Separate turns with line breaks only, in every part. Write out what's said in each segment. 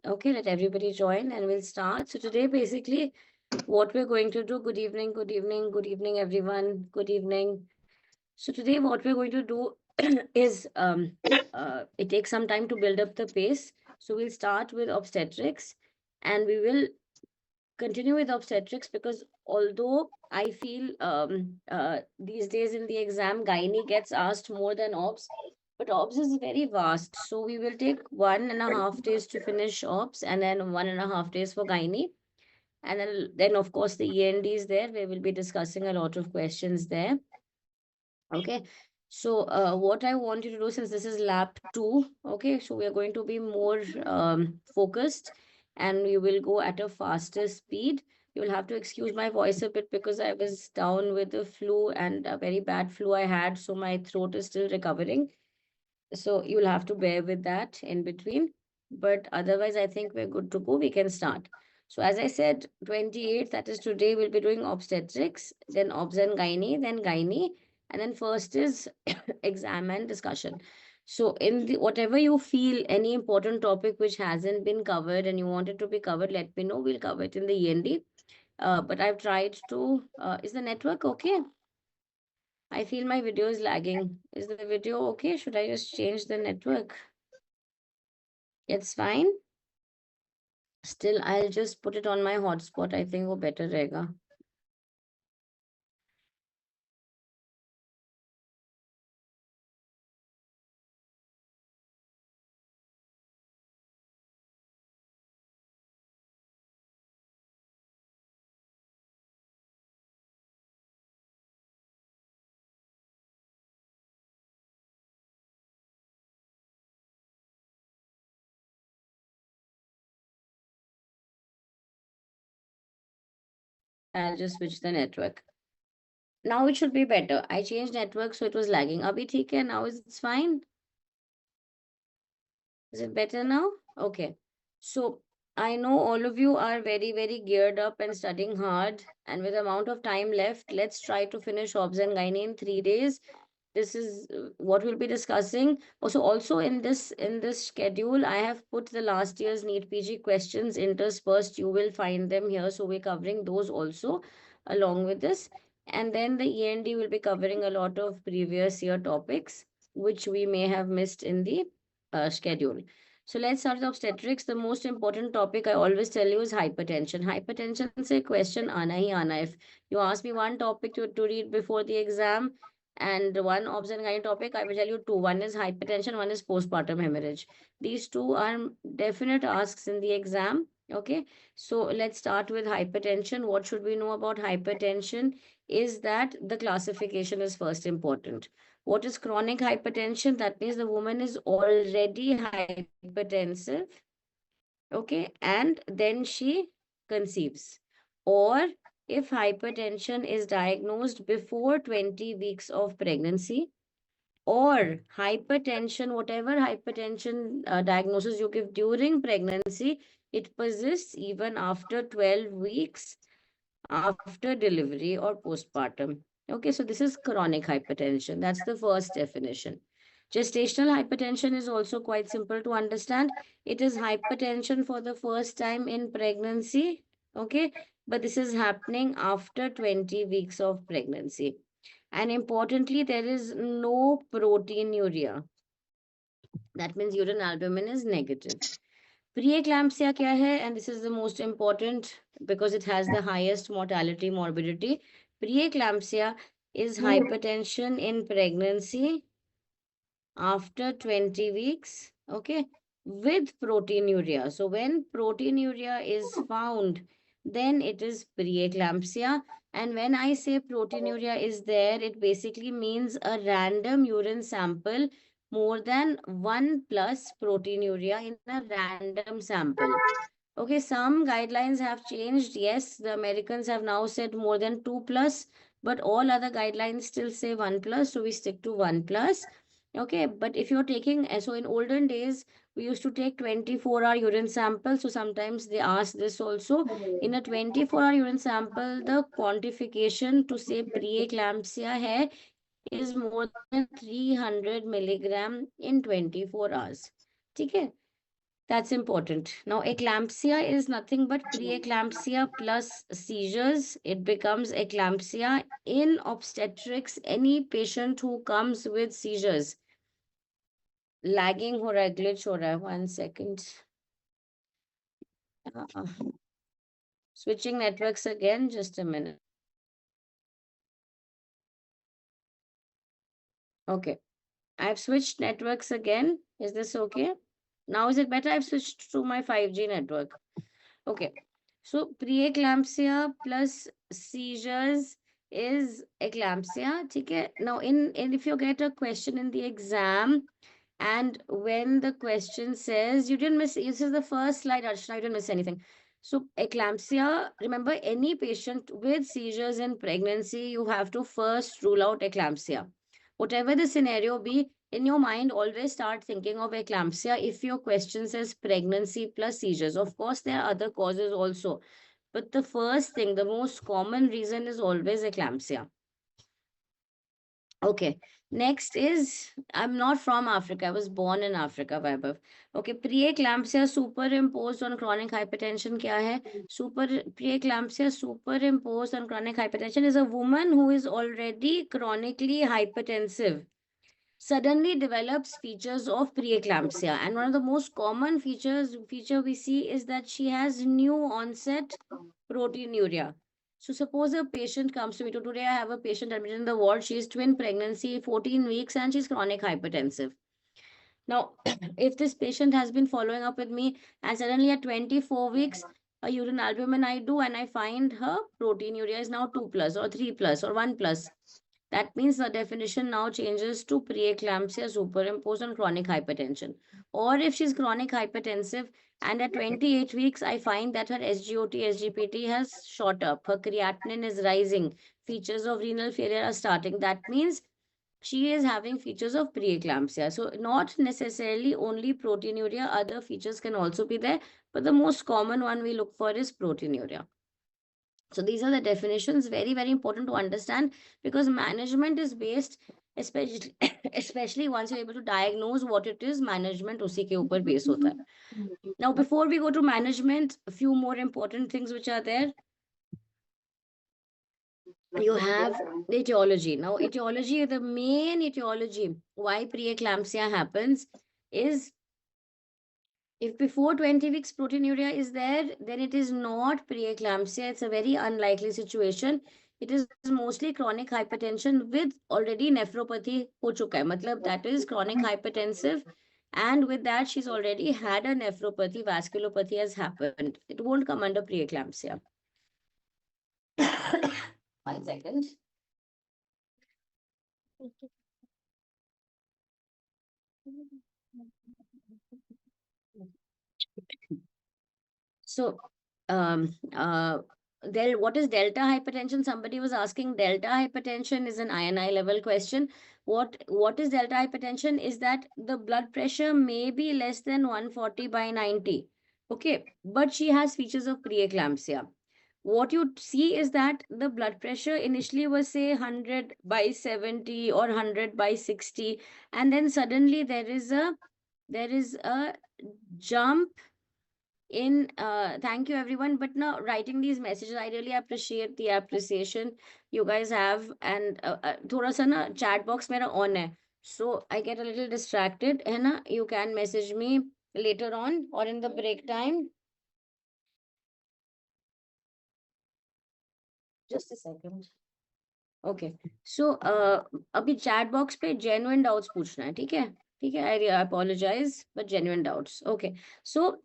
Okay, let everybody join and we'll start. So today, basically, what we're going to do, good evening, good evening, good evening, everyone, good evening. So today, what we're going to do is it takes some time to build up the pace. So we'll start with obstetrics and we will continue with obstetrics because although I feel these days in the exam, gynae gets asked more than obs, but obs is very vast. So we will take 1.5 days to finish obs and then 1.5 days for gynae. And then of course, the END is there. We will be discussing a lot of questions there. Okay. So what I want you to do, since this is lab 2, okay, so we are going to be more focused and we will go at a faster speed. You will have to excuse my voice a bit because I was down with the flu and a very bad flu I had, so my throat is still recovering. So you'll have to bear with that in between. But otherwise, I think we're good to go. We can start. So as I said, 28th, that is today, we'll be doing obstetrics, then obs and gynae, and then first is exam and discussion. So in the whatever you feel, any important topic which hasn't been covered and you want it to be covered, let me know. We'll cover it in the END. But I've tried to, is the network okay? I feel my video is lagging. Is the video okay? Should I just change the network? It's fine. Still, I'll just put it on my hotspot. I think वो better रहेगा. I'll just switch the network. Now it should be better. I changed network, so it was lagging. Abhi theek hai, now it's fine. Is it better now? Okay. So I know all of you are very, very geared up and studying hard. And with the amount of time left, let's try to finish obs and gynae in 3 days. This is what we'll be discussing. Also in this schedule, I have put the last year's NEET PG questions interspersed. You will find them here. So we're covering those also along with this. And then the END will be covering a lot of previous year topics, which we may have missed in the schedule. So let's start with obstetrics. The most important topic I always tell you is hypertension. Hypertension से question आना ही आना. If you ask me one topic to read before the exam and one obs and gynae topic, I will tell you two. One is hypertension, one is postpartum hemorrhage. These two are definite asks in the exam. Okay, so let's start with hypertension. What should we know about hypertension is that the classification is first important. What is chronic hypertension? That means the woman is already hypertensive, okay, and then she conceives. Or if hypertension is diagnosed before 20 weeks of pregnancy, or hypertension, whatever hypertension diagnosis you give during pregnancy, it persists even after 12 weeks after delivery or postpartum. Okay, so this is chronic hypertension. That's the first definition. Gestational hypertension is also quite simple to understand. It is hypertension for the first time in pregnancy. Okay, but this is happening after 20 weeks of pregnancy. And importantly, there is no proteinuria. That means urine albumin is negative. Preeclampsia क्या है? And this is the most important because it has the highest mortality morbidity. Preeclampsia is hypertension in pregnancy after 20 weeks, okay, with proteinuria. So when proteinuria is found, then it is preeclampsia. And when I say proteinuria is there, it basically means a random urine sample more than 1 plus proteinuria in a random sample. Okay, some guidelines have changed. Yes, the Americans have now said more than 2 plus, but all other guidelines still say 1 plus. So we stick to 1 plus. Okay, but if you're taking, so in olden days, we used to take 24-hour urine sample. So sometimes they ask this also. In a 24-hour urine sample, the quantification to say preeclampsia hai is more than 300 milligram in 24 hours. ठीक है? That's important. Now, eclampsia is nothing but preeclampsia plus seizures. It becomes eclampsia. In obstetrics, any patient who comes with seizures, lagging हो रहा है, glitch हो रहा है. 1 second. Uh, Switching networks again, just a minute. Okay, I've switched networks again. Is this okay? Now is it better? I've switched to my 5G network. Okay, so preeclampsia plus seizures is eclampsia. Okay. Now, in if you get a question in the exam, and when the question says you didn't miss, this is the first slide, Archana, you didn't miss anything. So eclampsia, remember, any patient with seizures in pregnancy, you have to first rule out eclampsia. Whatever the scenario be, in your mind, always start thinking of eclampsia if your question says pregnancy plus seizures. Of course, there are other causes also, but the first thing, the most common reason is always eclampsia. Okay, next is, I'm not from Africa. I was born in Africa, Vaibhav. Okay, preeclampsia superimposed on chronic hypertension kya hai? Preeclampsia superimposed on chronic hypertension is a woman who is already chronically hypertensive, suddenly develops features of preeclampsia. And one of the most common feature we see is that she has new onset proteinuria. So suppose a patient comes to me. Today I have a patient admitted in the ward. She is twin pregnancy, 14 weeks, and she's chronic hypertensive. Now, if this patient has been following up with me and suddenly at 24 weeks, a urine albumin I do and I find her proteinuria is now 2 plus or 3 plus or 1 plus. That means the definition now changes to preeclampsia superimposed on chronic hypertension. Or if she's chronic hypertensive and at 28 weeks, I find that her SGOT, SGPT has shot up, her creatinine is rising, features of renal failure are starting. That means she is having features of preeclampsia. So not necessarily only proteinuria, other features can also be there, but the most common one we look for is proteinuria. So these are the definitions, very, very important to understand, because management is based, especially especially once you're able to diagnose what it is, management usi ke upar base hota hai. Now, before we go to management, a few more important things which are there. You have the etiology. Now, etiology, the main etiology why preeclampsia happens is, if before 20 weeks proteinuria is there, then it is not preeclampsia. It's a very unlikely situation. It is mostly chronic hypertension with already nephropathy ho chuka hai. Matlab, that is chronic hypertensive, and with that she's already had a nephropathy, vasculopathy has happened. It won't come under preeclampsia. 1 second. So, what is delta hypertension? Somebody was asking. Delta hypertension is an INI level question. What is delta hypertension? Is that the blood pressure may be less than 140 by 90. Okay, but she has features of preeclampsia. What you see is that the blood pressure initially was, say, 100 by 70 or 100 by 60, and then suddenly there is a jump in. Thank you everyone, but now writing these messages, I really appreciate the appreciation you guys have. And thoda sa na chat box mera on hai, so I get a little distracted, hai na. You can message me later on or in the break time. Just a second. Okay, so अभी chat box पे genuine doubts पूछना है, ठीक है? ठीक है, I apologize, but genuine doubts. Okay, so,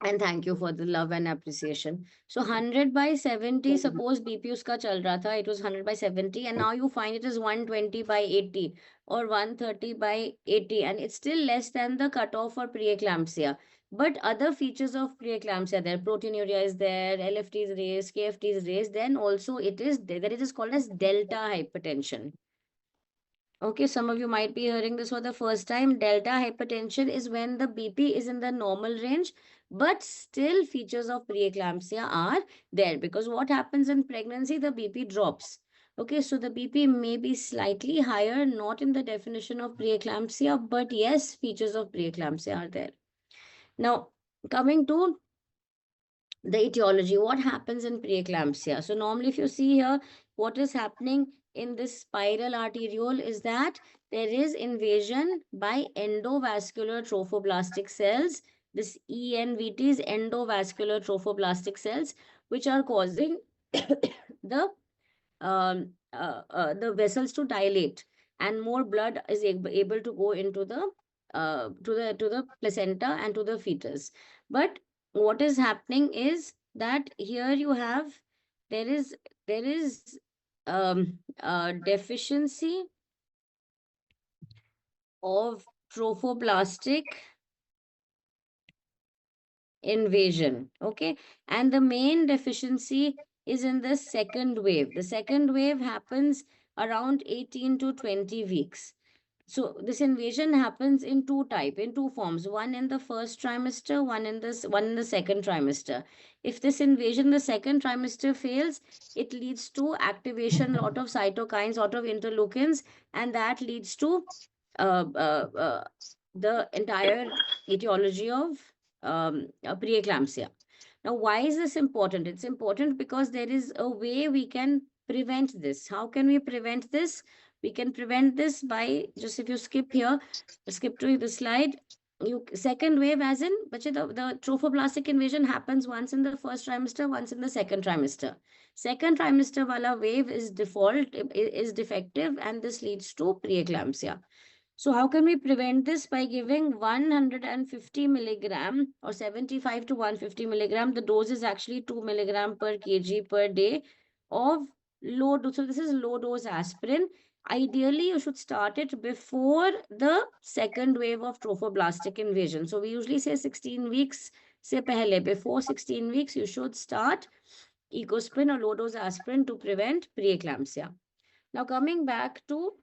and thank you for the love and appreciation. So 100 by 70, suppose BP uska chal raha tha, it was 100 by 70, and now you find it is 120 by 80 or 130 by 80, and it's still less than the cutoff for preeclampsia. But other features of preeclampsia, there proteinuria is there, LFT is raised, KFT is raised, then also it is there, that it is called as delta hypertension. Okay, some of you might be hearing this for the first time. Delta hypertension is when the BP is in the normal range, but still features of preeclampsia are there, because what happens in pregnancy, the BP drops. Okay, so the BP may be slightly higher, not in the definition of preeclampsia, but yes, features of preeclampsia are there. Now, coming to the etiology, what happens in preeclampsia? So normally if you see here, what is happening in this spiral arteriole is that there is invasion by endovascular trophoblastic cells, this ENVTs, endovascular trophoblastic cells, which are causing the the vessels to dilate, and more blood is able to go into the to the placenta and to the fetus. But what is happening is that here you have, there is deficiency of trophoblastic invasion. Okay, and the main deficiency is in the second wave. The second wave happens around 18 to 20 weeks. So this invasion happens in two forms, one in the first trimester, one in the second trimester. If this invasion the second trimester fails, it leads to activation lot of cytokines, lot of interleukins, and that leads to uh, uh, uh, the entire etiology of preeclampsia. Now, why is this important? It's important because there is a way we can prevent this. How can we prevent this? We can prevent this by, just if you skip here, skip to the slide. You second wave, as in, bache, the trophoblastic invasion happens once in the first trimester, once in the second trimester. Second trimester wala wave is default, is defective, and this leads to preeclampsia. So how can we prevent this? By giving 150 milligram or 75 to 150 milligram. The dose is actually 2 milligram per kg per day of low dose. So this is low dose aspirin. Ideally, you should start it before the second wave of trophoblastic invasion. So we usually say 16 weeks se pehle. Before 16 weeks, you should start Ecosprin or low dose aspirin to prevent preeclampsia. Now coming back to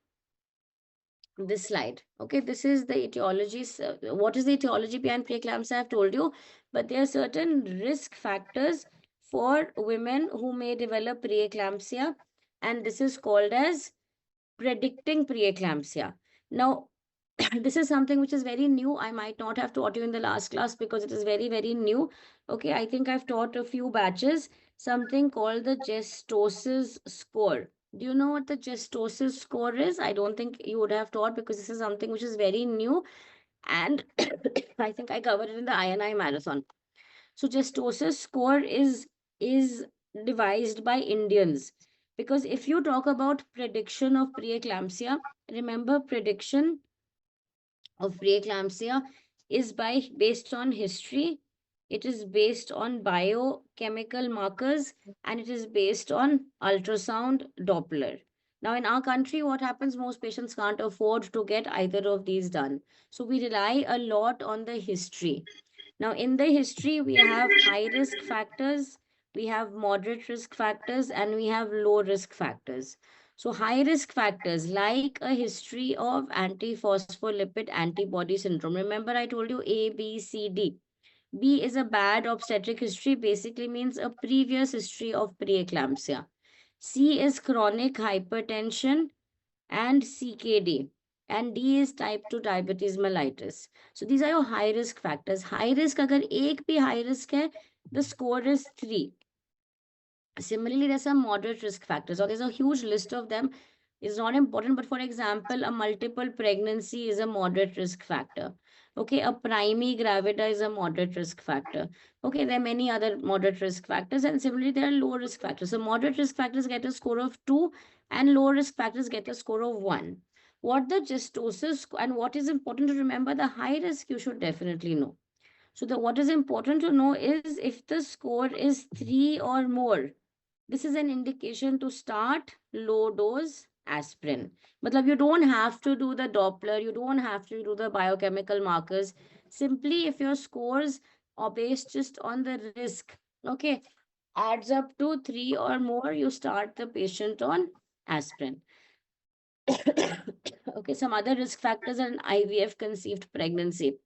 this slide. Okay, this is the etiology. What is the etiology behind preeclampsia? I've told you, but there are certain risk factors for women who may develop preeclampsia, and this is called as predicting preeclampsia. Now, this is something which is very new. I might not have taught you in the last class because it is very, very new. Okay, I think I've taught a few batches, something called the Gestosis score. Do you know what the Gestosis score is? I don't think you would have taught because this is something which is very new. And I think I covered it in the INI marathon. So Gestosis score is devised by Indians. Because if you talk about prediction of preeclampsia, remember prediction of preeclampsia is based on history, it is based on biochemical markers, and it is based on ultrasound Doppler. Now, in our country, what happens? Most patients can't afford to get either of these done. So we rely a lot on the history. Now, in the history, we have high risk factors, we have moderate risk factors, and we have low risk factors. So, high risk factors like a history of antiphospholipid antibody syndrome. Remember, I told you A, B, C, D. B is a bad obstetric history, basically means a previous history of preeclampsia. C is chronic hypertension and CKD. And D is type 2 diabetes mellitus. So these are your high risk factors. High risk, agar ek bhi high risk hai, the score is 3. Similarly, there's some moderate risk factors, or there's a huge list of them. It's not important, but for example, a multiple pregnancy is a moderate risk factor. Okay, a primary gravida is a moderate risk factor. Okay, there are many other moderate risk factors, and similarly, there are low risk factors. So moderate risk factors get a score of 2, and low risk factors get a score of 1. What the Gestosis and what is important to remember, the high risk you should definitely know. So the what is important to know is if the score is 3 or more, this is an indication to start low dose aspirin. Matlab, you don't have to do the Doppler, you don't have to do the biochemical markers. Simply, if your scores are based just on the risk, okay, adds up to 3 or more, you start the patient on aspirin. Okay, some other risk factors are an IVF conceived pregnancy,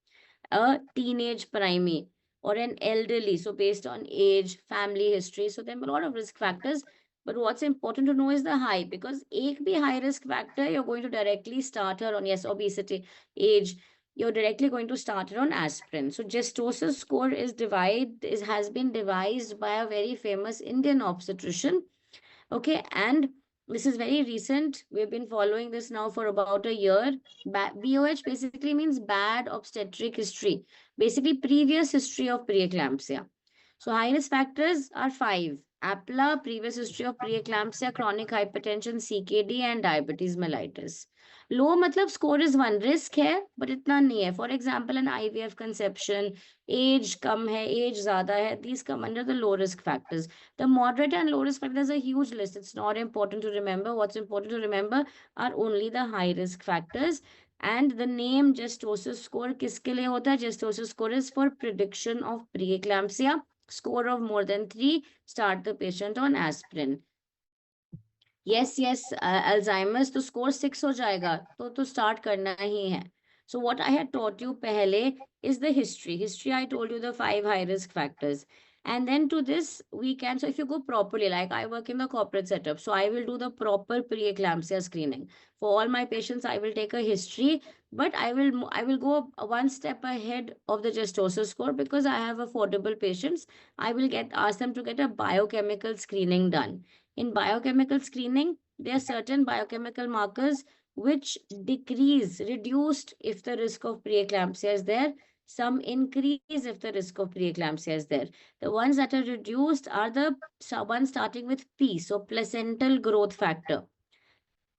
a teenage primate, or an elderly. So based on age, family history. So there are a lot of risk factors. But what's important to know is the high, because एक भी high risk factor, you're going to directly start her on, yes, obesity, age, you're directly going to start it on aspirin. So Gestosis score has been devised by a very famous Indian obstetrician. Okay, and this is very recent. We've been following this now for about a year. BOH basically means bad obstetric history, basically previous history of preeclampsia. So high risk factors are 5. APLA, previous history of preeclampsia, chronic hypertension, CKD and diabetes mellitus. Low मतलब score is 1, risk है but इतना नहीं है. For example, an IVF conception, age कम है, age ज़्यादा है, these come under the low risk factors. The moderate and low risk factors are a huge list. It's not important to remember. What's important to remember are only the high risk factors. And the name Gestosis score किसके लिए होता है? Gestosis score is for prediction of preeclampsia. Score of more than 3, start the patient on aspirin. Yes, Alzheimer's तो score 6 हो जाएगा तो start करना ही है. So what I had taught you पहले is the history. History, I told you the 5 high risk factors. And then to this, we can, so if you go properly, like I work in the corporate setup, so I will do the proper preeclampsia screening. For all my patients, I will take a history, but I will go one step ahead of the Gestosis score because I have affordable patients. I will ask them to get a biochemical screening done. In biochemical screening, there are certain biochemical markers which reduced if the risk of preeclampsia is there. Some increase if the risk of preeclampsia is there. The ones that are reduced are the ones starting with P, so placental growth factor,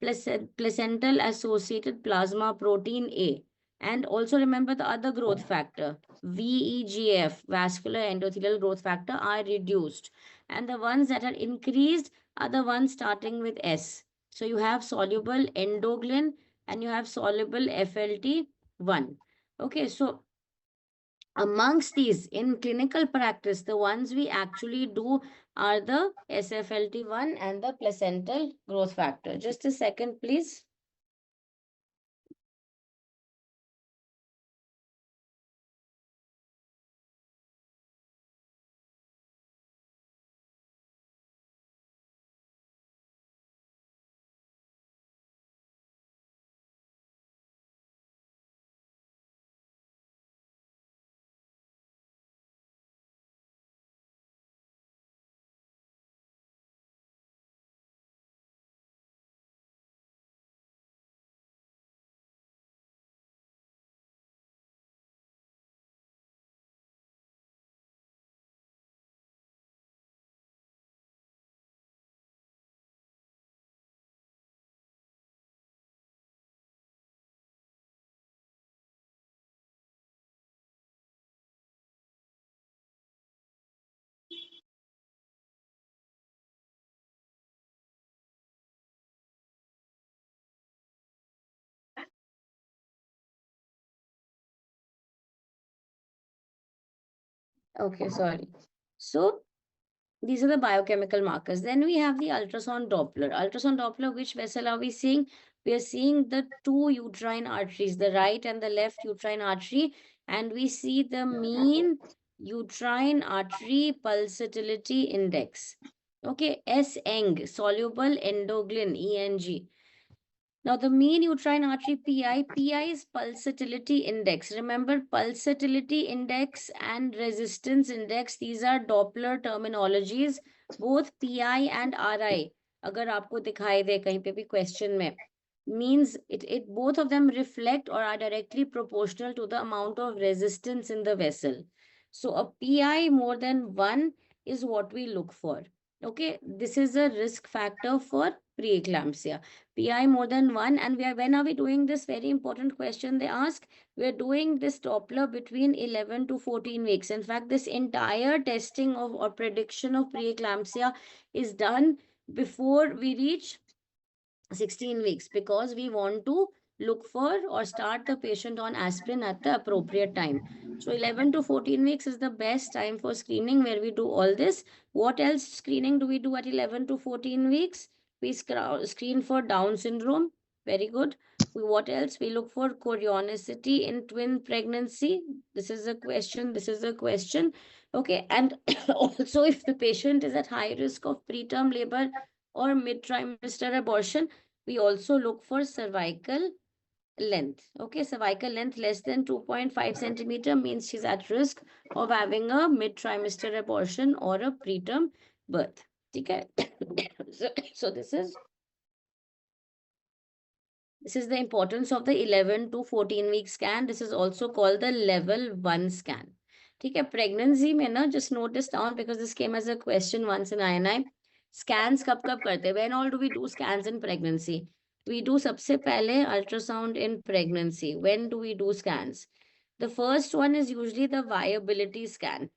placental associated plasma protein A. And also remember the other growth factor, VEGF, vascular endothelial growth factor, are reduced. And the ones that are increased are the ones starting with S. So you have soluble endoglin and you have soluble FLT1. Okay, so amongst these, in clinical practice, the ones we actually do are the SFLT1 and the placental growth factor. Just a second, please. Okay, sorry. So these are the biochemical markers. Then we have the ultrasound Doppler. Ultrasound Doppler, which vessel are we seeing? We are seeing the two uterine arteries, the right and the left uterine artery, and we see the mean uterine artery pulsatility index. Okay, S-ENG, soluble endoglin, ENG. Now, the mean uterine artery PI is pulsatility index. Remember, pulsatility index and resistance index, these are Doppler terminologies. Both PI and RI, अगर आपको दिखाई दे कहीं पे भी question में, means it both of them reflect or are directly proportional to the amount of resistance in the vessel. So a PI more than 1 is what we look for. Okay, this is a risk factor for preeclampsia. PI more than 1, and when are we doing this? Very important question they ask. We are doing this Doppler between 11 to 14 weeks. In fact, this entire testing of or prediction of preeclampsia is done before we reach 16 weeks because we want to look for or start the patient on aspirin at the appropriate time. So 11 to 14 weeks is the best time for screening where we do all this. What else screening do we do at 11 to 14 weeks? We screen for Down syndrome. Very good. What else? We look for chorionicity in twin pregnancy. This is a question. This is a question. Okay. And also if the patient is at high risk of preterm labor or mid-trimester abortion, we also look for cervical length. Okay, cervical length less than 2.5 centimeter means she's at risk of having a mid-trimester abortion or a preterm birth. Okay, so this is the importance of the 11 to 14 week scan. This is also called the level 1 scan. ठीक है, pregnancy में ना, just note this down because this came as a question once in INI. Scans कब कब करते हैं? When all do we do scans in pregnancy? We do सबसे पहले ultrasound in pregnancy. When do we do scans? The first one is usually the viability scan.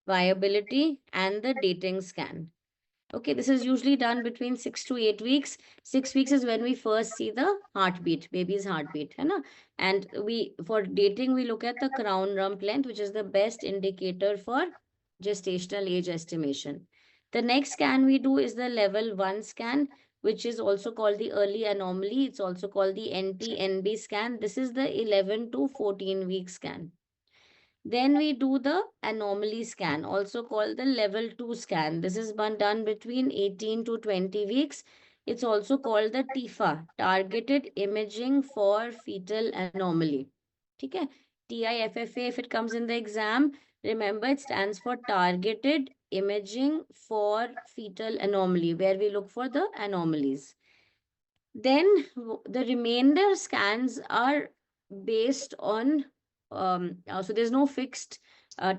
Viability and the dating scan. Okay, this is usually done between 6 to 8 weeks. 6 weeks is when we first see the heartbeat, baby's heartbeat, है ना? And we, for dating, we look at the crown rump length, which is the best indicator for gestational age estimation. The next scan we do is the level 1 scan, which is also called the early anomaly. It's also called the NT-NB scan. This is the 11 to 14 week scan. Then we do the anomaly scan, also called the level 2 scan. This is done between 18 to 20 weeks. It's also called the TIFA, Targeted Imaging for Fetal Anomaly. Okay? TIFFA, if it comes in the exam, remember it stands for Targeted Imaging for Fetal Anomaly, where we look for the anomalies. Then the remainder scans are based on so there's no fixed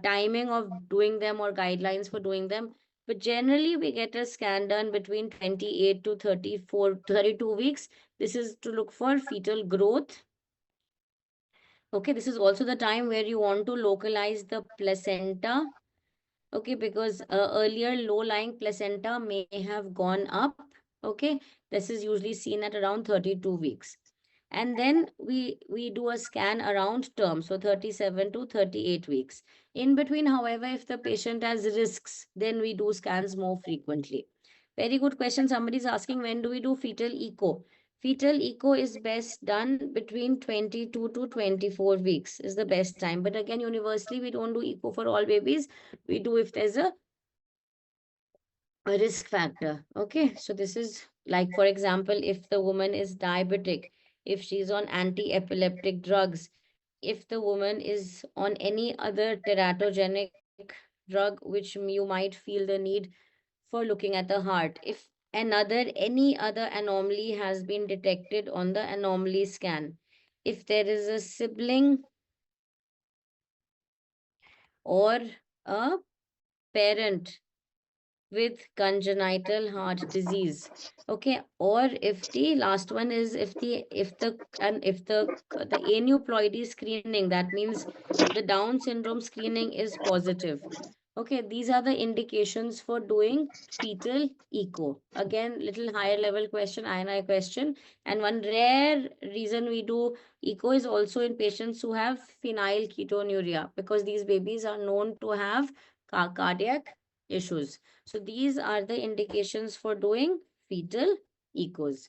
timing of doing them or guidelines for doing them, but generally we get a scan done between 28 to 32 weeks. This is to look for fetal growth. Okay, this is also the time where you want to localize the placenta. Okay, because earlier low-lying placenta may have gone up. Okay, this is usually seen at around 32 weeks. And then we do a scan around term, so 37 to 38 weeks. In between, however, if the patient has risks, then we do scans more frequently. Very good question. Somebody is asking, when do we do fetal echo? Fetal echo is best done between 22 to 24 weeks is the best time. But again, universally, we don't do echo for all babies. We do if there's a risk factor. Okay, so this is like, for example, if the woman is diabetic, if she's on anti-epileptic drugs, if the woman is on any other teratogenic drug, which you might feel the need for looking at the heart. If any other anomaly has been detected on the anomaly scan, if there is a sibling or a parent with congenital heart disease, okay, or if the last one is if the aneuploidy screening, that means the Down syndrome screening is positive. Okay, these are the indications for doing fetal echo. Again, little higher level question, INI question. And one rare reason we do echo is also in patients who have phenylketonuria, because these babies are known to have cardiac issues. So these are the indications for doing fetal echos.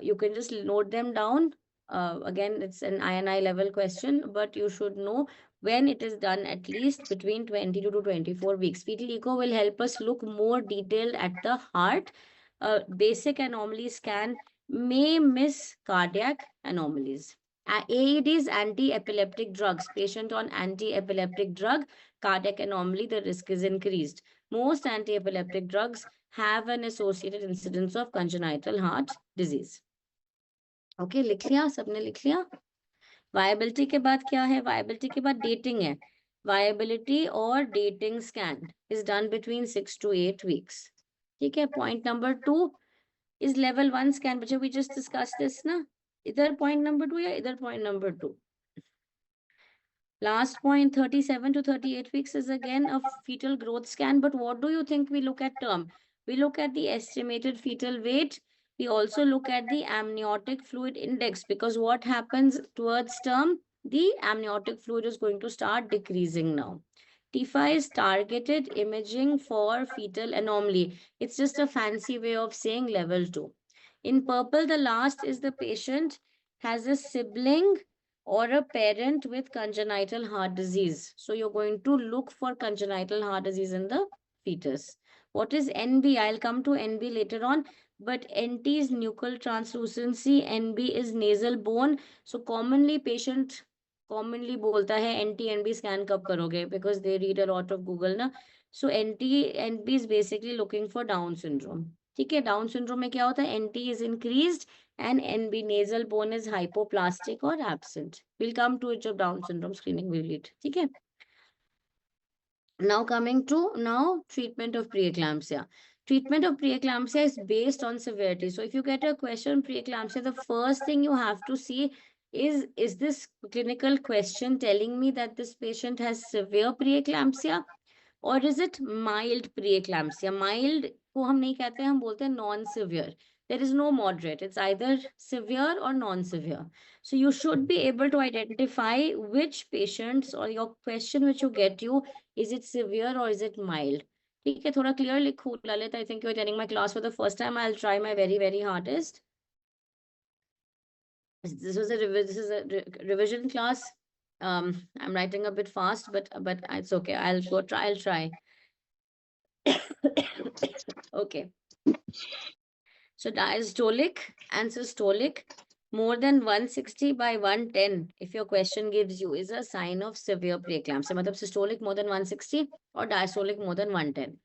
You can just note them down. Again, it's an INI level question, but you should know when it is done at least between 22 to 24 weeks. Fetal echo will help us look more detailed at the heart. Basic anomaly scan may miss cardiac anomalies. AEDs, anti-epileptic drugs. Patient on anti-epileptic drug, cardiac anomaly, the risk is increased. Most anti-epileptic drugs have an associated incidence of congenital heart disease. Okay, लिख लिया? सबने लिख लिया? Viability के बाद क्या है? Viability के बाद डेटिंग है. वायबिलिटी और dating scan is done between 6 to 8 weeks. ठीक है. Point number 2 is level 1 scan. बच्चों, we just discussed this ना. इधर पॉइंट नंबर 2 या इधर point number 2? Last point, 37 to 38 weeks is again a fetal growth scan. But what do you think we look at term? We look at the estimated fetal weight. We also look at the amniotic fluid index, because what happens towards term, the amniotic fluid is going to start decreasing now. TIFA is targeted imaging for fetal anomaly. It's just a fancy way of saying level 2. In purple, the last is the patient has a sibling or a parent with congenital heart disease. So you're going to look for congenital heart disease in the fetus. What is NB? I'll come to NB later on. but NT is nuchal translucency, NB is nasal bone. So commonly patient commonly बोलता है NT NB scan कब करोगे, because they read a lot of Google ना. So NT NB is basically looking for Down syndrome. ठीक है, Down syndrome में क्या होता है, NT is increased and NB nasal bone is hypoplastic or absent. We'll come to it जब Down syndrome screening will lead. ठीक है. Now coming to treatment of preeclampsia. Treatment of preeclampsia is based on severity. So if you get a question preeclampsia, the first thing you have to see is this clinical question telling me that this patient has severe preeclampsia or is it mild preeclampsia? Mild को हम नहीं कहते हैं, हम बोलते हैं non-severe. There is no moderate. It's either severe or non-severe. So you should be able to identify which patients or your question which you get you, is it severe or is it mild? ठीक है, थोड़ा clear लिखो Lalit. I think you're attending my class for the first time. I'll try my very, very hardest. This is a revision class. I'm writing a bit fast, but it's okay. I'll try. Okay. So diastolic and systolic more than 160 by 110, if your question gives you, is a sign of severe preeclampsia. मतलब systolic more than 160 or diastolic more than 110.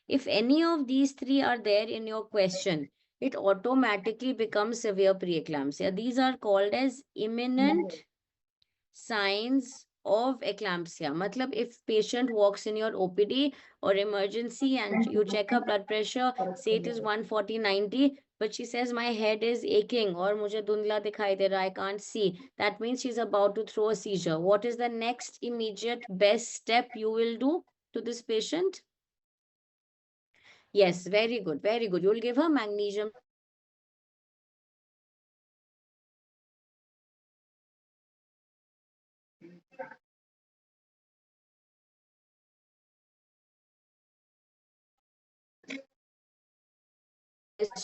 If any of these three are there in your question, it automatically becomes severe preeclampsia. These are called as imminent signs of eclampsia. Matlab, if patient walks in your OPD or emergency and you check her blood pressure, say it is 140/90, but she says my head is aching or mujhe dhundla dikhai de raha, I can't see, that means she's about to throw a seizure. What is the next immediate best step you will do to this patient? Yes, very good, very good. You'll give her magnesium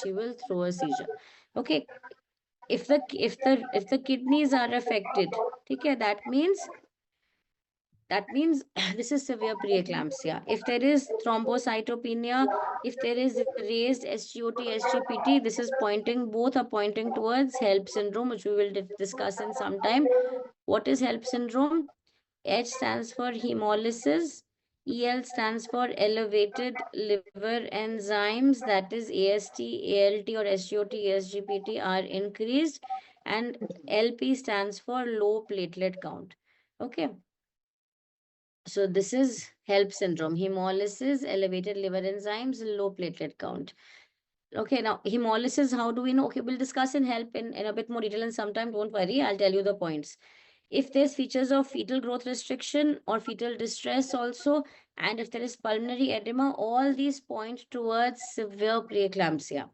she will throw a seizure. Okay, if the kidneys are affected, okay, that means this is severe preeclampsia. If there is thrombocytopenia, if there is raised SGOT, SGPT, this is both are pointing towards HELLP syndrome, which we will discuss in some time. What is HELLP syndrome? H stands for hemolysis. EL stands for elevated liver enzymes, that is AST, ALT or SGOT, SGPT are increased, and LP stands for low platelet count. Okay. So this is HELLP syndrome, hemolysis, elevated liver enzymes, low platelet count. Okay, now hemolysis, how do we know? Okay, we'll discuss in HELLP in a bit more detail and sometime, don't worry, I'll tell you the points. If there's features of fetal growth restriction or fetal distress also, and if there is pulmonary edema, all these point towards severe preeclampsia.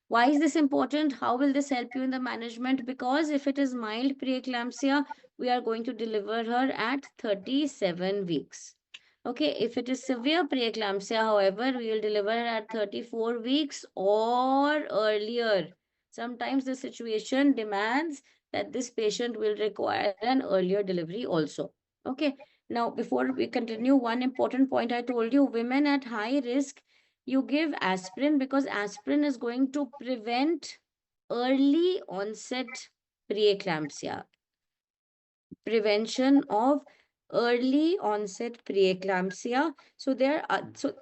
Why is this important? How will this help you in the management? Because if it is mild preeclampsia, we are going to deliver her at 37 weeks. Okay, if it is severe preeclampsia, however, we will deliver her at 34 weeks or earlier. Sometimes the situation demands that this patient will require an earlier delivery also. Okay, now before we continue, one important point I told you, women at high risk, you give aspirin because aspirin is going to prevent early onset preeclampsia. Prevention of early onset preeclampsia. So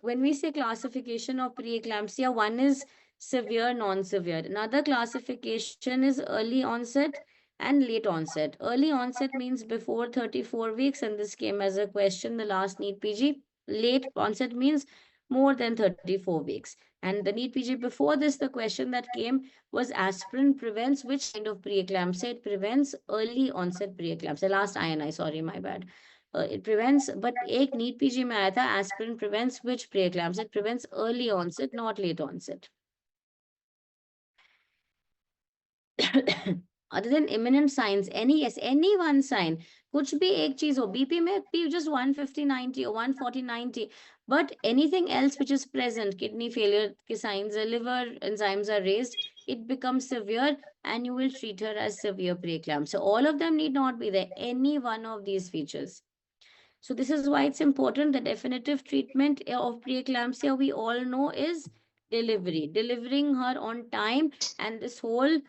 when we say classification of preeclampsia, one is severe, non-severe. Another classification is early onset and late onset. Early onset means before 34 weeks, and this came as a question the last NEET PG. Late onset means more than 34 weeks. And the NEET PG before this, the question that came was aspirin prevents which kind of preeclampsia? It prevents early onset preeclampsia. Last INI, sorry, my bad. It prevents, but एक NEET PG में आया था, aspirin prevents which preeclampsia? It prevents early onset, not late onset. Other than imminent signs, any one sign, कुछ भी एक चीज हो, BP में be just 150/90 or 140/90, but anything else which is present, kidney failure के signs, liver enzymes are raised, it becomes severe and you will treat her as severe preeclampsia. So all of them need not be there, any one of these features. So this is why it's important. The definitive treatment of preeclampsia we all know is delivery, delivering her on time. And this whole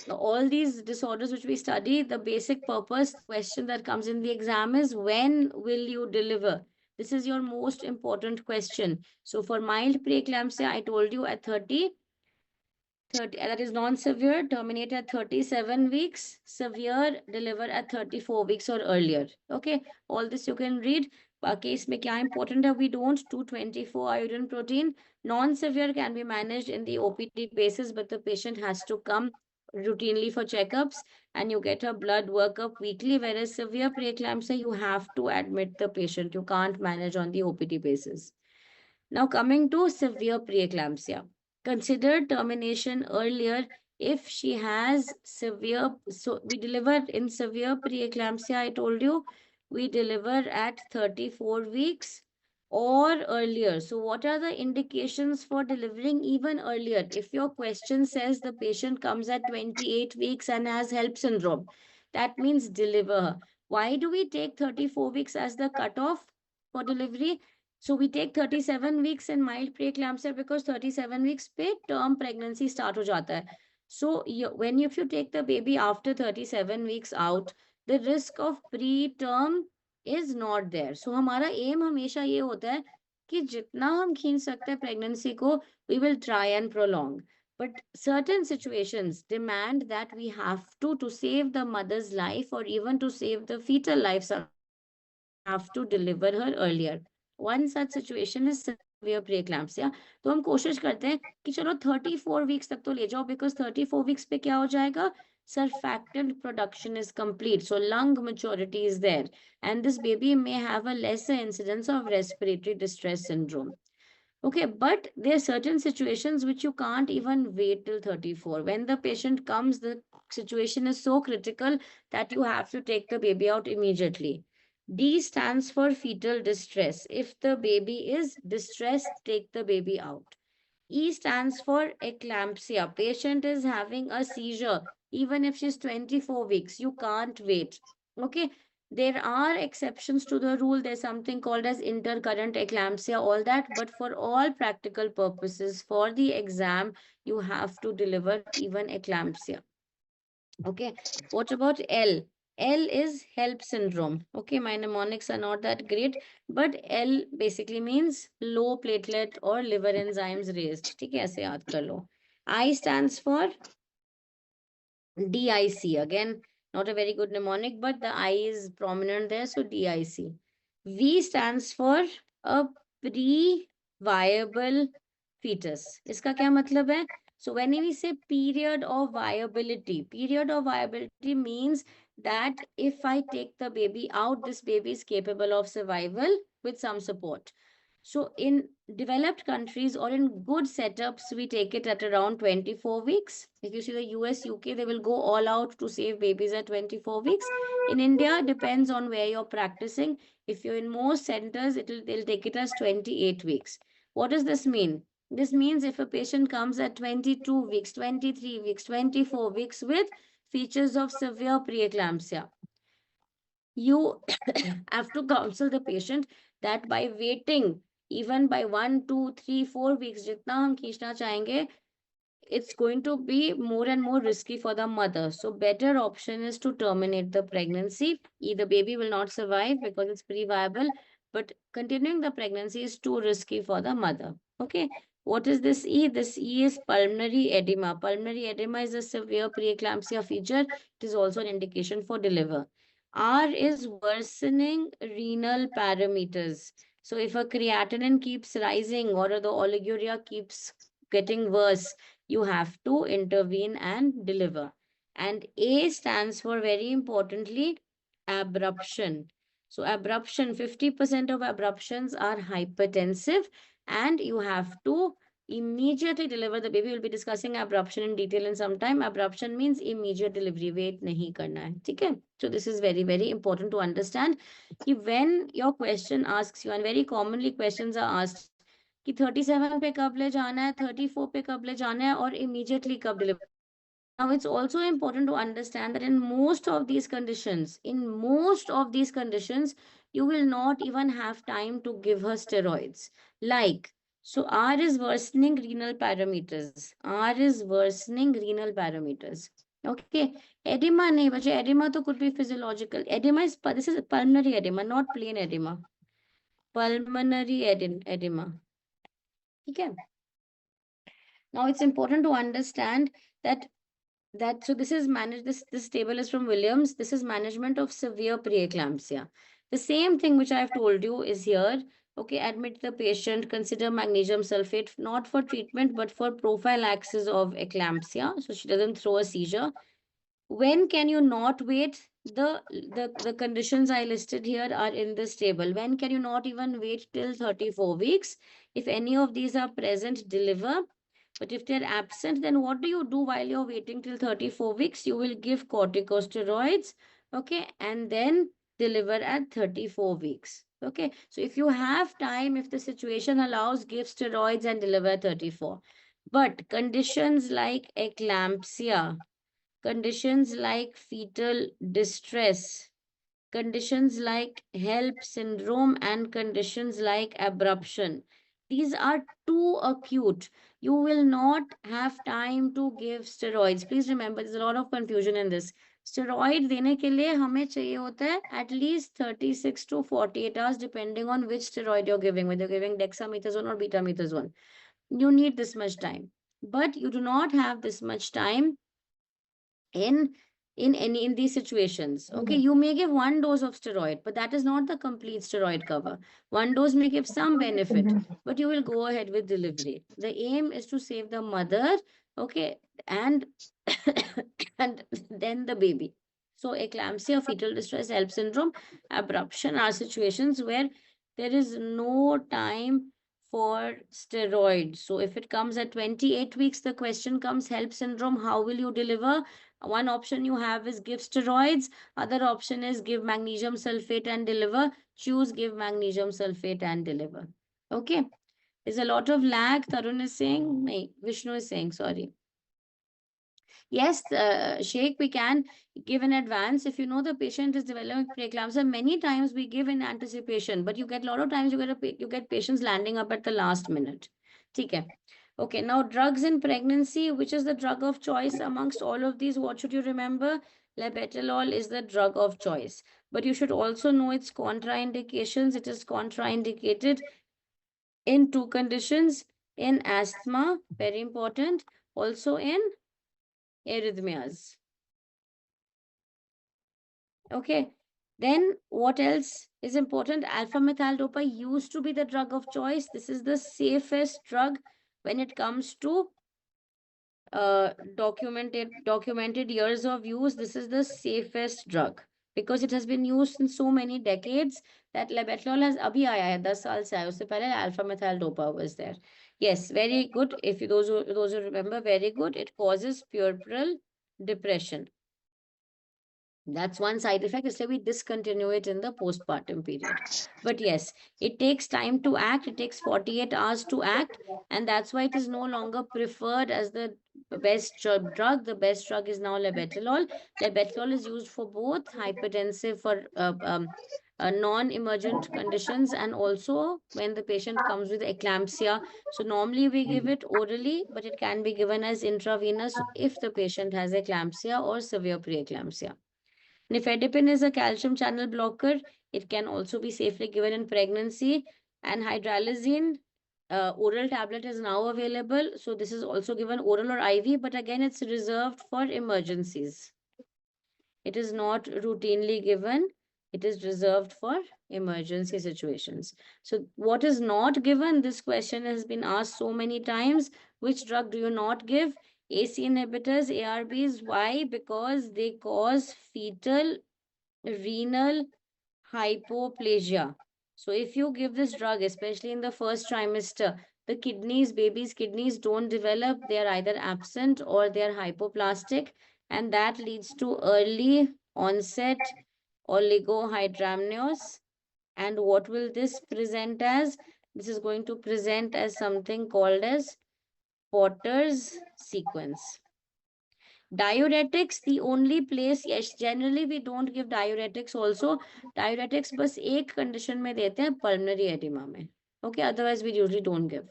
all these disorders which we study, the basic purpose question that comes in the exam is, when will you deliver? This is your most important question. So for mild preeclampsia, I told you at 30, that is non-severe, terminate at 37 weeks, severe, deliver at 34 weeks or earlier. Okay, all this you can read. बाकी इसमें क्या important है, we don't do 24 iodine protein. Non-severe can be managed in the OPD basis, but the patient has to come routinely for checkups and you get a blood workup weekly, whereas severe preeclampsia, you have to admit the patient. You can't manage on the OPD basis. Now coming to severe preeclampsia, consider termination earlier if she has severe. So we deliver in severe preeclampsia, I told you, we deliver at 34 weeks or earlier. So what are the indications for delivering even earlier? If your question says the patient comes at 28 weeks and has HELP syndrome, that means deliver her. Why do we take 34 weeks as the cutoff for delivery? So we take 37 weeks in mild preeclampsia because 37 weeks पे term pregnancy start हो जाता है. So if you take the baby after 37 weeks out, the risk of preterm is not there. So हमारा aim हमेशा ये होता है कि जितना हम खींच सकते हैं pregnancy को, we will try and prolong. But certain situations demand that we have to save the mother's life or even to save the fetal life, sometimes we have to deliver her earlier. One such situation is severe preeclampsia. तो हम कोशिश करते हैं कि चलो 34 weeks तक तो ले जाओ, because 34 weeks पे क्या हो जाएगा, surfactant production is complete, so lung maturity is there, and this baby may have a lesser incidence of respiratory distress syndrome. Okay, but there are certain situations which you can't even wait till 34. When the patient comes, the situation is so critical that you have to take the baby out immediately. D stands for fetal distress. If the baby is distressed, take the baby out. E stands for eclampsia. Patient is having a seizure. Even if she's 24 weeks, you can't wait. Okay. There are exceptions to the rule. There's something called as intercurrent eclampsia, all that. But for all practical purposes, for the exam, you have to deliver even eclampsia. Okay. What about L? L is HELP syndrome. Okay, my mnemonics are not that great, but L basically means low platelet or liver enzymes raised. ठीक है, ऐसे याद कर लो. I stands for DIC. Again, not a very good mnemonic, but the I is prominent there, so DIC. V stands for a pre-viable fetus. इसका क्या मतलब है? So when we say period of viability means that if I take the baby out, this baby is capable of survival with some support. So in developed countries or in good setups, we take it at around 24 weeks. If you see the US, UK, they will go all out to save babies at 24 weeks. In India, depends on where you're practicing. If you're in most centers, they'll take it as 28 weeks. What does this mean? This means if a patient comes at 22 weeks, 23 weeks, 24 weeks with features of severe preeclampsia, you have to counsel the patient that by waiting even by 1, 2, 3, 4 weeks, jitna hum खींचना चाहेंगे, it's going to be more and more risky for the mother. So better option is to terminate the pregnancy. Either baby will not survive because it's pre-viable, but continuing the pregnancy is too risky for the mother. Okay. What is this E? This E is pulmonary edema. Pulmonary edema is a severe preeclampsia feature. It is also an indication for deliver. R is worsening renal parameters. So if a creatinine keeps rising or the oliguria keeps getting worse, you have to intervene and deliver. And A stands for, very importantly, abruption. So abruption, 50% of abruptions are hypertensive and you have to immediately deliver the baby. We'll be discussing abruption in detail in some time. Abruption means immediate delivery. Wait nahi karna hai. Okay? So this is very, very important to understand. When your question asks you, and very commonly questions are asked, कि 37 पे कब ले जाना है, 34 पे कब ले जाना है और immediately कब deliver. Now it's also important to understand that in most of these conditions, you will not even have time to give her steroids. Like So R is worsening renal parameters. R is worsening renal parameters. Okay. Edema nahi bache. Edema to could be physiological. Edema is, this is pulmonary edema, not plain edema. Pulmonary edema. Okay. Now it's important to understand that so this is managed, this table is from Williams. This is management of severe preeclampsia. The same thing which I have told you is here. Okay, admit the patient, consider magnesium sulfate not for treatment but for prophylaxis of eclampsia, so she doesn't throw a seizure. When can you not wait? The conditions I listed here are in this table. When can you not even wait till 34 weeks? If any of these are present, deliver. But if they're absent, then what do you do while you're waiting till 34 weeks? You will give corticosteroids, okay, and then deliver at 34 weeks. Okay, so if you have time, if the situation allows, give steroids and deliver at 34. But conditions like eclampsia, conditions like fetal distress, conditions like HELLP syndrome, and conditions like abruption, these are too acute. You will not have time to give steroids. Please remember, there's a lot of confusion in this. Steroid देने के लिए हमें चाहिए होता है at least 36 to 48 hours, depending on which steroid you're giving, whether you're giving dexamethasone or betamethasone. You need this much time, but you do not have this much time in in these situations. Okay, you may give one dose of steroid, but that is not the complete steroid cover. One dose may give some benefit, but you will go ahead with delivery. The aim is to save the mother, okay, and and then the baby. So eclampsia, fetal distress, HELLP syndrome, abruption are situations where there is no time for steroids. So if it comes at 28 weeks, the question comes, HELLP syndrome, how will you deliver? One option you have is give steroids. Other option is give magnesium sulfate and deliver. Choose give magnesium sulfate and deliver. Okay. There's a lot of lag. Tarun is saying, no, Vishnu is saying, sorry. Yes, Sheikh, we can give in advance. If you know the patient is developing preeclampsia, many times we give in anticipation, but you get a lot of times you get patients landing up at the last minute. Okay. Okay, now drugs in pregnancy, which is the drug of choice amongst all of these? What should you remember? Labetalol is the drug of choice, but you should also know its contraindications. It is contraindicated in two conditions: in asthma, very important, also in arrhythmias. Okay. Then what else is important? Alpha methyl-dopa used to be the drug of choice. This is the safest drug when it comes to documented years of use. This is the safest drug because it has been used in so many decades that labetalol has abhi aaya hai, 10 saal se aaya, usse pehle alpha methyl dopa was there. Yes, very good. If you, those who remember, very good. It causes puerperal depression. That's one side effect, is we discontinue it in the postpartum period. But yes, it takes time to act. It takes 48 hours to act. And that's why it is no longer preferred as the best drug. The best drug is now labetalol. Labetalol is used for both hypertensive, for non-emergent conditions, and also when the patient comes with eclampsia. So normally we give it orally, but it can be given as intravenous if the patient has eclampsia or severe preeclampsia. Nifedipine is a calcium channel blocker. It can also be safely given in pregnancy. And hydralazine, oral tablet is now available. So this is also given oral or IV, but again, it's reserved for emergencies. It is not routinely given. It is reserved for emergency situations. So what is not given? This question has been asked so many times. Which drug do you not give? ACE inhibitors, ARBs. Why? Because they cause fetal renal hypoplasia. So if you give this drug, especially in the first trimester, the kidneys, baby's kidneys don't develop. They are either absent or they are hypoplastic, and that leads to early onset oligohydramnios. And what will this present as? This is going to present as something called as Potter's sequence. Diuretics, the only place, yes, generally we don't give diuretics also. Diuretics बस एक condition में देते हैं, pulmonary edema में. Okay, otherwise we usually don't give.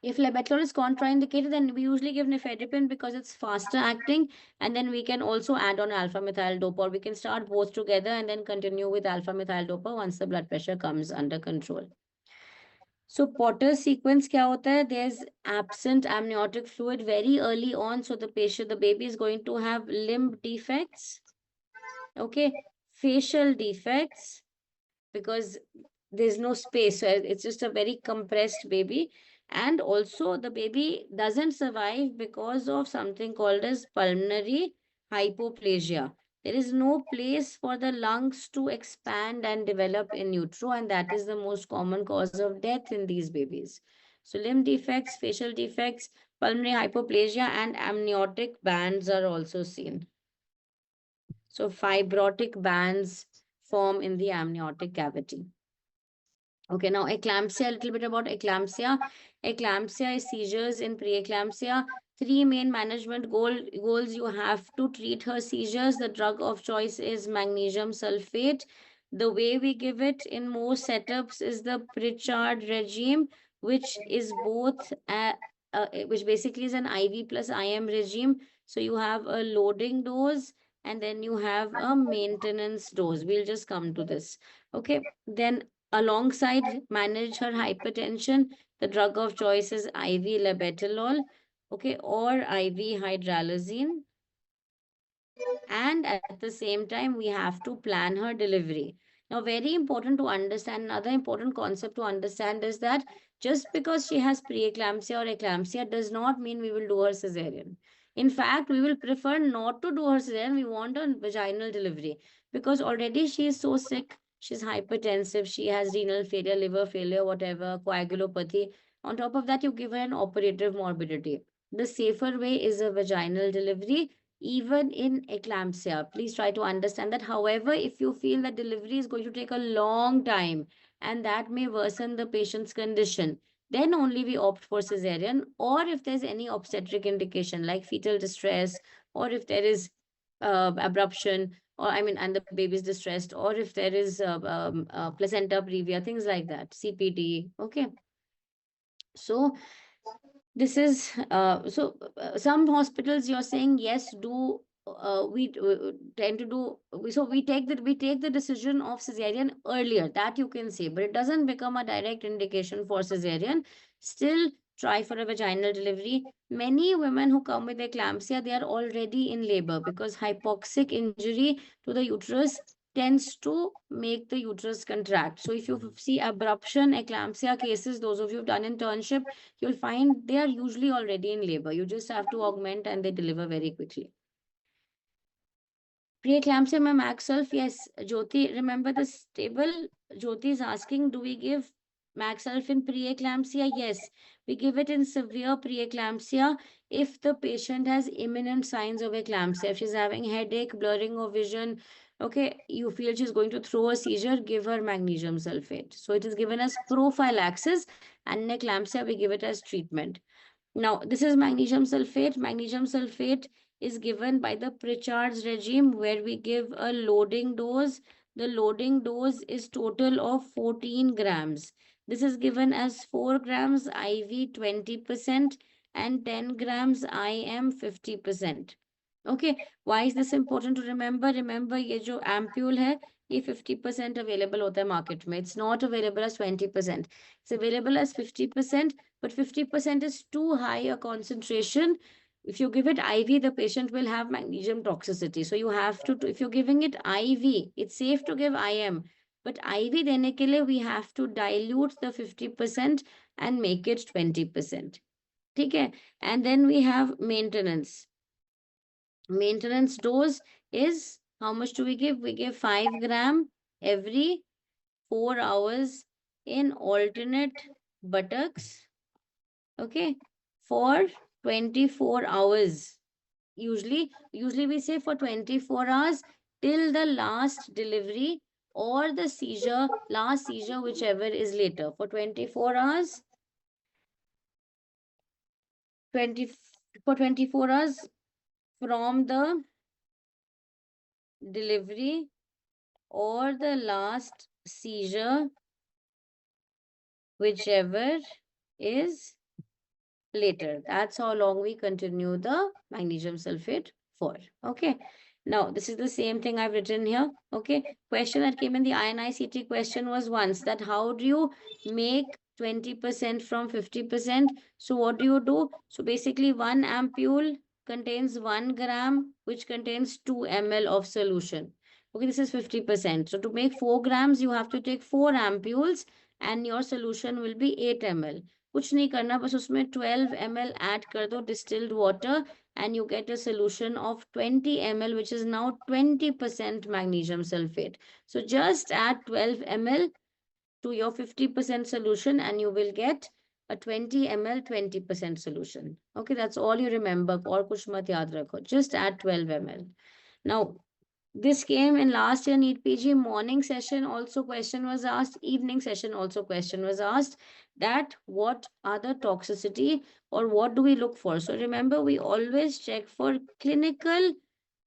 If labetalol is contraindicated, then we usually give nifedipine because it's faster acting, and then we can also add on alpha methyl dopa, or we can start both together and then continue with alpha methyl dopa once the blood pressure comes under control. So Potter's sequence kya hota hai? There's absent amniotic fluid very early on, so the baby is going to have limb defects, okay, facial defects, because there's no space, so it's just a very compressed baby. And also the baby doesn't survive because of something called as pulmonary hypoplasia. There is no place for the lungs to expand and develop in utero, and that is the most common cause of death in these babies. So limb defects, facial defects, pulmonary hypoplasia, and amniotic bands are also seen. So fibrotic bands form in the amniotic cavity. Okay, now eclampsia, a little bit about eclampsia. Eclampsia is seizures in preeclampsia. Three main management goals. You have to treat her seizures. The drug of choice is magnesium sulfate. The way we give it in most setups is the Pritchard regime, which is both, which basically is an IV plus IM regime. So you have a loading dose and then you have a maintenance dose. We'll just come to this. Okay, then alongside manage her hypertension, the drug of choice is IV labetalol, okay, or IV hydralazine. And at the same time, we have to plan her delivery. Now, very important to understand, another important concept to understand is that just because she has preeclampsia or eclampsia does not mean we will do her cesarean. In fact, we will prefer not to do her cesarean. We want a vaginal delivery because already she is so sick. She's hypertensive. She has renal failure, liver failure, whatever, coagulopathy. On top of that, you give her an operative morbidity. The safer way is a vaginal delivery even in eclampsia. Please try to understand that. However, if you feel that delivery is going to take a long time and that may worsen the patient's condition, then only we opt for cesarean. Or if there's any obstetric indication like fetal distress, or if there is abruption, or I mean, and the baby is distressed, or if there is placenta previa, things like that, CPD. Okay. So this is some hospitals you're saying yes, do we tend to do so we take the decision of cesarean earlier, that you can say, but it doesn't become a direct indication for cesarean. Still try for a vaginal delivery. Many women who come with eclampsia, they are already in labor because hypoxic injury to the uterus tends to make the uterus contract. So if you see abruption eclampsia cases, those of you who've done internship, you'll find they are usually already in labor. You just have to augment and they deliver very quickly. Preeclampsia में Maxulf, yes. Jyoti, remember this table? Jyoti is asking, do we give Maxulf in preeclampsia? Yes, we give it in severe preeclampsia if the patient has imminent signs of eclampsia. If she's having headache, blurring of vision, okay, you feel she's going to throw a seizure, give her magnesium sulfate. So it is given as prophylaxis, and in eclampsia, we give it as treatment. Now, this is magnesium sulfate. Magnesium sulfate is given by the Pritchard's regime where we give a loading dose. The loading dose is total of 14 grams. This is given as 4 grams IV 20% and 10 grams IM 50%. Okay, why is this important to remember? Remember, ये जो ampule है, ये 50% available होता है market में. It's not available as 20%. It's available as 50%, but 50% is too high a concentration. If you give it IV, the patient will have magnesium toxicity. So you have to, if you're giving it IV, it's safe to give IM. But IV देने के लिए we have to dilute the 50% and make it 20%. ठीक है? And then we have maintenance. Maintenance dose is, how much do we give? We give 5 gram every 4 hours in alternate buttocks. Okay, for 24 hours. Usually we say for 24 hours till the last delivery or the seizure, last seizure, whichever is later. For 24 hours, 24 hours from the delivery or the last seizure, whichever is later. That's how long we continue the magnesium sulfate for. Okay. Now, this is the same thing I've written here. Okay. Question that came in the INICT question was once that how do you make 20% from 50%? So what do? So basically 1 ampule contains 1 gram, which contains 2 ml of solution. Okay, this is 50%. So to make 4 grams, you have to take 4 ampules and your solution will be 8 ml. कुछ नहीं करना, बस उसमें 12 ml add कर दो distilled water and you get a solution of 20 ml, which is now 20% magnesium sulfate. So just add 12 ml to your 50% solution and you will get a 20 ml 20% solution. Okay, that's all you remember. और कुछ मत याद रखो. Just add 12 ml. Now, this came in last year NEET PG morning session also question was asked, evening session also question was asked that what are the toxicity or what do we look for? So remember, we always check for clinical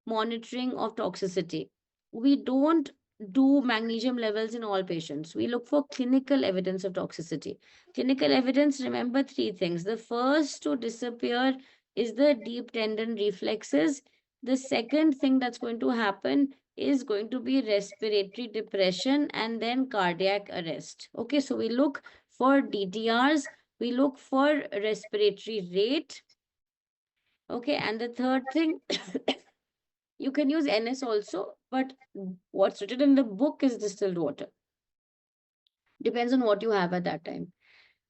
monitoring of toxicity. We don't do magnesium levels in all patients. We look for clinical evidence of toxicity. Clinical evidence, remember three things. The first to disappear is the deep tendon reflexes. The second thing that's going to happen is going to be respiratory depression and then cardiac arrest. Okay, so we look for DTRs, we look for respiratory rate. Okay, and the third thing, you can use NS also, but what's written in the book is distilled water. Depends on what you have at that time.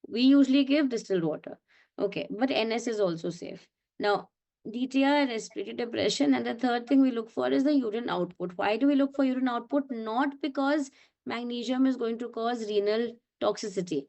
We usually give distilled water. Okay, but NS is also safe. Now, DTR, respiratory depression, and the third thing we look for is the urine output. Why do we look for urine output? Not because magnesium is going to cause renal toxicity,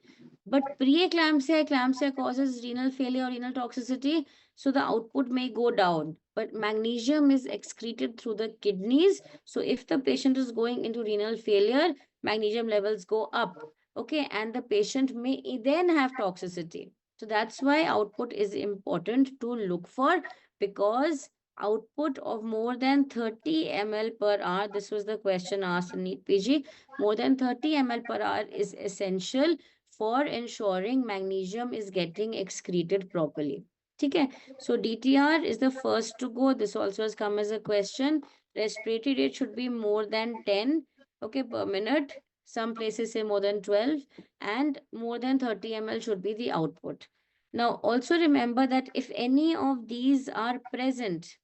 but preeclampsia, eclampsia causes renal failure or renal toxicity, so the output may go down. But magnesium is excreted through the kidneys, so if the patient is going into renal failure, magnesium levels go up. Okay, and the patient may then have toxicity. So that's why output is important to look for, because output of more than 30 ml per hour, this was the question asked in NEET PG, more than 30 ml per hour is essential for ensuring magnesium is getting excreted properly. Okay, so DTR is the first to go. This also has come as a question. Respiratory rate should be more than 10, okay, per minute. Some places say more than 12, and more than 30 ml should be the output. Now, also remember that if any of these are present,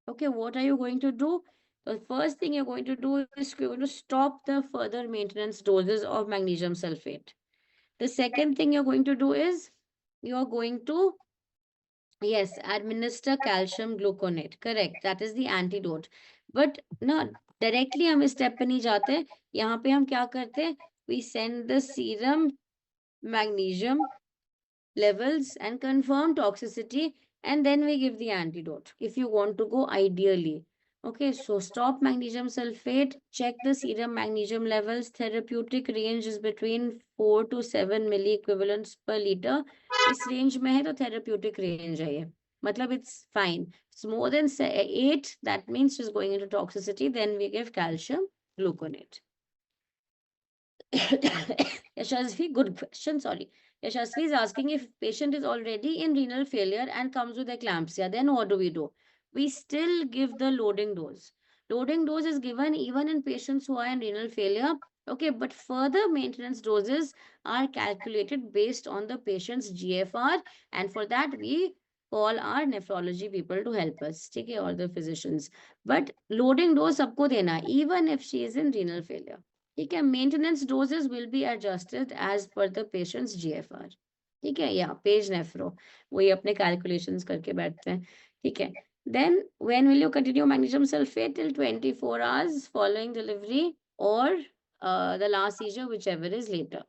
okay, what are you going to do? The first thing you're going to do is you're going to stop the further maintenance doses of magnesium sulfate. The second thing you're going to do is you're going to, yes, administer calcium gluconate. Correct. That is the antidote. But no, directly हम इस step पे नहीं जाते. यहाँ पे हम क्या करते? We send the serum magnesium levels and confirm toxicity, and then we give the antidote if you want to go ideally. Okay, so stop magnesium sulfate, check the serum magnesium levels. Therapeutic range is between 4 to 7 milliequivalents per liter. इस range में है तो therapeutic range है ये. मतलब it's fine. It's more than 8, that means she's going into toxicity. Then we give calcium gluconate. Yashasvi, good question, sorry. Yashasvi is asking if patient is already in renal failure and comes with eclampsia, then what do? We still give the loading dose. Loading dose is given even in patients who are in renal failure. Okay, but further maintenance doses are calculated based on the patient's GFR, and for that we call our nephrology people to help us, okay, or the physicians. But loading dose sabko dena, even if she is in renal failure. ठीक है, maintenance doses will be adjusted as per the patient's GFR. ठीक है, या page nephro वही अपने calculations करके बैठते हैं. ठीक है, then when will you continue magnesium sulfate? Till 24 hours following delivery or the last seizure, whichever is later.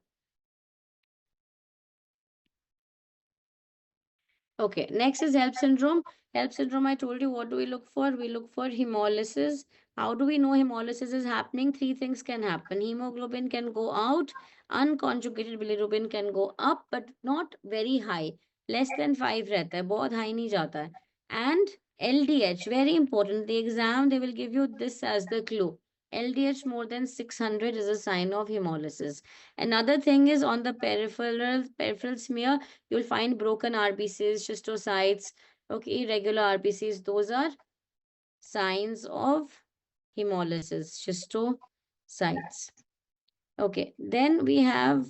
Okay, next is HELP syndrome. HELP syndrome, I told you, what do we look for? We look for hemolysis. How do we know hemolysis is happening? Three things can happen. Hemoglobin can go out, unconjugated bilirubin can go up, but not very high. Less than 5 रहता है, बहुत high नहीं जाता है. And LDH, very important. The exam, they will give you this as the clue. LDH more than 600 is a sign of hemolysis. Another thing is on the peripheral smear, you'll find broken RBCs, schistocytes, okay, irregular RBCs. Those are signs of hemolysis, schistocytes. Okay, then we have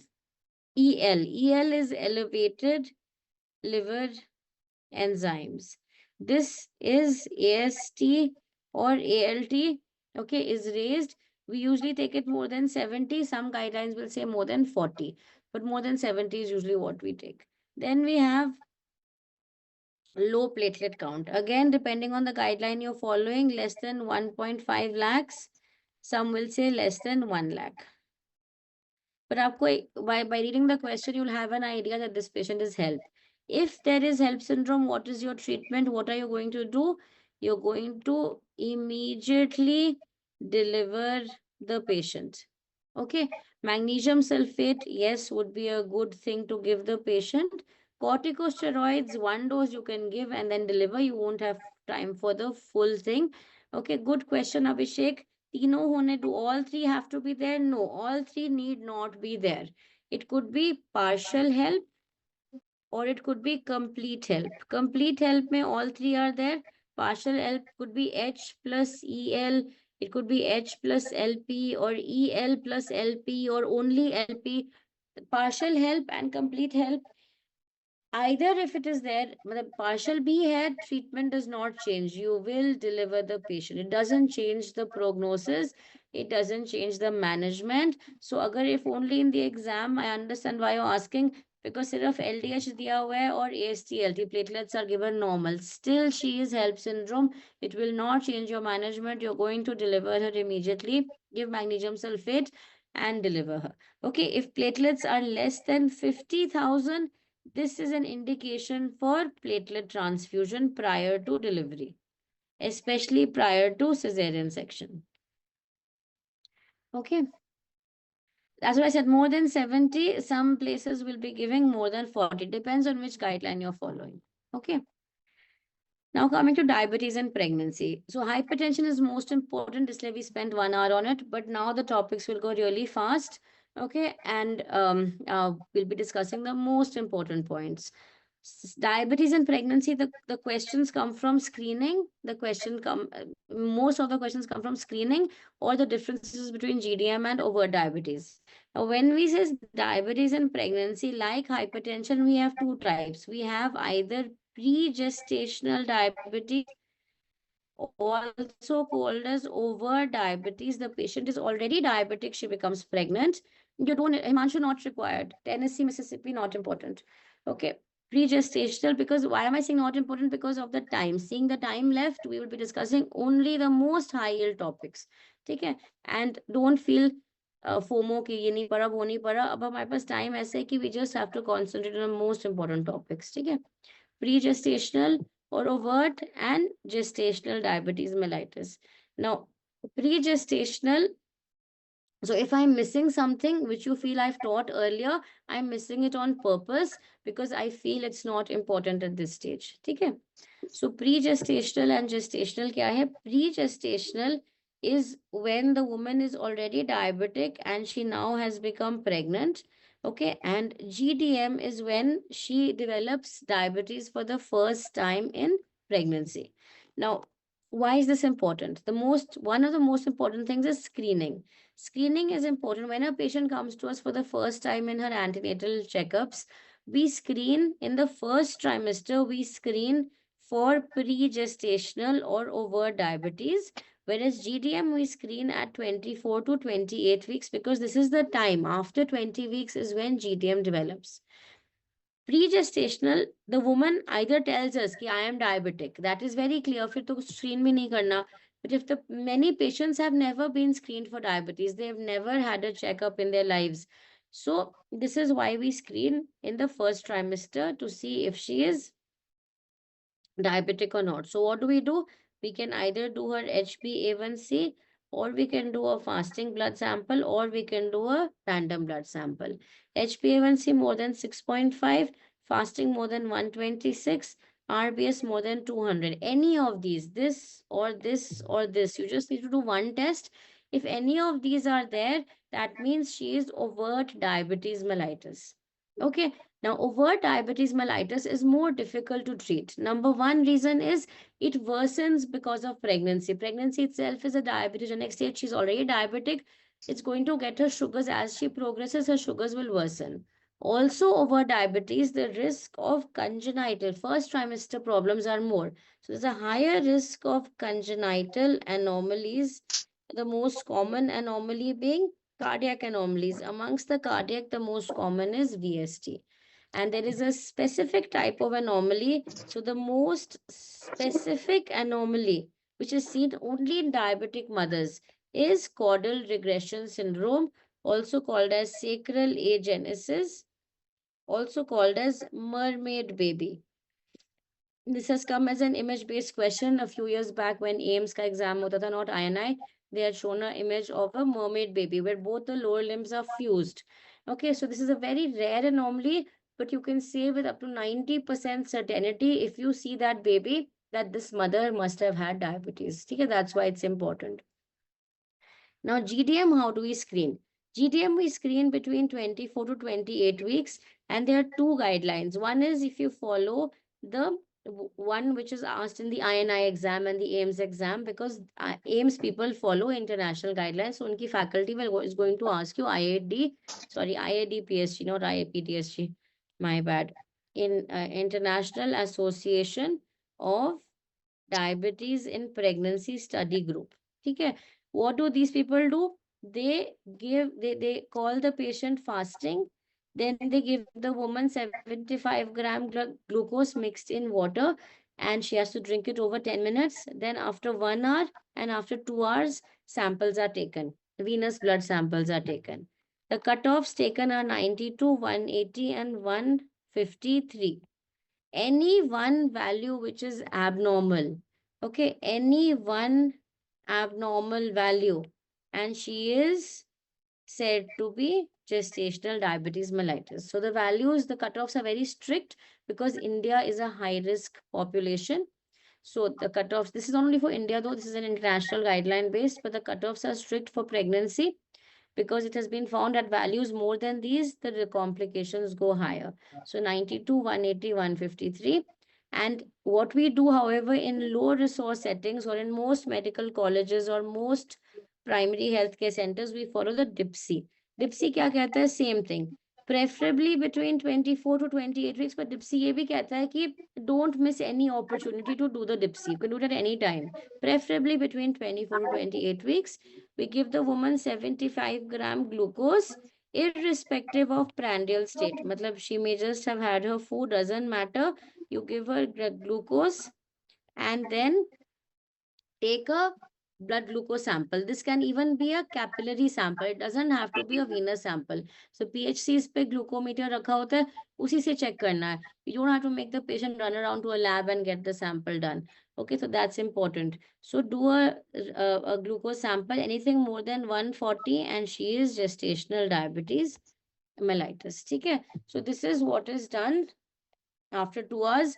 EL. EL is elevated liver enzymes. This is AST or ALT, okay, is raised. We usually take it more than 70. Some guidelines will say more than 40, but more than 70 is usually what we take. Then we have low platelet count. Again, depending on the guideline you're following, less than 1.5 lakhs. Some will say less than 1 lakh. But by reading the question, you'll have an idea that this patient is HELLP. If there is HELLP syndrome, what is your treatment? What are you going to do? You're going to immediately deliver the patient. Okay, magnesium sulfate, yes, would be a good thing to give the patient. Corticosteroids, one dose you can give and then deliver. You won't have time for the full thing. Okay, good question, Abhishek. तीनों होने, do all three have to be there? No, all three need not be there. It could be partial HELP or it could be complete HELP. Complete HELP में all three are there. Partial HELP could be H plus EL. It could be H plus LP or EL plus LP or only LP. Partial HELP and complete HELP, either if it is there, the partial B head treatment does not change. You will deliver the patient. It doesn't change the prognosis. It doesn't change the management. So, agar if only in the exam, I understand why you're asking, because sirf LDH diya hua hai or AST-LT platelets are given normal. Still, she is HELP syndrome. It will not change your management. You're going to deliver her immediately. Give magnesium sulfate and deliver her. Okay, if platelets are less than 50,000, this is an indication for platelet transfusion prior to delivery, especially prior to cesarean section. Okay. That's why I said more than 70. Some places will be giving more than 40. Depends on which guideline you're following. Okay. Now coming to diabetes and pregnancy. So hypertension is most important. This way we spent 1 hour on it, but now the topics will go really fast. Okay, and we'll be discussing the most important points. Diabetes and pregnancy, the questions come from screening. Most of the questions come from screening or the differences between GDM and overt diabetes. Now, when we say diabetes and pregnancy, like hypertension, we have two types. We have either pre-gestational diabetes, also called as overt diabetes. The patient is already diabetic, she becomes pregnant. You don't, Himanshu, not required. Tennessee, Mississippi, not important. Okay. Pre-gestational, because why am I saying not important? Because of the time. Seeing the time left, we will be discussing only the most high yield topics. Okay. And don't feel FOMO कि ये नहीं पढ़ा वो नहीं पढ़ा. अब हमारे पास time ऐसे है कि we just have to concentrate on the most important topics. ठीक है. Pre-gestational or overt and gestational diabetes mellitus. Now, pre-gestational, so if I'm missing something which you feel I've taught earlier, I'm missing it on purpose because I feel it's not important at this stage. Okay. So pre-gestational and gestational kya hai? Pre-gestational is when the woman is already diabetic and she now has become pregnant. Okay. And GDM is when she develops diabetes for the first time in pregnancy. Now, why is this important? One of the most important things is screening. Screening is important. When a patient comes to us for the first time in her antenatal checkups, we screen in the first trimester, we screen for pre-gestational or overt diabetes, whereas GDM we screen at 24 to 28 weeks because this is the time. After 20 weeks is when GDM develops. Pre-gestational, the woman either tells us कि I am diabetic. That is very clear. फिर तो screen भी नहीं करना. But if the many patients have never been screened for diabetes, they have never had a checkup in their lives. So this is why we screen in the first trimester to see if she is diabetic or not. So what do? We can either do her HbA1c or we can do a fasting blood sample or we can do a random blood sample. HbA1c more than 6.5, fasting more than 126, RBS more than 200. Any of these, this or this or this, you just need to do one test. If any of these are there, that means she is overt diabetes mellitus. Okay. Now, overt diabetes mellitus is more difficult to treat. Number one reason is it worsens because of pregnancy. Pregnancy itself is a diabetogenic state. She's already diabetic. It's going to get her sugars as she progresses, her sugars will worsen. Also, over diabetes, the risk of congenital first trimester problems are more. So, there's a higher risk of congenital anomalies, the most common anomaly being cardiac anomalies. Amongst the cardiac, the most common is VST. And there is a specific type of anomaly. So, the most specific anomaly, which is seen only in diabetic mothers, is caudal regression syndrome, also called as sacral agenesis, also called as mermaid baby. This has come as an image-based question a few years back when AIMS ka exam hota tha, not INI. They had shown an image of a mermaid baby where both the lower limbs are fused. Okay, so this is a very rare anomaly, but you can say with up to 90% certainty if you see that baby that this mother must have had diabetes. Okay, that's why it's important. Now, GDM, how do we screen? GDM, we screen between 24 to 28 weeks, and there are two guidelines. One is if you follow the one which is asked in the INI exam and the AIMS exam, because AIMS people follow international guidelines. So, unki faculty is going to ask you IAD PSG, not IAPTSG. My bad. In International Association of Diabetes in Pregnancy Study Group. Okay. What do these people do? They call the patient fasting, then they give the woman 75 gram glucose mixed in water, and she has to drink it over 10 minutes. Then after 1 hour and after 2 hours, samples are taken. Venous blood samples are taken. The cutoffs taken are 92, 180, and 153. Any one value which is abnormal, okay, any one abnormal value, and she is said to be gestational diabetes mellitus. So the values, the cutoffs are very strict because India is a high risk population. So the cutoffs, this is only for India though, this is an international guideline based, but the cutoffs are strict for pregnancy because it has been found that values more than these, the complications go higher. So 92, 180, 153. And what we do, however, in low resource settings or in most medical colleges or most primary healthcare centers, we follow the DIPSI. DIPSI क्या कहता है? Same thing. Preferably between 24 to 28 weeks, but DIPSI ये भी कहता है कि don't miss any opportunity to do the DIPSI. You can do it at any time. Preferably between 24 to 28 weeks. We give the woman 75 gram glucose irrespective of prandial state. Matlab, she may just have had her food, doesn't matter. You give her glucose and then take a blood glucose sample. This can even be a capillary sample. It doesn't have to be a venous sample. So PHCs पे glucometer रखा होता है, उसी से check करना है. You don't have to make the patient run around to a lab and get the sample done. Okay, so that's important. So do a glucose sample, anything more than 140, and she is gestational diabetes mellitus. Okay, so this is what is done after 2 hours.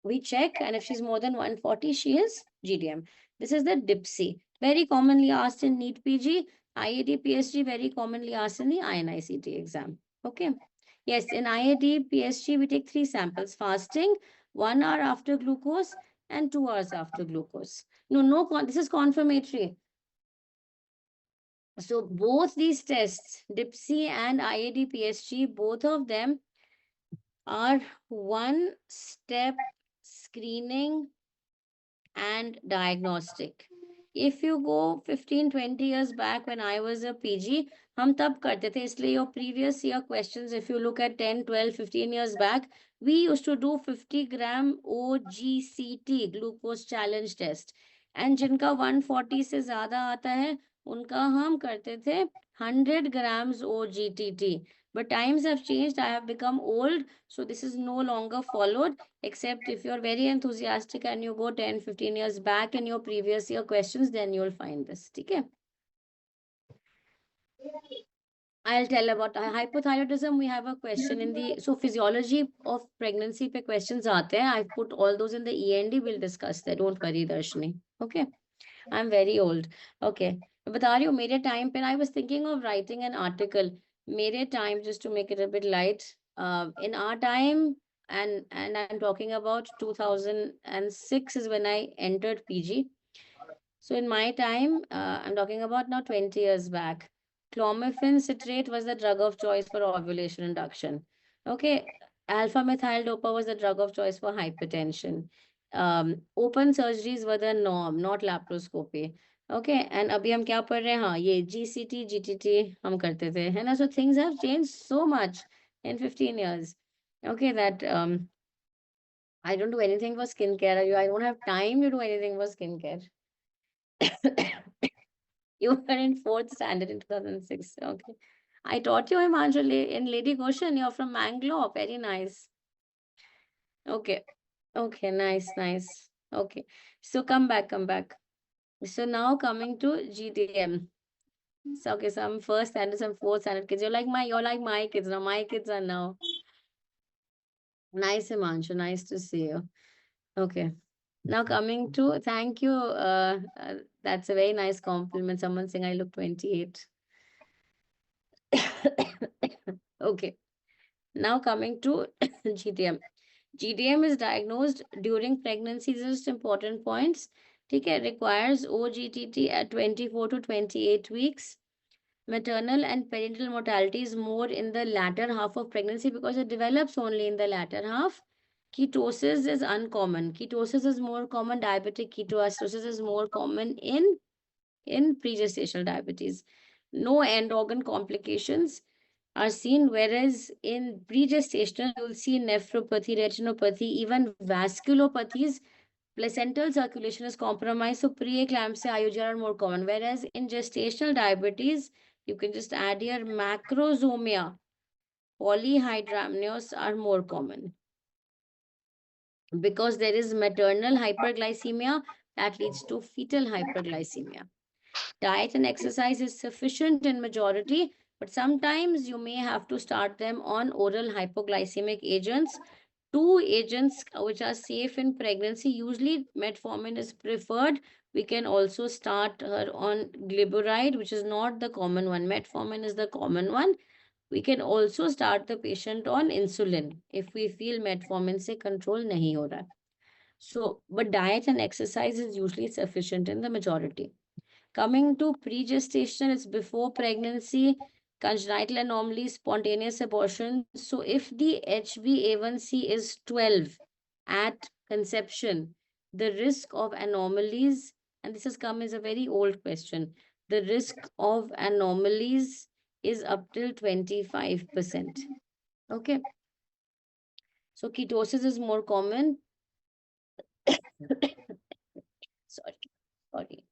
We check, and if she's more than 140, she is GDM. This is the DIPSI, very commonly asked in NEET PG, IAD PSG, very commonly asked in the INICT exam. Okay. Yes, in IAD PSG, we take 3 samples: fasting, 1 hour after glucose, and 2 hours after glucose. No, this is confirmatory. So both these tests, DIPSI and IAD PSG, both of them are one-step screening and diagnostic. If you go 15-20 years back when I was a PG, हम तब करते थे, इसलिए your previous year questions, if you look at 10, 12, 15 years back, we used to do 50 gram OGCT, glucose challenge test. And जिनका 140 से ज़्यादा आता है, उनका हम करते थे 100 grams OGTT. But times have changed. I have become old. So this is no longer followed, except if you're very enthusiastic and you go 10, 15 years back in your previous year questions, then you'll find this. Okay. I'll tell about hypothyroidism. We have a question in the, so physiology of pregnancy pe questions aate hain. I've put all those in the END. We'll discuss that. Don't worry, Darshini. Okay. I'm very old. Okay. बता रही हूँ मेरे time पे, I was thinking of writing an article. मेरे time, just to make it a bit light, in our time, and I'm talking about 2006 is when I entered PG. So in my time, I'm talking about now 20 years back, clomiphene citrate was the drug of choice for ovulation induction. Okay, alpha methyl dopa was the drug of choice for hypertension. Open surgeries were the norm, not laparoscopy. Okay, and अभी हम क्या पढ़ रहे हैं? हाँ, ये GCT, GTT हम करते थे, है ना? So things have changed so much in 15 years. Okay, that I don't do anything for skincare. I don't have time to do anything for skincare. You were in fourth standard in 2006. Okay. I taught you Himanshu in Lady Goshen. You're from Mangalore. Very nice. Okay. Okay. Nice. Nice. Okay. So come back. Come back. So now coming to GTM. So okay. Some first standard, some fourth standard kids. You're like my kids now. My kids are now. Nice, Himanshu. Nice to see you. Okay. Now coming to, thank you. That's a very nice compliment. Someone saying I look 28. Okay. Now coming to GTM. GTM is diagnosed during pregnancy. These are just important points. Okay, requires OGTT at 24 to 28 weeks. Maternal and perinatal mortality is more in the latter half of pregnancy because it develops only in the latter half. Ketosis is uncommon. Ketosis is more common. Diabetic ketoacidosis is more common in pregestational diabetes. No end organ complications are seen, whereas in pregestational, you'll see nephropathy, retinopathy, even vasculopathies. Placental circulation is compromised, so preeclampsia, IUGR are more common. Whereas in gestational diabetes, you can just add here macrosomia, polyhydramnios are more common because there is maternal hyperglycemia that leads to fetal hyperglycemia. Diet and exercise is sufficient in majority, but sometimes you may have to start them on oral hypoglycemic agents. Two agents which are safe in pregnancy, usually metformin is preferred. We can also start her on glyburide, which is not the common one. Metformin is the common one. We can also start the patient on insulin if we feel metformin se control nahi ho raha. So, but diet and exercise is usually sufficient in the majority. Coming to pregestation, it's before pregnancy, congenital anomalies, spontaneous abortion. So if the HbA1c is 12 at conception, the risk of anomalies, and this has come as a very old question, the risk of anomalies is up till 25%. Okay. So ketosis is more common. Sorry.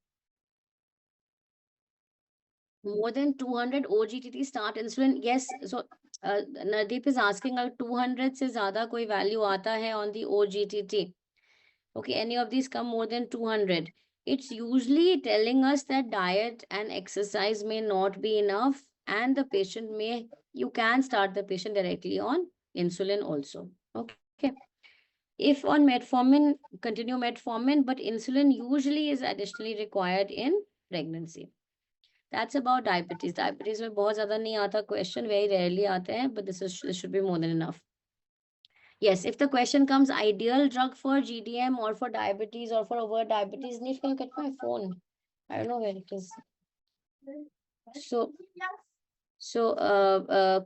More than 200 OGTT start insulin. Yes, so Nadeep is asking अगर 200 से ज़्यादा कोई value आता है on the OGTT. Okay, any of these come more than 200. It's usually telling us that diet and exercise may not be enough, and the patient may, you can start the patient directly on insulin also. Okay. If on metformin, continue metformin, but insulin usually is additionally required in pregnancy. That's about diabetes. Diabetes में बहुत ज़्यादा नहीं आता question, very rarely आते हैं, but this should be more than enough. Yes, if the question comes ideal drug for GDM or for diabetes or for overt diabetes, Nif, can you get my phone? I don't know where it is. So,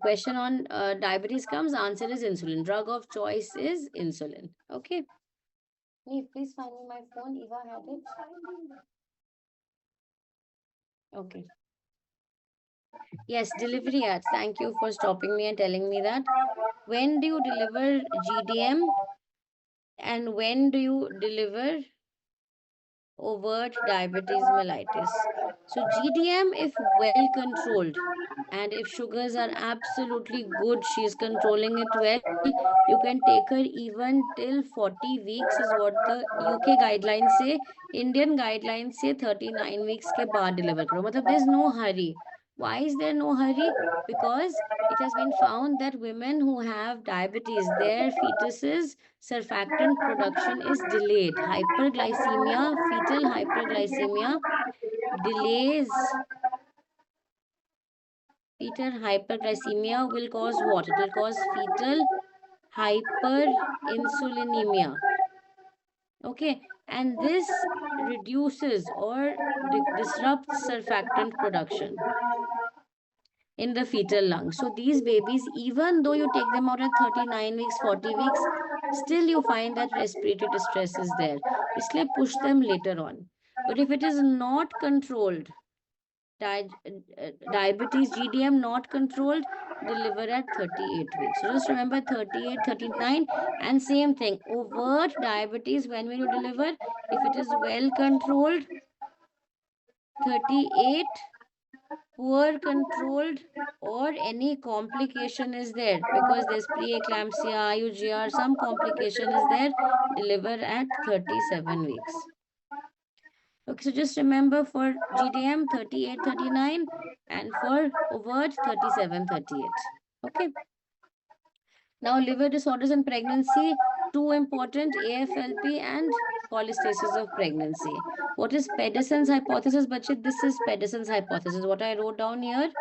question on diabetes comes, answer is insulin. Drug of choice is insulin. Okay. Nif, please find me my phone. Eva had it. Okay. Yes, delivery ads. Thank you for stopping me and telling me that. When do you deliver GDM and when do you deliver overt diabetes mellitus? So GDM, if well controlled, and if sugars are absolutely good, she is controlling it well, you can take her even till 40 weeks is what the UK guidelines say. Indian guidelines say 39 weeks के बाद deliver करो. मतलब there's no hurry. Why is there no hurry? Because it has been found that women who have diabetes, their fetuses surfactant production is delayed. Hyperglycemia, fetal hyperglycemia delays. Fetal hyperglycemia will cause what? It will cause fetal hyperinsulinemia. Okay, and this reduces or disrupts surfactant production in the fetal lung. So these babies, even though you take them out at 39 weeks, 40 weeks, still you find that respiratory distress is there. Isliye push them later on. But if it is not controlled, diabetes, GDM not controlled, deliver at 38 weeks. So just remember 38, 39, and same thing, overt diabetes, when will you deliver? If it is well controlled, 38, poor controlled, or any complication is there, because there's preeclampsia, IUGR, some complication is there, deliver at 37 weeks. Okay, so just remember for GDM 38, 39, and for overt 37, 38. Okay. Now, liver disorders in pregnancy, two important, AFLP and cholestasis of pregnancy. What is Pedersen's hypothesis? Bachit, this is Pedersen's hypothesis. What I wrote down here,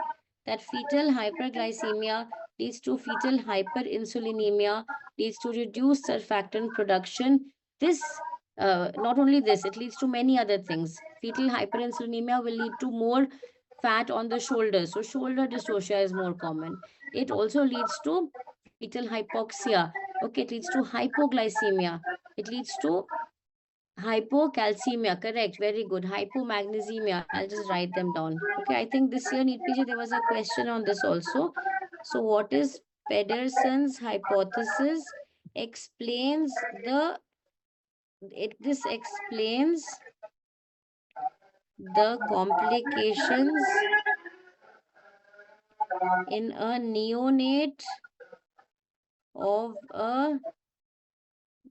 that fetal hyperglycemia leads to fetal hyperinsulinemia, leads to reduced surfactant production. This, not only this, it leads to many other things. Fetal hyperinsulinemia will lead to more fat on the shoulders. So shoulder dystocia is more common. It also leads to fetal hypoxia. Okay, it leads to hypoglycemia. It leads to hypocalcemia. Correct. Very good. Hypomagnesemia. I'll just write them down. Okay, I think this year, Neet PG, there was a question on this also. So what is Pedersen's hypothesis? Explains this explains the complications in a neonate of a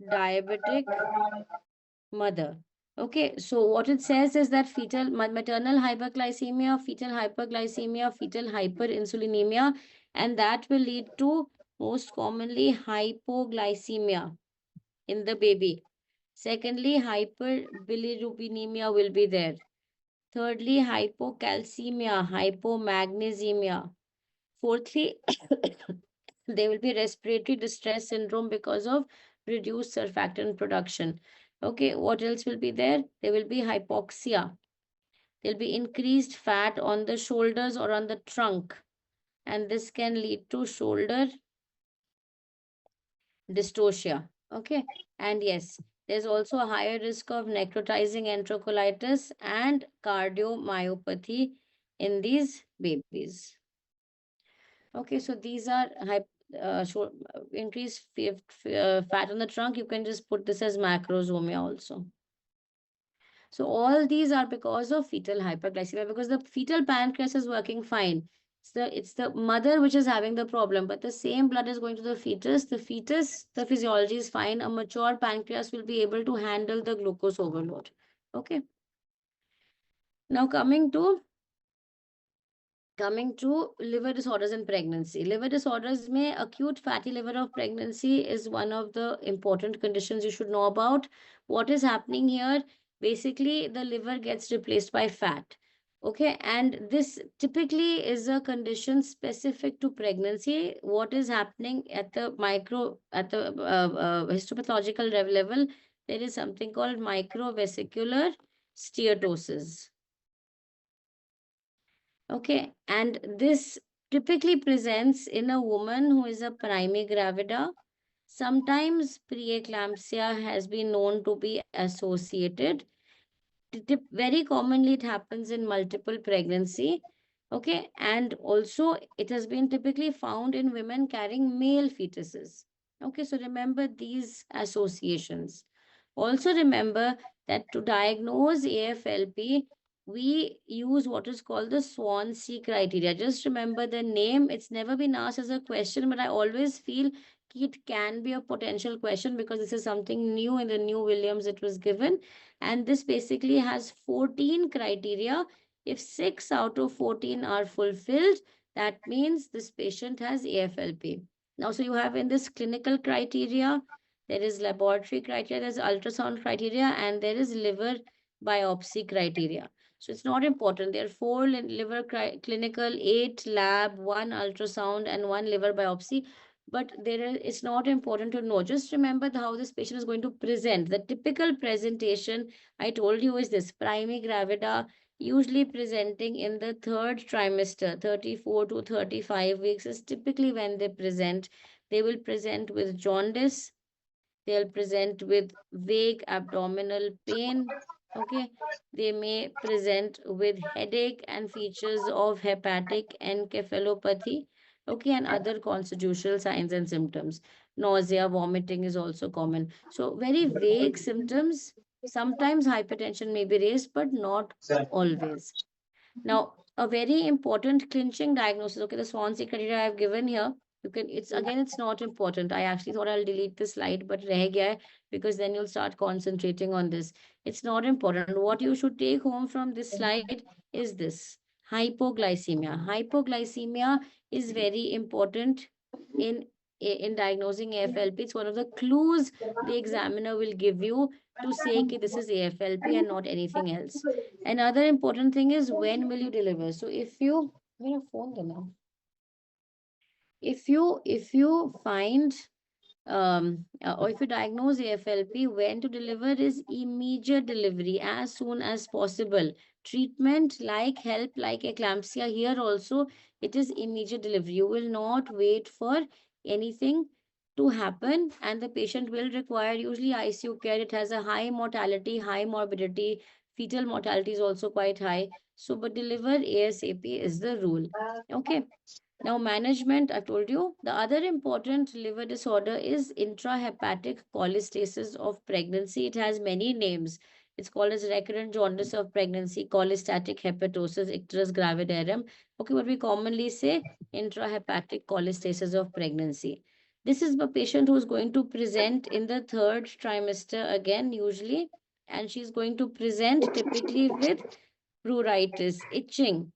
diabetic mother. Okay, so what it says is that maternal hyperglycemia, fetal hyperinsulinemia, and that will lead to most commonly hypoglycemia in the baby. Secondly, hyperbilirubinemia will be there. Thirdly, hypocalcemia, hypomagnesemia. Fourthly, there will be respiratory distress syndrome because of reduced surfactant production. Okay, what else will be there? There will be hypoxia. There'll be increased fat on the shoulders or on the trunk, and this can lead to shoulder dystocia. Okay, and yes, there's also a higher risk of necrotizing enterocolitis and cardiomyopathy in these babies. Okay, so these are increased fat on the trunk. You can just put this as macrosomia also. So all these are because of fetal hyperglycemia, because the fetal pancreas is working fine. It's the mother which is having the problem, but the same blood is going to the fetus. The physiology is fine. A mature pancreas will be able to handle the glucose overload. Okay. Now coming to liver disorders in pregnancy. Liver disorders may acute fatty liver of pregnancy is one of the important conditions you should know about. What is happening here? Basically, the liver gets replaced by fat. Okay, and this typically is a condition specific to pregnancy. What is happening at the histopathological level? There is something called microvesicular steatosis. Okay, and this typically presents in a woman who is a primigravida. Sometimes preeclampsia has been known to be associated. Very commonly, it happens in multiple pregnancy. Okay, and also it has been typically found in women carrying male fetuses. Okay, so remember these associations. Also remember that to diagnose AFLP, we use what is called the Swansea criteria. Just remember the name. It's never been asked as a question, but I always feel it can be a potential question because this is something new in the new Williams it was given. And this basically has 14 criteria. If 6 out of 14 are fulfilled, that means this patient has AFLP. Now, so you have in this clinical criteria, there is laboratory criteria, there's ultrasound criteria, and there is liver biopsy criteria. So it's not important. There are 4 liver clinical, 8 lab, 1 ultrasound, and 1 liver biopsy. But it's not important to know. Just remember how this patient is going to present. The typical presentation I told you is this: primi gravida, usually presenting in the 3rd trimester, 34 to 35 weeks is typically when they present. They will present with jaundice, they'll present with vague abdominal pain. Okay. They may present with headache and features of hepatic encephalopathy. Okay. And other constitutional signs and symptoms. Nausea, vomiting is also common. So, very vague symptoms. Sometimes hypertension may be raised, but not always. Now, a very important clinching diagnosis. Okay, the Swansea criteria I have given here. It's not important. I actually thought I'll delete this slide, but reh gaya hai, because then you'll start concentrating on this. It's not important. What you should take home from this slide is this: hypoglycemia. Hypoglycemia is very important in in diagnosing AFLP. It's one of the clues the examiner will give you to say that this is AFLP and not anything else. Another important thing is, when will you deliver? So if you, phone देना. If you find or if you diagnose AFLP, when to deliver is immediate delivery, as soon as possible. Treatment like help, like eclampsia, here also it is immediate delivery. You will not wait for anything to happen, and the patient will require usually ICU care. It has a high mortality, high morbidity, fetal mortality is also quite high. So, but deliver ASAP is the rule. Okay. Now, management, I've told you. The other important liver disorder is intrahepatic cholestasis of pregnancy. It has many names. It's called as recurrent jaundice of pregnancy, cholestatic hepatosis, icterus gravidarum. Okay, what we commonly say, intrahepatic cholestasis of pregnancy. This is a patient who is going to present in the 3rd trimester again, usually, and she's going to present typically with pruritus, itching,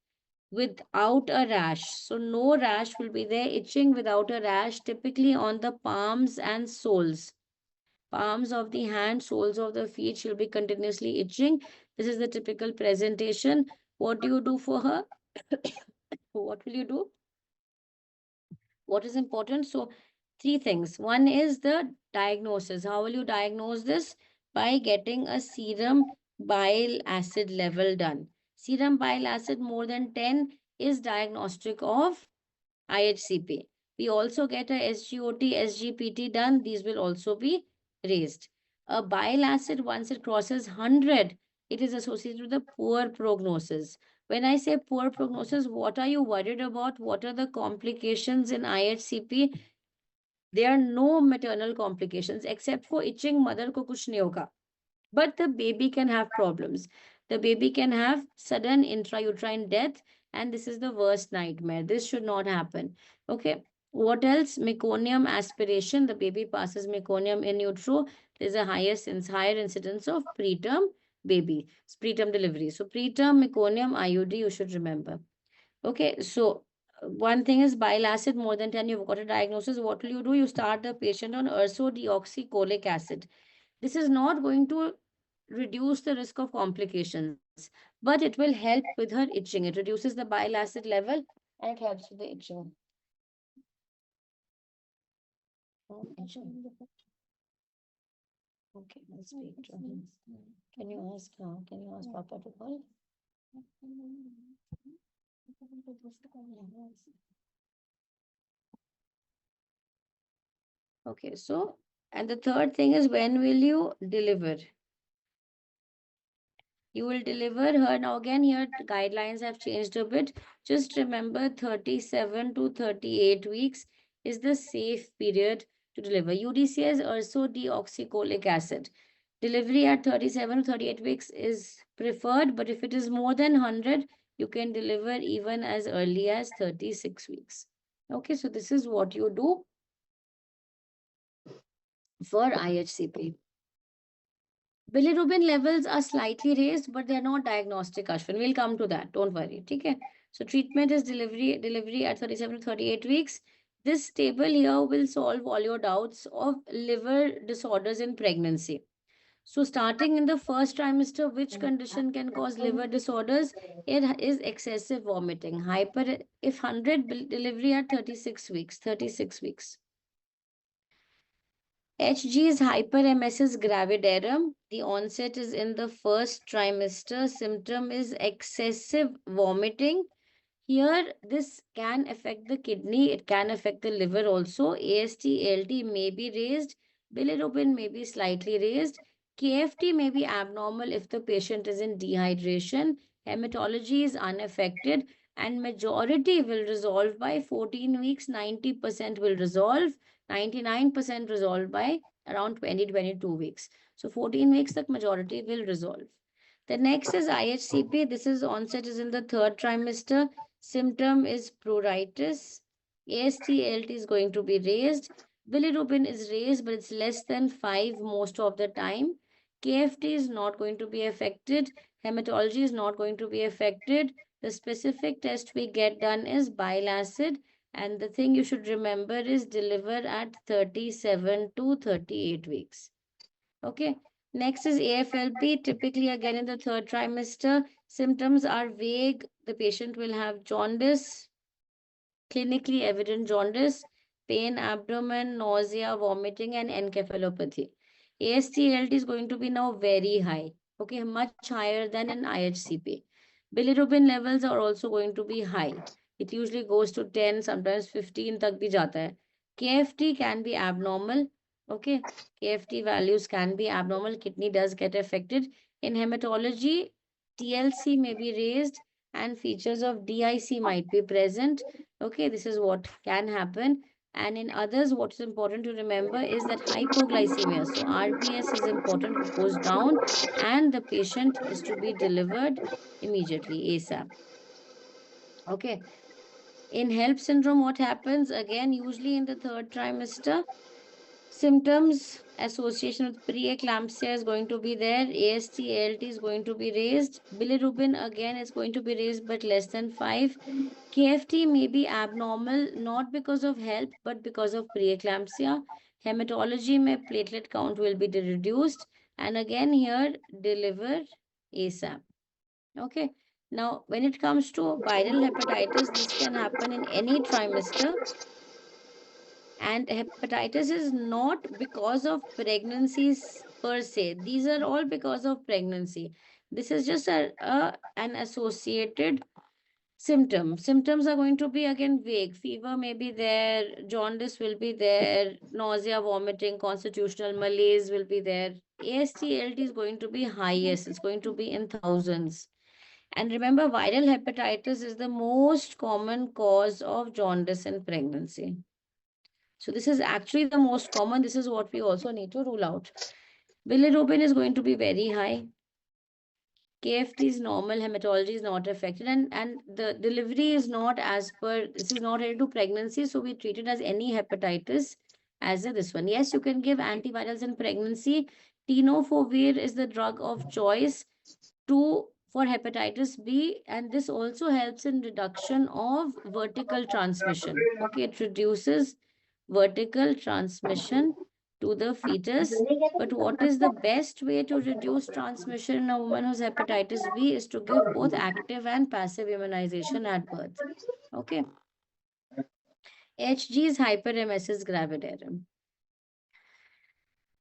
without a rash. So no rash will be there, itching without a rash, typically on the palms and soles. Palms of the hand, soles of the feet she'll be continuously itching. This is the typical presentation. What do you do for her? What will you do? What is important? So, 3 things. One is the diagnosis. How will you diagnose this? By getting a serum bile acid level done. Serum bile acid more than 10 is diagnostic of IHCP. We also get a SGOT, SGPT done. These will also be raised. A bile acid, once it crosses 100, it is associated with a poor prognosis. When I say poor prognosis, what are you worried about? What are the complications in IHCP? There are no maternal complications except for itching. Mother ko kuch nahi hoga. But the baby can have problems. The baby can have sudden intrauterine death, and this is the worst nightmare. This should not happen. Okay. What else? Meconium aspiration. The baby passes meconium in utero. There's a higher incidence of preterm baby, preterm delivery. So preterm meconium IUD, you should remember. Okay. So one thing is bile acid more than 10. You've got a diagnosis. What will you do? You start the patient on ursodeoxycholic acid. This is not going to reduce the risk of complications, but it will help with her itching. It reduces the bile acid level and it helps with the itching. Okay, let's speak to him. Can you ask Papa to call? Okay, so, and the third thing is, when will you deliver? You will deliver her. Now, again, here guidelines have changed a bit. Just remember, 37 to 38 weeks is the safe period to deliver. UDCA is ursodeoxycholic acid. Delivery at 37 to 38 weeks is preferred, but if it is more than 100, you can deliver even as early as 36 weeks. Okay, so this is what you do for IHCP. Bilirubin levels are slightly raised, but they're not diagnostic, Ashwin. We'll come to that. Don't worry. Okay. So treatment is delivery at 37 to 38 weeks. This table here will solve all your doubts of liver disorders in pregnancy. So starting in the first trimester, which condition can cause liver disorders? It is excessive vomiting. If 100, delivery at 36 weeks, 36 weeks. HG is hyperemesis gravidarum. The onset is in the first trimester. Symptom is excessive vomiting. Here, this can affect the kidney. It can affect the liver also. AST, ALT may be raised. Bilirubin may be slightly raised. KFT may be abnormal if the patient is in dehydration. Hematology is unaffected and majority will resolve by 14 weeks. 90% will resolve. 99% resolve by around 20-22 weeks. So 14 weeks, the majority will resolve. The next is IHCP. This is onset is in the third trimester. Symptom is pruritus. AST, ALT is going to be raised. Bilirubin is raised, but it's less than 5 most of the time. KFT is not going to be affected. Hematology is not going to be affected. The specific test we get done is bile acid. And the thing you should remember is deliver at 37 to 38 weeks. Okay. Next is AFLP. Typically, again in the third trimester, symptoms are vague. The patient will have jaundice, clinically evident jaundice, pain, abdomen, nausea, vomiting, and encephalopathy. AST/ALT is going to be now very high, okay, much higher than in IHCP. Bilirubin levels are also going to be high. It usually goes to 10, sometimes 15 tak bhi jata hai. KFT can be abnormal, okay. KFT values can be abnormal. Kidney does get affected. In hematology, TLC may be raised and features of DIC might be present. Okay, this is what can happen. And in others, what's important to remember is that hypoglycemia. So RBS is important, it goes down, and the patient is to be delivered immediately, ASAP. Okay. In HELP syndrome, what happens? Again, usually in the third trimester, symptoms association with preeclampsia is going to be there. AST, ALT is going to be raised. Bilirubin again is going to be raised, but less than 5. KFT may be abnormal, not because of HELP, but because of preeclampsia. Hematology may platelet count will be reduced. And again here, deliver ASAP. Okay. Now, when it comes to viral hepatitis, this can happen in any trimester. And hepatitis is not because of pregnancies per se. These are all because of pregnancy. This is just an associated symptom. Symptoms are going to be again vague. Fever may be there, jaundice will be there, nausea, vomiting, constitutional malaise will be there. AST/ALT is going to be highest. It's going to be in thousands. And remember, viral hepatitis is the most common cause of jaundice in pregnancy. So this is actually the most common. This is what we also need to rule out. Bilirubin is going to be very high. KFT is normal, hematology is not affected, and the delivery is not as per, this is not related to pregnancy, so we treat it as any hepatitis as this one. Yes, you can give antivirals in pregnancy. Tenofovir is the drug of choice for hepatitis B, and this also helps in reduction of vertical transmission. Okay, it reduces vertical transmission to the fetus. But what is the best way to reduce transmission in a woman who's hepatitis B is to give both active and passive immunization at birth. Okay. HG is hyperemesis gravidarum.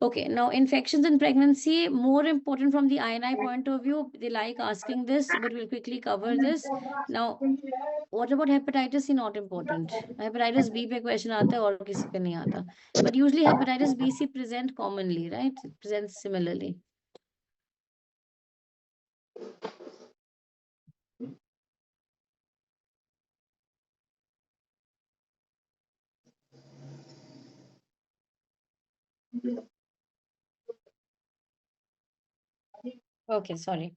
Okay, now infections in pregnancy, more important from the INI point of view. They like asking this, but we'll quickly cover this. Now, what about hepatitis C? Not important. Hepatitis B पे question आता है और किसी पे नहीं आता. But usually hepatitis B C present commonly, right? It presents similarly. Okay, sorry.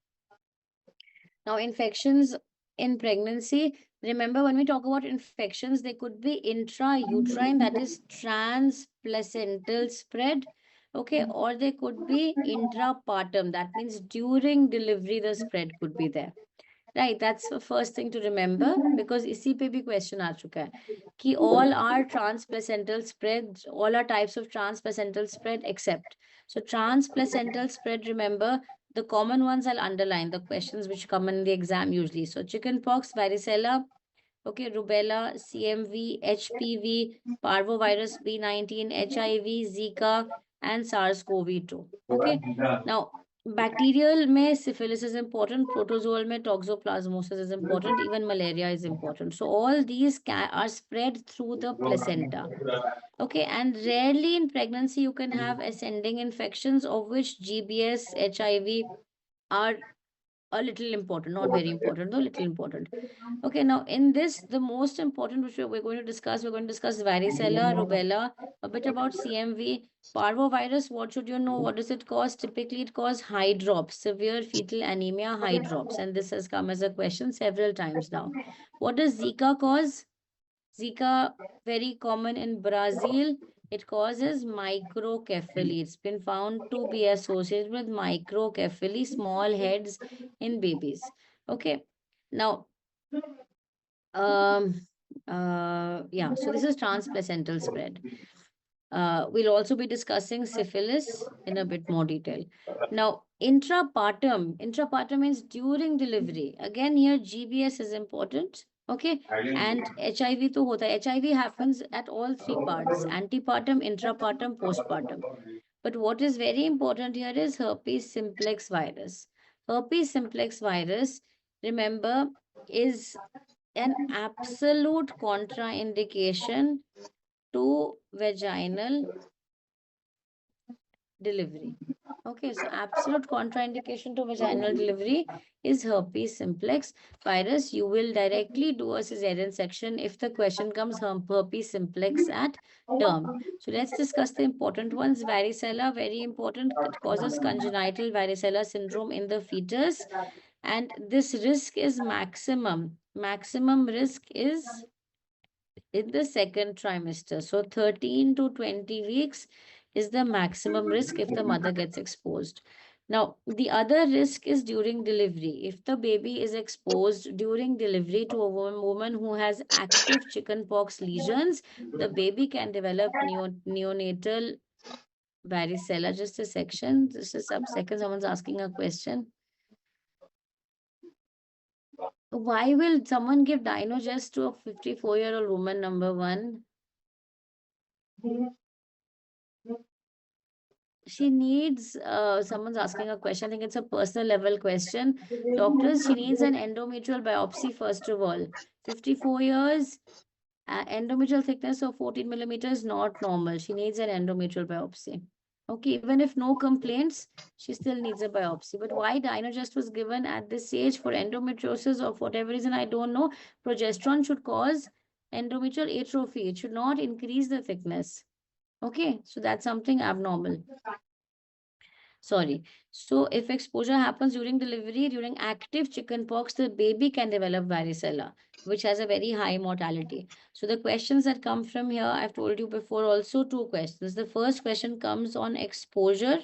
Now, infections in pregnancy. Remember, when we talk about infections, they could be intrauterine, that is transplacental spread. Okay, or they could be intrapartum. That means during delivery, the spread could be there. Right, that's the first thing to remember, because इसी पे भी question आ चुका है कि all are transplacental spread, all are types of transplacental spread except. So transplacental spread, remember, the common ones I'll underline, the questions which come in the exam usually. So chickenpox, varicella, okay, rubella, CMV, HPV, parvovirus B19, HIV, Zika, and SARS-CoV-2. Okay, now bacterial में syphilis is important, protozoal में toxoplasmosis is important, even malaria is important. So all these are spread through the placenta. Okay, and rarely in pregnancy you can have ascending infections, of which GBS, HIV are a little important, not very important, though little important. Okay, now in this, the most important which we're going to discuss, we're going to discuss varicella, rubella, a bit about CMV. Parvovirus, what should you know? What does it cause? Typically, it causes high drops, severe fetal anemia, high drops. And this has come as a question several times now. What does Zika cause? Zika, very common in Brazil. It causes microcephaly. It's been found to be associated with microcephaly, small heads in babies. Okay. Now, yeah, so this is transplacental spread. We'll also be discussing syphilis in a bit more detail. Now, intrapartum means during delivery. Again, here GBS is important. Okay, and HIV to hota hai. HIV happens at all three parts: antepartum, intrapartum, postpartum. But what is very important here is herpes simplex virus. Herpes simplex virus, remember, is an absolute contraindication to vaginal delivery. Okay, so absolute contraindication to vaginal delivery is herpes simplex virus. You will directly do a cesarean section if the question comes herpes simplex at term. So let's discuss the important ones. Varicella, very important. It causes congenital varicella syndrome in the fetus. And this risk is maximum. Maximum risk is in the second trimester. So 13 to 20 weeks is the maximum risk if the mother gets exposed. Now, the other risk is during delivery. If the baby is exposed during delivery to a woman who has active chickenpox lesions, the baby can develop neonatal varicella. Just a second. Just a second. Someone's asking a question. Why will someone give Dynogest to a 54-year-old woman, number one? She needs, someone's asking a question. I think it's a personal level question. Doctors, she needs an endometrial biopsy, first of all. 54 years, endometrial thickness of 14 millimeters, not normal. She needs an endometrial biopsy. Okay, even if no complaints, she still needs a biopsy. But why Dynogest was given at this age for endometriosis or for whatever reason, I don't know. Progesterone should cause endometrial atrophy. It should not increase the thickness. Okay, so that's something abnormal. Sorry. So if exposure happens during delivery, during active chickenpox, the baby can develop varicella, which has a very high mortality. So the questions that come from here, I've told you before also two questions. The first question comes on exposure,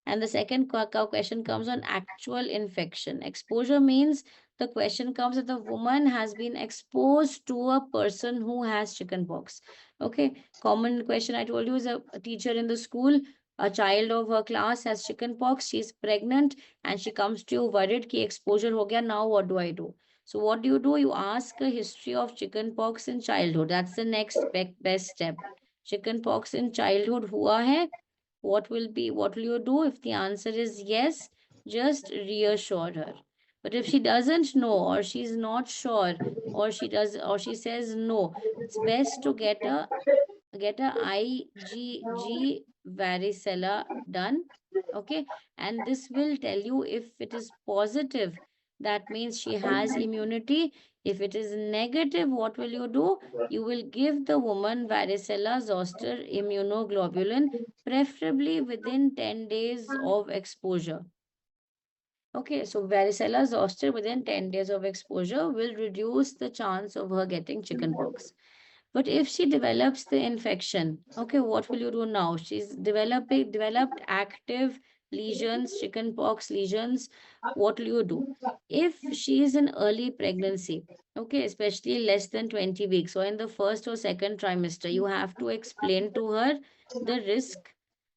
and the second question comes on actual infection. Exposure means the question comes that the woman has been exposed to a person who has chickenpox. Okay, common question I told you is a teacher in the school, a child of her class has chickenpox, she's pregnant, and she comes to you worried ki exposure ho gaya, now what do I do? So what do? You ask a history of chickenpox in childhood. That's the next best step. Chickenpox in childhood hua hai, what will you do? If the answer is yes, just reassure her. But if she doesn't know, or she's not sure, or she says no, it's best to get a IgG varicella done. Okay, and this will tell you if it is positive, that means she has immunity. If it is negative, what will you do? You will give the woman varicella zoster immunoglobulin, preferably within 10 days of exposure. Okay, so varicella zoster within 10 days of exposure will reduce the chance of her getting chickenpox. But if she develops the infection, okay, what will you do now? She's developed active lesions, chickenpox lesions. What will you do? If she is in early pregnancy, okay, especially less than 20 weeks or in the first or second trimester, you have to explain to her the risk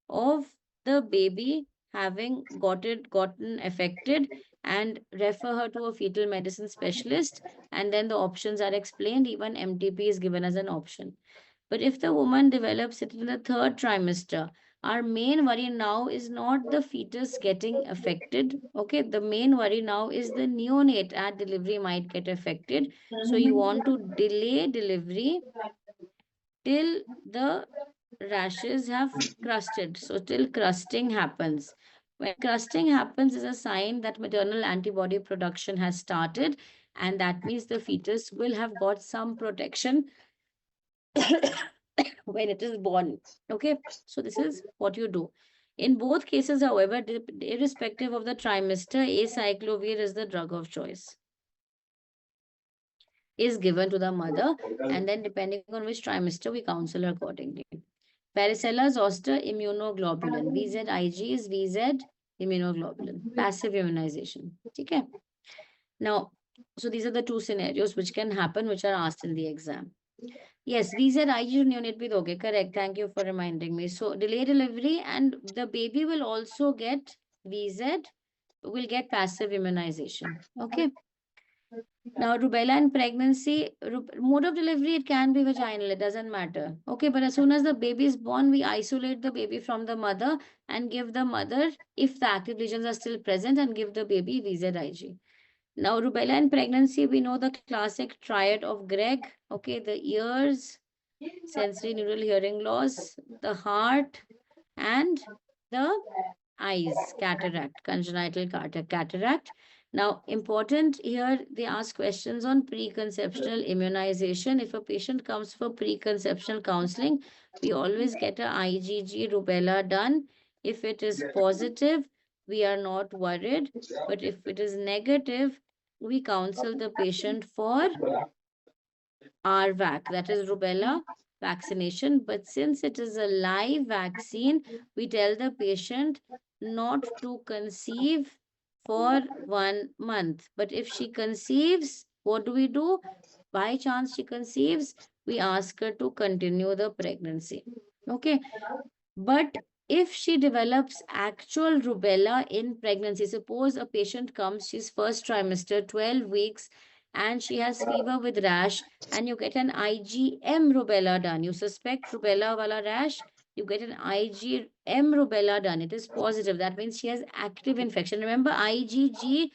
of the baby having gotten affected and refer her to a fetal medicine specialist, and then the options are explained. Even MTP is given as an option. But if the woman develops it in the third trimester, our main worry now is not the fetus getting affected. Okay, the main worry now is the neonate at delivery might get affected. So you want to delay delivery till the rashes have crusted. So till crusting happens. When crusting happens is a sign that maternal antibody production has started, and that means the fetus will have got some protection when it is born. Okay, so this is what you do. In both cases, however, irrespective of the trimester, acyclovir is the drug of choice. Is given to the mother, and then depending on which trimester, we counsel her accordingly. Varicella zoster immunoglobulin. VZIG is VZ immunoglobulin. Passive immunization. Okay. Now, so these are the two scenarios which can happen, which are asked in the exam. Yes, VZIG neonate bhi doge. Correct. Thank you for reminding me. So delay delivery, and the baby will also get VZ, will get passive immunization. Okay. Now, rubella in pregnancy, mode of delivery, it can be vaginal, it doesn't matter. Okay, but as soon as the baby is born, we isolate the baby from the mother and give the mother, if the active lesions are still present, and give the baby VZIG. Now, rubella in pregnancy, we know the classic triad of Gregg. Okay, the ears, sensory neural hearing loss, the heart, and the eyes, cataract, congenital cataract. Now, important here, they ask questions on preconceptional immunization. If a patient comes for preconceptional counseling, we always get a IgG rubella done. If it is positive, we are not worried. But if it is negative, we counsel the patient for RVAC, that is rubella vaccination. But since it is a live vaccine, we tell the patient not to conceive for 1 month. But if she conceives, what do we do? By chance she conceives, we ask her to continue the pregnancy. Okay. But if she develops actual rubella in pregnancy, suppose a patient comes, she's first trimester, 12 weeks, and she has fever with rash, and you get an IgM rubella done. You suspect rubella wala rash, you get an IgM rubella done. It is positive. That means she has active infection. Remember, IgG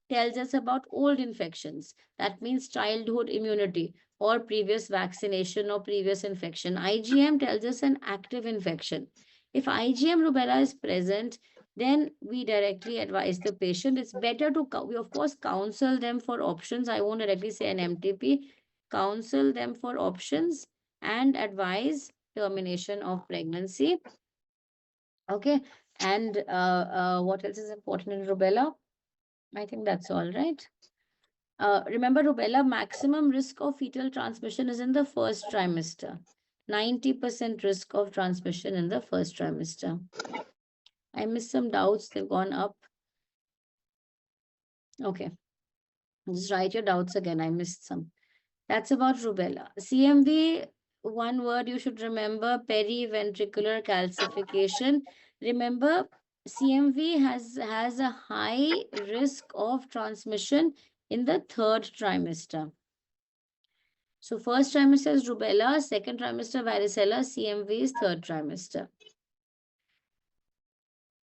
tells us about old infections. That means childhood immunity or previous vaccination or previous infection. IgM tells us an active infection. If IgM rubella is present, then we directly advise the patient. It's better to, we of course counsel them for options. I won't directly say an MTP. Counsel them for options and advise termination of pregnancy. Okay. And what else is important in rubella? I think that's all right. Remember, rubella maximum risk of fetal transmission is in the first trimester. 90% risk of transmission in the first trimester. I missed some doubts. They've gone up. Okay. Just write your doubts again. I missed some. That's about rubella. CMV, one word you should remember, periventricular calcification. Remember, CMV has a high risk of transmission in the third trimester. So first trimester is rubella, second trimester varicella, CMV is third trimester.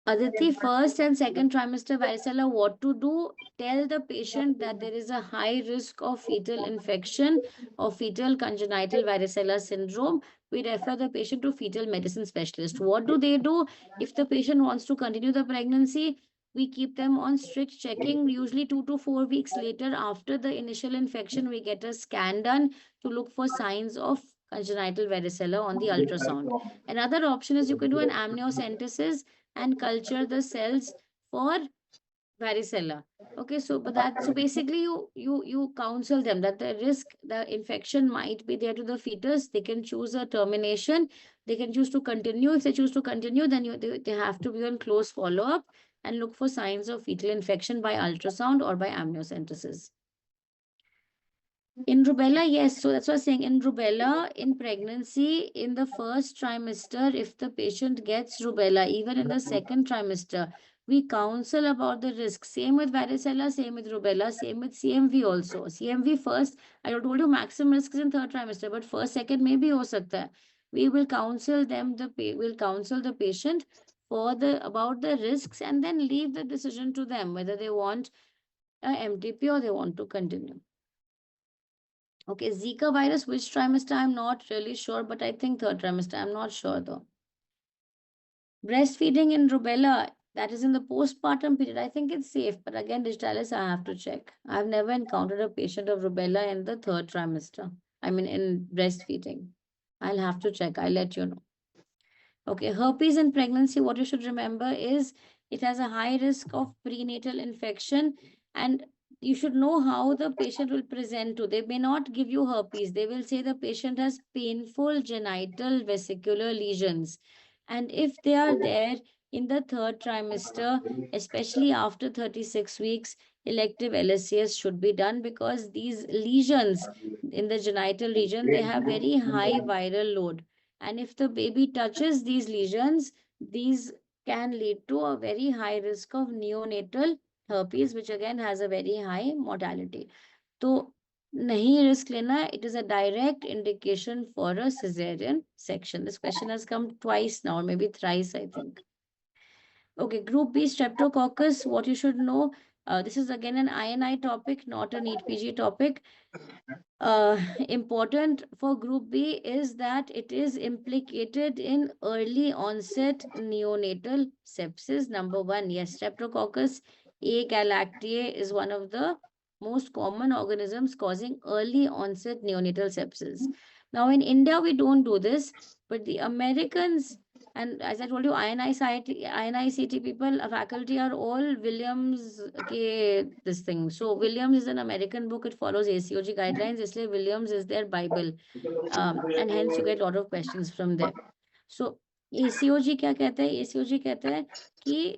Aditi, first and second trimester varicella, what to do? Tell the patient that there is a high risk of fetal infection or fetal congenital varicella syndrome. We refer the patient to fetal medicine specialist. What do they do? If the patient wants to continue the pregnancy, we keep them on strict checking. Usually 2 to 4 weeks later, after the initial infection, we get a scan done to look for signs of congenital varicella on the ultrasound. Another option is you can do an amniocentesis and culture the cells for varicella. Okay, so but that so basically you counsel them that the infection might be there to the fetus. They can choose a termination. They can choose to continue. If they choose to continue, then they have to be on close follow up and look for signs of fetal infection by ultrasound or by amniocentesis. In rubella, yes. So that's what I'm saying. In rubella, in pregnancy, in the first trimester, if the patient gets rubella, even in the second trimester, we counsel about the risk. Same with varicella, same with rubella, same with CMV also. CMV first, I told you maximum risk is in third trimester, but first, second maybe ho sakta hai. We will counsel them, will counsel the patient for about the risks and then leave the decision to them whether they want a MTP or they want to continue. Okay, Zika virus, which trimester? I'm not really sure, but I think third trimester. I'm not sure though. Breastfeeding in rubella, that is in the postpartum period. I think it's safe, but again, digitalis, I have to check. I've never encountered a patient of rubella in the third trimester. I mean, in breastfeeding. I'll have to check. I'll let you know. Okay, herpes in pregnancy, what you should remember is it has a high risk of prenatal infection, and you should know how the patient will present to. They may not give you herpes. They will say the patient has painful genital vesicular lesions. And if they are there in the third trimester, especially after 36 weeks, elective LSCS should be done because these lesions in the genital region, they have very high viral load. And if the baby touches these lesions, these can lead to a very high risk of neonatal herpes, which again has a very high mortality. So, nahi risk lena, it is a direct indication for a cesarean section. This question has come twice now, or maybe thrice, I think. Okay, group B, streptococcus, what you should know. This is again an INI topic, not a NEET PG topic. Important for group B is that it is implicated in early onset neonatal sepsis. Number one, yes, Streptococcus agalactiae is one of the most common organisms causing early onset neonatal sepsis. Now, in India, we don't do this, but the Americans, and as I told you, INICT people, faculty are all Williams this thing. So Williams is an American book. It follows ACOG guidelines. Isliye Williams is their Bible. And hence you get a lot of questions from there. So ACOG क्या कहता है? ACOG कहता है कि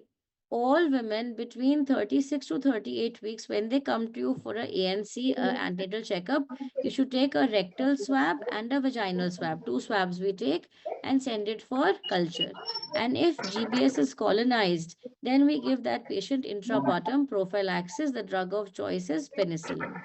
all women between 36 to 38 weeks, when they come to you for a ANC, antenatal checkup, you should take a rectal swab and a vaginal swab. 2 swabs we take and send it for culture. And if GBS is colonized, then we give that patient intrapartum prophylaxis. The drug of choice is penicillin.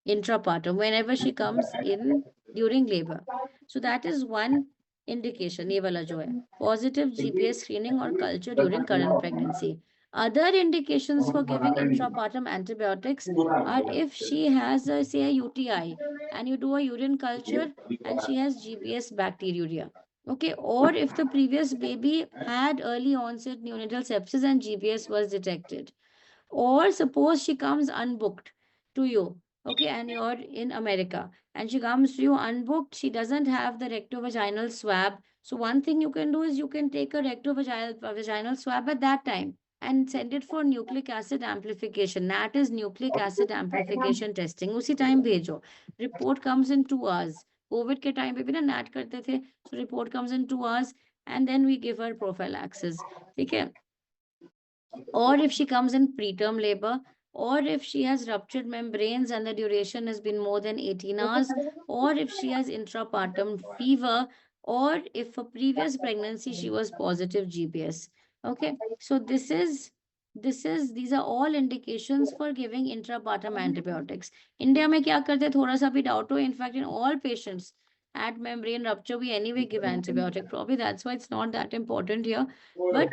Intrapartum, whenever she comes in during labor. So that is one indication, ये वाला जो है, positive GBS screening or culture during current pregnancy. Other indications for giving intrapartum antibiotics are if she has, say, a UTI and you do a urine culture and she has GBS bacteriuria. Okay, or if the previous baby had early onset neonatal sepsis and GBS was detected. Or suppose she comes unbooked to you, okay, and you're in America, and she comes to you unbooked, she doesn't have the rectovaginal swab. So one thing you can do is you can take a rectovaginal swab at that time and send it for nucleic acid amplification. NAT is nucleic acid amplification testing. उसी time भेजो. Report comes in 2 hours. COVID के time पे भी ना NAT करते थे. So report comes in 2 hours and then we give her prophylaxis. ठीक है? Or if she comes in preterm labor, or if she has ruptured membranes and the duration has been more than 18 hours, or if she has intrapartum fever, or if for previous pregnancy she was positive GBS. Okay, so these are all indications for giving intrapartum antibiotics. India में क्या करते हैं, थोड़ा सा भी doubt हो, in fact in all patients at membrane rupture we anyway give antibiotic. Probably that's why it's not that important here. But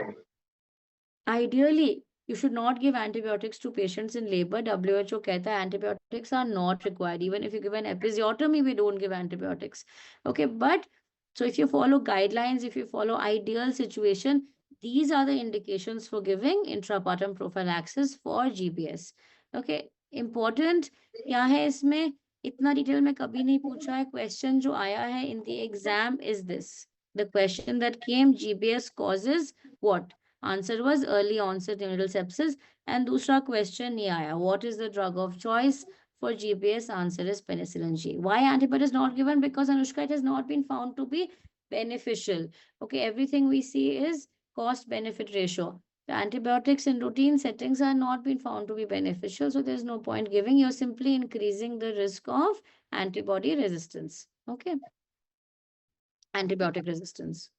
ideally, you should not give antibiotics to patients in labor. WHO कहता है antibiotics are not required. Even if you give an episiotomy, we don't give antibiotics. Okay, but so if you follow guidelines, if you follow ideal situation, these are the indications for giving intrapartum prophylaxis for GBS. Okay, important क्या है इसमें? इतना detail में कभी नहीं पूछा है. Question जो आया है in the exam is this. The question that came, GBS causes what? Answer was early onset neonatal sepsis. And दूसरा question ये आया, what is the drug of choice for GBS? Answer is penicillin G. Why antibiotic is not given? Because Anushka, it has not been found to be beneficial. Okay, everything we see is cost benefit ratio. The antibiotics in routine settings are not been found to be beneficial, so there's no point giving. You're simply increasing the risk of antibody resistance. Okay, antibiotic resistance.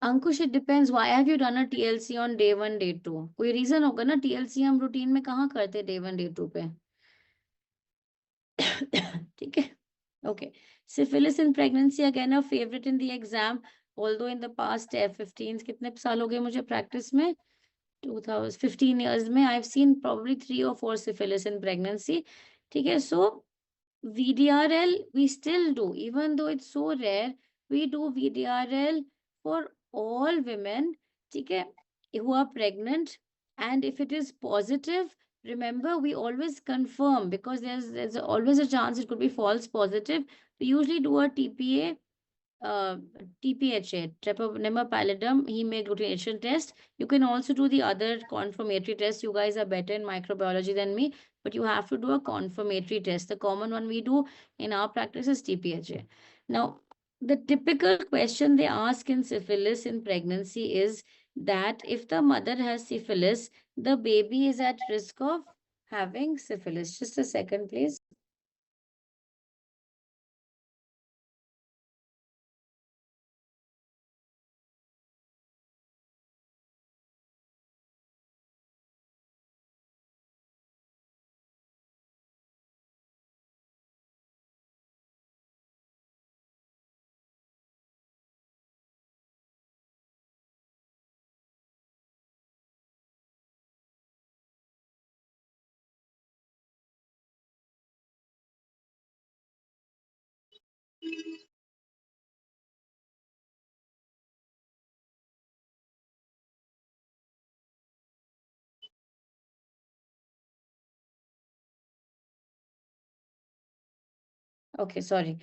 Ankush, it depends. Why have you done a TLC on day 1, day 2? कोई reason होगा ना, TLC हम routine में कहाँ करते day 1, day 2 पे. ठीक है. Okay. Syphilis in pregnancy, again a favorite in the exam. Although in the past 15 कितने साल हो गए मुझे practice में, 2015 years में, I've seen probably 3 or 4 syphilis in pregnancy. ठीक है. So VDRL we still do, even though it's so rare, we do VDRL for all women, ठीक है, who are pregnant. And if it is positive, remember we always confirm, because there's always a chance it could be false positive. We usually do a TPA, TPHA, Treponema pallidum hemagglutination test. You can also do the other confirmatory test. You guys are better in microbiology than me, but you have to do a confirmatory test. The common one we do in our practice is TPHA. Now, the typical question they ask in syphilis in pregnancy is that if the mother has syphilis, the baby is at risk of having syphilis. Just a second, please. Okay, sorry.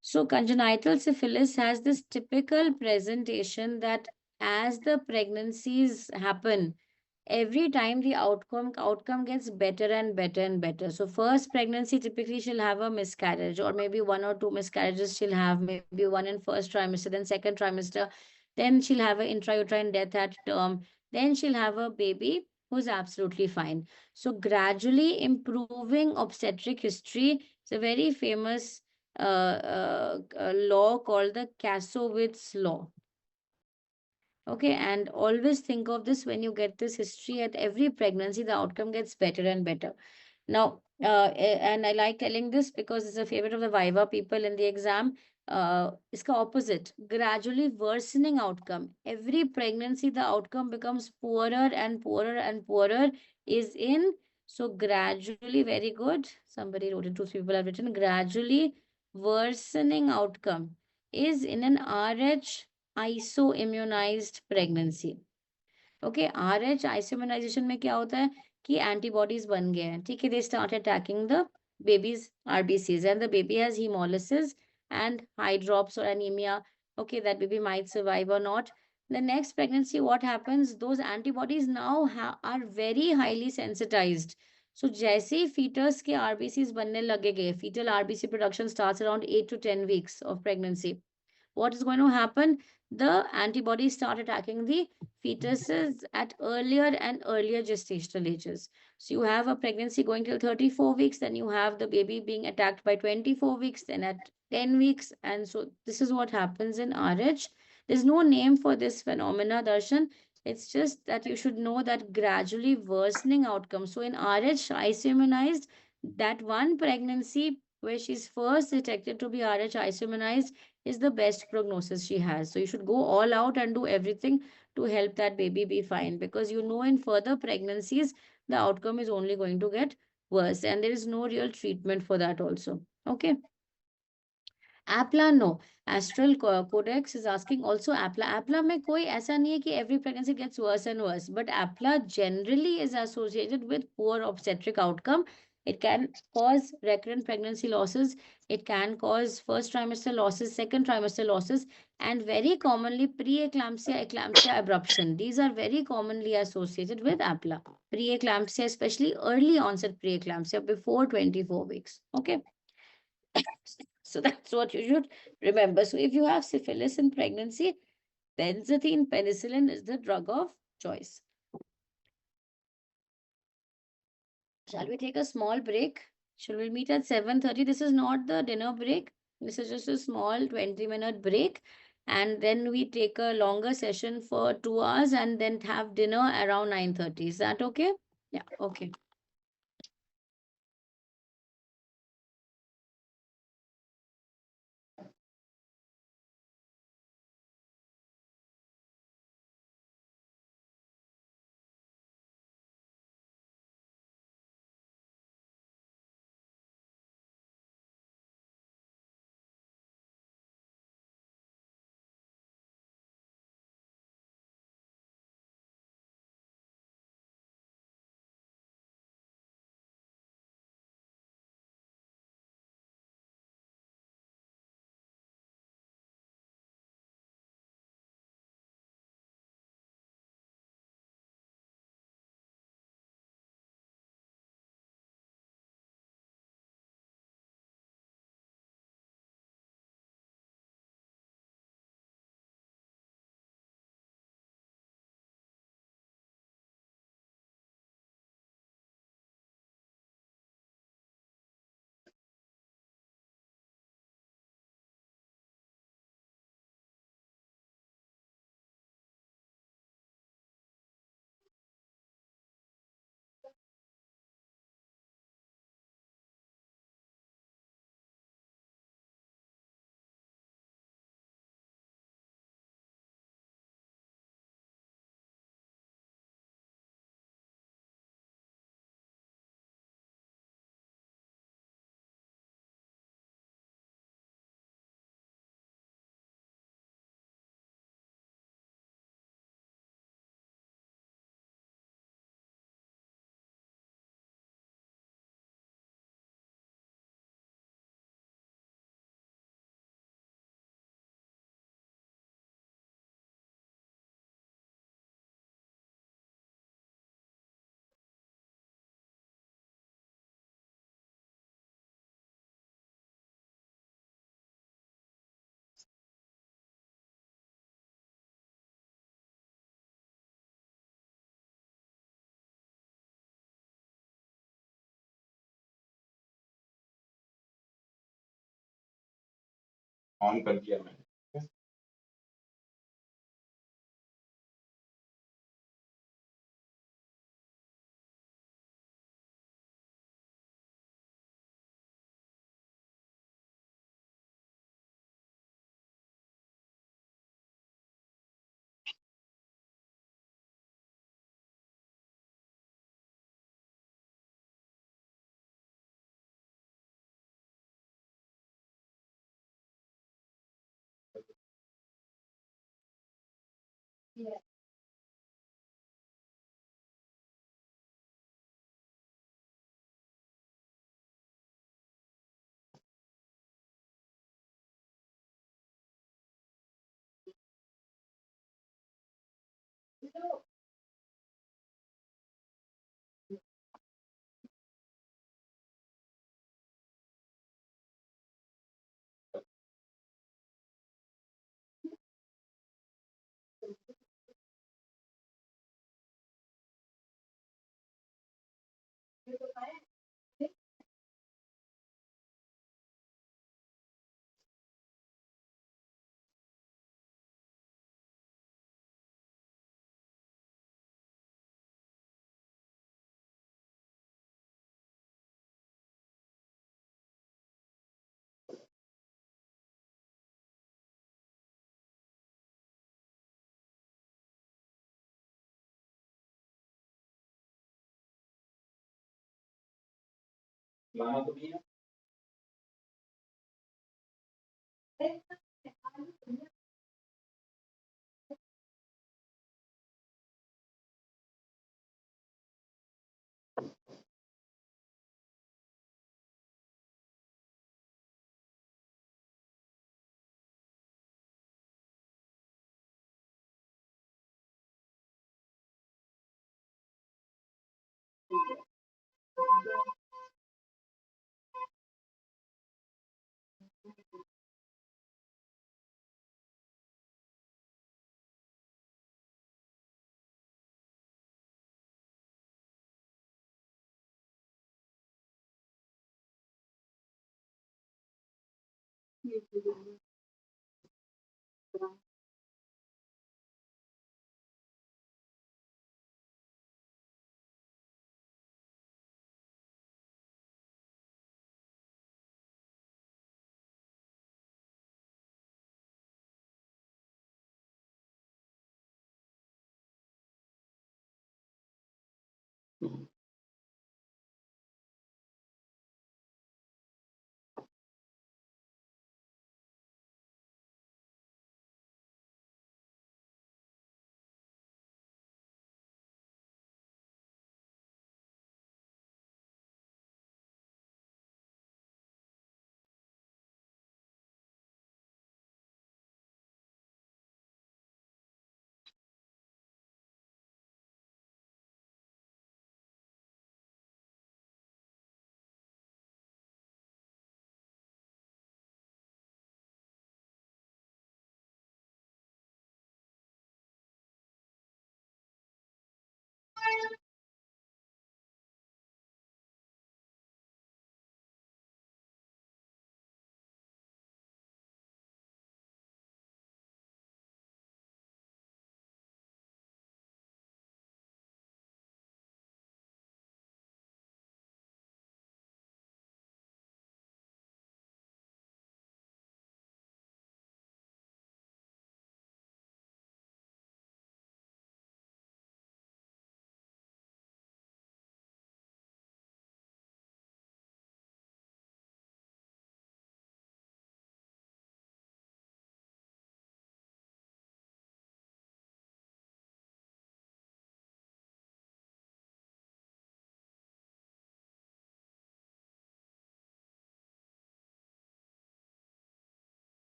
So congenital syphilis has this typical presentation that as the pregnancies happen, every time the outcome gets better and better and better. So first pregnancy, typically she'll have a miscarriage, or maybe 1 or 2 miscarriages she'll have, maybe one in first trimester, then second trimester, then she'll have an intrauterine death at term, then she'll have a baby who's absolutely fine. So gradually improving obstetric history. It's a very famous law called the Kassovitz law. Okay, and always think of this when you get this history. At every pregnancy, the outcome gets better and better. Now, and I like telling this because it's a favorite of the Viva people in the exam. Iska opposite, gradually worsening outcome. Every pregnancy, the outcome becomes poorer and poorer and poorer is in. So gradually, very good. Somebody wrote it, 2 people have written, gradually worsening outcome is in an RH isoimmunized pregnancy. Okay, RH isoimmunization में क्या होता है कि antibodies बन गए हैं, ठीक है, they start attacking the baby's RBCs and the baby has hemolysis and high drops or anemia. Okay, that baby might survive or not. The next pregnancy, what happens? Those antibodies now are very highly sensitized. So जैसे ही fetus के RBCs बनने लगेंगे, fetal RBC production starts around 8 to 10 weeks of pregnancy. What is going to happen? The antibodies start attacking the fetuses at earlier and earlier gestational ages. So you have a pregnancy going till 34 weeks, then you have the baby being attacked by 24 weeks, then at 10 weeks. And so this is what happens in RH. There's no name for this phenomena, Darshan. It's just that you should know that gradually worsening outcome. So in RH, isoimmunized, that one pregnancy where she's first detected to be RH isoimmunized is the best prognosis she has. So you should go all out and do everything to help that baby be fine, because you know in further pregnancies, the outcome is only going to get worse and there is no real treatment for that also. Okay. APLA, no. Astral Codex is asking also APLA. APLA में कोई ऐसा नहीं है कि every pregnancy gets worse and worse, but APLA generally is associated with poor obstetric outcome. It can cause recurrent pregnancy losses. It can cause first trimester losses, second trimester losses, and very commonly preeclampsia, eclampsia, abruption. These are very commonly associated with APLA. Preeclampsia, especially early onset preeclampsia before 24 weeks. Okay. So that's what you should remember. So if you have syphilis in pregnancy, benzathine penicillin is the drug of choice. Shall we take a small break? Shall we meet at 7:30? This is not the dinner break. This is just a small 20-minute break. And then we take a longer session for 2 hours and then have dinner around 9:30. Is that okay? Yeah, okay.
On कर दिया मैंने लाना तो नहीं है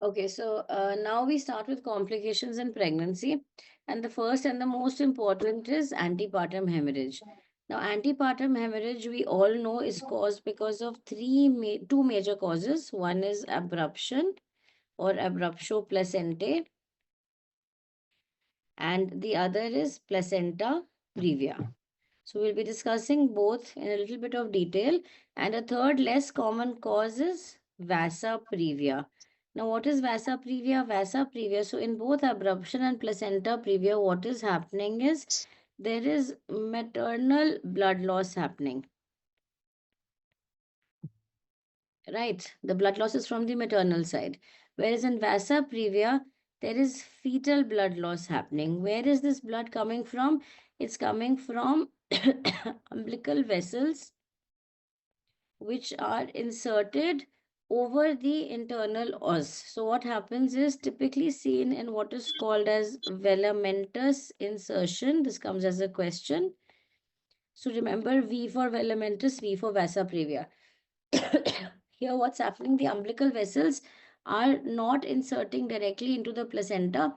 Okay, so now we start with complications in pregnancy. And the first and the most important is antepartum hemorrhage. Now, antepartum hemorrhage, we all know, is caused because of two major causes. One is abruption or abruptio placentae, and the other is placenta previa. So we'll be discussing both in a little bit of detail. And a third less common cause is vasa previa. Now, what is vasa previa? Vasa previa. So in both abruption and placenta previa, what is happening is there is maternal blood loss happening. Right? The blood loss is from the maternal side. Whereas in vasa previa, there is fetal blood loss happening. Where is this blood coming from? It's coming from umbilical vessels which are inserted over the internal os. So what happens is typically seen in what is called as velamentous insertion. This comes as a question. So remember V for velamentous, V for vasa previa. Here what's happening, the umbilical vessels are not inserting directly into the placenta.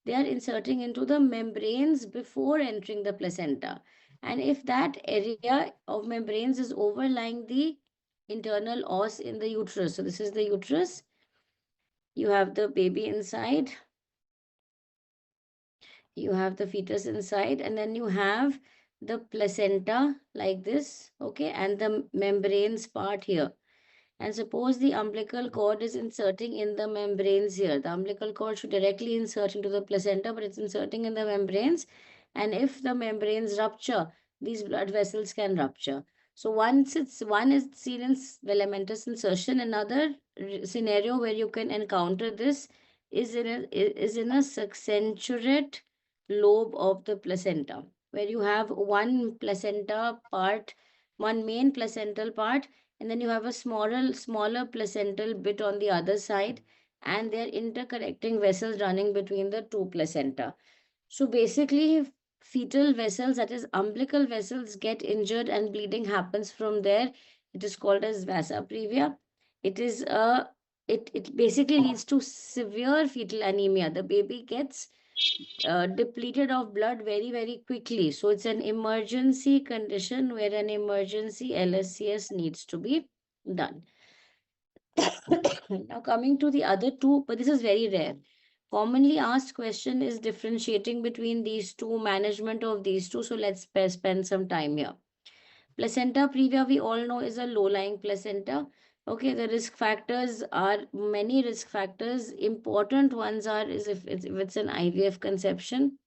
They are inserting into the membranes before entering the placenta. And if that area of membranes is overlying the internal os in the uterus, so this is the uterus, you have the baby inside, you have the fetus inside, and then you have the placenta like this, okay, and the membranes part here. And suppose the umbilical cord is inserting in the membranes here. The umbilical cord should directly insert into the placenta, but it's inserting in the membranes. And if the membranes rupture, these blood vessels can rupture. So one is seen in velamentous insertion. Another scenario where you can encounter this is in a succensurate lobe of the placenta, where you have one placenta part, one main placental part, and then you have a smaller placental bit on the other side, and they're interconnecting vessels running between the two placenta. So basically, fetal vessels, that is umbilical vessels, get injured and bleeding happens from there. It is called as vasa previa. It basically leads to severe fetal anemia. The baby gets depleted of blood very, very quickly. So it's an emergency condition where an emergency LSCS needs to be done. Now coming to the other two, but this is very rare. Commonly asked question is differentiating between these two, management of these two. So let's spend some time here. Placenta previa, we all know, is a low-lying placenta. Okay, the risk factors are many risk factors. Important ones are is if it's an IVF conception.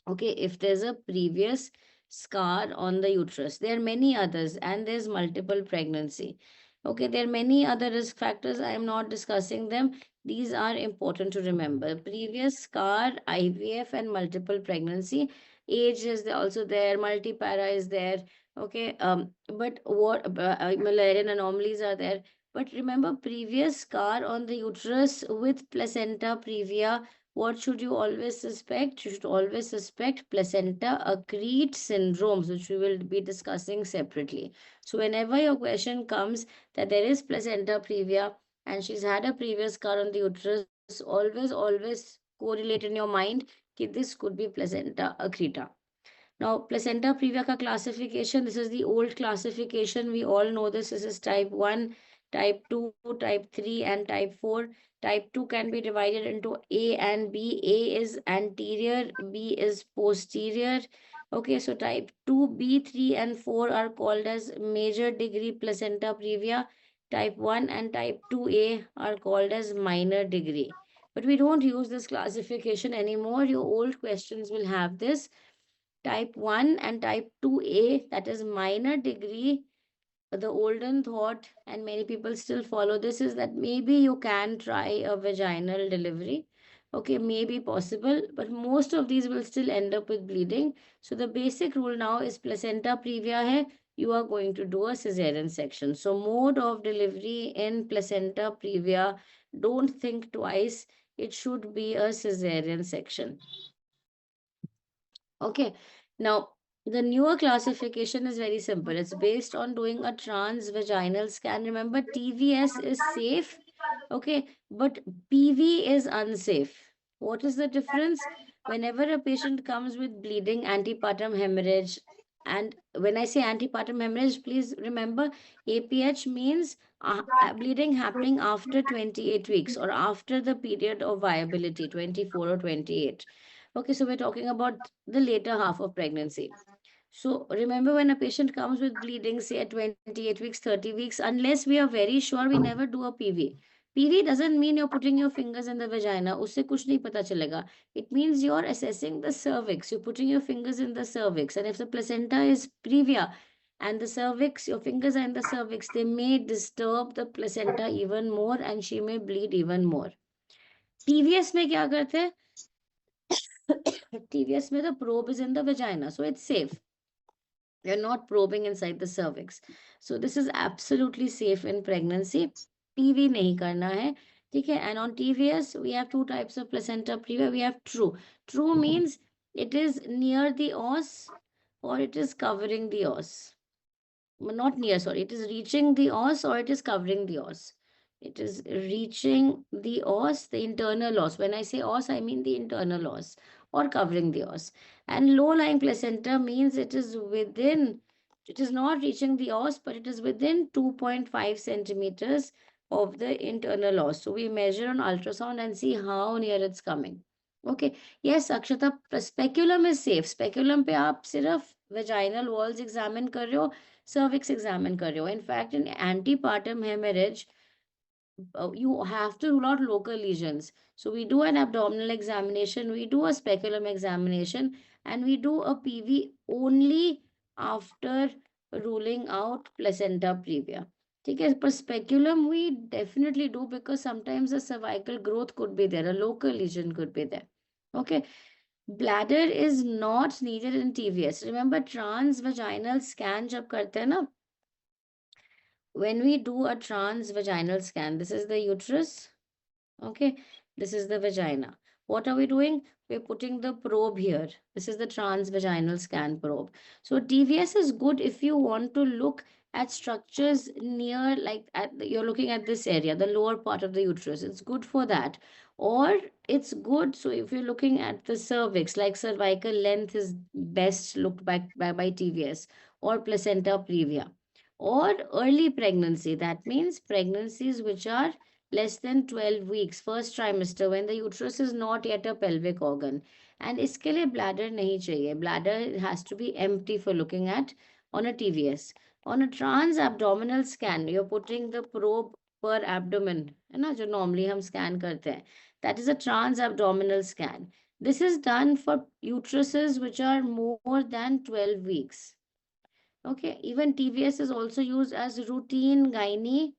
Okay, if there's a previous scar on the uterus, there are many others, and there's multiple pregnancy. Okay, there are many other risk factors. I am not discussing them. These are important to remember. Previous scar, IVF, and multiple pregnancy. Age is also there, multipara is there. Okay, but what Malarian anomalies are there. But remember, previous scar on the uterus with placenta previa, what should you always suspect? You should always suspect placenta accrete syndromes, which we will be discussing separately. So whenever your question comes that there is placenta previa and she's had a previous scar on the uterus, always correlate in your mind that this could be placenta accreta. Now, placenta previa ka classification, this is the old classification. We all know this. This is type 1, type 2, type 3, and type 4. Type 2 can be divided into A and B. A is anterior, B is posterior. Okay, so type 2, B, 3, and 4 are called as major degree placenta previa. Type 1 and type 2A are called as minor degree. But we don't use this classification anymore. Your old questions will have this. Type 1 and type 2A, that is minor degree, the olden thought, and many people still follow this, is that maybe you can try a vaginal delivery. Okay, maybe possible, but most of these will still end up with bleeding. So the basic rule now is placenta previa hai, you are going to do a cesarean section. So mode of delivery in placenta previa, don't think twice. It should be a cesarean section. Okay, now the newer classification is very simple. It's based on doing a transvaginal scan. Remember, TVS is safe, okay, but PV is unsafe. What is the difference? Whenever a patient comes with bleeding, antepartum hemorrhage, and when I say antepartum hemorrhage, please remember APH means bleeding happening after 28 weeks or after the period of viability, 24 or 28. Okay, so we're talking about the later half of pregnancy. So remember, when a patient comes with bleeding, say at 28 weeks, 30 weeks, unless we are very sure, we never do a PV. PV doesn't mean you're putting your fingers in the vagina. Usse kuch nahi pata chalega. It means you're assessing the cervix. You're putting your fingers in the cervix. And if the placenta is previa and the cervix, your fingers are in the cervix, they may disturb the placenta even more and she may bleed even more. TVS में क्या करते हैं? TVS में the probe is in the vagina, so it's safe. You're not probing inside the cervix. So this is absolutely safe in pregnancy. PV नहीं करना है. Okay, and on TVS, we have two types of placenta previa. We have true. True means it is near the os or it is covering the os. Not near, sorry. It is reaching the os or it is covering the os. It is reaching the os, the internal os. When I say os, I mean the internal os or covering the os. And low-lying placenta means it is within, it is not reaching the os, but it is within 2.5 centimeters of the internal os. So we measure on ultrasound and see how near it's coming. Okay. Yes, Akshata, speculum is safe. Speculum पे आप सिर्फ vaginal walls examine कर रहे हो, cervix examine कर रहे हो. In fact, in antepartum hemorrhage, you have to rule out local lesions. So we do an abdominal examination, we do a speculum examination, and we do a PV only after ruling out placenta previa. Okay, but speculum we definitely do because sometimes a cervical growth could be there, a local lesion could be there. Okay. Bladder is not needed in TVS. Remember, transvaginal scan जब करते हैं ना, when we do a transvaginal scan, this is the uterus, okay, this is the vagina. What are we doing? We're putting the probe here. This is the transvaginal scan probe. So TVS is good if you want to look at structures near, like you're looking at this area, the lower part of the uterus. It's good for that. Or it's good, so if you're looking at the cervix, like cervical length is best looked by TVS, or placenta previa, or early pregnancy. That means pregnancies which are less than 12 weeks, first trimester, when the uterus is not yet a pelvic organ. And इसके लिए bladder नहीं चाहिए. Bladder has to be empty for looking at on a TVS. On a trans-abdominal scan, you're putting the probe per abdomen, है ना, जो normally हम scan करते हैं. That is a trans-abdominal scan. This is done for uteruses which are more than 12 weeks. Okay, even TVS is also used as routine gynae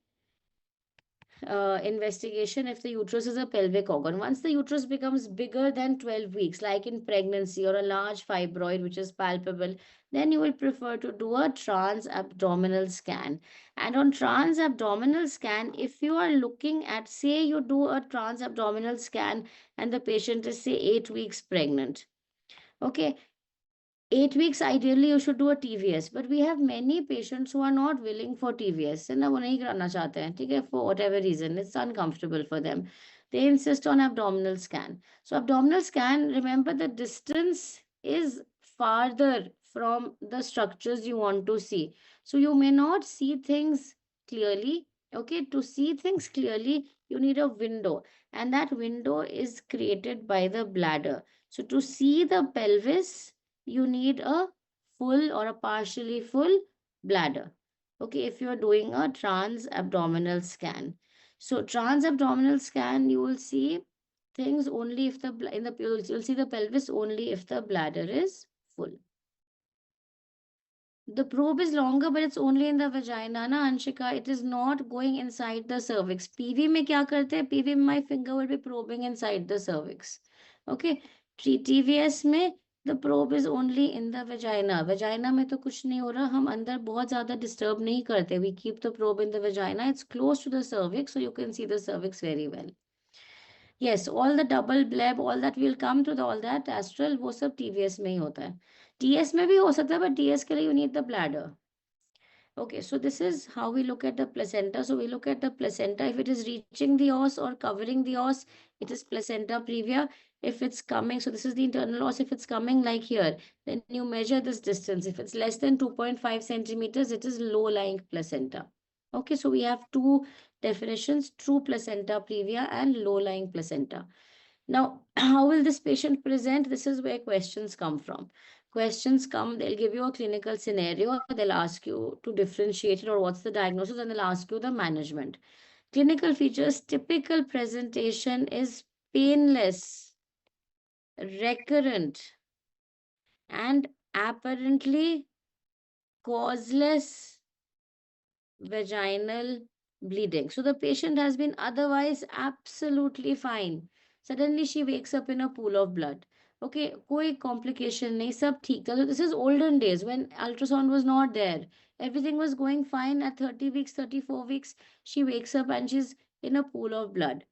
investigation if the uterus is a pelvic organ. Once the uterus becomes bigger than 12 weeks, like in pregnancy, or a large fibroid which is palpable, then you will prefer to do a trans-abdominal scan. And on trans-abdominal scan, if you are looking at, say you do a trans-abdominal scan and the patient is, say, 8 weeks pregnant. Okay, 8 weeks, ideally, you should do a TVS, but we have many patients who are not willing for TVS, है ना, वो नहीं कराना चाहते हैं, ठीक है, for whatever reason, it's uncomfortable for them. They insist on abdominal scan. So abdominal scan, remember the distance is farther from the structures you want to see. So you may not see things clearly. Okay, to see things clearly, you need a window, and that window is created by the bladder. So to see the pelvis, you need a full or a partially full bladder. Okay, if you're doing a trans-abdominal scan. So trans-abdominal scan, you will see things only if the you'll see the pelvis only if the bladder is full. The probe is longer, but it's only in the vagina, na Anshika. It is not going inside the cervix. PV में क्या करते हैं? PV में my finger will be probing inside the cervix. Okay. TVS में the probe is only in the vagina. Vagina में तो कुछ नहीं हो रहा. हम अंदर बहुत ज़्यादा disturb नहीं करते. We keep the probe in the vagina. It's close to the cervix, so you can see the cervix very well. Yes, all the double bleb, all that will come to the all that astral, वो सब TVS में ही होता है. TS में भी हो सकता है, but TS के लिए you need the bladder. Okay, so this is how we look at the placenta. So we look at the placenta. If it is reaching the os or covering the os, it is placenta previa. If it's coming, so this is the internal os. If it's coming like here, then you measure this distance. If it's less than 2.5 centimeters, it is low-lying placenta. Okay, so we have two definitions, true placenta previa and low-lying placenta. Now, how will this patient present? This is where questions come from. Questions come, they'll give you a clinical scenario, they'll ask you to differentiate it or what's the diagnosis, and they'll ask you the management. Clinical features, typical presentation is painless, recurrent, and apparently causeless vaginal bleeding. So the patient has been otherwise absolutely fine. Suddenly she wakes up in a pool of blood. Okay, koi complication nahi, sab theek tha. So this is olden days when ultrasound was not there. Everything was going fine at 30 weeks, 34 weeks. She wakes up and she's in a pool of blood.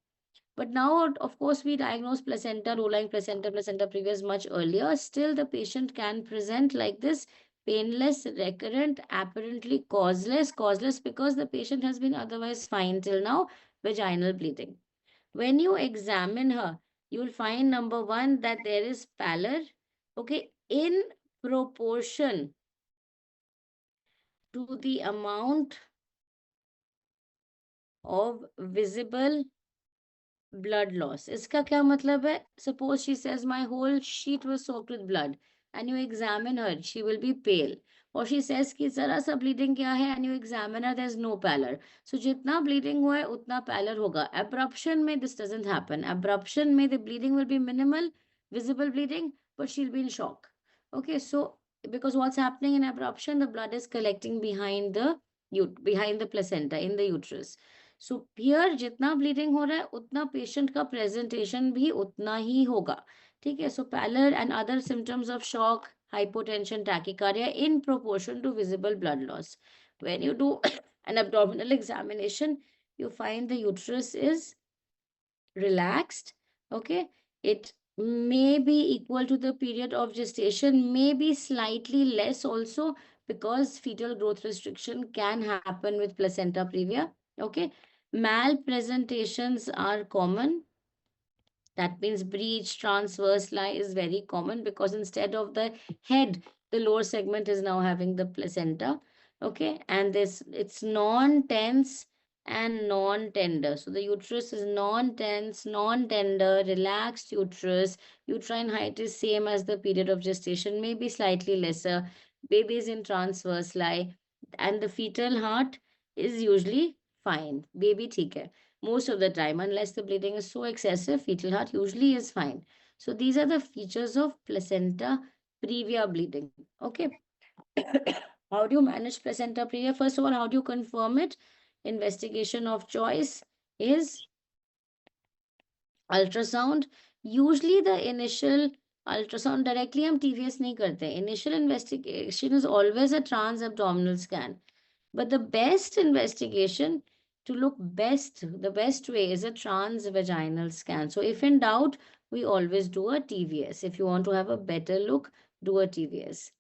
But now, of course, we diagnose placenta, low-lying placenta, placenta previous much earlier. Still, the patient can present like this, painless, recurrent, apparently causeless. Causeless because the patient has been otherwise fine till now, vaginal bleeding. When you examine her, you will find, number one, that there is pallor, okay, in proportion to the amount of visible blood loss. इसका क्या मतलब है? Suppose she says my whole sheet was soaked with blood and you examine her, she will be pale. Or she says कि जरा सा bleeding क्या है and you examine her, there's no pallor. So जितना bleeding हुआ है उतना pallor होगा. Abruption में this doesn't happen. Abruption में the bleeding will be minimal, visible bleeding, but she'll be in shock. Okay, so because what's happening in abruption, the blood is collecting behind the placenta in the uterus. So here जितना bleeding हो रहा है उतना patient का presentation भी उतना ही होगा. ठीक है, so pallor and other symptoms of shock, hypotension, tachycardia in proportion to visible blood loss. When you do an abdominal examination, you find the uterus is relaxed. Okay, It may be equal to the period of gestation, may be slightly less also, because fetal growth restriction can happen with placenta previa. Okay. Malpresentations are common. That means breech, transverse lie is very common, because instead of the head, the lower segment is now having the placenta. Okay. And this, it's non-tense and non-tender. So the uterus is non-tense, non-tender, relaxed uterus. Uterine height is same as the period of gestation, maybe slightly lesser. Baby is in transverse lie. And the fetal heart is usually fine. Baby theek hai most of the time, unless the bleeding is so excessive, fetal heart usually is fine. So these are the features of placenta previa bleeding. Okay. How do you manage placenta previa? First of all, how do you confirm it? Investigation of choice is ultrasound. Usually the initial ultrasound directly हम TVS नहीं करते. Initial investigation is always a transabdominal scan. But the best investigation to look best, the best way is a transvaginal scan. So if in doubt, we always do a TVS. If you want to have a better look, do a TVS.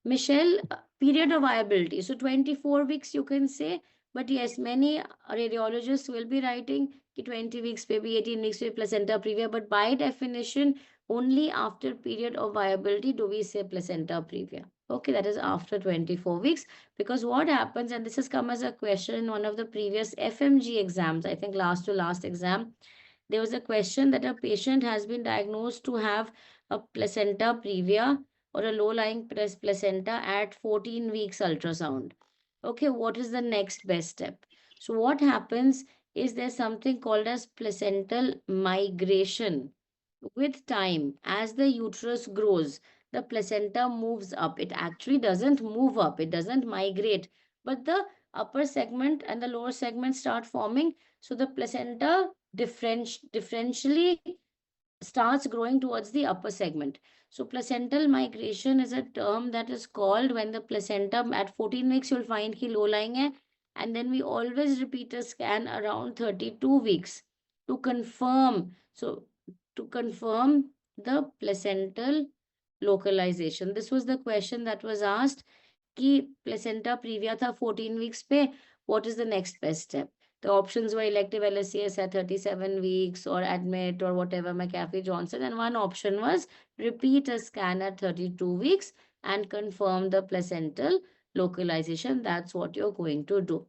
Michelle, period of viability. So 24 weeks you can say, but yes, many radiologists will be writing ki 20 weeks, maybe 18 weeks with placenta previa, but by definition, only after period of viability do we say placenta previa. Okay, that is after 24 weeks. Because what happens, and this has come as a question in one of the previous FMG exams, I think last to last exam, there was a question that a patient has been diagnosed to have a placenta previa or a low-lying placenta at 14 weeks ultrasound. Okay, what is the next best step? So what happens is there's something called as placental migration. With time, as the uterus grows, the placenta moves up. It actually doesn't move up, it doesn't migrate, but the upper segment and the lower segment start forming. So the placenta differentially starts growing towards the upper segment. So placental migration is a term that is called when the placenta at 14 weeks you'll find ki low lying hai, and then we always repeat a scan around 32 weeks to confirm. So to confirm the placental localization. This was the question that was asked कि placenta previa था 14 weeks पे, what is the next best step? The options were elective LSCS at 37 weeks or admit or whatever, McAfee Johnson, and one option was repeat a scan at 32 weeks and confirm the placental localization. That's what you're going to do.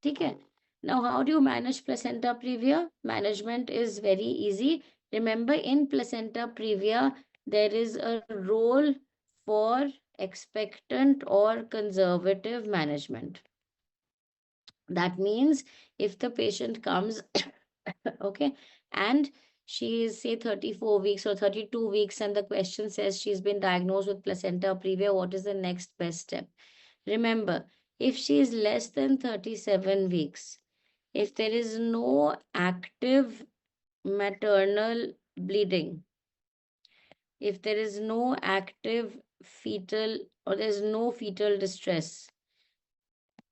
Okay. Now, how do you manage placenta previa? Management is very easy. Remember, in placenta previa, there is a role for expectant or conservative management. That means if the patient comes, okay, and she is say 34 weeks or 32 weeks, and the question says she's been diagnosed with placenta previa, what is the next best step? Remember, if she is less than 37 weeks, if there is no active maternal bleeding, if there is no active fetal or there's no fetal distress,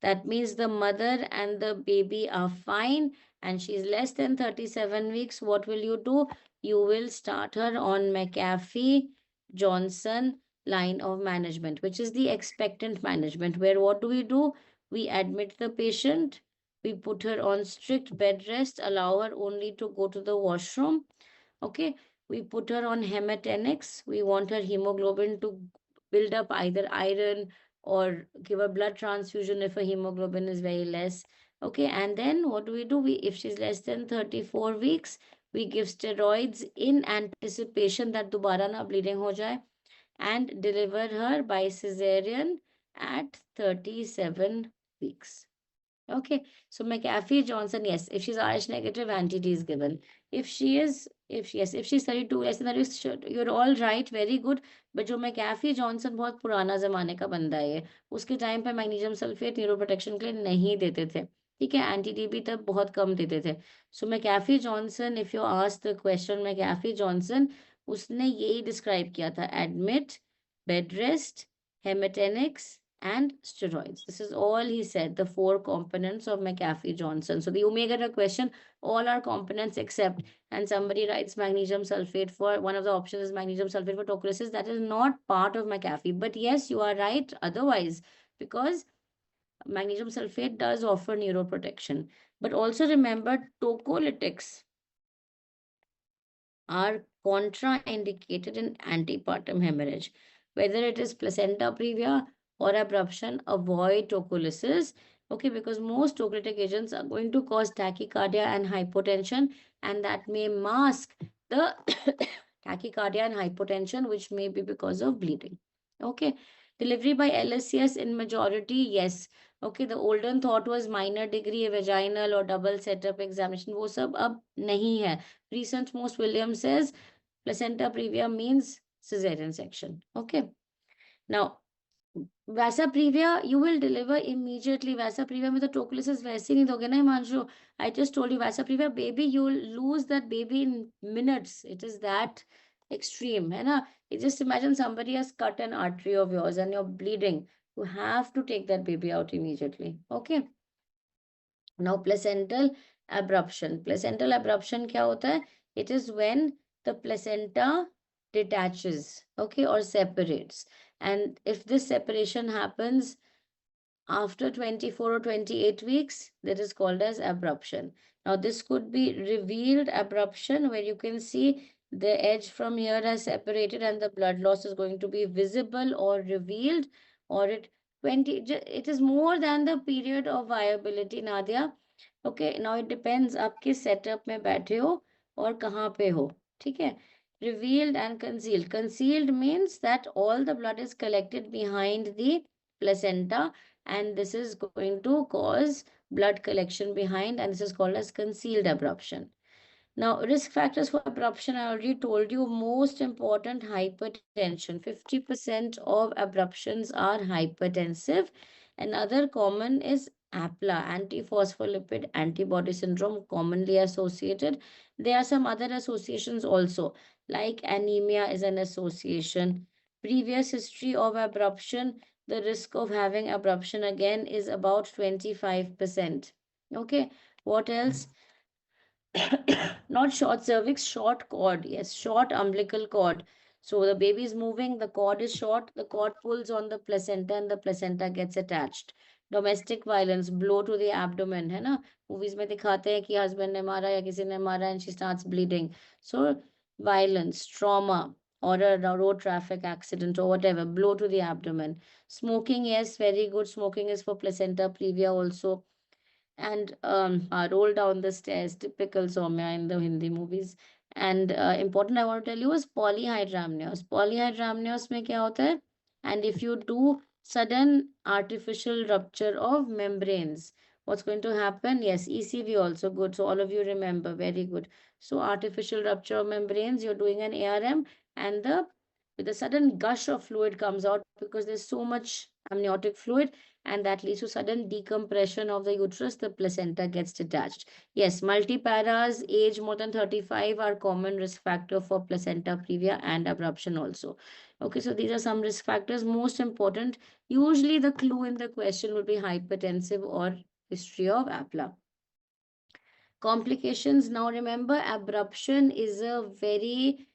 that means the mother and the baby are fine and she's less than 37 weeks. What will you do? You will start her on McAfee Johnson line of management, which is the expectant management, where what do? We admit the patient, we put her on strict bed rest, allow her only to go to the washroom. Okay, we put her on Hematinics. We want her hemoglobin to build up either iron or give a blood transfusion if her hemoglobin is very less. Okay, and then what do? We, if she's less than 34 weeks, we give steroids in anticipation that dobara na bleeding ho jaye, and deliver her by cesarean at 37 weeks. Okay, so McAfee Johnson, yes, if she's RH negative, anti-D is given. If she's 32 less than that, you're all right, very good. But जो McAfee Johnson बहुत पुराना जमाने का बंदा है, उसके time पे magnesium sulphate neuroprotection के लिए नहीं देते थे. ठीक है, एंटी-डी भी तब बहुत कम देते थे. सो McAfee Johnson, if you ask the question McAfee Johnson, उसने यही डिस्क्राइब किया था: admit, bed rest, haematinics and steroids. This is all he said, the 4 components of McAfee-Johnson. So you may get a question, all are components except, and somebody writes magnesium sulfate for, one of the options is magnesium sulfate for tocolysis. That is not part of McAfee. But yes, you are right otherwise, because magnesium sulfate does offer neuroprotection. But also remember, tocolytics are contraindicated in antepartum hemorrhage. Whether it is placenta previa or abruption, avoid tocolysis. Okay, because most tocolytic agents are going to cause tachycardia and hypotension, and that may mask the tachycardia and hypotension, which may be because of bleeding. Okay, delivery by LSCS in majority, yes. Okay, the olden thought was minor degree vaginal or double setup examination. वो सब अब नहीं है. Recent most Williams says placenta previa means cesarean section. Okay. Now, वैसा previa you will deliver immediately. वैसा previa में तो tocolysis वैसे नहीं दोगे ना Himanshu. I just told you वैसा previa baby you will lose that baby in minutes. It is that extreme, है ना? You just imagine somebody has cut an artery of yours and you're bleeding. You have to take that baby out immediately. Okay. Now placental abruption. Placental abruption क्या होता है? It is when the placenta detaches, okay, or separates. And if this separation happens after 24 or 28 weeks, that is called as abruption. Now this could be revealed abruption, where you can see the edge from here has separated and the blood loss is going to be visible or revealed, or it is more than the period of viability, Nadia. Okay, now it depends आप किस setup में बैठे हो और कहाँ पे हो, ठीक है? Revealed and concealed. Concealed means that all the blood is collected behind the placenta, and this is going to cause blood collection behind, and this is called as concealed abruption. Now, risk factors for abruption, I already told you, most important, hypertension. 50% of abruptions are hypertensive. Another common is APLA, antiphospholipid antibody syndrome, commonly associated. There are some other associations also, like anemia is an association. Previous history of abruption, the risk of having abruption again is about 25%. Okay, what else? Not short cervix, short cord. Yes, short umbilical cord. So the baby is moving, the cord is short, the cord pulls on the placenta and the placenta gets attached. Domestic violence, blow to the abdomen, है ना? Movies में दिखाते हैं कि husband ने मारा या किसी ने मारा and she starts bleeding. So violence, trauma, or a road traffic accident or whatever, blow to the abdomen. Smoking, yes, very good. Smoking is for placenta previa also. And roll down the stairs, typical Soumya in the Hindi movies. And important I want to tell you is polyhydramnios. Polyhydramnios में क्या होता है? And if you do sudden artificial rupture of membranes, what's going to happen? Yes, ECV also good. So all of you remember, very good. So artificial rupture of membranes, you're doing an ARM, and with a sudden gush of fluid comes out because there's so much amniotic fluid, and that leads to sudden decompression of the uterus, the placenta gets detached. Yes, multiparas, age more than 35 are common risk factor for placenta previa and abruption also. Okay, so these are some risk factors. Most important, usually the clue in the question would be hypertensive or history of APLA. Complications, now remember, abruption is a very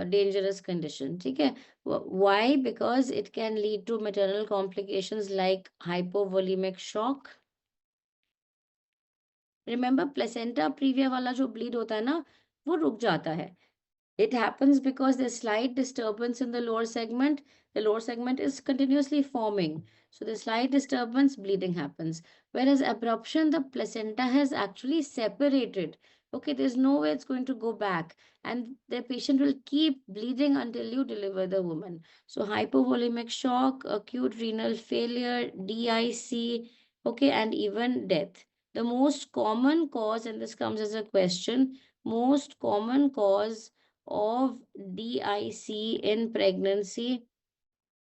dangerous condition. Okay, why? Because it can lead to maternal complications like hypovolemic shock. Remember, placenta previa वाला जो bleed होता है ना, वो रुक जाता है. It happens because there's slight disturbance in the lower segment. The lower segment is continuously forming. So the slight disturbance, bleeding happens. Whereas abruption, the placenta has actually separated. Okay, there's no way it's going to go back. And the patient will keep bleeding until you deliver the woman. So hypovolemic shock, acute renal failure, DIC, okay, and even death. The most common cause, and this comes as a question, most common cause of DIC in pregnancy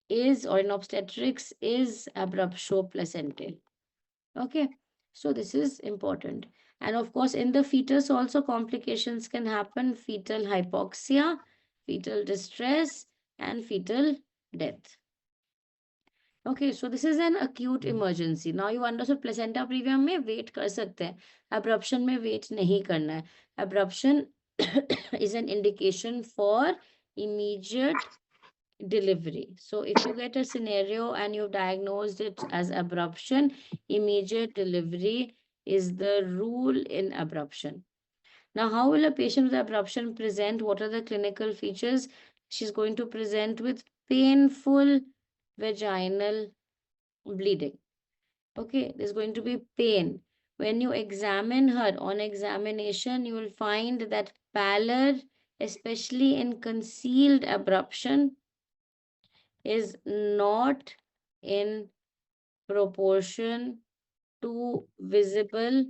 is, or in obstetrics, is abruptio placentae. Okay, so this is important. And of course, in the fetus also complications can happen: fetal hypoxia, fetal distress, and fetal death. Okay, so this is an acute emergency. Now you understood placenta previa में wait कर सकते हैं. Abruption में wait नहीं करना है. Abruption is an indication for immediate delivery. So if you get a scenario and you've diagnosed it as abruption, immediate delivery is the rule in abruption. Now, how will a patient with abruption present? What are the clinical features? She's going to present with painful vaginal bleeding. Okay, there's going to be pain. When you examine her on examination, you will find that pallor, especially in concealed abruption, is not in proportion to visible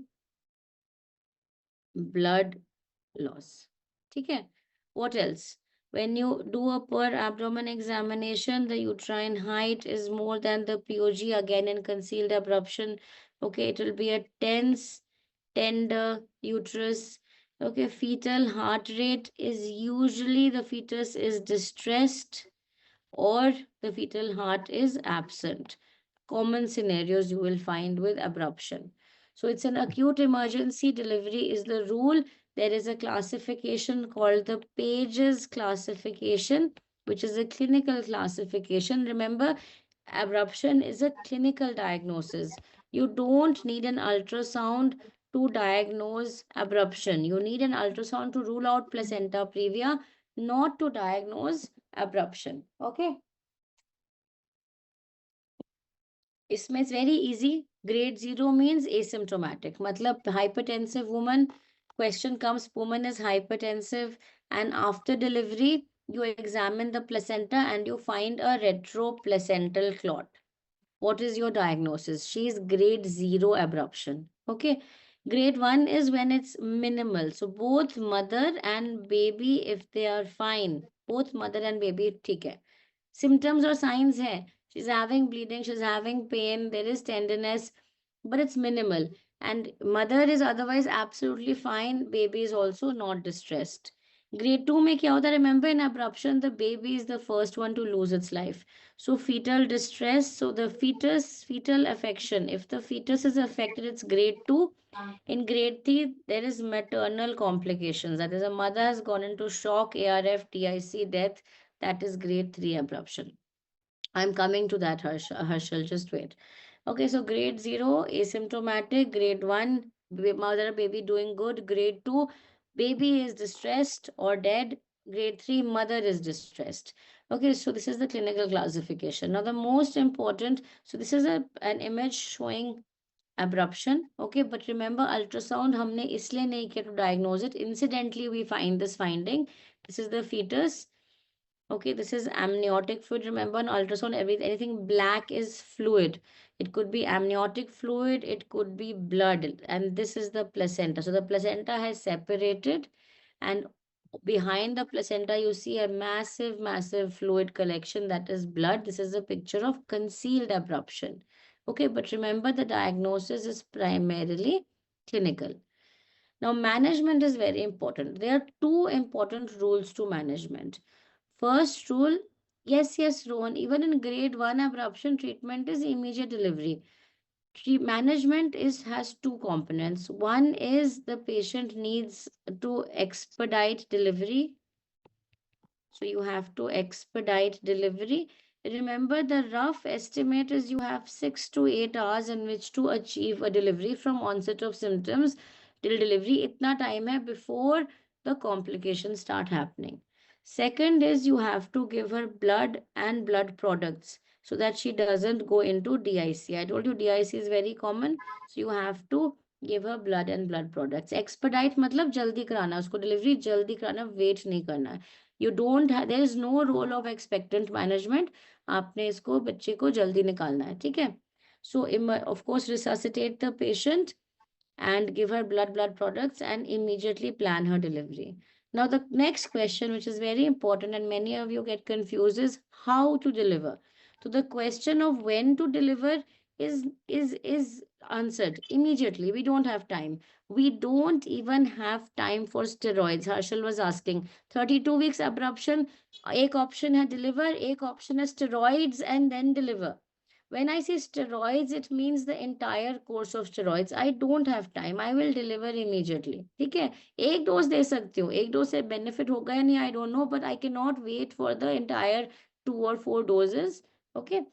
blood loss. Okay. What else? When you do a per abdomen examination, the uterine height is more than the POG, again in concealed abruption. Okay, it will be a tense, tender uterus. Okay, fetal heart rate is usually the fetus is distressed or the fetal heart is absent. Common scenarios you will find with abruption. So it's an acute emergency. Delivery is the rule. There is a classification called the Page's classification, which is a clinical classification. Remember, abruption is a clinical diagnosis. You don't need an ultrasound to diagnose abruption. You need an ultrasound to rule out placenta previa, not to diagnose abruption. Okay. इसमें it's very easy. Grade 0 means asymptomatic. मतलब hypertensive woman, question comes, woman is hypertensive, and after delivery, you examine the placenta and you find a retroplacental clot. What is your diagnosis? She is grade 0 abruption. Okay. Grade 1 is when it's minimal. So both mother and baby, if they are fine, both mother and baby, ठीक है. Symptoms or signs hai. She's having bleeding, she's having pain, there is tenderness, but it's minimal. And mother is otherwise absolutely fine, baby is also not distressed. Grade 2 mein kya hota? Remember, in abruption, the baby is the first one to lose its life. So fetal distress, so the fetal affection. If the fetus is affected, it's grade 2. In grade 3, there is maternal complications. That is, a mother has gone into shock, ARF, TIC, death. That is grade 3 abruption. I'm coming to that, Harshal. Just wait. Okay, so grade 0, asymptomatic. Grade 1, mother, baby doing good. Grade 2, baby is distressed or dead. Grade 3, mother is distressed. Okay, so this is the clinical classification. Now, the most important, so this is an image showing abruption. Okay, but remember, ultrasound हमने इसलिए नहीं किया to diagnose it. Incidentally, we find this finding. This is the fetus. Okay, this is amniotic fluid. Remember, on ultrasound, anything black is fluid. It could be amniotic fluid, it could be blood, and this is the placenta. So the placenta has separated, and behind the placenta, you see a massive, massive fluid collection that is blood. This is a picture of concealed abruption. Okay, but remember, the diagnosis is primarily clinical. Now, management is very important. There are two important rules to management. First rule, yes, Rohan, even in grade 1 abruption, treatment is immediate delivery. Management has two components. One is the patient needs to expedite delivery. So you have to expedite delivery. Remember, the rough estimate is you have 6 to 8 hours in which to achieve a delivery from onset of symptoms till delivery. Itna time hai before the complications start happening. Second is you have to give her blood and blood products so that she doesn't go into DIC. I told you DIC is very common. So you have to give her blood and blood products. Expedite matlab jaldi karana, usko delivery jaldi karana, wait nahi karna. You don't have, there is no role of expectant management. आपने इसको बच्चे को जल्दी निकालना है, ठीक है? So of course resuscitate the patient and give her blood products and immediately plan her delivery. Now the next question, which is very important and many of you get confused, is how to deliver. So the question of when to deliver is answered immediately. We don't have time. We don't even have time for steroids. Harshal was asking 32 weeks abruption. एक option है deliver, एक option है steroids and then deliver. When I say steroids, it means the entire course of steroids. I don't have time. I will deliver immediately. ठीक है, एक dose दे सकती हूँ, एक डोज से बेनिफिट होगा या नहीं, I don't know, but I cannot wait for the entire 2 or 4 doses. Okay,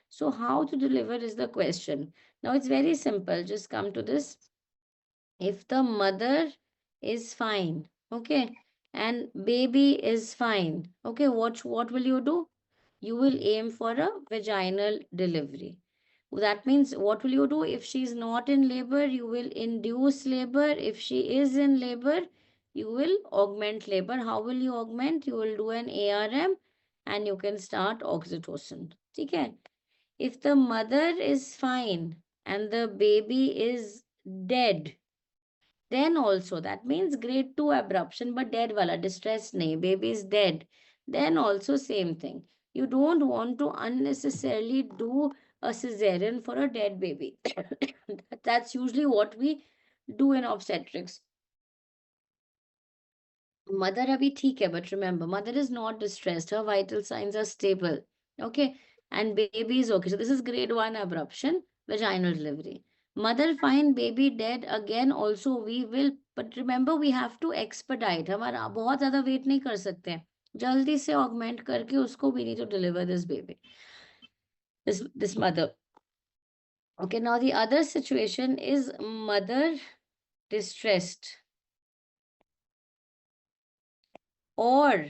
so how to deliver is the question. Now it's very simple. Just come to this. If the mother is fine, okay, and baby is fine, okay, what will you do? You will aim for a vaginal delivery. That means what will you do? If she is not in labor, you will induce labor. If she is in labor, you will augment labor. How will you augment? You will do an ARM and you can start oxytocin. Okay. If the mother is fine and the baby is dead, then also that means grade 2 abruption, but dead wala, distress nahi, baby is dead. Then also same thing. You don't want to unnecessarily do a cesarean for a dead baby. That's usually what we do in obstetrics. Mother abhi theek hai, but remember, mother is not distressed. Her vital signs are stable. Okay. And baby is okay. So this is grade 1 abruption, vaginal delivery. Mother fine, baby dead. Again, also we will, but remember, we have to expedite. हमारा बहुत ज़्यादा wait नहीं कर सकते हैं. जल्दी से augment करके उसको we need to deliver this baby. This mother. Okay, now the other situation is mother distressed or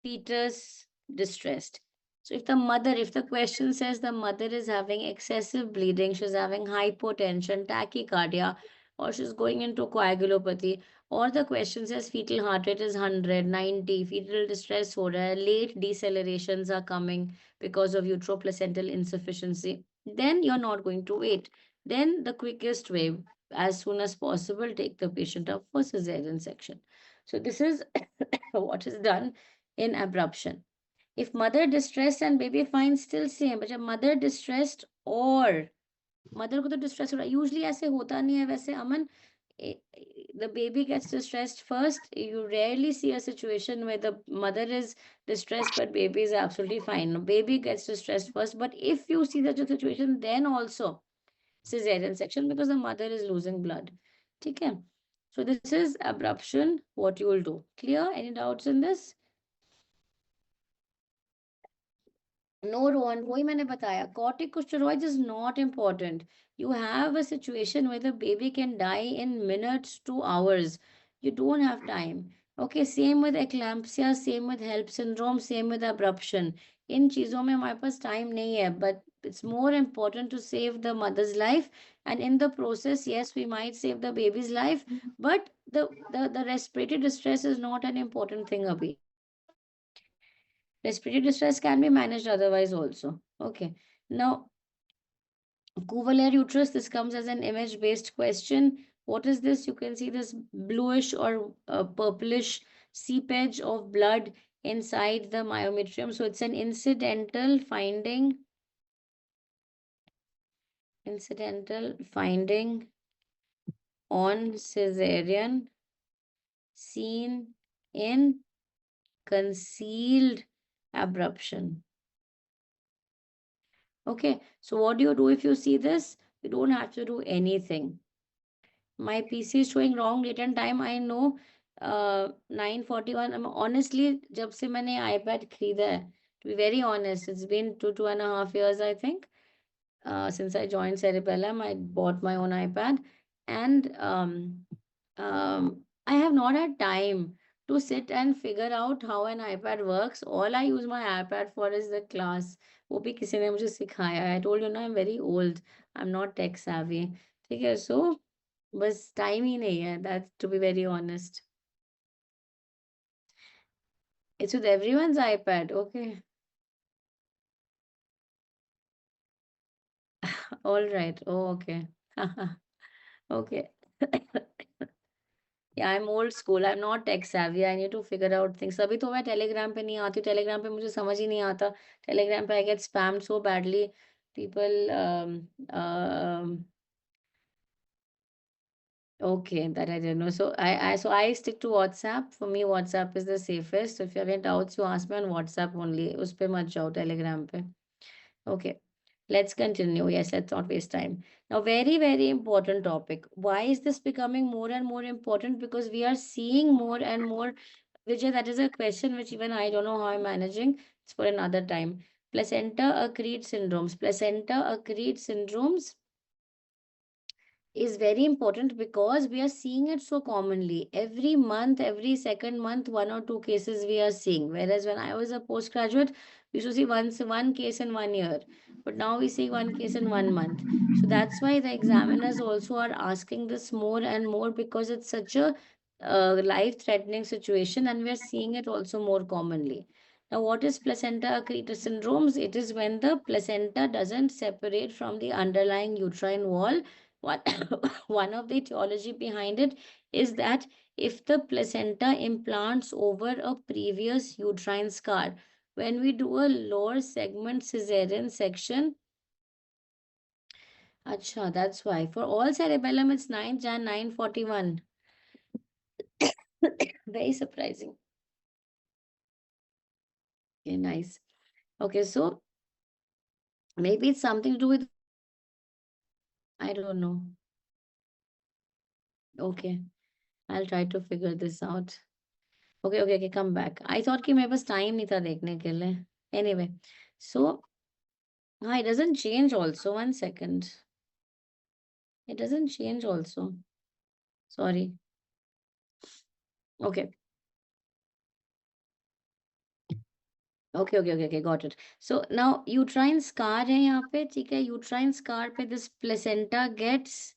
fetus distressed. So if the question says the mother is having excessive bleeding, she's having hypotension, tachycardia, or she's going into coagulopathy, or the question says fetal heart rate is 100, 90, fetal distress ho raha hai, late decelerations are coming because of uteroplacental insufficiency, then you're not going to wait. Then the quickest way, as soon as possible, take the patient up for cesarean section. So this is what is done in abruption. If mother distressed and baby fine, still same. But जब mother distressed or mother को तो distress हो रहा है, usually ऐसे होता नहीं है वैसे अमन. The baby gets distressed first. You rarely see a situation where the mother is distressed but baby is absolutely fine. No, baby gets distressed first. But if you see such a situation, then also cesarean section because the mother is losing blood. ठीक है? So this is abruption. What you will do? Clear? Any doubts in this? No, Rohan, वही मैंने बताया. Corticosteroids is not important. You have a situation where the baby can die in minutes to hours. You don't have time. Okay, same with eclampsia, same with HELP syndrome, same with abruption. इन चीज़ों में हमारे पास time नहीं है, but it's more important to save the mother's life. And in the process, yes, we might save the baby's life, but the respiratory distress is not an important thing abhi. Respiratory distress can be managed otherwise also. Okay. Now, Cuvalier uterus, this comes as an image-based question. What is this? You can see this bluish or purplish seepage of blood inside the myometrium. So it's an incidental finding on cesarean seen in concealed abruption. Okay, so what do you do if you see this? You don't have to do anything. My PC is showing wrong date and time. I know 9:41. Honestly, जब से मैंने iPad खरीदा है, to be very honest, it's been 2.5 years, I think, since I joined Cerebellum. I bought my own iPad, and I have not had time to sit and figure out how an iPad works. All I use my iPad for is the class. वो भी किसी ने मुझे सिखाया. I told you ना, I'm very old. I'm not tech savvy. ठीक है, so बस टाइम ही नहीं है. That's to be very honest. It's with everyone's iPad. Okay. All right. Oh, okay. Okay. Yeah, I'm old school. I'm not tech savvy. I need to figure out things. अभी तो मैं Telegram पे नहीं आती हूँ. Telegram पे मुझे समझ ही नहीं आता. टेलीग्राम पे I get spammed so badly. People, okay, that I didn't know. So I stick to WhatsApp. For me, WhatsApp is the safest. So if you have any doubts, you ask me on WhatsApp only. उस पे मत जाओ Telegram पे. Okay. Let's continue. Yes, let's not waste time. Now, very, very important topic. Why is this becoming more and more important? Because we are seeing more and more. Vijay, that is a question which even I don't know how I'm managing. It's for another time. Placenta accrete syndromes. Placenta accrete syndromes is very important because we are seeing it so commonly. Every month, every second month, one or two cases we are seeing. Whereas when I was a postgraduate, we used to see one case in 1 year. But now we see one case in 1 month. So that's why the examiners also are asking this more and more because it's such a life-threatening situation and we are seeing it also more commonly. Now, what is placenta accreta syndromes? It is when the placenta doesn't separate from the underlying uterine wall. One, one of the etiology behind it is that if the placenta implants over a previous uterine scar, when we do a lower segment cesarean section, acha, that's why. For all cerebellum, it's 9 Jan 941. Very surprising. Okay, nice. Okay, so maybe it's something to do with, I don't know. Okay, I'll try to figure this out. Okay, come back. I thought कि मेरे पास time नहीं था देखने के लिए. Anyway, so it doesn't change also. 1 second. It doesn't change also. Sorry. Okay. Okay. Got it. So now uterine scar है यहाँ पे, ठीक है? Uterine scar पे this placenta gets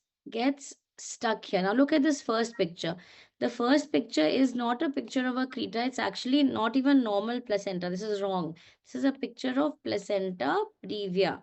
stuck here. Now look at this first picture. The first picture is not a picture of a creta. It's actually not even normal placenta. This is wrong. This is a picture of placenta previa.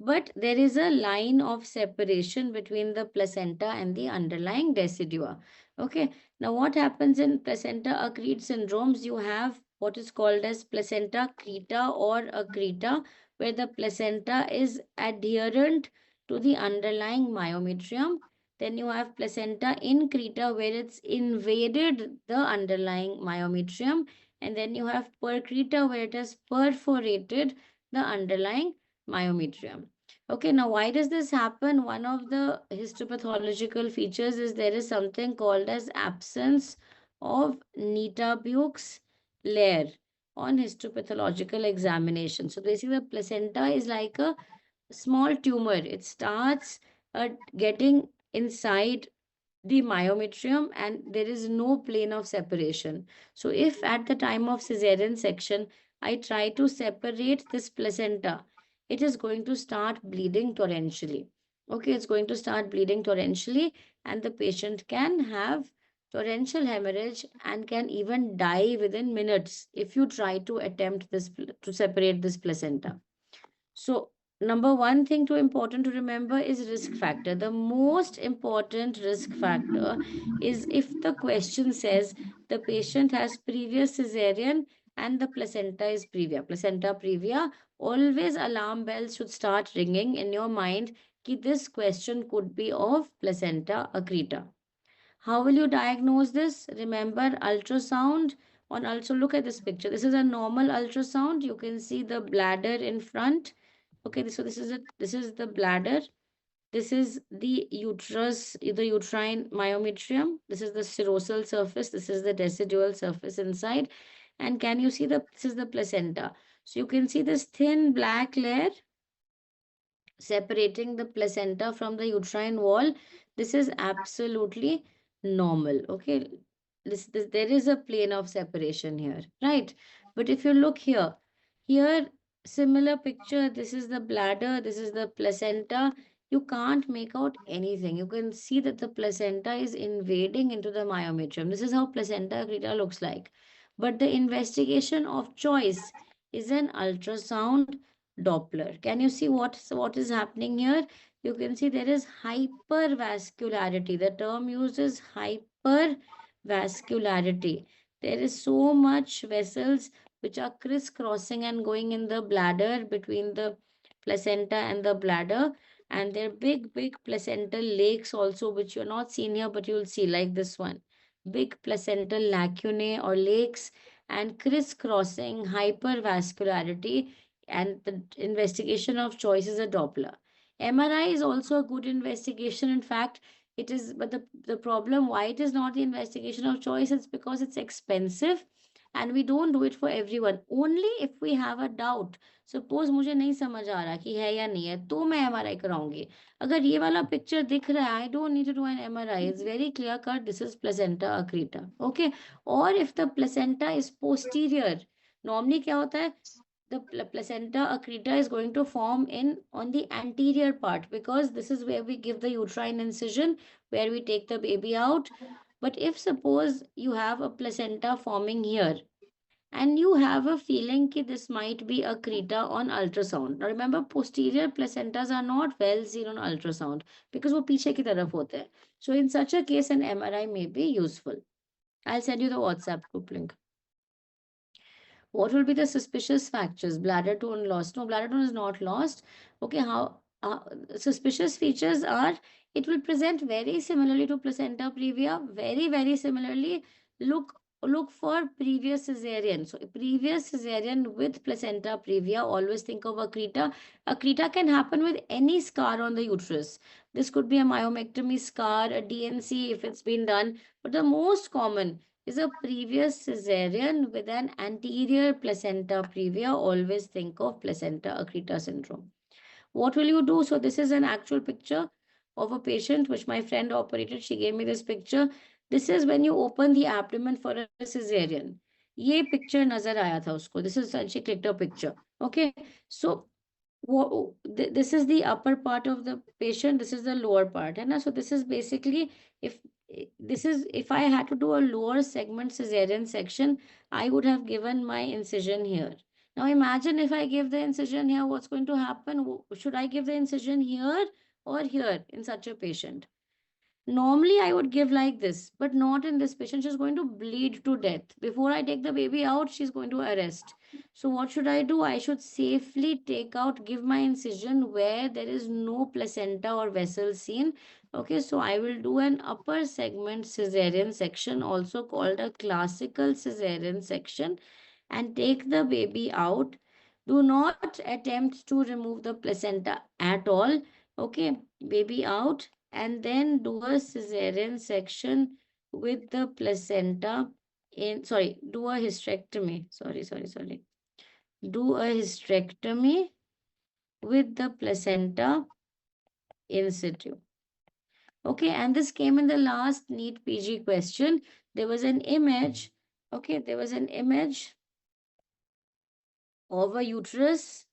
But there is a line of separation between the placenta and the underlying decidua. Okay, now what happens in placenta accrete syndromes? You have what is called as placenta creta or accreta, where the placenta is adherent to the underlying myometrium. Then you have placenta increta, where it's invaded the underlying myometrium. And then you have percreta, where it has perforated the underlying myometrium. Okay, now why does this happen? One of the histopathological features is there is something called as absence of Nita-Bueck's layer on histopathological examination. So basically the placenta is like a small tumor. It starts getting inside the myometrium and there is no plane of separation. So if at the time of cesarean section, I try to separate this placenta, it is going to start bleeding torrentially. Okay, it's going to start bleeding torrentially and the patient can have torrential hemorrhage and can even die within minutes if you try to attempt this to separate this placenta. So, number one thing to important to remember is risk factor. The most important risk factor is if the question says the patient has previous cesarean and the placenta is previa. Placenta previa, always alarm bells should start ringing in your mind कि this question could be of placenta accreta. How will you diagnose this? Remember ultrasound. On also look at this picture. This is a normal ultrasound. You can see the bladder in front. Okay, so this is the bladder. This is the uterus, the uterine myometrium. This is the serosal surface. This is the decidual surface inside. And can you see this is the placenta. So you can see this thin black layer separating the placenta from the uterine wall. This is absolutely normal. Okay, there is a plane of separation here, right? But if you look here, similar picture, this is the bladder, this is the placenta. You can't make out anything. You can see that the placenta is invading into the myometrium. This is how placenta accreta looks like. But the investigation of choice is an ultrasound Doppler. Can you see what is happening here? You can see there is hypervascularity. The term used is hypervascularity. There is so much vessels which are crisscrossing and going in the bladder between the placenta and the bladder. And there are big placental lakes also, which you're not seeing here, but you'll see like this one. Big placental lacunae or lakes and crisscrossing hypervascularity and the investigation of choice is a Doppler. MRI is also a good investigation. In fact, it is, but the problem why it is not the investigation of choice is because it's expensive and we don't do it for everyone. Only if we have a doubt. Suppose मुझे नहीं समझ आ रहा कि है या नहीं है तो मैं MRI कराऊंगी. अगर ये वाला पिक्चर दिख रहा है, I don't need to do an MRI. It's very clear cut. This is placenta accreta. Okay. Or if the placenta is posterior, normally क्या होता है, the placenta accreta is going to form in on the anterior part because this is where we give the uterine incision, where we take the baby out. But if suppose you have a placenta forming here and you have a feeling that this might be accreta on ultrasound. Now remember, posterior placentas are not well seen on ultrasound because वो पीछे की तरफ होते हैं. So in such a case, an MRI may be useful. I'll send you the WhatsApp group link. What will be the suspicious factors? Bladder tone lost. No, bladder tone is not lost. Okay, how suspicious features are, it will present very similarly to placenta previa, very similarly. Look for previous cesarean. So previous cesarean with placenta previa, always think of accreta. Accreta can happen with any scar on the uterus. This could be a myomectomy scar, a DNC if it's been done, but the most common is a previous cesarean with an anterior placenta previa. Always think of placenta accreta syndrome. What will you do? So this is an actual picture of a patient which my friend operated. She gave me this picture. This is when you open the abdomen for a cesarean. ये picture नजर आया था उसको. This is, she clicked a picture. Okay. So this is the upper part of the patient. This is the lower part. And so this is basically, if I had to do a lower segment cesarean section, I would have given my incision here. Now imagine if I give the incision here, what's going to happen? Should I give the incision here or here in such a patient? Normally, I would give like this, but not in this patient. She's going to bleed to death. Before I take the baby out, she's going to arrest. So what should I do? I should safely take out, give my incision where there is no placenta or vessel seen. Okay, so I will do an upper segment cesarean section, also called a classical cesarean section, and take the baby out. Do not attempt to remove the placenta at all. Okay, baby out, and then do a cesarean section with the placenta in, sorry, do a hysterectomy. Sorry. Do a hysterectomy with the placenta in situ. Okay, and this came in the last NEET PG question. There was an image, okay, there was an image of a uterus,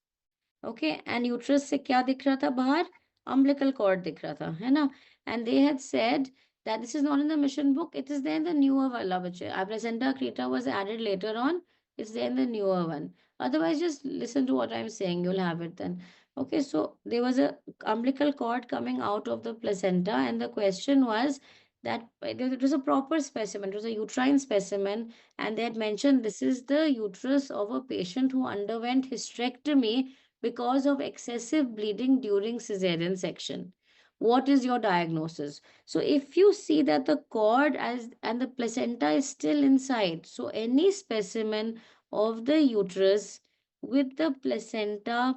okay, and uterus से क्या दिख रहा था बाहर? Umbilical cord दिख रहा था, है ना? And they had said that this is not in the mission book, it is there in the newer wala bache. Placenta accreta was added later on, it's there in the newer one. Otherwise, just listen to what I'm saying, you'll have it then. Okay, so there was a umbilical cord coming out of the placenta, and the question was that it was a proper specimen, it was a uterine specimen, and they had mentioned this is the uterus of a patient who underwent hysterectomy because of excessive bleeding during cesarean section. What is your diagnosis? So if you see that the cord and the placenta is still inside, so any specimen of the uterus with the placenta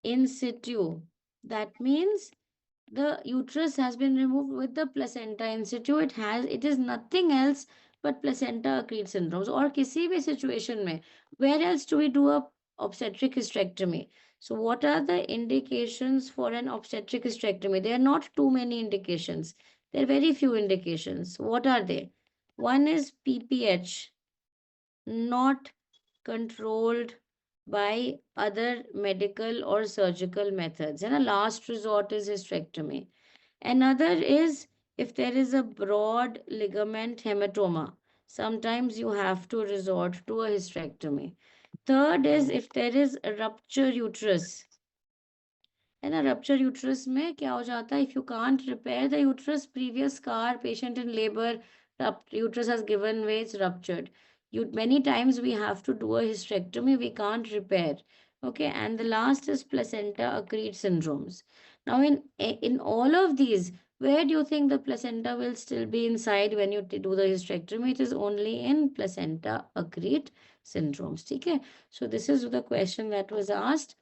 in situ, that means the uterus has been removed with the placenta in situ. It is nothing else but placenta accrete syndromes. Or किसी भी situation में, where else do we do a obstetric hysterectomy? So what are the indications for an obstetric hysterectomy? There are not too many indications. There are very few indications. What are they? One is PPH, not controlled by other medical or surgical methods. And a last resort is hysterectomy. Another is if there is a broad ligament hematoma, sometimes you have to resort to a hysterectomy. Third is if there is a rupture uterus. And a rupture uterus में क्या हो जाता है? If you can't repair the uterus, previous scar, patient in labor, uterus has given way, it's ruptured. Many times we have to do a hysterectomy, we can't repair. Okay, and the last is placenta accrete syndromes. Now in all of these, Where do you think the placenta will still be inside when you do the hysterectomy? It is only in placenta accrete syndromes. Okay, so this is the question that was asked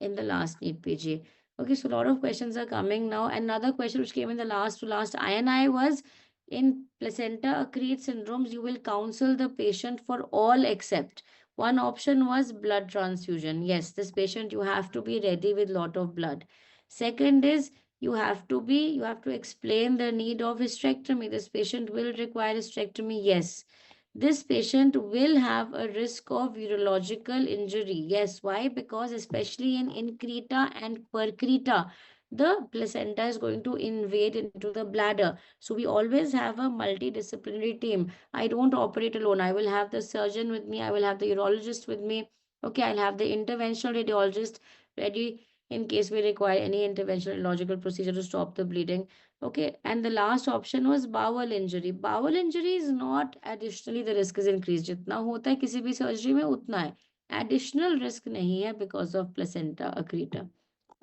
in the last NEET PG. Okay, so a lot of questions are coming now. Another question which came in the last to last INI was, in placenta accrete syndromes, you will counsel the patient for all except. One option was blood transfusion. Yes, this patient, you have to be ready with lot of blood. Second is, you have to explain the need of hysterectomy. This patient will require hysterectomy. Yes. This patient will have a risk of urological injury. Yes, why? Because especially in increta and percreta, the placenta is going to invade into the bladder. So we always have a multidisciplinary team. I don't operate alone. I will have the surgeon with me. I will have the urologist with me. Okay, I'll have the interventional radiologist ready in case we require any interventional radiological procedure to stop the bleeding. Okay, and the last option was bowel injury. Bowel injury is not additionally, the risk is increased. जितना होता है किसी भी surgery में उतना है. Additional risk नहीं है because of placenta accreta.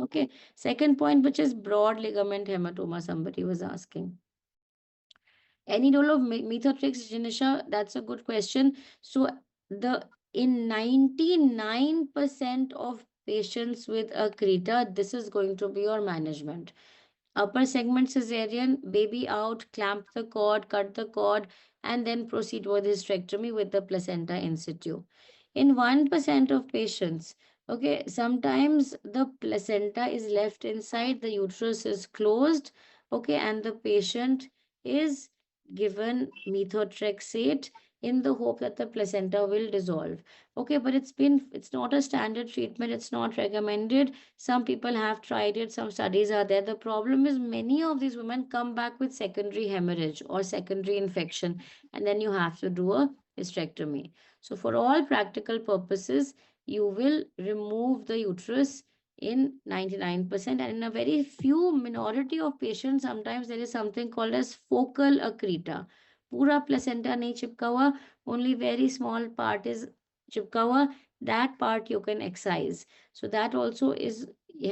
Okay, second point, which is broad ligament hematoma, somebody was asking. Any role of methotrexate, Janisha? That's a good question. So in 99% of patients with accreta, this is going to be your management. Upper segment cesarean, baby out, clamp the cord, cut the cord, and then proceed with hysterectomy with the placenta in situ. In 1% of patients, okay, sometimes the placenta is left inside, the uterus is closed, okay, and the patient is given methotrexate in the hope that the placenta will dissolve. Okay, but it's not a standard treatment, it's not recommended. Some people have tried it, some studies are there. The problem is many of these women come back with secondary hemorrhage or secondary infection, and then you have to do a hysterectomy. So for all practical purposes, you will remove the uterus in 99%, and in a very few minority of patients, sometimes there is something called as focal accreta. पूरा placenta नहीं चिपका हुआ, only very small part is चिपका हुआ, that part you can excise. So that also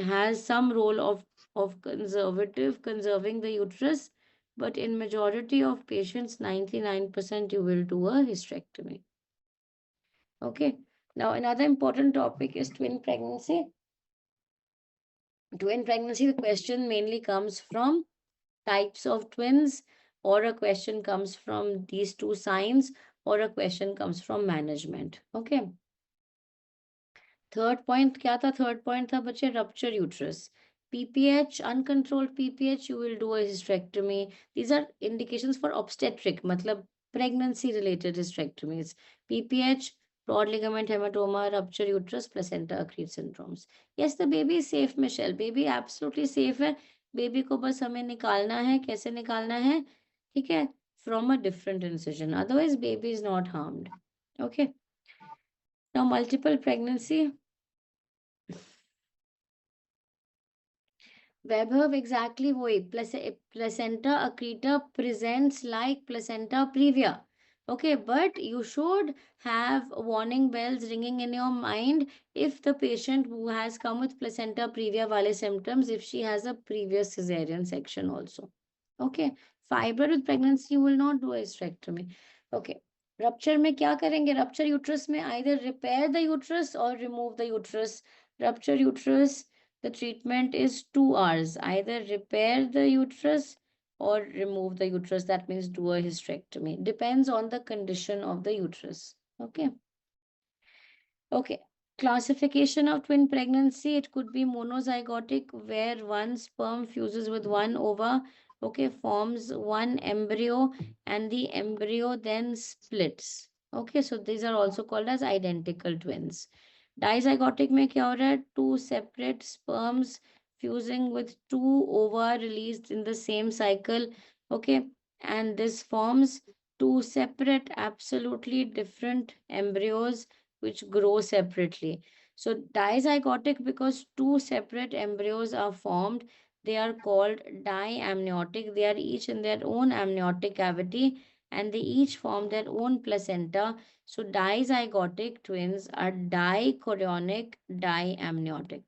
has some role of conserving the uterus, but in majority of patients, 99% you will do a hysterectomy. Okay. Now another important topic is twin pregnancy. Twin pregnancy, the question mainly comes from types of twins, or a question comes from these two signs, or a question comes from management. Okay. Third point क्या था? Third point था बच्चे rupture uterus. PPH, uncontrolled PPH, you will do a hysterectomy. These are indications for obstetric, मतलब pregnancy related hysterectomies. PPH, broad ligament hematoma, rupture uterus, placenta accrete syndromes. Yes, the baby is safe, Michelle. Baby absolutely safe है. Baby को बस हमें निकालना है. कैसे निकालना है? ठीक है? From a different incision. Otherwise, baby is not harmed. Okay. Now, multiple pregnancy. Vaibhav exactly वही placenta accreta presents like placenta previa. Okay, but you should have warning bells ringing in your mind if the patient who has come with placenta previa wale symptoms, if she has a previous cesarean section also. Okay, fibroid with pregnancy, you will not do a hysterectomy. Okay, rupture में क्या करेंगे? Rupture uterus में either repair the uterus or remove the uterus. Rupture uterus, the treatment is 2 hours. Either repair the uterus or remove the uterus. That means do a hysterectomy. Depends on the condition of the uterus. Okay. Okay. Classification of twin pregnancy. It could be monozygotic, where one sperm fuses with one ova, okay, forms one embryo, and the embryo then splits. Okay, so these are also called as identical twins. Dizygotic में क्या हो रहा है? Two separate sperms fusing with two ova released in the same cycle. Okay, and this forms two separate, absolutely different embryos which grow separately. So dizygotic, because two separate embryos are formed, they are called diamniotic. They are each in their own amniotic cavity, and they each form their own placenta. So dizygotic twins are dichorionic diamniotic.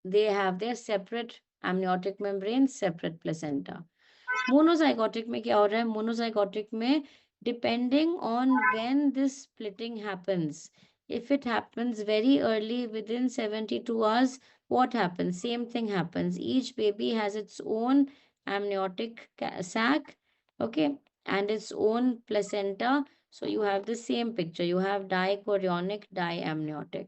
They have their separate amniotic membrane, separate placenta. Monozygotic में क्या हो रहा है? Monozygotic में depending on when this splitting happens, if it happens very early within 72 hours, what happens? Same thing happens. Each baby has its own amniotic sac, okay, and its own placenta. So you have the same picture. You have dichorionic, diamniotic.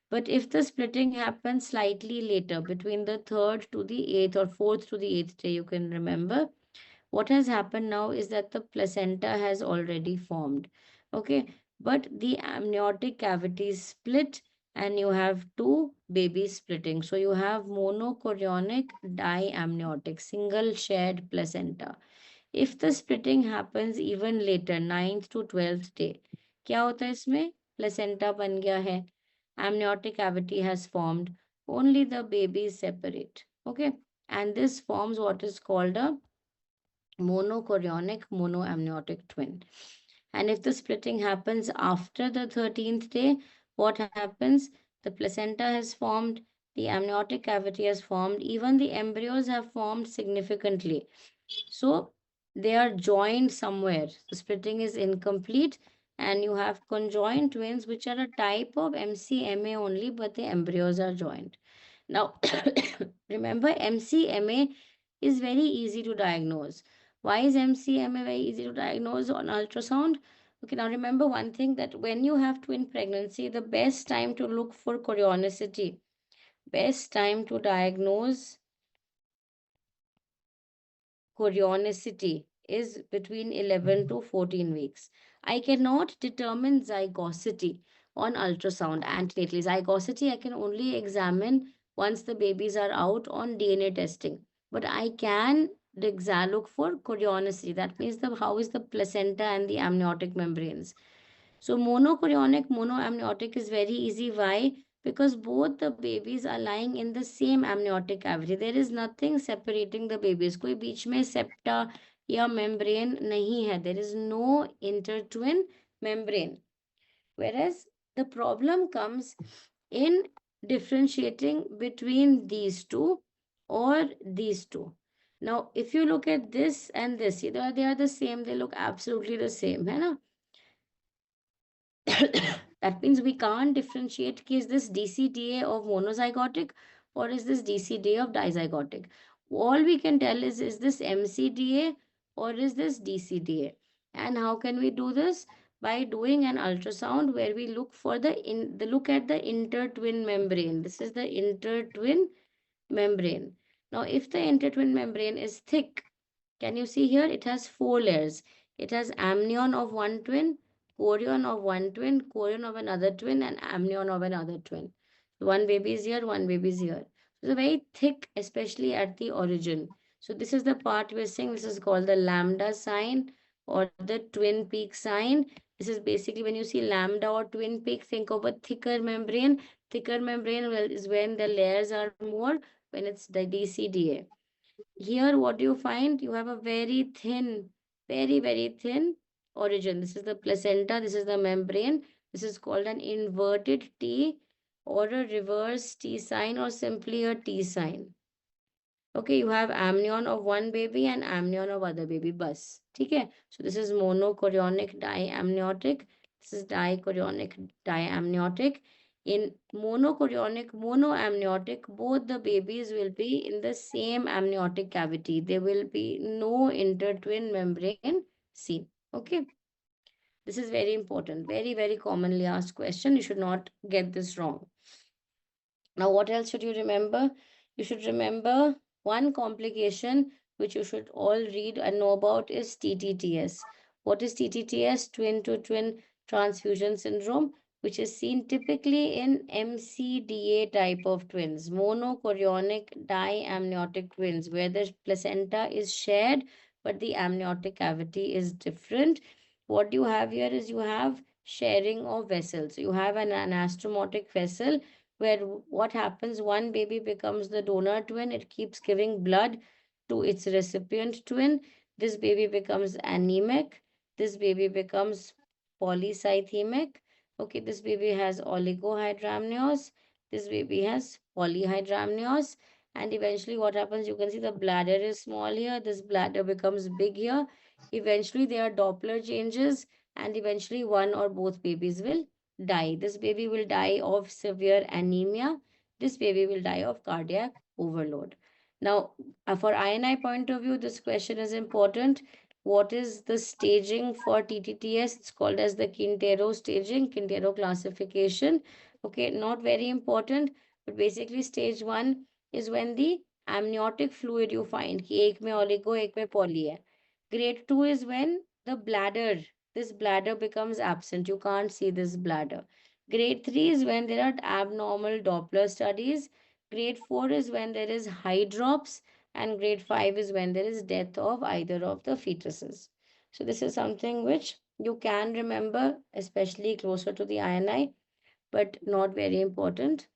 But if the splitting happens slightly later, between the third to the eighth or fourth to the eighth day, you can remember what has happened now is that the placenta has already formed. Okay, but the amniotic cavity is split and you have two babies splitting. So you have monochorionic diamniotic, single shared placenta. If the splitting happens even later, 9th to 12th day, क्या होता है इसमें? Placenta बन गया है. Amniotic cavity has formed. Only the baby is separate. Okay, and this forms what is called a monochorionic monoamniotic twin. And if the splitting happens after the 13th day, what happens? The placenta has formed, the amniotic cavity has formed, even the embryos have formed significantly. So they are joined somewhere. The splitting is incomplete, and you have conjoined twins, which are a type of MCMA only, but the embryos are joined. Now, remember, MCMA is very easy to diagnose. Why is MCMA very easy to diagnose on ultrasound? Okay, now remember one thing, that when you have twin pregnancy, the best time to look for chorionicity, best time to diagnose chorionicity is between 11 to 14 weeks. I cannot determine zygosity on ultrasound antenatally. Zygosity I can only examine once the babies are out on DNA testing. But I can look for chorionicity. That means how is the placenta and the amniotic membranes. So monochorionic, monoamniotic is very easy. Why? Because both the babies are lying in the same amniotic cavity. There is nothing separating the babies. कोई बीच में septa या membrane नहीं है. There is no intertwin membrane. Whereas the problem comes in differentiating between these two or these two. Now, if you look at this and this, they are the same. They look absolutely the same, है ना? That means we can't differentiate is this DCDA of monozygotic or is this DCDA of dizygotic. All we can tell is this MCDA or is this DCDA. And how can we do this? By doing an ultrasound where we look for the look at the intertwin membrane. This is the intertwin membrane. Now, if the intertwin membrane is thick, can you see here? It has four layers. It has amnion of one twin, chorion of one twin, chorion of another twin, and amnion of another twin. So one baby is here, one baby is here. So it's very thick, especially at the origin. So this is the part we're saying. This is called the lambda sign or the twin peak sign. This is basically when you see lambda or twin peak, think of a thicker membrane. Thicker membrane is when the layers are more, when it's the DCDA. Here, what do you find? You have a very thin, very, very thin origin. This is the placenta, this is the membrane. This is called an inverted T or a reverse T sign or simply a T sign. Okay, you have amnion of one baby and amnion of other baby. Bus. Okay, so this is monochorionic diamniotic. This is dichorionic diamniotic. In monochorionic monoamniotic, both the babies will be in the same amniotic cavity. There will be no intertwin membrane seen. Okay, this is very important. Very, very commonly asked question. You should not get this wrong. Now, what else should you remember? You should remember one complication which you should all read and know about is TTTS. What is TTTS? Twin to twin transfusion syndrome, which is seen typically in MCDA type of twins, monochorionic diamniotic twins, where the placenta is shared but the amniotic cavity is different. What you have here is you have sharing of vessels. You have an anastomotic vessel where what happens, one baby becomes the donor twin, it keeps giving blood to its recipient twin. This baby becomes anemic, this baby becomes polycythemic. Okay, this baby has oligohydramnios, this baby has polyhydramnios, And eventually what happens, you can see the bladder is small here, this bladder becomes big here. Eventually there are Doppler changes, and eventually one or both babies will die. This baby will die of severe anemia. This baby will die of cardiac overload. Now, for INI point of view, this question is important. What is the staging for TTTS? It's called as the Quintero staging, Quintero classification. Okay, not very important, but basically stage 1 is when the amniotic fluid you find कि एक में oligo एक में poly है. Grade 2 is when the bladder, this bladder becomes absent. You can't see this bladder. Grade 3 is when there are abnormal Doppler studies. Grade 4 is when there is hydrops, and grade 5 is when there is death of either of the fetuses. So this is something which you can remember, especially closer to the INI, but not very important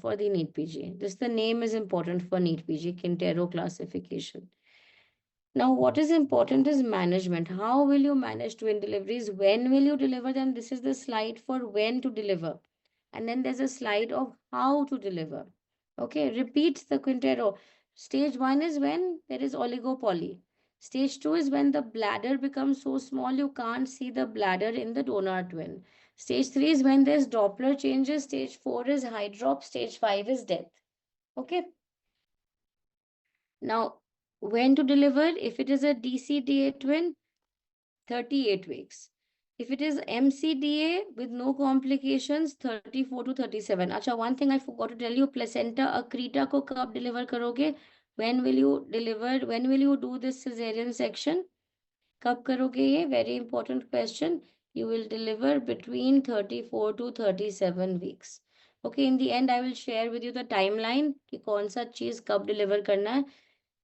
for the NEET PG. This the name is important for NEET PG, Quintero classification. Now, what is important is management. How will you manage twin deliveries? When will you deliver them? This is the slide for when to deliver. And then there's a slide of how to deliver. Okay, repeat the Quintero. Stage 1 is when there is oligopoly. Stage 2 is when the bladder becomes so small you can't see the bladder in the donor twin. Stage 3 is when there's Doppler changes. Stage 4 is hydrop. Stage 5 is death. Okay. Now, when to deliver? If it is a DCDA twin, 38 weeks. If it is MCDA with no complications, 34 to 37. Acha, one thing I forgot to tell you, placenta accreta ko kab deliver karoge? When will you deliver? When will you do this cesarean section? कब करोगे ये? Very important question. You will deliver between 34 to 37 weeks. Okay, in the end, I will share with you the timeline कि कौन सा चीज कब deliver करना है.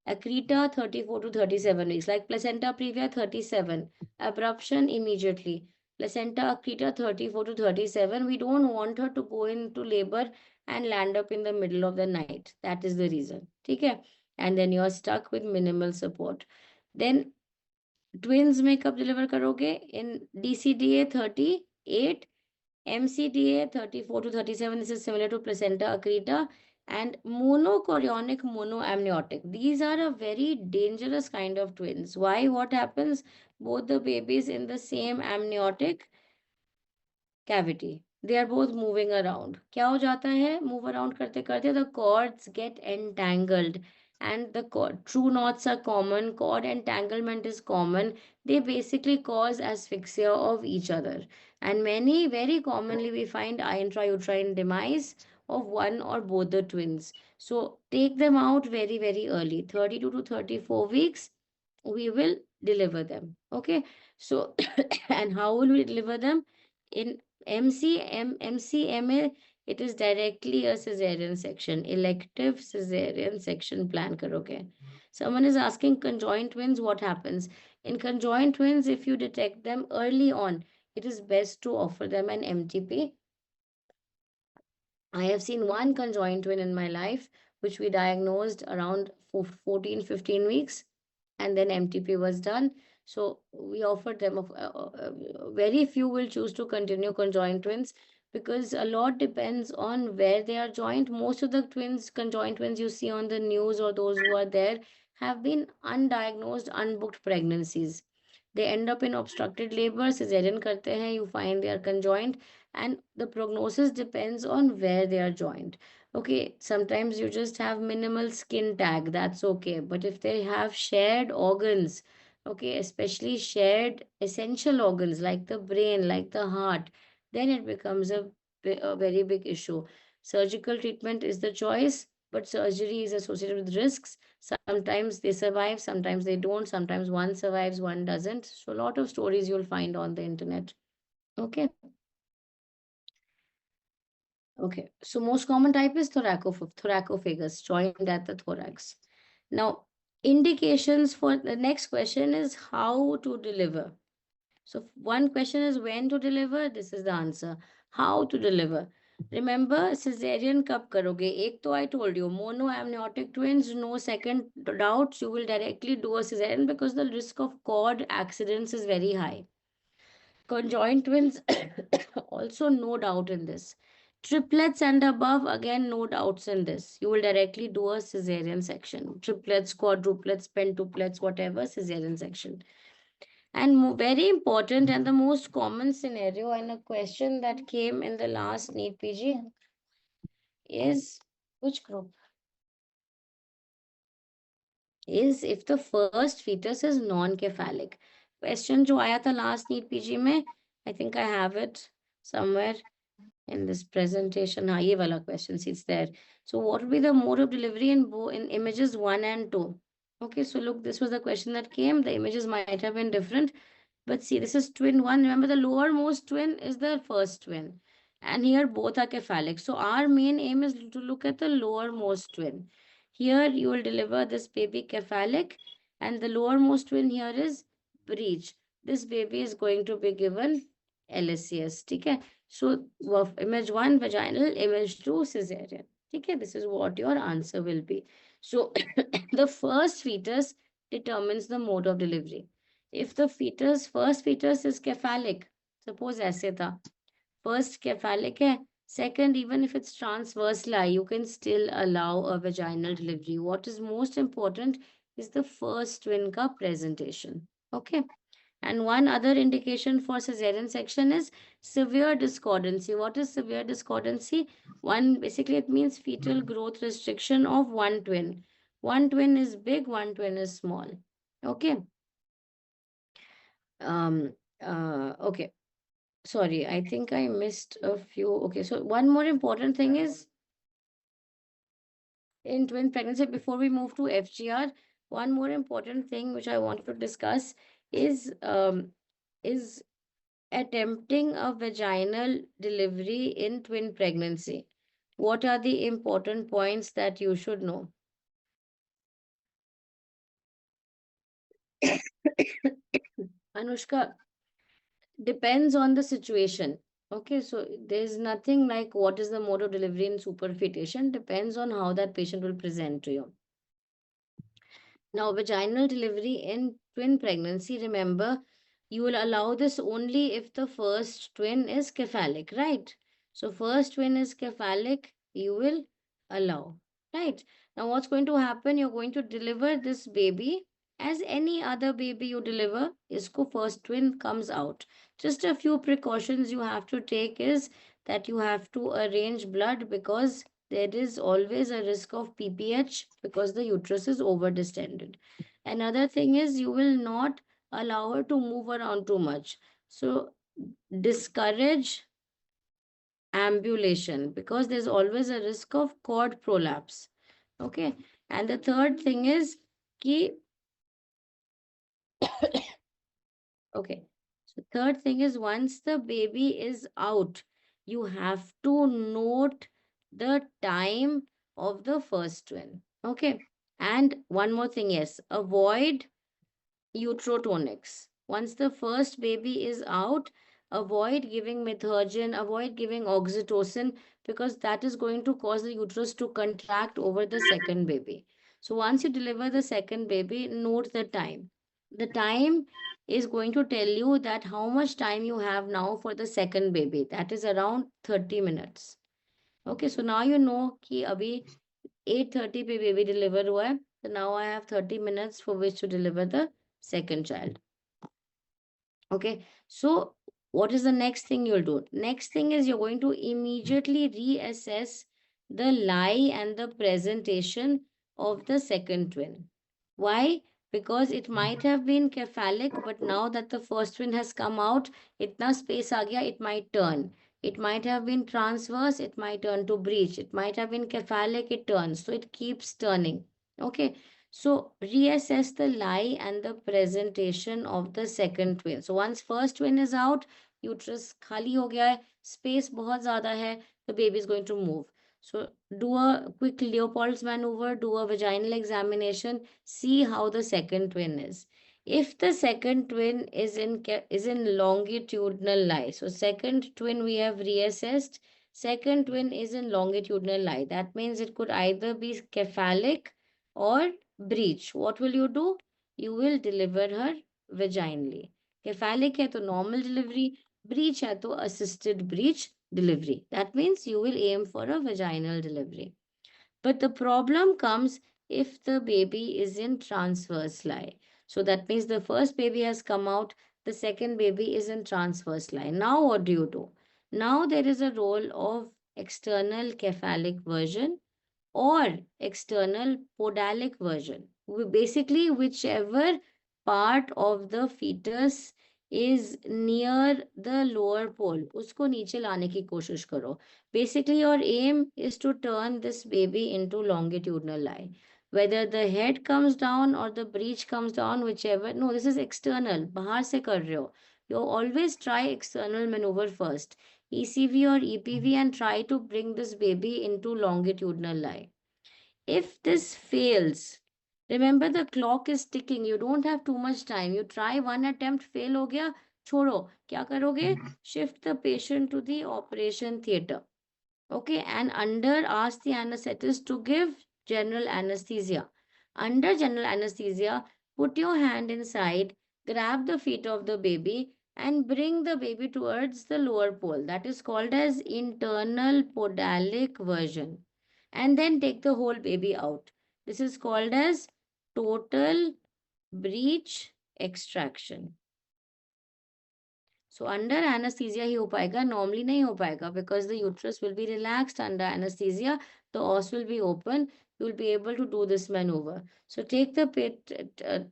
Accreta 34 to 37 weeks, like placenta previa 37, abruption immediately. Placenta accreta 34 to 37. We don't want her to go into labor and land up in the middle of the night. That is the reason. Okay, and then you are stuck with minimal support. Then twins में कब deliver करोगे? In DCDA 38, MCDA 34 to 37. This is similar to placenta accreta. And monochorionic monoamniotic. These are a very dangerous kind of twins. Why? What happens? Both the babies in the same amniotic cavity. They are both moving around. क्या हो जाता है? Move around करते करते the cords get entangled, and the true knots are common. Cord entanglement is common. They basically cause asphyxia of each other. And very commonly, we find intrauterine demise of one or both the twins. So take them out very early, 32 to 34 weeks. We will deliver them. Okay. So, and how will we deliver them? In MCMA, it is directly a cesarean section, elective cesarean section plan karoge. Someone is asking conjoined twins, what happens? In conjoined twins, if you detect them early on, it is best to offer them an MTP. I have seen one conjoined twin in my life, which we diagnosed around 14, 15 weeks, and then MTP was done. So we offered them, very few will choose to continue conjoined twins because a lot depends on where they are joined. Most of the conjoined twins you see on the news or those who are there have been undiagnosed, unbooked pregnancies. They end up in obstructed labor, cesarean karte hain, you find they are conjoined, and the prognosis depends on where they are joined. Okay, sometimes you just have minimal skin tag, that's okay. But if they have shared organs, okay, especially shared essential organs like the brain, like the heart, then it becomes a very big issue. Surgical treatment is the choice, but surgery is associated with risks. Sometimes they survive, sometimes they don't, sometimes one survives, one doesn't. So a lot of stories you'll find on the internet. Okay. Okay, so most common type is thoracophagus, joined at the thorax. Now, indications for the next question is how to deliver. So one question is when to deliver. This is the answer. How to deliver. Remember, cesarean kab karoge? Ek to I told you, monoamniotic twins, no second doubts, you will directly do a cesarean because the risk of cord accidents is very high. Conjoined twins, also no doubt in this. Triplets and above, again, no doubts in this. You will directly do a cesarean section. Triplets, quadruplets, pentuplets, whatever, cesarean section. And very important and the most common scenario and a question that came in the last NEET PG is which group? Is if the first fetus is non-cephalic. Question जो आया था last NEET PG में, I think I have it somewhere in this presentation. हाँ, ये वाला question it's there. So what will be the mode of delivery in images 1 and 2? Okay, so look, this was the question that came. The images might have been different, but see, this is twin 1. Remember, the lowermost twin is the first twin, and here both are cephalic. So our main aim is to look at the lowermost twin. Here you will deliver this baby cephalic, and the lowermost twin here is breech. This baby is going to be given LSCS. Okay. So image 1 vaginal, image 2 cesarean. Okay, this is what your answer will be. So the first fetus determines the mode of delivery. If the first fetus is cephalic, suppose ऐसे था, first cephalic है, second, even if it's transverse lie, you can still allow a vaginal delivery. What is most important is the first twin ka presentation. Okay. And one other indication for cesarean section is severe discordancy. What is severe discordancy? Basically it means fetal growth restriction of one twin. One twin is big, one twin is small. Okay. Okay. Sorry, I think I missed a few. Okay, so one more important thing is in twin pregnancy, before we move to FGR, one more important thing which I wanted to discuss is attempting a vaginal delivery in twin pregnancy. What are the important points that you should know? Anushka, depends on the situation. Okay, so there's nothing like what is the mode of delivery in superfetation, depends on how that patient will present to you. Now, vaginal delivery in twin pregnancy, remember, you will allow this only if the first twin is cephalic, right? So, first twin is cephalic, you will allow, right? Now, what's going to happen? You're going to deliver this baby as any other baby you deliver. Isko first twin comes out. Just a few precautions you have to take is that you have to arrange blood because there is always a risk of PPH because the uterus is over distended. Another thing is you will not allow her to move around too much. So discourage ambulation because there's always a risk of cord prolapse. Okay. And the third thing is ki okay. So third thing is once the baby is out, you have to note the time of the first twin. Okay. And one more thing, yes, avoid uterotonics. Once the first baby is out, avoid giving methergin, avoid giving oxytocin because that is going to cause the uterus to contract over the second baby. So once you deliver the second baby, note the time. The time is going to tell you that how much time you have now for the second baby. That is around 30 minutes. Okay, so now you know कि अभी 8:30 पे baby deliver हुआ है. So now I have 30 minutes for which to deliver the second child. Okay, so what is the next thing you'll do? Next thing is you're going to immediately reassess the lie and the presentation of the second twin. Why? Because it might have been cephalic, but now that the first twin has come out, itna space aa gaya, it might turn. It might have been transverse, it might turn to breech. It might have been cephalic, it turns. So it keeps turning. Okay. So reassess the lie and the presentation of the second twin. So once first twin is out, uterus khali ho gaya hai, space bahut zyada hai, the baby is going to move. So do a quick Leopold's maneuver, do a vaginal examination, see how the second twin is. If the second twin is in longitudinal lie, so second twin we have reassessed, second twin is in longitudinal lie. That means it could either be cephalic or breech. What will you do? You will deliver her vaginally. Cephalic है तो normal delivery, breech है तो assisted breech delivery. That means you will aim for a vaginal delivery. But the problem comes if the baby is in transverse lie. So that means the first baby has come out, the second baby is in transverse lie. Now what do you do? Now there is a role of external cephalic version or external podalic version. Basically, whichever part of the fetus is near the lower pole, usko niche लाने की कोशिश करो. Basically, your aim is to turn this baby into longitudinal lie. Whether the head comes down or the breech comes down, whichever. No, this is external. बाहर से कर रहे हो. You always try external maneuver first. ECV or EPV, and try to bring this baby into longitudinal lie. If this fails, remember the clock is ticking. You don't have too much time. You try one attempt, fail हो गया, छोड़ो. क्या करोगे? Shift the patient to the operation theater. Okay, and under ask the anesthetist to give general anesthesia. Under general anesthesia, put your hand inside, grab the feet of the baby, and bring the baby towards the lower pole. That is called as internal podalic version. And then take the whole baby out. This is called as total breech extraction. So under anesthesia ही हो पाएगा, normally नहीं हो पाएगा because the uterus will be relaxed under anesthesia, the os will be open, you will be able to do this maneuver. So take the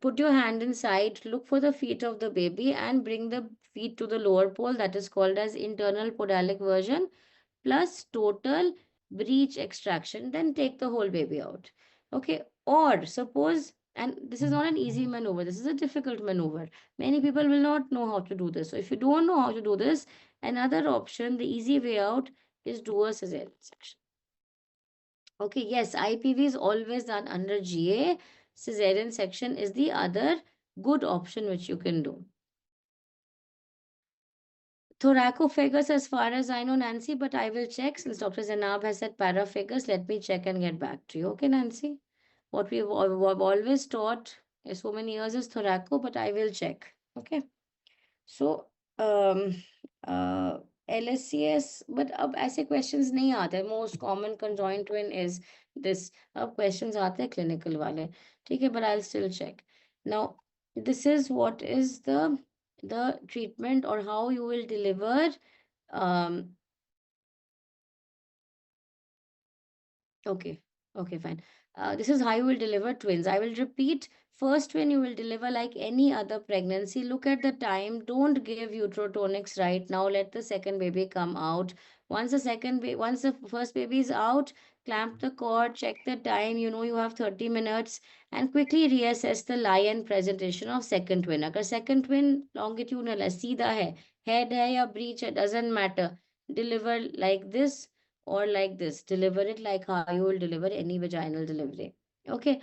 put your hand inside, look for the feet of the baby and bring the feet to the lower pole, that is called as internal podalic version, plus total breech extraction, then take the whole baby out. Okay, or suppose, and this is not an easy maneuver, this is a difficult maneuver. Many people will not know how to do this. So if you don't know how to do this, another option, the easy way out, is do a cesarean section. Okay, yes, IPV is always done under GA. Cesarean section is the other good option which you can do. Thoracophagus, as far as I know, Nancy, but I will check since Dr. Zainab has said paraphagus. Let me check and get back to you. Okay, Nancy? What we've always taught so many years is thoraco, but I will check. Okay. So, LSCS, but अब ऐसे questions नहीं आते. Most common conjoined twin is this. अब questions आते हैं clinical वाले. ठीक है, but I'll still check. Now, this is what is the treatment or how you will deliver. Okay, fine. This is how you will deliver twins. I will repeat. First twin you will deliver like any other pregnancy. Look at the time. Don't give uterotonics right now. Let the second baby come out. Once the first baby is out, clamp the cord, check the time. You know you have 30 minutes and quickly reassess the lie and presentation of second twin. अगर second twin longitudinal है, सीधा है, head है या breech है, doesn't matter. Deliver like this or like this. Deliver it like how you will deliver any vaginal delivery. Okay.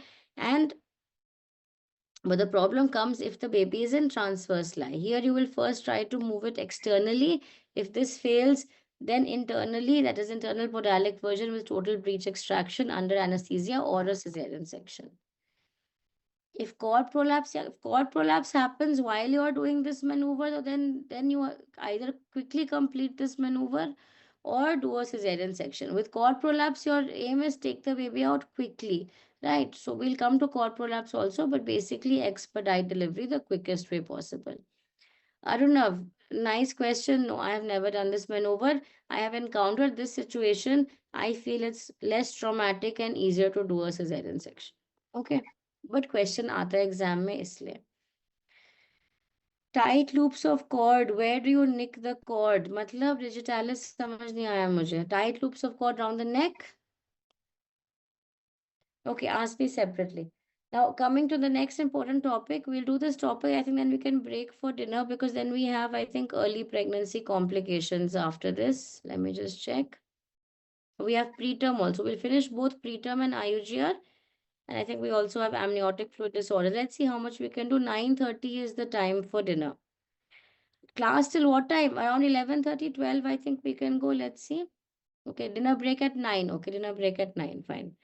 But the problem comes if the baby is in transverse lie. Here you will first try to move it externally. If this fails, then internally, that is internal podalic version with total breech extraction under anesthesia or a cesarean section. If cord prolapse happens while you are doing this maneuver, then you either quickly complete this maneuver or do a cesarean section. With cord prolapse, your aim is take the baby out quickly, right? So we'll come to cord prolapse also, but basically expedite delivery the quickest way possible. Arunav, nice question. No, I have never done this maneuver. I have encountered this situation. I feel it's less traumatic and easier to do a cesarean section. Okay. But question आता है exam में इसलिए. Tight loops of cord, where do you nick the cord, मतलब digitalis समझ नहीं आया मुझे. Tight loops of cord round the neck. Okay, ask me separately. Now, coming to the next important topic, we'll do this topic. I think then we can break for dinner because then we have, I think, early pregnancy complications after this. Let me just check. We have preterm also. We'll finish both preterm and IUGR. And I think we also have amniotic fluid disorder. Let's see how much we can do. 9:30 is the time for dinner. Class till what time? Around 11:30, 12, I think we can go. Let's see. Okay, dinner break at 9. Okay, dinner break at 9. Fine.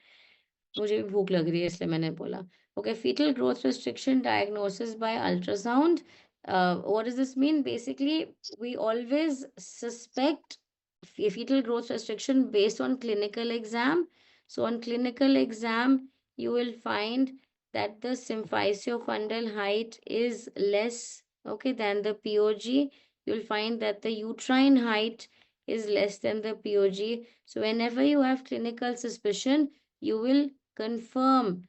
मुझे भी भूख लग रही है इसलिए मैंने बोला. Okay, fetal growth restriction diagnosis by ultrasound. What does this mean? Basically, we always suspect fetal growth restriction based on clinical exam. So on clinical exam, you will find that the symphysiofundal height is less, okay, than the POG. You'll find that the uterine height is less than the POG. So whenever you have clinical suspicion, you will confirm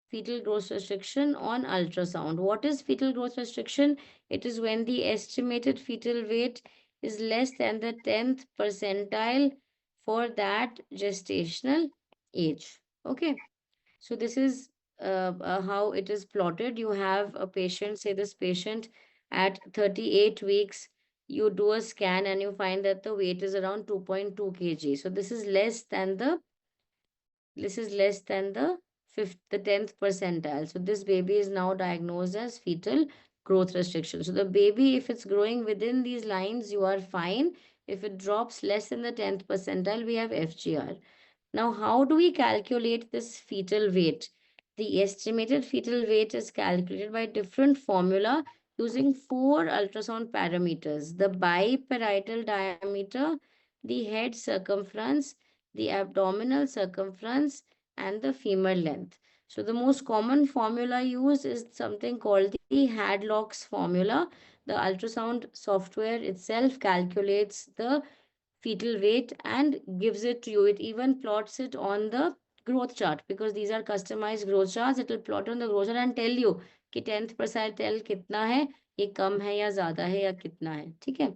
fetal growth restriction on ultrasound. What is fetal growth restriction? It is when the estimated fetal weight is less than the 10th percentile for that gestational age. Okay, so this is how it is plotted. You have a patient, say this patient at 38 weeks, you do a scan and you find that the weight is around 2.2 kg. So this is less than the 10th percentile. So this baby is now diagnosed as fetal growth restriction. So the baby, if it's growing within these lines, you are fine. If it drops less than the 10th percentile, we have FGR. Now, how do we calculate this fetal weight? The estimated fetal weight is calculated by different formula using four ultrasound parameters: the biparietal diameter, the head circumference, the abdominal circumference, and the femur length. So the most common formula used is something called the Hadlock's formula. The ultrasound software itself calculates the fetal weight and gives it to you. It even plots it on the growth chart, because these are customized growth charts. It will plot on the growth chart and tell you कि 10th percentile कितना है, ये कम है या ज़्यादा है या कितना है. ठीक है.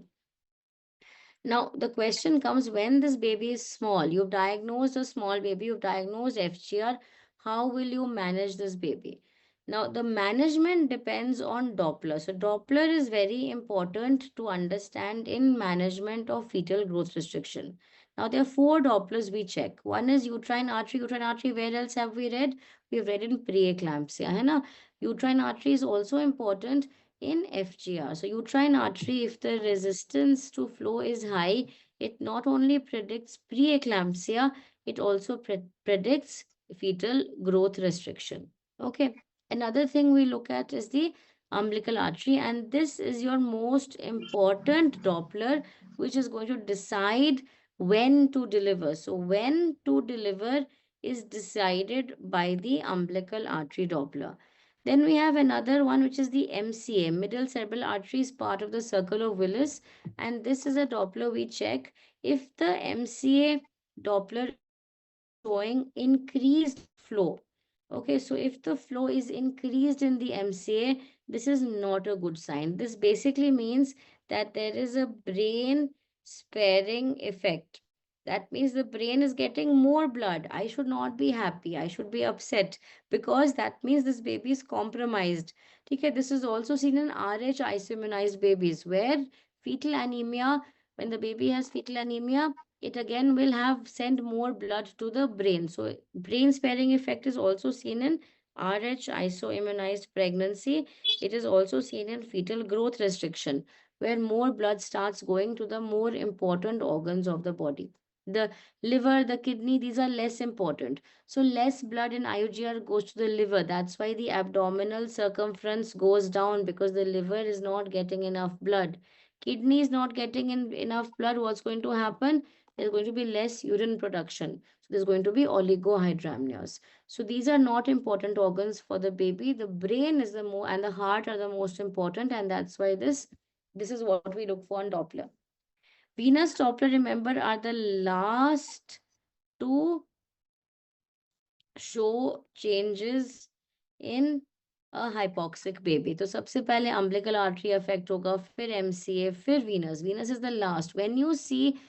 Now, the question comes when this baby is small. You've diagnosed a small baby, you've diagnosed FGR. How will you manage this baby? Now, the management depends on Doppler. So, Doppler is very important to understand in management of fetal growth restriction. Now, there are four Dopplers we check. One is uterine artery. Uterine artery, where else have we read? We've read in preeclampsia. Hai na? Uterine artery is also important in FGR. So uterine artery, if the resistance to flow is high, it not only predicts preeclampsia, it also predicts fetal growth restriction. Okay. Another thing we look at is the umbilical artery, and this is your most important Doppler, which is going to decide when to deliver. So when to deliver is decided by the umbilical artery Doppler. Then we have another one, which is the MCA, middle cerebral artery, is part of the circle of Willis. And this is a Doppler we check. If the MCA Doppler showing increased flow, okay, so if the flow is increased in the MCA, this is not a good sign. This basically means that there is a brain sparing effect. That means the brain is getting more blood. I should not be happy. I should be upset, because that means this baby is compromised. Okay, this is also seen in RH isoimmunized babies, where fetal anemia, when the baby has fetal anemia, it again will have send more blood to the brain. So brain sparing effect is also seen in RH isoimmunized pregnancy. It is also seen in fetal growth restriction, where more blood starts going to the more important organs of the body. The liver, the kidney, these are less important. So less blood in IUGR goes to the liver. That's why the abdominal circumference goes down, because the liver is not getting enough blood. Kidney is not getting enough blood. What's going to happen? There's going to be less urine production. So there's going to be oligohydramnios. So these are not important organs for the baby. The brain is the more, and the heart are the most important, and that's why this is what we look for on Doppler. Venous Doppler, remember, are the last to show changes in a hypoxic baby. तो सबसे पहले umbilical artery affect होगा, फिर MCA, फिर venous. Venous is the last. When you see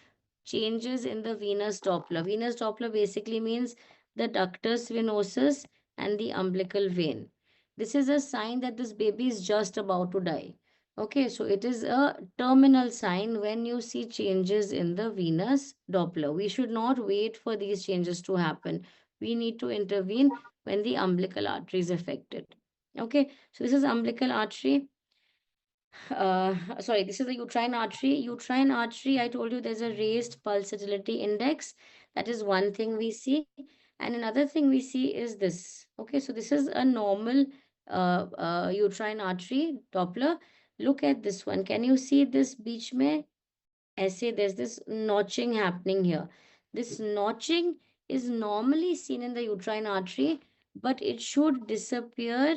changes in the venous Doppler basically means the ductus venosus and the umbilical vein. This is a sign that this baby is just about to die. Okay, so it is a terminal sign when you see changes in the venous Doppler. We should not wait for these changes to happen. We need to intervene when the umbilical artery is affected. Okay, so this is umbilical artery. Sorry, this is the uterine artery. Uterine artery, I told you there's a raised pulsatility index. That is one thing we see. And another thing we see is this. Okay, so this is a normal uterine artery Doppler. Look at this one. Can you see this beach mein essay, there's this notching happening here. This notching is normally seen in the uterine artery, but it should disappear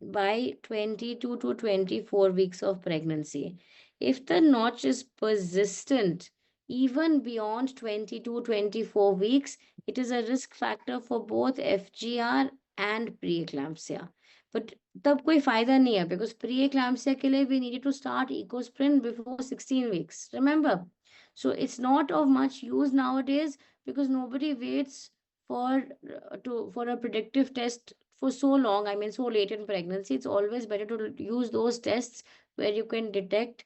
by 22 to 24 weeks of pregnancy. If the notch is persistent even beyond 22 24 weeks, it is a risk factor for both FGR and preeclampsia. But तब कोई फायदा नहीं है because preeclampsia के लिए we needed to start Ecosprin before 16 weeks. Remember? So it's not of much use nowadays because nobody waits for for a predictive test for so long, I mean, so late in pregnancy. It's always better to use those tests where you can detect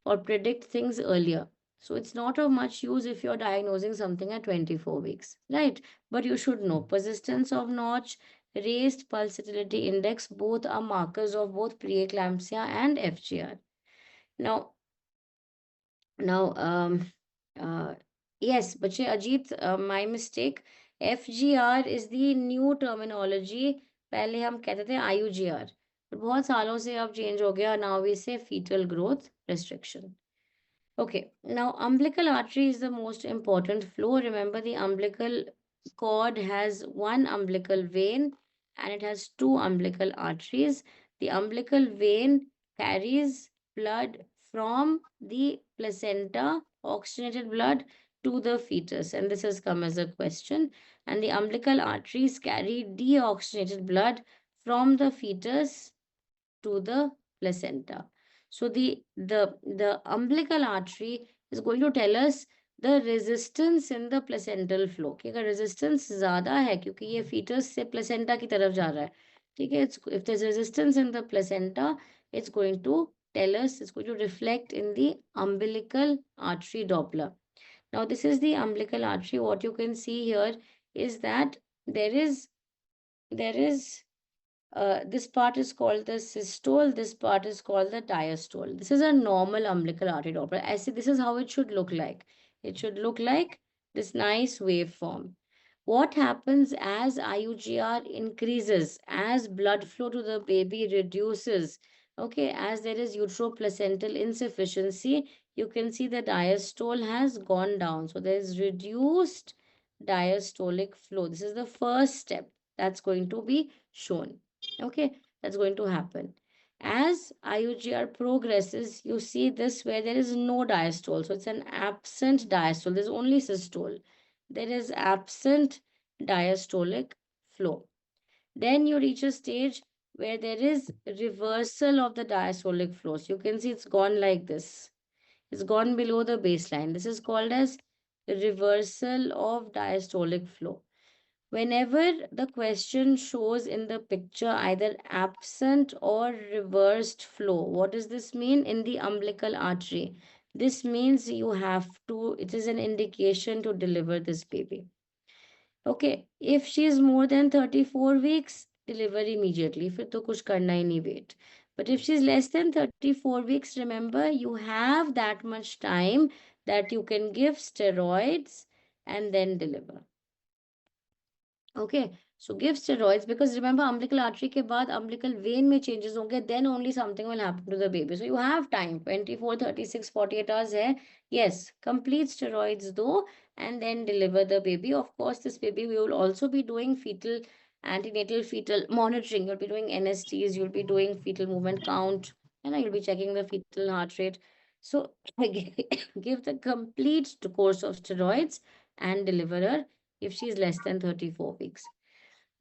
or predict things earlier. So it's not of much use if you're diagnosing something at 24 weeks, right? But you should know persistence of notch, raised pulsatility index, both are markers of both preeclampsia and FGR. Now, now, yes, बच्चे Ajit, my mistake. FGR is the new terminology. पहले हम कहते थे IUGR, but बहुत सालों से अब change हो गया. Now we say fetal growth restriction. Okay, now umbilical artery is the most important flow. Remember, the umbilical cord has one umbilical vein and it has two umbilical arteries. The umbilical vein carries blood from the placenta, oxygenated blood, to the fetus, and this has come as a question. And the umbilical arteries carry deoxygenated blood from the fetus to the placenta. So the umbilical artery is going to tell us the resistance in the placental flow कि अगर resistance ज़्यादा है क्योंकि ये fetus से placenta की तरफ जा रहा है, ठीक है? If there's resistance in the placenta, it's going to tell us, it's going to reflect in the umbilical artery Doppler. Now this is the umbilical artery. What you can see here is that there is this part is called the systole, this part is called the diastole. This is a normal umbilical artery Doppler. I see this is how it should look like. It should look like this nice waveform. What happens as IUGR increases, as blood flow to the baby reduces, okay, as there is uteroplacental insufficiency, you can see the diastole has gone down. So there is reduced diastolic flow. This is the first step that's going to be shown. Okay, that's going to happen. As IUGR progresses, you see this where there is no diastole. So it's an absent diastole. There's only systole. There is absent diastolic flow. Then you reach a stage where there is reversal of the diastolic flow. So you can see it's gone like this. It's gone below the baseline. This is called as reversal of diastolic flow. Whenever the question shows in the picture either absent or reversed flow, what does this mean? In the umbilical artery, this means you have to, it is an indication to deliver this baby. Okay, if she is more than 34 weeks, deliver immediately. फिर तो कुछ करना ही नहीं, wait. But if she is less than 34 weeks, remember you have that much time that you can give steroids and then deliver. Okay, so give steroids because remember umbilical artery के बाद umbilical vein में changes होंगे, then only something will happen to the baby. So you have time, 24, 36, 48 hours है. Yes, complete steroids though and then deliver the baby. Of course, this baby we will also be doing fetal, antenatal fetal monitoring. You'll be doing NSTs, you'll be doing fetal movement count, and you'll be checking the fetal heart rate. So give the complete course of steroids and deliver her if she is less than 34 weeks.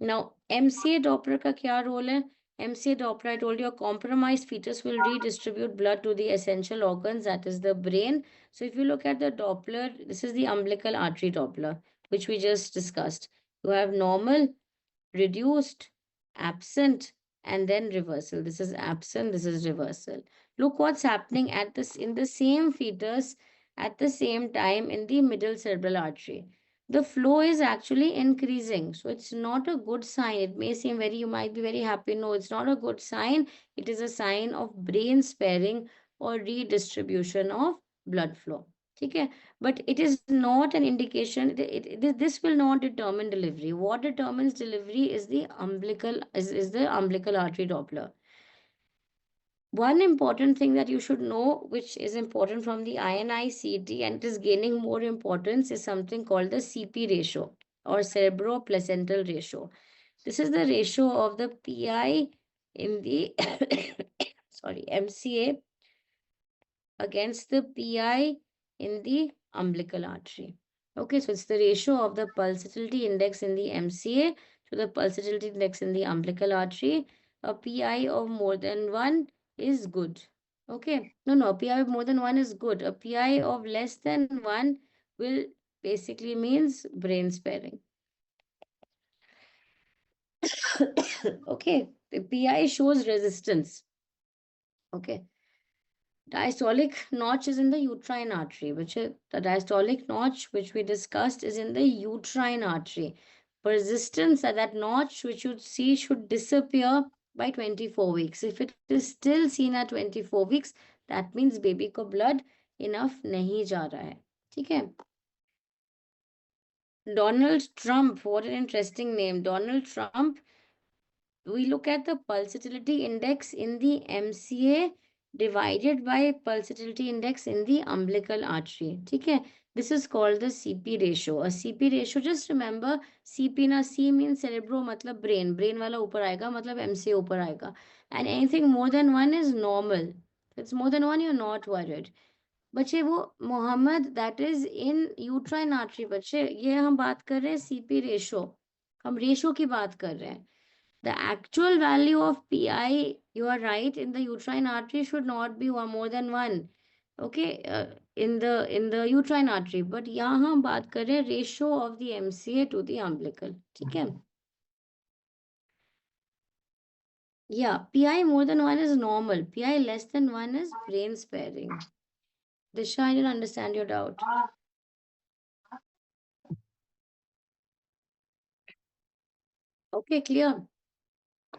Now, MCA Doppler का क्या role है? MCA Doppler, I told you, a compromised fetus will redistribute blood to the essential organs, that is the brain. So if you look at the Doppler, this is the umbilical artery Doppler, which we just discussed. You have normal, reduced, absent, and then reversal. This is absent, this is reversal. Look what's happening at this in the same fetus at the same time in the middle cerebral artery. The flow is actually increasing. So it's not a good sign. It may seem very, you might be very happy. No, it's not a good sign. It is a sign of brain sparing or redistribution of blood flow. Okay, but it is not an indication. This will not determine delivery. What determines delivery is the umbilical is the umbilical artery Doppler. One important thing that you should know, which is important from the INI-CET and it is gaining more importance, is something called the CP ratio or cerebroplacental ratio. This is the ratio of the PI in the sorry, MCA against the PI in the umbilical artery. Okay, so it's the ratio of the pulsatility index in the MCA to the pulsatility index in the umbilical artery. A PI of more than 1 is good. Okay, no, a PI of more than 1 is good. A PI of less than 1 will basically means brain sparing. Okay, the PI shows resistance. Okay, diastolic notch is in the uterine artery, which is the diastolic notch, which we discussed, is in the uterine artery. Persistence at that notch, which you see, should disappear by 24 weeks. If it is still seen at 24 weeks, that means baby को blood enough नहीं जा रहा है. ठीक है? Donald Trump, what an interesting name. Donald Trump, we look at the pulsatility index in the MCA divided by pulsatility index in the umbilical artery. Okay, this is called the CP ratio. A CP ratio, just remember, CP na C means cerebro matlab brain. Brain wala upar aayega, matlab MCA upar aayega. And anything more than 1 is normal. If it's more than 1, you're not worried. बच्चे वो Mohammad that is in uterine artery बच्चे ये हम बात कर रहे हैं CP ratio हम रेशो की बात कर रहे हैं the actual value of PI, you are right, in the uterine artery should not be more than 1. Okay, in the uterine artery. But यहाँ हम बात कर रहे हैं ratio of the MCA to the umbilical. ठीक है? Yeah, PI more than 1 is normal. PI less than 1 is brain sparing. Disha, I didn't understand your doubt. Okay, clear.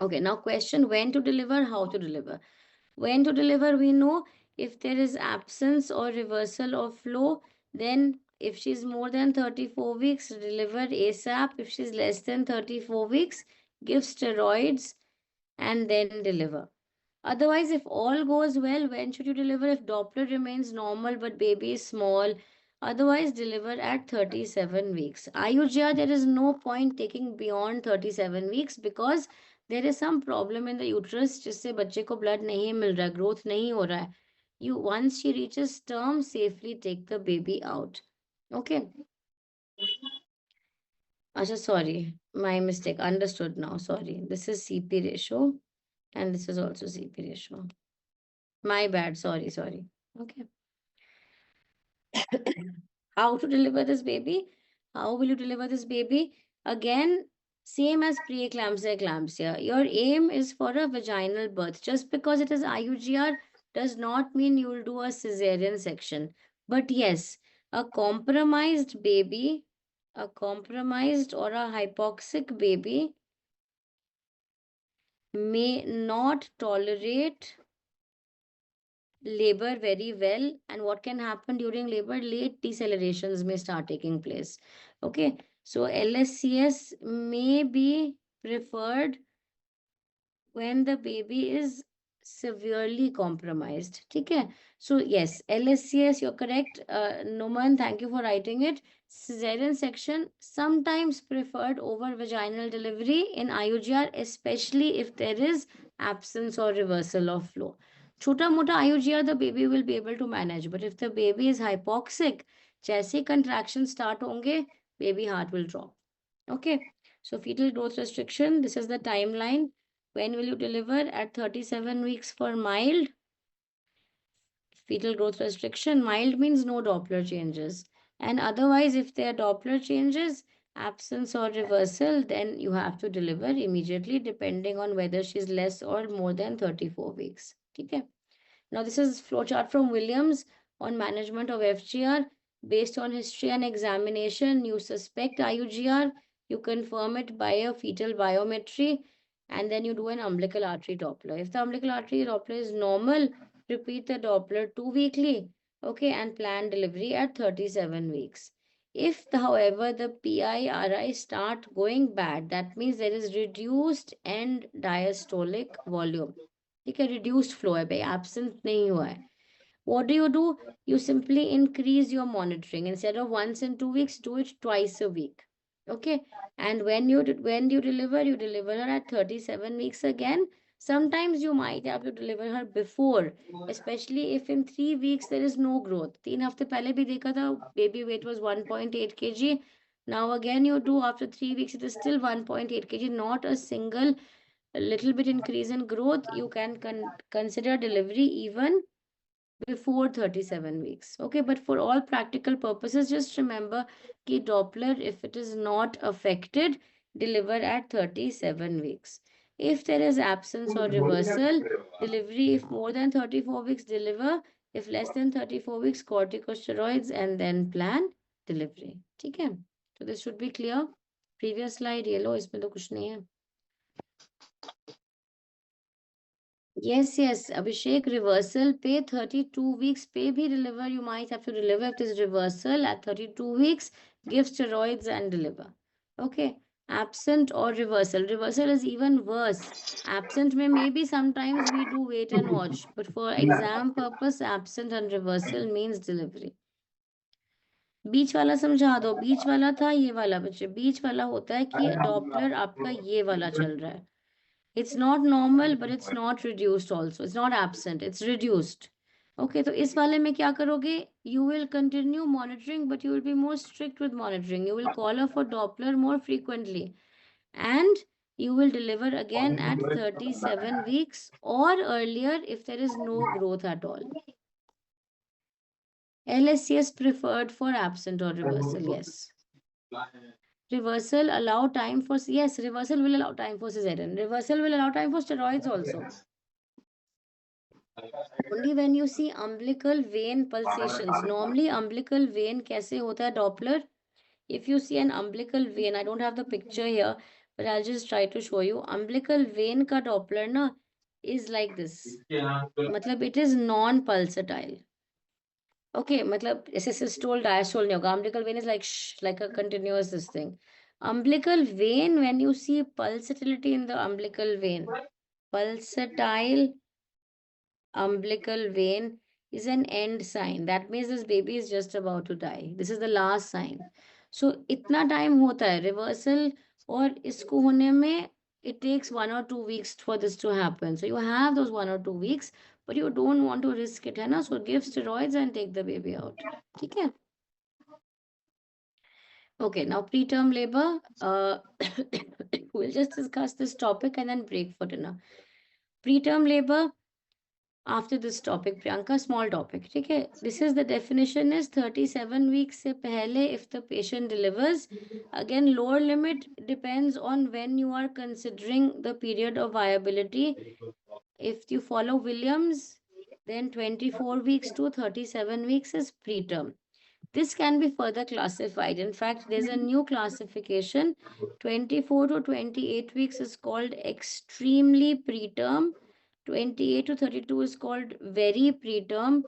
Okay, now question when to deliver, how to deliver. When to deliver, we know if there is absence or reversal of flow, then if she's more than 34 weeks, deliver ASAP. If she's less than 34 weeks, give steroids and then deliver. Otherwise, if all goes well, when should you deliver? If Doppler remains normal but baby is small, otherwise deliver at 37 weeks. IUGR, there is no point taking beyond 37 weeks because there is some problem in the uterus जिससे बच्चे को blood नहीं मिल रहा, growth नहीं हो रहा है. You once she reaches term, safely take the baby out. Okay. Asha, sorry, my mistake. Understood now. Sorry. This is CP ratio and this is also CP ratio. My bad. Sorry. Okay. How to deliver this baby? How will you deliver this baby? Again, same as preeclampsia, eclampsia. Your aim is for a vaginal birth. Just because it is IUGR does not mean you will do a cesarean section. But yes, a compromised baby, a compromised or a hypoxic baby may not tolerate labor very well, and what can happen during labor, late decelerations may start taking place. Okay, so LSCS may be preferred when the baby is severely compromised. Okay, so yes, LSCS, you're correct. Noman, thank you for writing it. Cesarean section sometimes preferred over vaginal delivery in IUGR, especially if there is absence or reversal of flow. छोटा मोटा IUGR the baby will be able to manage, but if the baby is hypoxic, जैसे contractions start होंगे, baby heart will drop. Okay, so fetal growth restriction, this is the timeline. When will you deliver? At 37 weeks for mild fetal growth restriction. Mild means no Doppler changes. And otherwise, if there are Doppler changes, absence or reversal, then you have to deliver immediately depending on whether she's less or more than 34 weeks. Okay. Now, this is flowchart from Williams on management of FGR. Based on history and examination, you suspect IUGR, you confirm it by a fetal biometry, and then you do an umbilical artery Doppler. If the umbilical artery Doppler is normal, repeat the Doppler 2 weekly, okay, and plan delivery at 37 weeks. If, however, the PI-RI start going bad, that means there is reduced end diastolic volume. ठीक है, reduced flow है भाई, absent नहीं हुआ है. What do? You simply increase your monitoring. Instead of once in 2 weeks, do it twice a week. Okay. And when you deliver her at 37 weeks again. Sometimes you might have to deliver her before, especially if in 3 weeks there is no growth. 3 हफ्ते पहले भी देखा था, baby weight was 1.8 kg. Now again you do after 3 weeks, it is still 1.8 kg, not a single little bit increase in growth. You can consider delivery even before 37 weeks. Okay, but for all practical purposes, just remember कि Doppler, if it is not affected, deliver at 37 weeks. If there is absence or reversal, delivery, if more than 34 weeks, deliver. If less than 34 weeks, corticosteroids and then plan delivery. ठीक है? So this should be clear. Previous slide, ये लो, इसमें तो कुछ नहीं है. Yes, Abhishek, reversal pay 32 weeks pay be deliver. You might have to deliver if this reversal at 32 weeks, give steroids and deliver. Okay. Absent or reversal. Reversal is even worse. Absent may maybe sometimes we do wait and watch, but for exam purpose, absent and reversal means delivery. बीच वाला समझा दो, बीच वाला था ये वाला बच्चे, बीच वाला होता है कि डॉपलर आपका ये वाला चल रहा है. It's not normal, but it's not reduced also. It's not absent, it's reduced. Okay, तो इस वाले में क्या करोगे? You will continue monitoring, but you will be more strict with monitoring. You will call her for Doppler more frequently. And you will deliver again at 37 weeks or earlier if there is no growth at all. LSCS preferred for absent or reversal, yes. Reversal allow time for, yes, reversal will allow time for cesarean. Reversal will allow time for steroids also. Only when you see umbilical vein pulsations. Normally umbilical vein कैसे होता है Doppler? If you see an umbilical vein, I don't have the picture here, but I'll just try to show you. Umbilical vein का Doppler ना is like this. मतलब it is non-pulsatile. Okay, मतलब ऐसे systole diastole नहीं होगा. Umbilical vein is like a continuous this thing. Umbilical vein, when you see pulsatility in the umbilical vein, pulsatile umbilical vein is an end sign. That means this baby is just about to die. This is the last sign. So इतना time होता है reversal और इसको होने में it takes 1 or 2 weeks for this to happen. So you have those 1 or 2 weeks, but you don't want to risk it, है ना? So give steroids and take the baby out. ठीक है? Okay, now preterm labor. We'll just discuss this topic and then break for dinner. Preterm labor. After this topic, Priyanka, small topic. ठीक है? This is the definition is 37 weeks से पहले if the patient delivers. Again, lower limit depends on when you are considering the period of viability. If you follow Williams, then 24 weeks to 37 weeks is preterm. This can be further classified. In fact, there's a new classification. 24 to 28 weeks is called extremely preterm. 28 to 32 is called very preterm.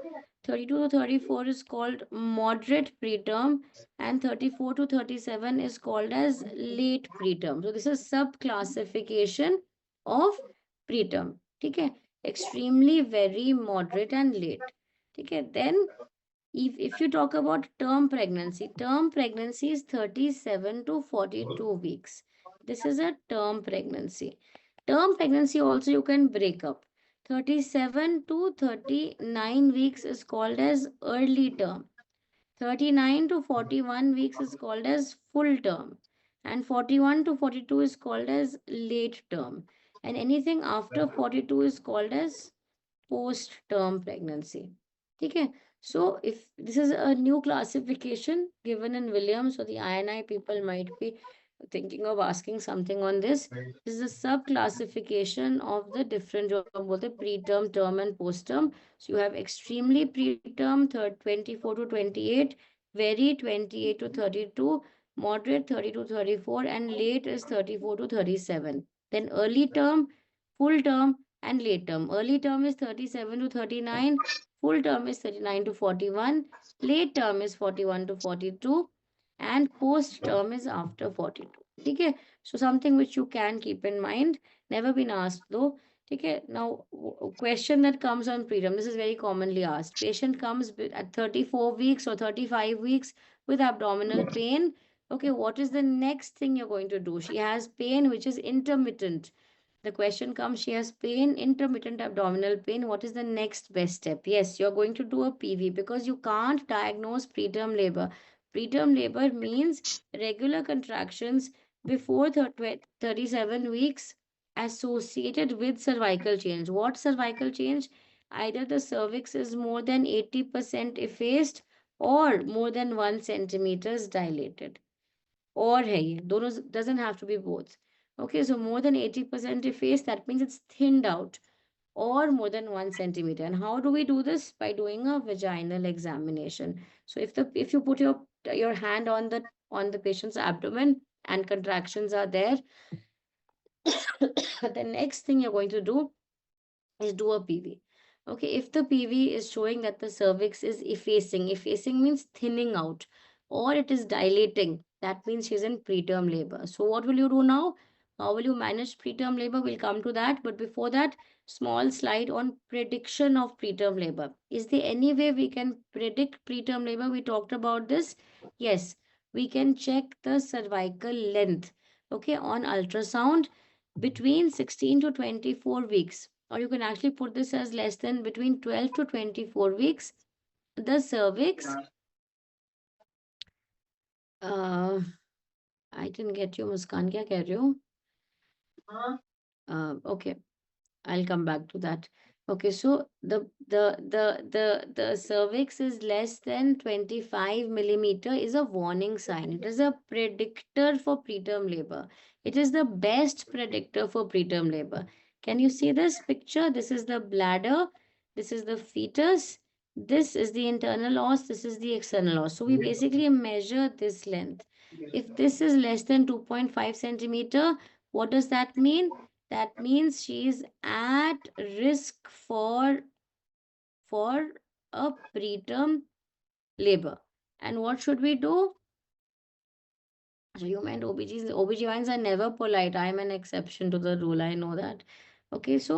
32 to 34 is called moderate preterm. And 34 to 37 is called as late preterm. So this is sub-classification of preterm. ठीक है? Extremely, very, moderate and late. ठीक है? Then if you talk about term pregnancy is 37 to 42 weeks. This is a term pregnancy. Term pregnancy also you can break up. 37 to 39 weeks is called as early term. 39 to 41 weeks is called as full term. And 41 to 42 is called as late term. And anything after 42 is called as post-term pregnancy. Okay, so if this is a new classification given in Williams, so the INI people might be thinking of asking something on this. This is a sub-classification of the different both the preterm, term, and post-term. So you have extremely preterm, 24 to 28, very 28 to 32, moderate 30 to 34, and late is 34 to 37. Then early term, full term, and late term. Early term is 37 to 39, full term is 39 to 41, late term is 41 to 42, and post term is after 42. Okay, so something which you can keep in mind. Never been asked though. Okay, now question that comes on preterm. This is very commonly asked. Patient comes at 34 weeks or 35 weeks with abdominal pain. Okay, what is the next thing you're going to do? She has pain which is intermittent. The question comes, she has pain, intermittent abdominal pain. What is the next best step? Yes, you're going to do a PV because you can't diagnose preterm labor. Preterm labor means regular contractions before 37 weeks associated with cervical change. What cervical change? Either the cervix is more than 80% effaced or more than 1 centimeters dilated. और है ये दोनों doesn't have to be both. Okay, so more than 80% effaced, that means it's thinned out or more than 1 centimeter. And how do we do this? By doing a vaginal examination. So if you put your hand on the patient's abdomen and contractions are there, the next thing you're going to do is do a PV. Okay, if the PV is showing that the cervix is effacing means thinning out, or it is dilating, that means she's in preterm labor. So what will you do now? How will you manage preterm labor? We'll come to that. But before that, small slide on prediction of preterm labor. Is there any way we can predict preterm labor? We talked about this. Yes, we can check the cervical length. Okay, on ultrasound between 16 to 24 weeks, or you can actually put this as less than between 12 to 24 weeks, the cervix, uh, I didn't get you, Muskan, क्या कह रहे हो? Okay, I'll come back to that. Okay, so the cervix is less than 25 millimeter is a warning sign. It is a predictor for preterm labor. It is the best predictor for preterm labor. Can you see this picture? This is the bladder. This is the fetus. This is the internal os. This is the external os. So we basically measure this length. If this is less than 2.5 centimeter, what does that mean? That means she is at risk for a preterm labor. And what should we do? So you meant OBGYNs are never polite. I am an exception to the rule. I know that. Okay, so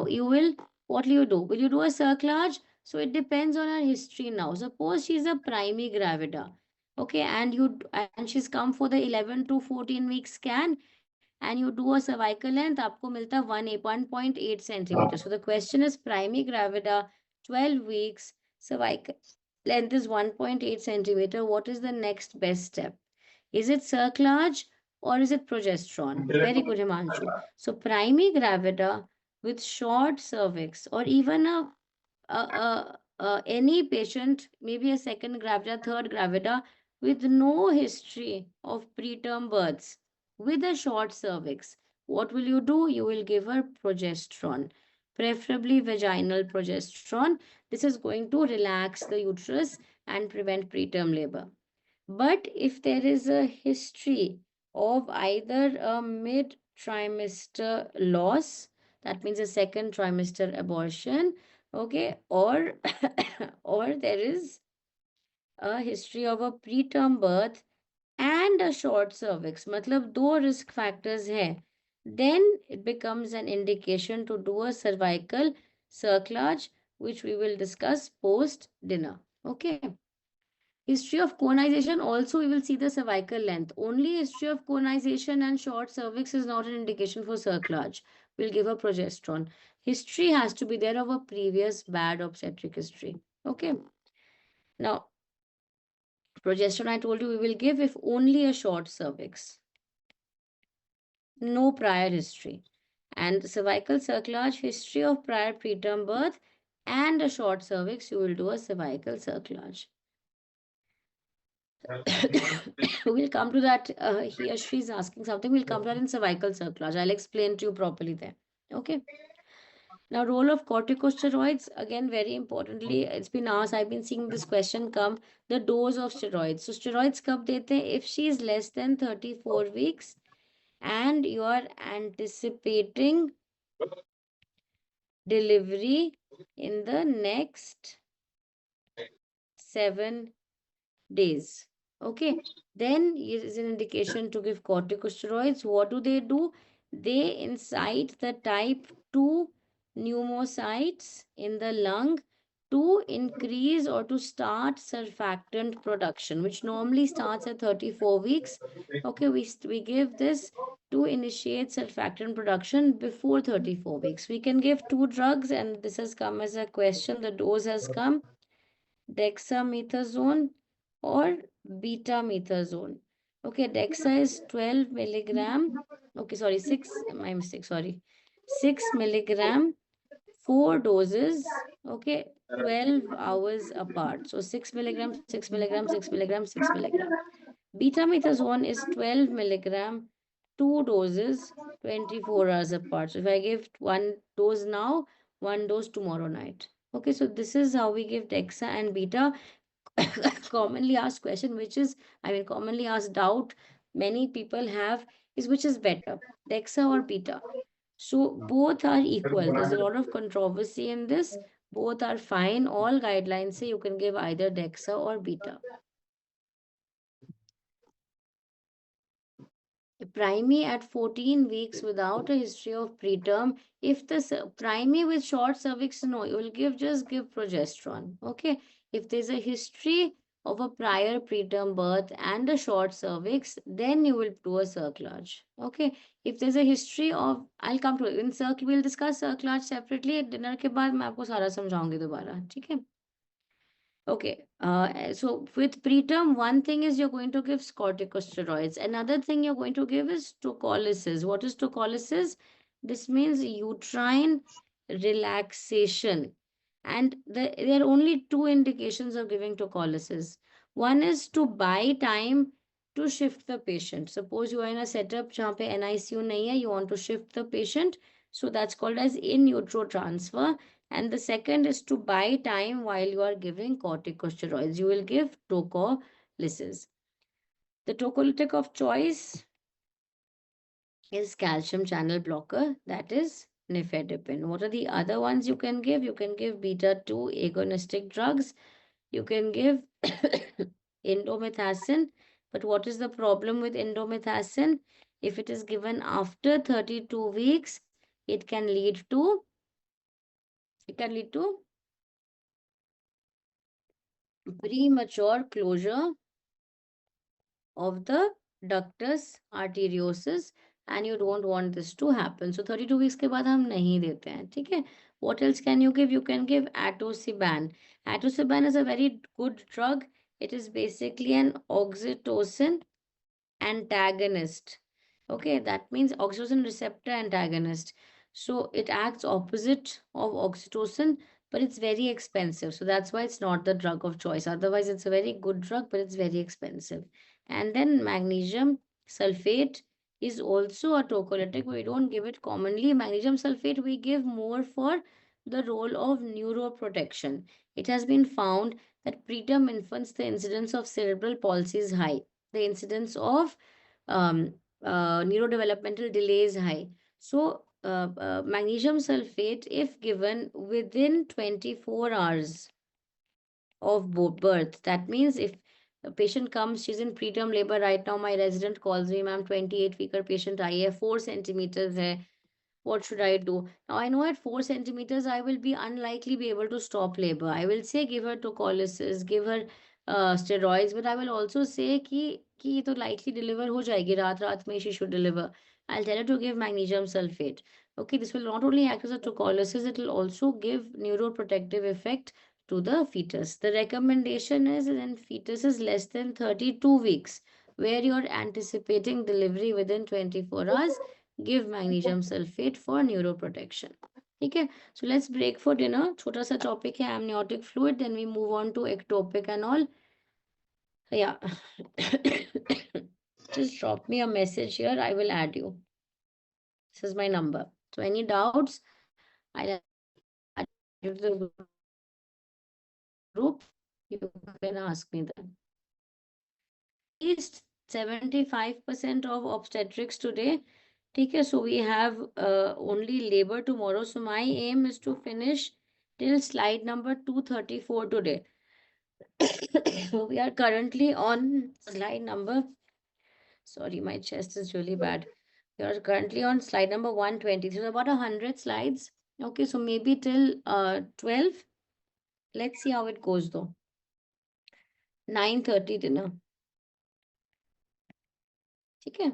what will you do? Will you do a cerclage? So it depends on her history now. Suppose she's a primi gravida. Okay, and she's come for the 11 to 14 week scan, and you do a cervical length, आपको मिलता 1.8 centimeter. So the question is primi gravida, 12 weeks, cervical length is 1.8 centimeter. What is the next best step? Is it cerclage or is it progesterone? Very good, Himanshu. So primi gravida with short cervix, or even any patient, maybe a second gravida, third gravida, with no history of preterm births, with a short cervix, what will you do? You will give her progesterone, preferably vaginal progesterone. This is going to relax the uterus and prevent preterm labor. But if there is a history of either a mid trimester loss, that means a second trimester abortion, okay, or or there is a history of a preterm birth and a short cervix, मतलब दो risk factors हैं, then it becomes an indication to do a cervical cerclage, which we will discuss post dinner. Okay. History of conization, also we will see the cervical length. Only history of conization and short cervix is not an indication for cerclage. We'll give a progesterone. History has to be there of a previous bad obstetric history. Okay. Now, progesterone, I told you, we will give if only a short cervix. No prior history. And cervical cerclage, history of prior preterm birth and a short cervix, you will do a cervical cerclage. We'll come to that. He or she is asking something. We'll come to that in cervical cerclage. I'll explain to you properly there. Okay. Now, role of corticosteroids, again, very importantly, it's been asked, I've been seeing this question come, the dose of steroids. So, steroids kab dete hain? If she is less than 34 weeks and you are anticipating delivery in the next 7 days. Okay, then it is an indication to give corticosteroids. What do? They incite the type 2 pneumocytes in the lung to increase or to start surfactant production, which normally starts at 34 weeks. Okay, we give this to initiate surfactant production before 34 weeks. We can give two drugs, and this has come as a question. The dose has come: dexamethasone or betamethasone. Okay, dexa is 12 milligram. Okay, sorry, 6, my mistake, sorry. 6 milligram, 4 doses, okay, 12 hours apart. So 6 milligram, 6 milligram, 6 milligram, 6 milligram. Betamethasone is 12 milligram, 2 doses, 24 hours apart. So if I give one dose now, one dose tomorrow night. Okay, so this is how we give Dexa and Beta. Commonly asked question, which is, I mean, commonly asked doubt many people have is which is better, Dexa or Beta? So both are equal. There's a lot of controversy in this. Both are fine. All guidelines say you can give either Dexa or Beta. Primary at 14 weeks without a history of preterm. If the primary with short cervix, no, you will just give progesterone. Okay. If there's a history of a prior preterm birth and a short cervix, then you will do a cerclage. Okay. If there's a history of, I'll come to it. In circle, we'll discuss cerclage separately. Dinner के बाद मैं आपको सारा समझाऊंगी दोबारा. ठीक है? Okay, so with preterm, one thing is you're going to give corticosteroids. Another thing you're going to give is tocolysis. What is tocolysis? This means uterine relaxation. And there are only two indications of giving tocolysis. One is to buy time to shift the patient. Suppose you are in a setup जहाँ पे NICU नहीं है, you want to shift the patient. So that's called as in utero transfer. And the second is to buy time while you are giving corticosteroids. You will give tocolysis. The tocolytic of choice is calcium channel blocker, that is nifedipine. What are the other ones you can give? You can give beta 2 agonistic drugs. You can give indomethacin. But what is the problem with indomethacin? If it is given after 32 weeks, it can lead to premature closure of the ductus arteriosus, and you don't want this to happen. So 32 weeks के बाद हम नहीं देते हैं. ठीक है? What else can you give? You can give atosiban. Atosiban is a very good drug. It is basically an oxytocin antagonist. Okay, that means oxytocin receptor antagonist. So it acts opposite of oxytocin, but it's very expensive. So that's why it's not the drug of choice. Otherwise, it's a very good drug, but it's very expensive. And then magnesium sulfate is also a tocolytic. We don't give it commonly. Magnesium sulfate we give more for the role of neuroprotection. It has been found that preterm infants, the incidence of cerebral palsy is high. The incidence of um, neurodevelopmental delay is high. So, magnesium sulfate, if given within 24 hours of birth, that means if a patient comes, she's in preterm labor right now, my resident calls me, ma'am, 28-weeker patient आई है, 4 centimeters है, what should I do? Now I know at 4 centimeters I will be unlikely be able to stop labor. I will say give her tocolysis, give her steroids, but I will also say कि ये तो likely deliver हो जाएगी रात में she should deliver. I'll tell her to give magnesium sulfate. Okay, this will not only act as a tocolysis, it will also give neuroprotective effect to the fetus. The recommendation is in fetuses less than 32 weeks, where you're anticipating delivery within 24 hours, give magnesium sulfate for neuroprotection. Okay, so let's break for dinner. Chota sa topic hai amniotic fluid, then we move on to ectopic and all. Yeah. Just drop me a message here, I will add you. This is my number. So any doubts, I'll add you to the group. You can ask me then. At least 75% of obstetrics today. Okay, so we have only labor tomorrow. So my aim is to finish till slide number 234 today. So we are currently on slide number, sorry, my chest is really bad. We are currently on slide number 120. So about 100 slides. Okay, so maybe till 12. Let's see how it goes though. 9:30 dinner. ठीक है?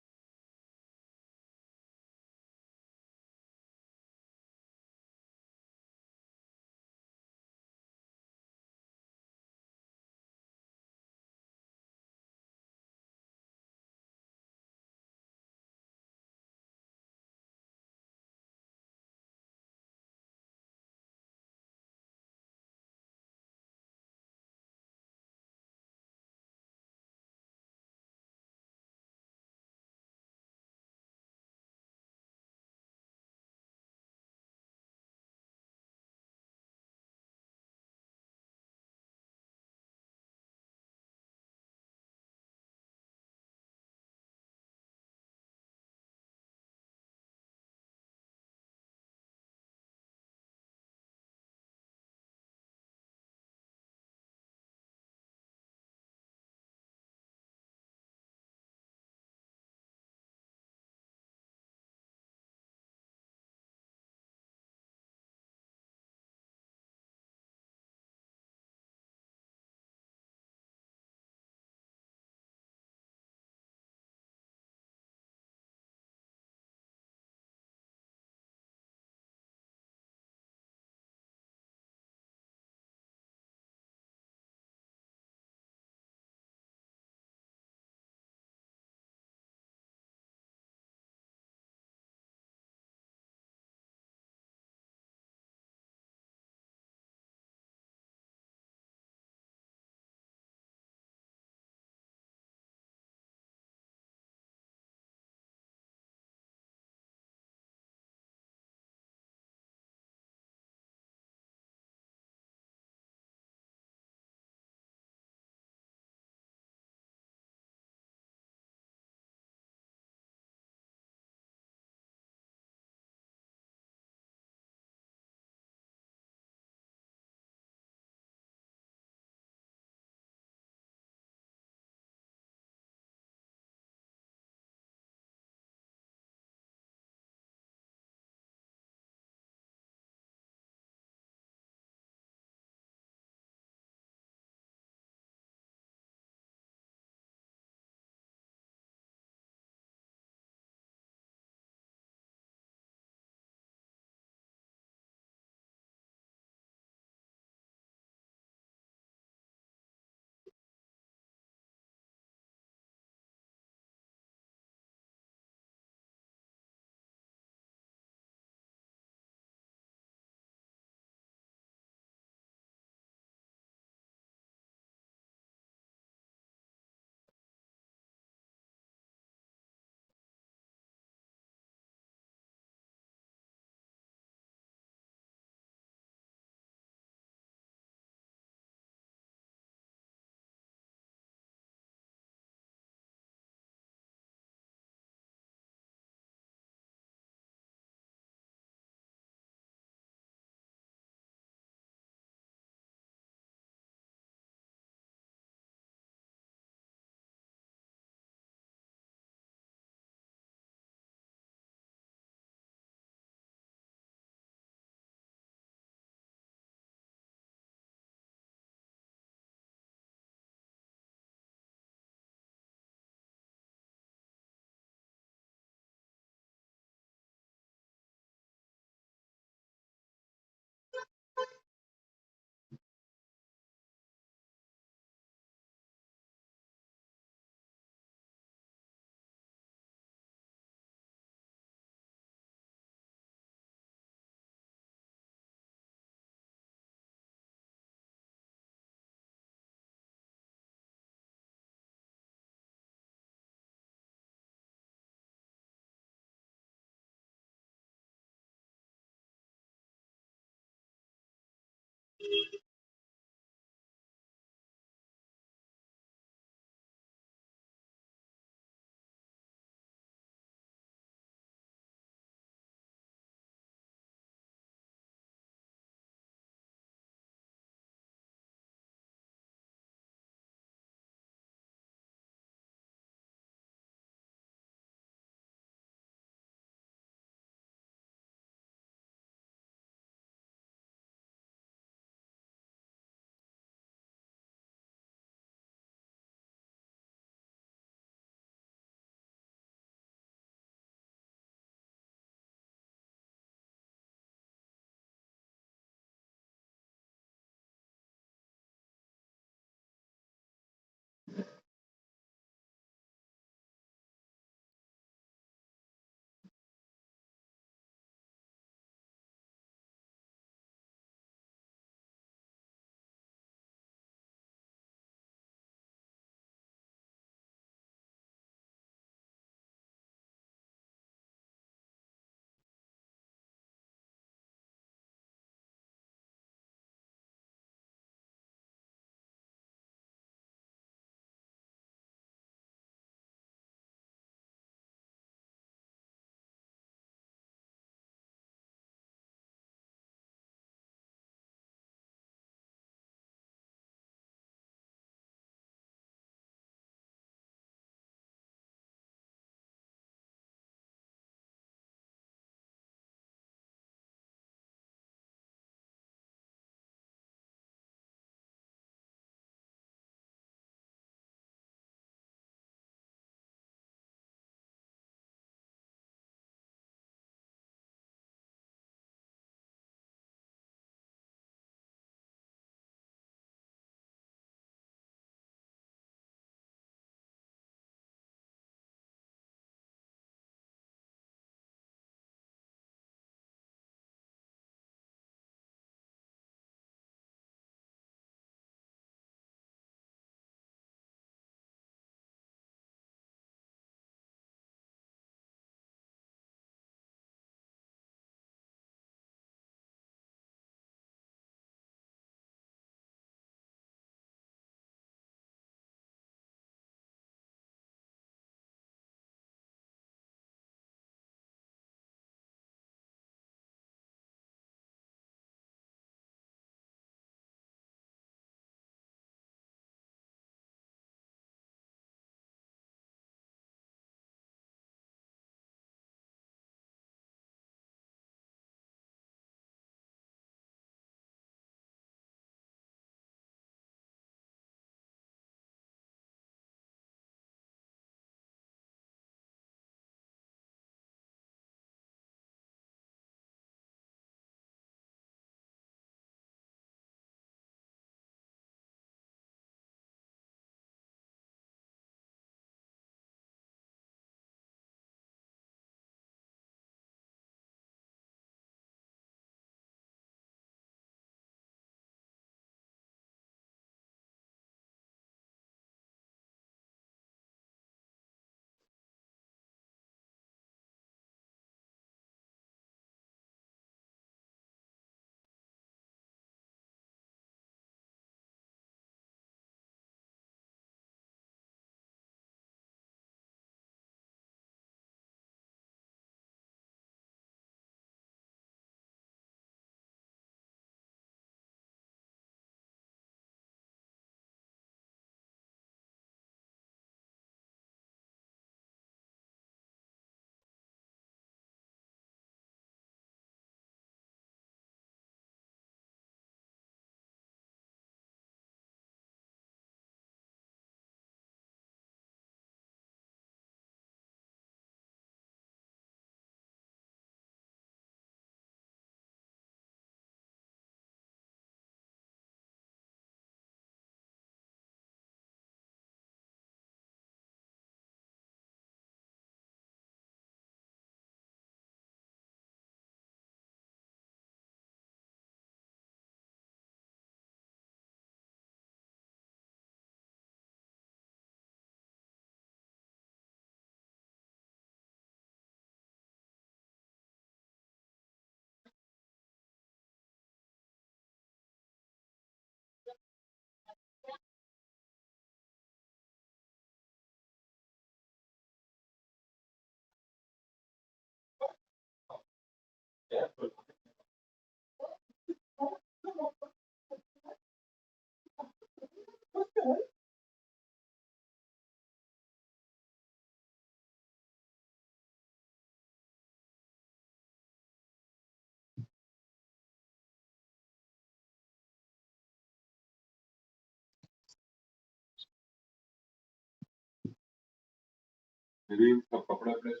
यदि उसका कपड़ा press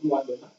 बात है ना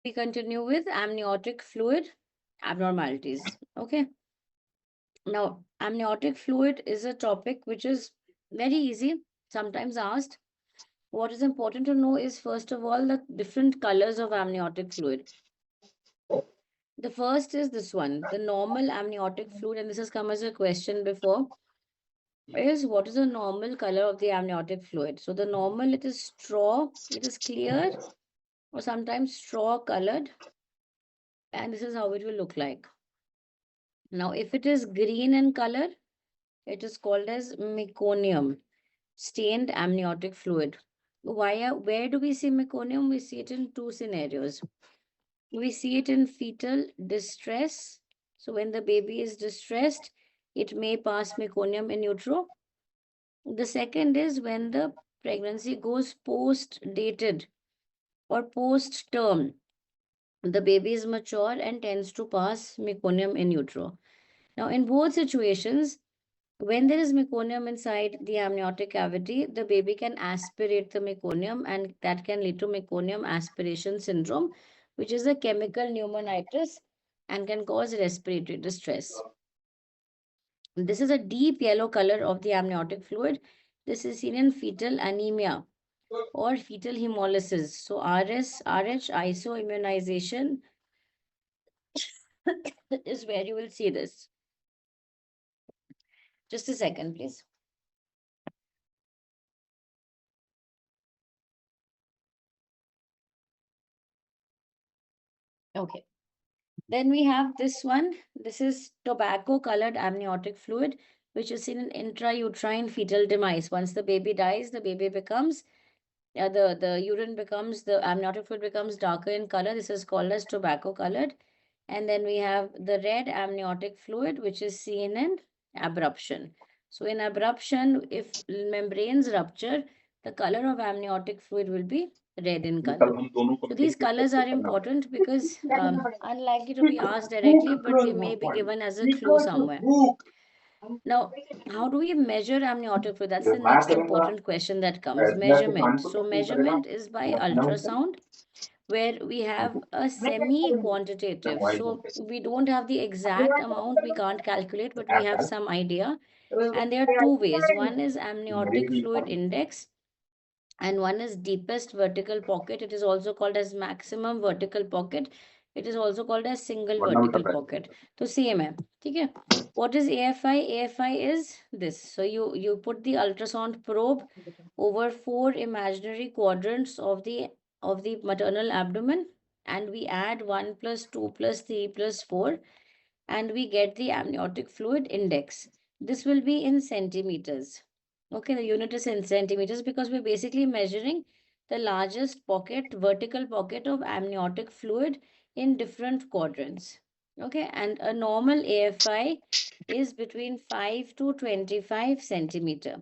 We continue with amniotic fluid abnormalities. Okay. Now, amniotic fluid is a topic which is very easy, sometimes asked. What is important to know is, first of all, the different colors of amniotic fluid. The first is this one, the normal amniotic fluid, and this has come as a question before, is what is the normal color of the amniotic fluid? So the normal, it is straw, it is clear or sometimes straw colored, and this is how it will look like. Now, if it is green in color, it is called as meconium, stained amniotic fluid. Where do we see meconium? We see it in two scenarios. We see it in fetal distress. So when the baby is distressed, it may pass meconium in utero. The second is when the pregnancy goes post-dated or post-term. The baby is mature and tends to pass meconium in utero. Now, in both situations, When there is meconium inside the amniotic cavity, the baby can aspirate the meconium, and that can lead to meconium aspiration syndrome, which is a chemical pneumonitis and can cause respiratory distress. This is a deep yellow color of the amniotic fluid. This is seen in fetal anemia or fetal hemolysis. So RH isoimmunization is where you will see this. Just a second, please. Okay. Then we have this one. This is tobacco colored amniotic fluid, which is seen in intrauterine fetal demise. Once the baby dies, the baby becomes, the urine becomes, the amniotic fluid becomes darker in color. This is called as tobacco colored. And then we have the red amniotic fluid, which is seen in abruption. So in abruption, if membranes rupture, the color of amniotic fluid will be red in color. So these colors are important because unlikely to be asked directly, but we may be given as a clue somewhere. Now, how do we measure amniotic fluid? That's the next important question that comes. Measurement. So measurement is by ultrasound, where we have a semi-quantitative. So we don't have the exact amount, we can't calculate, but we have some idea. And there are two ways. One is amniotic fluid index, and one is deepest vertical pocket. It is also called as maximum vertical pocket. It is also called as single vertical pocket. So same hai. Okay. What is AFI? AFI is this. So you put the ultrasound probe over 4 imaginary quadrants of the maternal abdomen, and we add 1 plus 2 plus 3 plus 4, and we get the amniotic fluid index. This will be in centimeters. Okay, the unit is in centimeters because we're basically measuring the largest pocket, vertical pocket of amniotic fluid in different quadrants. Okay, and a normal AFI is between 5 to 25 centimeter.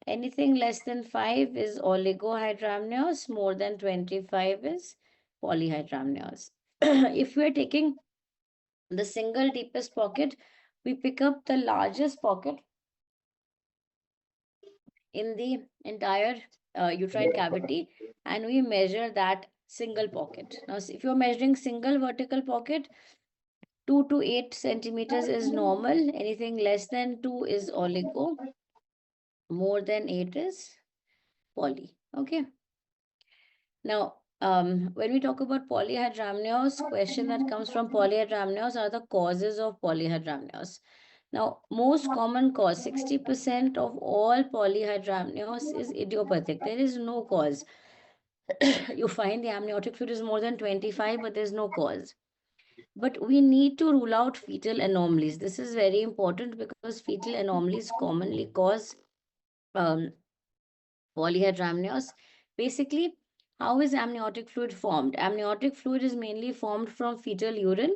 Anything less than 5 is oligohydramnios, more than 25 is polyhydramnios. If we're taking the single deepest pocket, we pick up the largest pocket in the entire uterine cavity, and we measure that single pocket. Now, if you're measuring single vertical pocket, 2 to 8 centimeters is normal. Anything less than 2 is oligo. More than 8 is poly. Okay. Now, when we talk about polyhydramnios, question that comes from polyhydramnios are the causes of polyhydramnios. Now, most common cause, 60% of all polyhydramnios is idiopathic. There is no cause. You find the amniotic fluid is more than 25, but there's no cause. But we need to rule out fetal anomalies. This is very important because fetal anomalies commonly cause um, polyhydramnios. Basically, how is amniotic fluid formed? Amniotic fluid is mainly formed from fetal urine,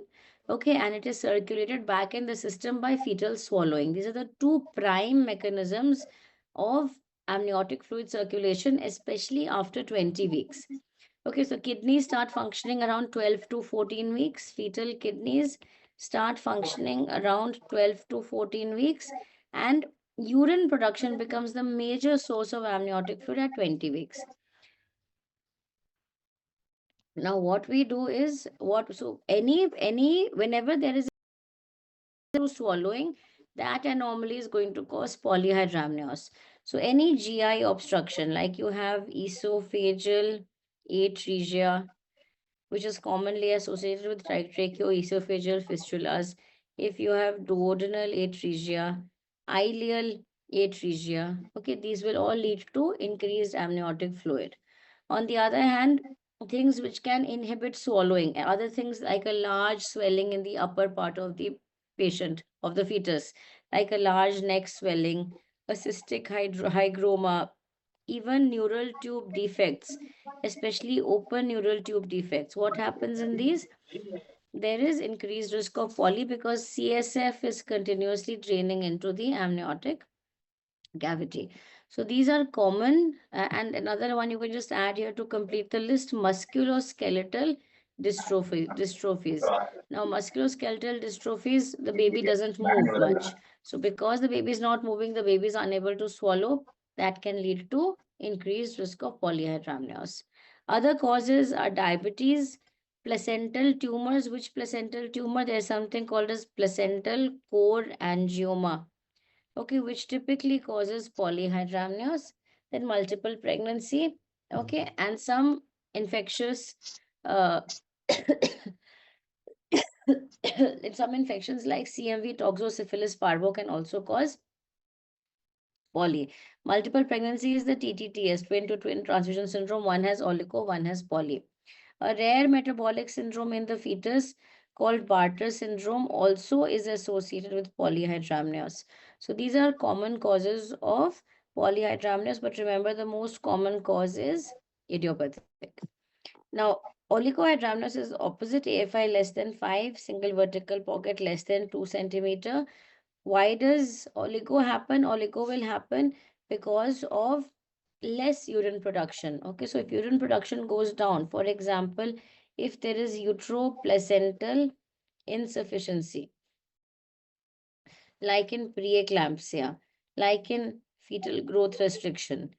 okay, and it is circulated back in the system by fetal swallowing. These are the two prime mechanisms of amniotic fluid circulation, especially after 20 weeks. Okay, so kidneys start functioning around 12 to 14 weeks. Fetal kidneys start functioning around 12 to 14 weeks, and urine production becomes the major source of amniotic fluid at 20 weeks. Now, what we do is whenever there is swallowing, that anomaly is going to cause polyhydramnios. So any GI obstruction, like you have esophageal atresia, which is commonly associated with tracheoesophageal fistulas. If you have duodenal atresia, ileal atresia, okay, these will all lead to increased amniotic fluid. On the other hand, things which can inhibit swallowing, other things like a large swelling in the upper part of the patient, of the fetus, like a large neck swelling, a cystic hygroma, even neural tube defects, especially open neural tube defects. What happens in these? There is increased risk of poly because CSF is continuously draining into the amniotic cavity. So these are common. And another one you can just add here to complete the list: musculoskeletal dystrophies. Now, musculoskeletal dystrophies, the baby doesn't move much. So because the baby is not moving, the baby is unable to swallow, that can lead to increased risk of polyhydramnios. Other causes are diabetes, placental tumors. Which placental tumor? There's something called as placental core angioma, okay, which typically causes polyhydramnios. Then multiple pregnancy, okay, and some infectious uh, in some infections like CMV, toxosyphilis parvo can also cause poly. Multiple pregnancy is the TTTS, twin to twin transfusion syndrome. One has oligo, one has poly. A rare metabolic syndrome in the fetus called Bartter syndrome also is associated with polyhydramnios. So these are common causes of polyhydramnios, but remember the most common cause is idiopathic. Now, oligohydramnios is opposite AFI less than 5, single vertical pocket less than 2 centimeter. Why does oligo happen? Oligo will happen because of less urine production. Okay, so if urine production goes down, for example, if there is uteroplacental insufficiency, like in preeclampsia, like in fetal growth restriction,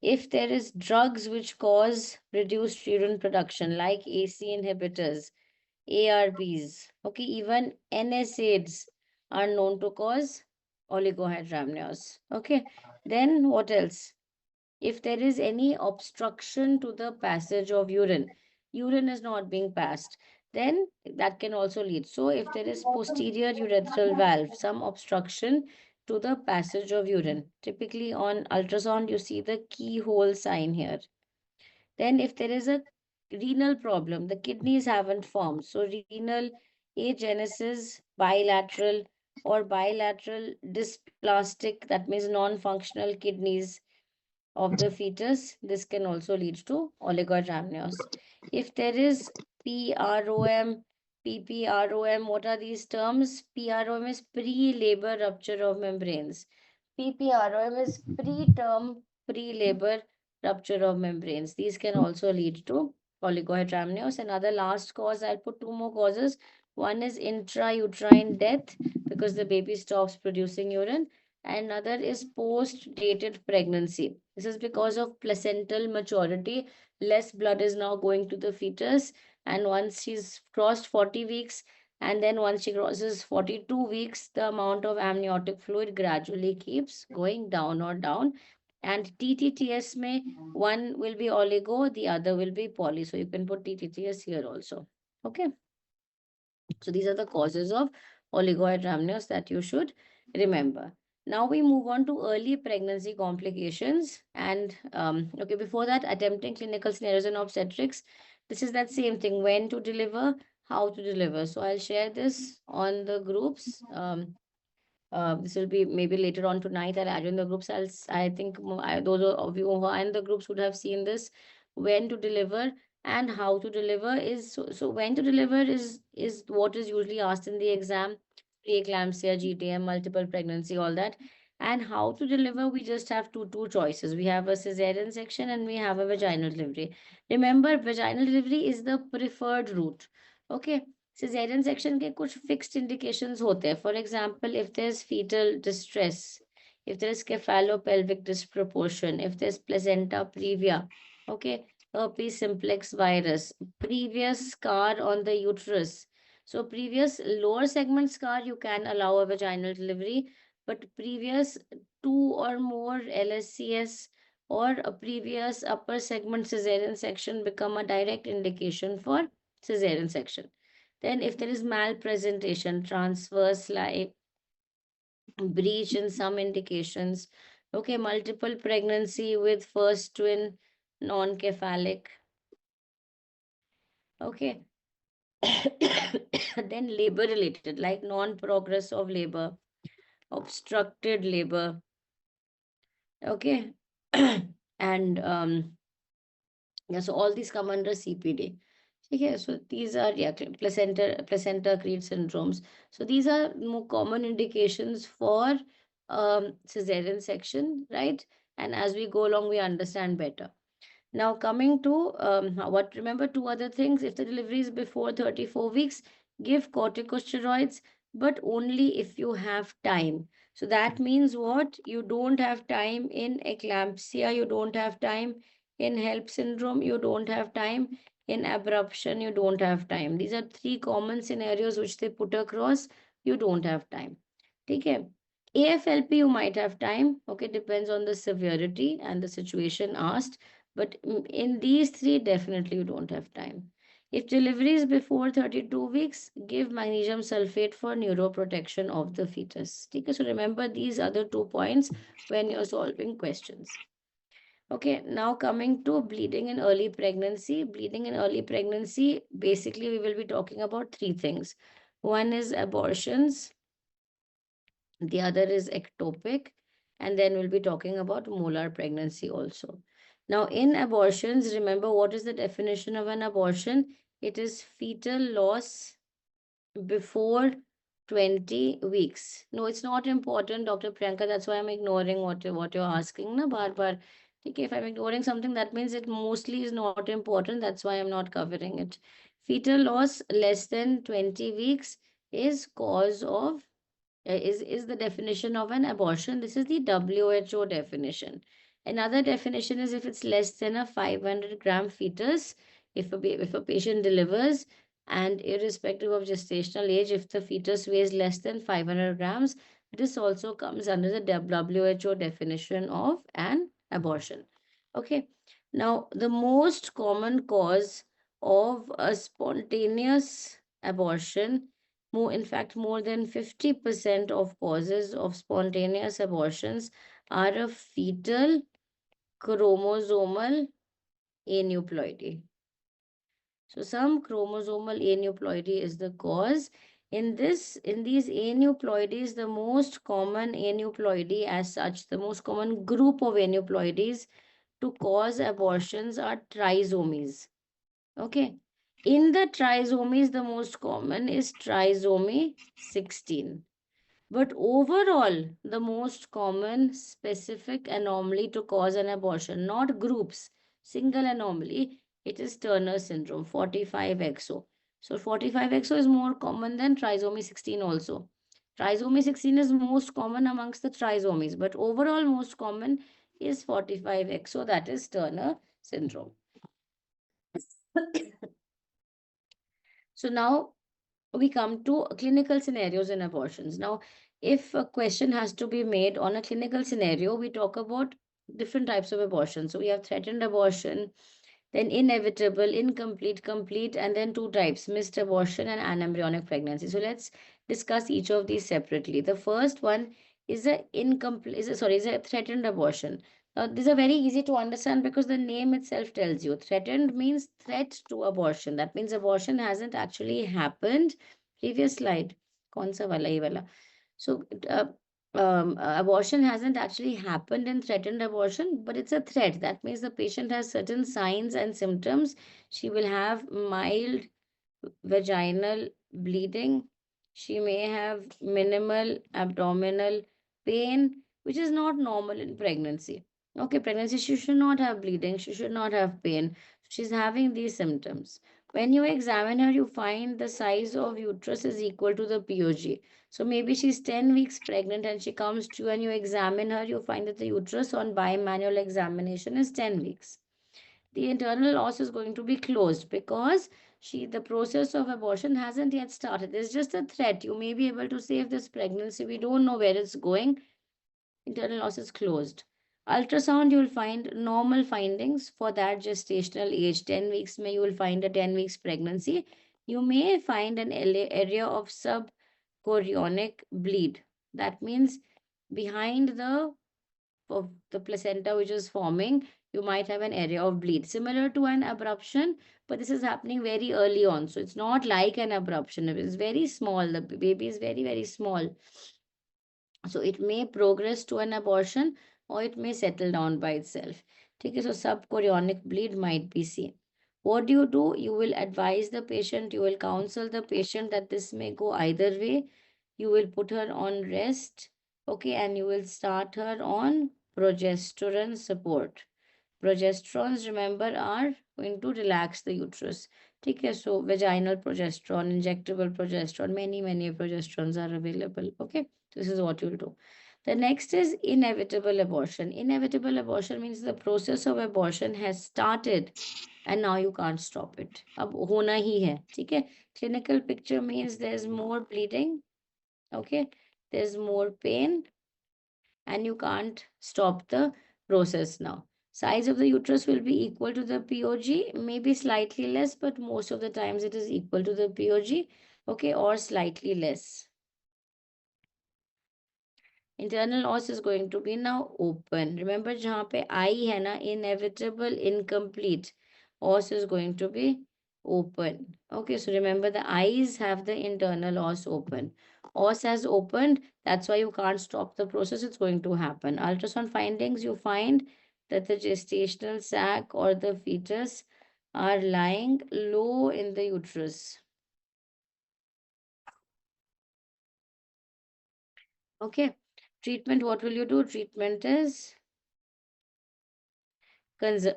if there is drugs which cause reduced urine production, like AC inhibitors, ARBs, okay, even NSAIDs are known to cause oligohydramnios. Okay, then what else? If there is any obstruction to the passage of urine, urine is not being passed, then that can also lead. So if there is posterior urethral valve, some obstruction to the passage of urine, typically on ultrasound, you see the keyhole sign here. Then if there is a renal problem, the kidneys haven't formed. So renal agenesis, bilateral or bilateral dysplastic, that means non-functional kidneys of the fetus, this can also lead to oligohydramnios. If there is PROM, PPROM, what are these terms? PROM is pre-labor rupture of membranes. PPROM is preterm pre-labor rupture of membranes. These can also lead to oligohydramnios. Another last cause, I'll put two more causes. One is intrauterine death because the baby stops producing urine. Another is post-dated pregnancy. This is because of placental maturity. Less blood is now going to the fetus. And once she's crossed 40 weeks, and then once she crosses 42 weeks, the amount of amniotic fluid gradually keeps going down or down. And TTTS may, one will be oligo, the other will be poly. So you can put TTTS here also. Okay. So these are the causes of oligohydramnios that you should remember. Now we move on to early pregnancy complications. And okay, before that, attempting clinical scenarios in obstetrics. This is that same thing, when to deliver, how to deliver. So I'll share this on the groups. This will be maybe later on tonight. I'll add you in the groups. I think those of you who are in the groups would have seen this. When to deliver and how to deliver is so when to deliver is what is usually asked in the exam, preeclampsia, GTM, multiple pregnancy, all that. And how to deliver, we just have two choices. We have a cesarean section and we have a vaginal delivery. Remember, vaginal delivery is the preferred route. Okay. Cesarean section के कुछ fixed indications होते हैं. For example, if there is fetal distress, if there is cephalopelvic disproportion, if there's placenta previa, okay, herpes simplex virus, previous scar on the uterus. So previous lower segment scar, you can allow a vaginal delivery, but previous 2 or more LSCS or a previous upper segment cesarean section become a direct indication for cesarean section. Then if there is malpresentation, transverse lie, breach in some indications, okay, multiple pregnancy with first twin, non-cephalic, okay. Then labor related, like non-progress of labor, obstructed labor, okay. And yeah, so all these come under CPD. Okay, so these are, yeah, placenta Creed syndromes. So these are more common indications for cesarean section, right? And as we go along, we understand better. Now coming to remember two other things. If the delivery is before 34 weeks, give corticosteroids, but only if you have time. So that means what? You don't have time in eclampsia, you don't have time in HELP syndrome, you don't have time in abruption, you don't have time. These are three common scenarios which they put across. You don't have time. Okay. AFLP, you might have time. Okay, depends on the severity and the situation asked. But in these three, definitely you don't have time. If delivery is before 32 weeks, give magnesium sulfate for neuroprotection of the fetus. Okay, so remember these other 2 points when you're solving questions. Okay, now coming to bleeding in early pregnancy. Bleeding in early pregnancy, basically, we will be talking about three things. One is abortions, the other is ectopic, and then we'll be talking about molar pregnancy also. Now, in abortions, remember what is the definition of an abortion? It is fetal loss before 20 weeks. No, it's not important, Dr. Priyanka. That's why I'm ignoring what you're asking, na, bar bar. Okay, if I'm ignoring something, that means it mostly is not important. That's why I'm not covering it. Fetal loss less than 20 weeks is cause of is the definition of an abortion. This is the WHO definition. Another definition is if it's less than a 500-gram fetus, if a patient delivers, and irrespective of gestational age, if the fetus weighs less than 500 grams, this also comes under the WHO definition of an abortion. Okay. Now, the most common cause of a spontaneous abortion, more, in fact, more than 50% of causes of spontaneous abortions are a fetal chromosomal aneuploidy. So some chromosomal aneuploidy is the cause. In these aneuploidies, the most common aneuploidy as such, the most common group of aneuploidies to cause abortions are trisomies. Okay. In the trisomies, the most common is trisomy 16. But overall, the most common specific anomaly to cause an abortion, not groups, single anomaly, it is Turner syndrome, 45XO. So 45XO is more common than trisomy 16 also. Trisomy 16 is most common amongst the trisomies, but overall most common is 45XO, that is Turner syndrome. So now we come to clinical scenarios in abortions. Now, if a question has to be made on a clinical scenario, we talk about different types of abortion. So we have threatened abortion, then inevitable, incomplete, complete, and then two types, missed abortion and anembryonic pregnancy. So let's discuss each of these separately. The first one is a incomplete, is a threatened abortion. These are very easy to understand because the name itself tells you. Threatened means threat to abortion. That means abortion hasn't actually happened. Previous slide. कौन सा वाला ये वाला? So abortion hasn't actually happened in threatened abortion, but it's a threat. That means the patient has certain signs and symptoms. She will have mild vaginal bleeding. She may have minimal abdominal pain, which is not normal in pregnancy. Okay, pregnancy, she should not have bleeding, she should not have pain. She's having these symptoms. When you examine her, you find the size of uterus is equal to the POG. So maybe she's 10 weeks pregnant and she comes to you and you examine her, you find that the uterus on bimanual examination is 10 weeks. The internal loss is going to be closed because the process of abortion hasn't yet started. It's just a threat. You may be able to save this pregnancy. We don't know where it's going. Internal loss is closed. Ultrasound, you will find normal findings for that gestational age. 10 weeks, may you will find a 10 weeks pregnancy. You may find an area of subchorionic bleed. That means behind of the placenta which is forming, you might have an area of bleed similar to an abruption, but this is happening very early on. So it's not like an abruption. It is very small. The baby is very, very small. So it may progress to an abortion or it may settle down by itself. Okay, so subchorionic bleed might be seen. What do? You will advise the patient, you will counsel the patient that this may go either way. You will put her on rest, okay, and you will start her on progesterone support. Progesterones, remember, are going to relax the uterus. Okay, so vaginal progesterone, injectable progesterone, many progesterones are available. Okay, this is what you'll do. The next is inevitable abortion. Inevitable abortion means the process of abortion has started and now you can't stop it. अब होना ही है, ठीक है? Clinical picture means there's more bleeding, okay? There's more pain and you can't stop the process now. Size of the uterus will be equal to the POG, maybe slightly less, but most of the times it is equal to the POG, okay, or slightly less. Internal os is going to be now open. Remember, जहाँ पे I है ना, inevitable, incomplete, os is going to be open. Okay, so remember the eyes have the internal os open. Os has opened, that's why you can't stop the process, it's going to happen. Ultrasound findings, you find that the gestational sac or the fetus are lying low in the uterus. Okay, treatment, what will you do? Treatment is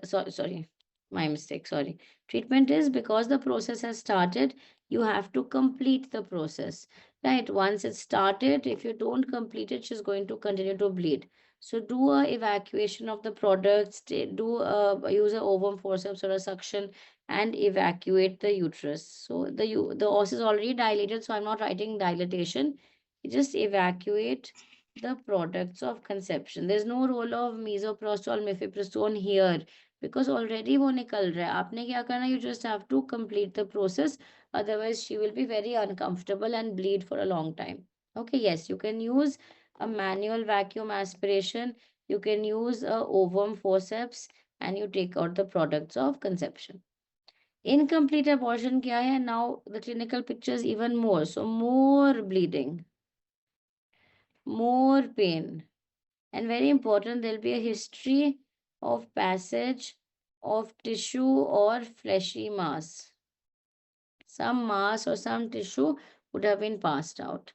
sorry, my mistake, sorry. Treatment is because the process has started, you have to complete the process, right? Once it's started, if you don't complete it, she's going to continue to bleed. So do a evacuation of the products, use a ovum forceps or a suction and evacuate the uterus. So the os is already dilated, so I'm not writing dilatation. You just evacuate the products of conception. There's no role of misoprostol, mifepristone here because already वो निकल रहा है. आपने क्या करना? You just have to complete the process. Otherwise, she will be very uncomfortable and bleed for a long time. Okay, yes, you can use a manual vacuum aspiration. You can use a ovum forceps and you take out the products of conception. Incomplete abortion क्या है? Now the clinical picture is even more. So more bleeding, more pain. And very important, there'll be a history of passage of tissue or fleshy mass. Some mass or some tissue would have been passed out.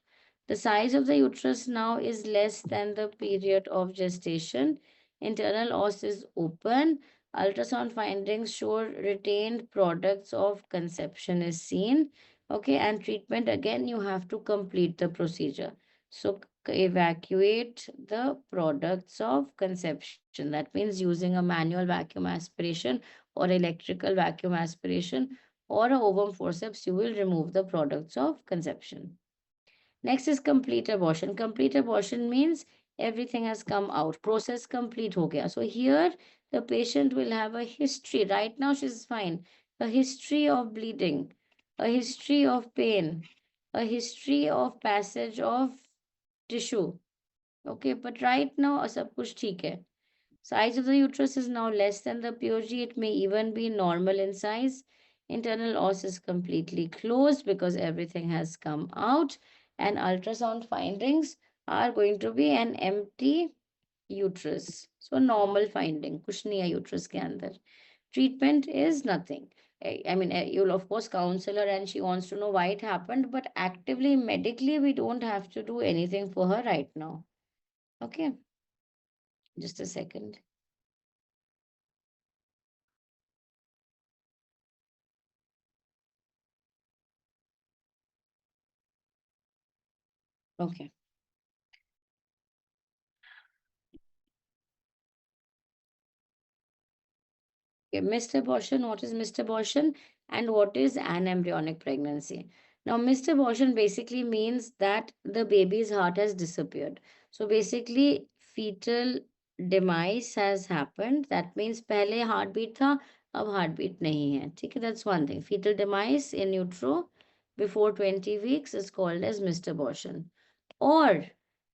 The size of the uterus now is less than the period of gestation. Internal os is open. Ultrasound findings show retained products of conception is seen. Okay, and treatment again, you have to complete the procedure. So evacuate the products of conception. That means using a manual vacuum aspiration or electrical vacuum aspiration or a ovum forceps, you will remove the products of conception. Next is complete abortion. Complete abortion means everything has come out. Process complete ho gaya. So here the patient will have a history. Right now she's fine. A history of bleeding, a history of pain, a history of passage of tissue. Okay, but right now sab kuch theek hai. Size of the uterus is now less than the POG. It may even be normal in size. Internal os is completely closed because everything has come out. And ultrasound findings are going to be an empty uterus. So normal finding. कुछ नहीं है uterus के अंदर. Treatment is nothing. I mean, you'll of course counsel her and she wants to know why it happened, but actively, medically, we don't have to do anything for her right now. Okay, just a second. Okay. Okay, missed abortion, what is missed abortion and what is an embryonic pregnancy? Now, missed abortion basically means that the baby's heart has disappeared. So basically, fetal demise has happened. That means पहले heartbeat था, अब heartbeat नहीं है. ठीक है, that's one thing. Fetal demise in utero before 20 weeks is called as missed abortion. Or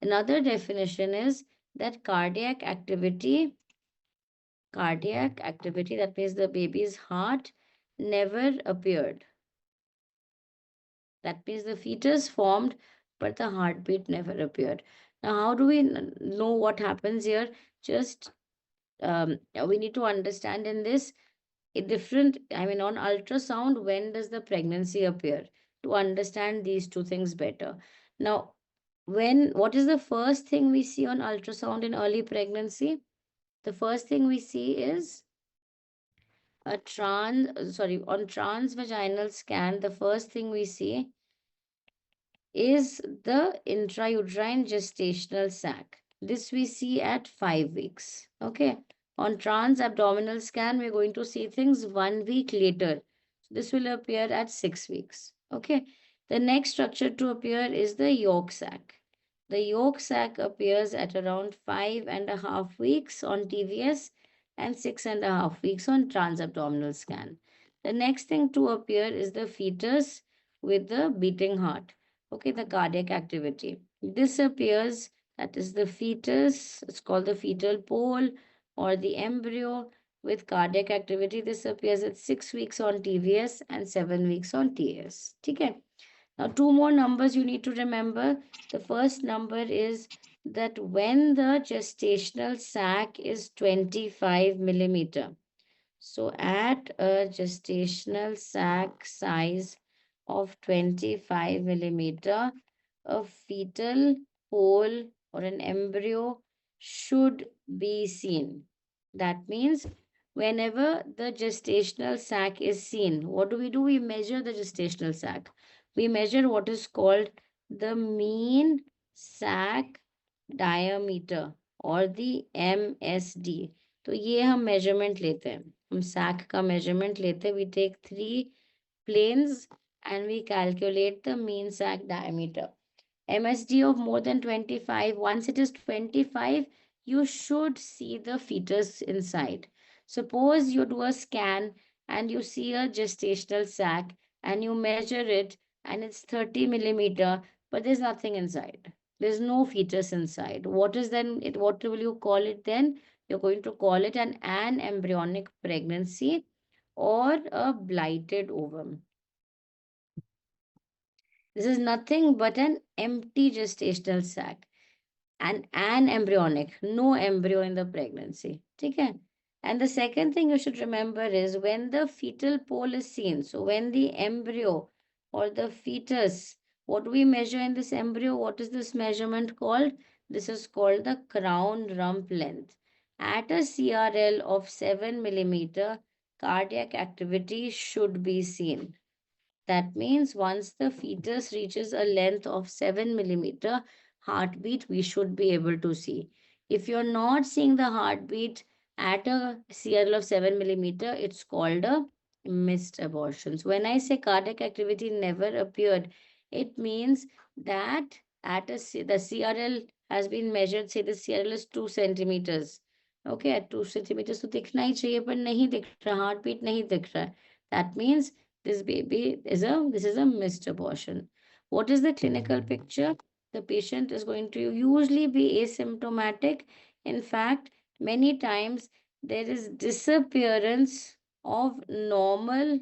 another definition is that cardiac activity, that means the baby's heart never appeared. That means the fetus formed, but the heartbeat never appeared. Now, how do we know what happens here? Just we need to understand in this a different, I mean, on ultrasound, when does the pregnancy appear? To understand these two things better. Now, what is the first thing we see on ultrasound in early pregnancy? The first thing we see is on transvaginal scan, the first thing we see is the intrauterine gestational sac. This we see at 5 weeks. Okay. On trans-abdominal scan, we're going to see things 1 week later. This will appear at 6 weeks. Okay. The next structure to appear is the yolk sac. The yolk sac appears at around 5.5 weeks on TVS and 6.5 weeks on trans-abdominal scan. The next thing to appear is the fetus with the beating heart. Okay, the cardiac activity. This appears, that is the fetus, it's called the fetal pole or the embryo with cardiac activity. This appears at 6 weeks on TVS and 7 weeks on TAS. Okay. Now, two more numbers you need to remember. The first number is that when the gestational sac is 25 millimeter. So, at a gestational sac size of 25 millimeter, a fetal pole or an embryo should be seen. That means whenever the gestational sac is seen, what do? We measure the gestational sac. We measure what is called the mean sac diameter or the MSD. तो ये हम measurement लेते हैं, हम sac का measurement लेते हैं. We take 3 planes and we calculate the mean sac diameter. MSD of more than 25. Once it is 25, you should see the fetus inside. Suppose you do a scan and you see a gestational sac and you measure it and it's 30 millimeter, but there's nothing inside. There's no fetus inside. What is then it? What will you call it then? You're going to call it an embryonic pregnancy or a blighted ovum. This is nothing but an empty gestational sac and an embryonic, no embryo in the pregnancy. Okay? And the second thing you should remember is when the fetal pole is seen, so when the embryo or the fetus, what do we measure in this embryo? What is this measurement called? This is called the crown rump length. At a CRL of 7 millimeter, cardiac activity should be seen. That means once the fetus reaches a length of 7 millimeter, heartbeat we should be able to see. If you're not seeing the heartbeat at a CRL of 7 millimeter, it's called a missed abortion. So when I say cardiac activity never appeared, it means that the CRL has been measured, say the CRL is 2 centimeters. Okay, at 2 centimeters तो दिखना ही चाहिए पर नहीं दिख रहा, heartbeat नहीं दिख रहा. That means this is a missed abortion. What is the clinical picture? The patient is going to usually be asymptomatic. In fact, many times there is disappearance of normal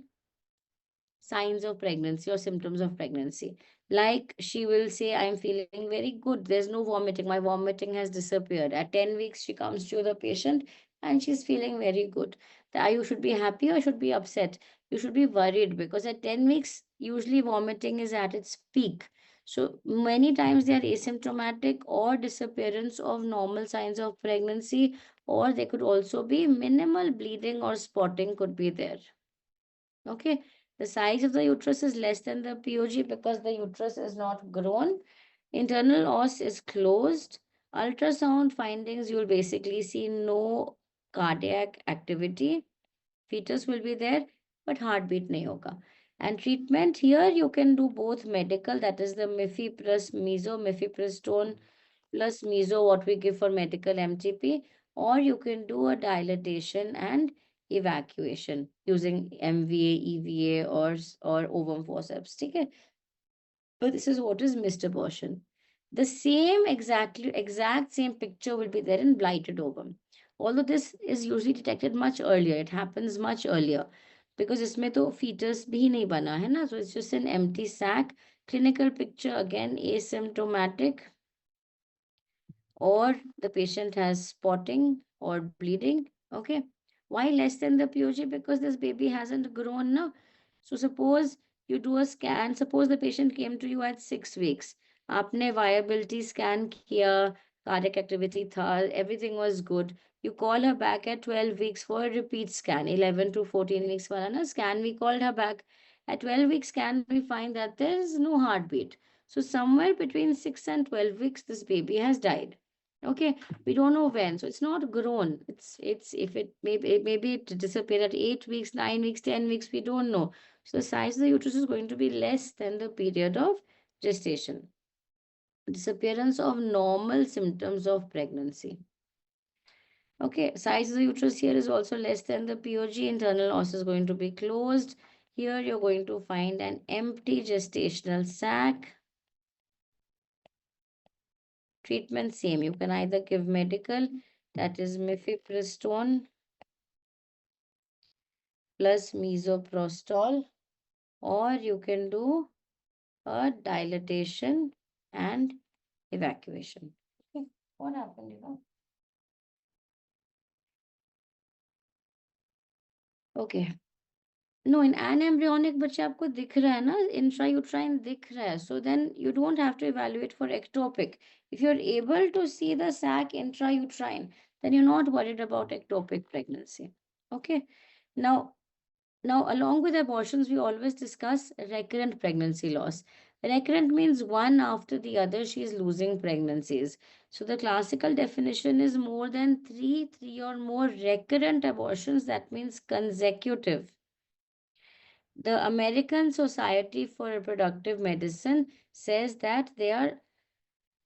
signs of pregnancy or symptoms of pregnancy. Like she will say, I'm feeling very good. There's no vomiting. My vomiting has disappeared. At 10 weeks, she comes to the patient and she's feeling very good. You should be happy or should be upset. You should be worried because at 10 weeks, usually vomiting is at its peak. So many times they are asymptomatic or disappearance of normal signs of pregnancy, or they could also be minimal bleeding or spotting could be there. Okay, the size of the uterus is less than the POG because the uterus is not grown. Internal os is closed. Ultrasound findings, you'll basically see no cardiac activity. Fetus will be there, but heartbeat nahi hoga. And treatment here, you can do both medical, that is the mifepristone, mifepristone plus meso, what we give for medical MTP, or you can do a dilatation and evacuation using MVA, EVA, or ovum forceps. Okay? But this is what is missed abortion. The same exact same picture will be there in blighted ovum. Although this is usually detected much earlier, it happens much earlier because इसमें तो fetus भी नहीं बना है ना, so it's just an empty sac. Clinical picture again asymptomatic, or the patient has spotting or bleeding. Okay. Why less than the POG? Because this baby hasn't grown now. So suppose you do a scan, suppose the patient came to you at 6 weeks. आपने viability scan किया, cardiac activity था, everything was good. You call her back at 12 weeks for a repeat scan, 11 to 14 weeks वाला ना scan, we called her back. At 12 weeks scan, we find that there is no heartbeat. So somewhere between 6 and 12 weeks, this baby has died. Okay, we don't know when, so it's not grown. It's if it maybe it disappeared at 8 weeks, 9 weeks, 10 weeks. We don't know. So the size of the uterus is going to be less than the period of gestation. Disappearance of normal symptoms of pregnancy. Okay, size of the uterus here is also less than the POG. Internal os is going to be closed. Here you're going to find an empty gestational sac. Treatment same. You can either give medical, that is mifepristone plus misoprostol, or you can do a dilatation and evacuation. Okay, what happened, Okay. No, in anembryonic बच्चे आपको दिख रहा है ना, intrauterine दिख रहा है. So then you don't have to evaluate for ectopic. If you're able to see the sac intrauterine, then you're not worried about ectopic pregnancy. Okay. Now, along with abortions, we always discuss recurrent pregnancy loss. Recurrent means one after the other, she is losing pregnancies. So the classical definition is more than three or more recurrent abortions. That means consecutive. The American Society for Reproductive Medicine says that they are,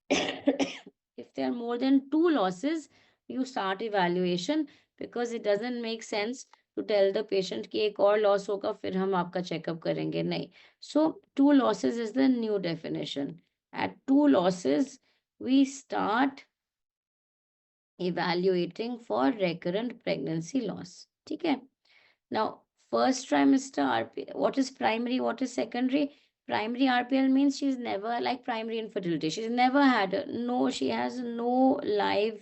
if there are more than two losses, you start evaluation, because it doesn't make sense to tell the patient कि एक और loss होगा फिर हम आपका checkup करेंगे, नहीं. So two losses is the new definition. At two losses, we start evaluating for recurrent pregnancy loss. ठीक है. Now, first trimester RPL, what is primary, what is secondary? Primary RPL means she's never, like primary infertility, she's never had she has no live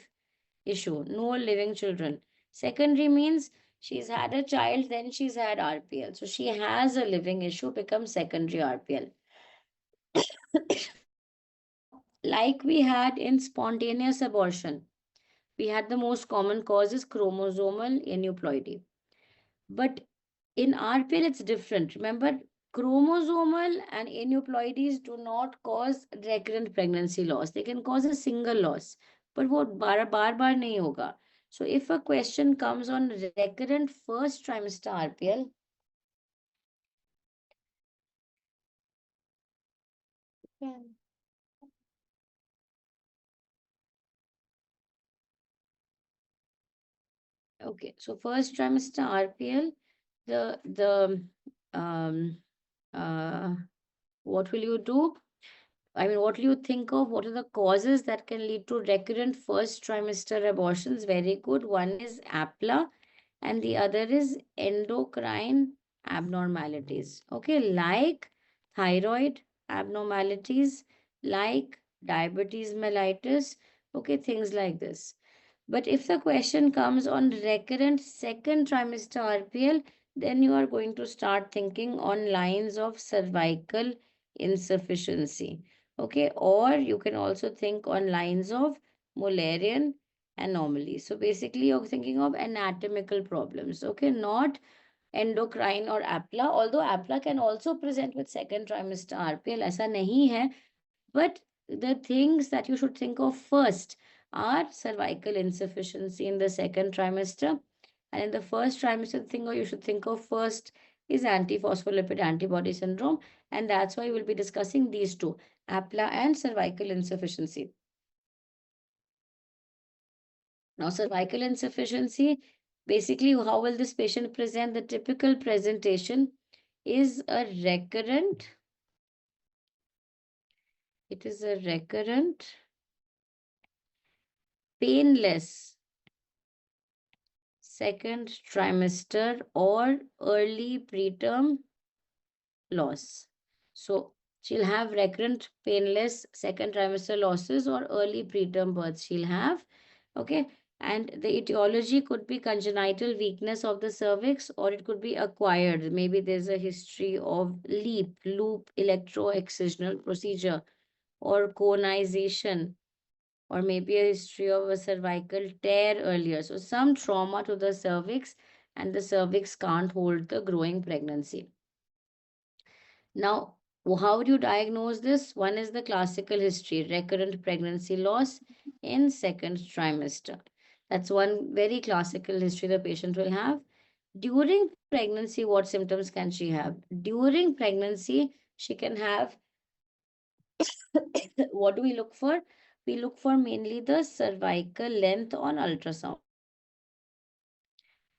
issue, no living children. Secondary means she's had a child, then she's had RPL. So she has a living issue, becomes secondary RPL. Like we had in spontaneous abortion, we had the most common cause is chromosomal aneuploidy. But in RPL, it's different. Remember, chromosomal and aneuploidies do not cause recurrent pregnancy loss. They can cause a single loss, but वो बार नहीं होगा. So if a question comes on recurrent first trimester RPL, okay, so first trimester RPL, the what will you do? I mean, what do you think of? What are the causes that can lead to recurrent first trimester abortions? Very good. One is APLA and the other is endocrine abnormalities. Okay, like thyroid abnormalities, like diabetes mellitus. Okay, things like this. But if the question comes on recurrent second trimester RPL, then you are going to start thinking on lines of cervical insufficiency. Okay, or you can also think on lines of Mullerian anomaly. So basically, you're thinking of anatomical problems. Okay, not endocrine or APLA, although APLA can also present with second trimester RPL. ऐसा नहीं है, but the things that you should think of first are cervical insufficiency in the second trimester. And in the first trimester, the thing you should think of first is antiphospholipid antibody syndrome. And that's why we'll be discussing these two, APLA and cervical insufficiency. Now, cervical insufficiency, basically, how will this patient present? The typical presentation is a recurrent, it is a recurrent, painless second trimester or early preterm loss. So she'll have recurrent painless second trimester losses or early preterm births she'll have. Okay. And the etiology could be congenital weakness of the cervix, or it could be acquired. Maybe there's a history of loop electroexcisional procedure, or conization, or maybe a history of a cervical tear earlier. So some trauma to the cervix, and the cervix can't hold the growing pregnancy. Now, How do you diagnose this? One is the classical history, recurrent pregnancy loss in second trimester. That's one very classical history the patient will have. During pregnancy, what symptoms can she have? During pregnancy, she can have what do we look for? We look for mainly the cervical length on ultrasound.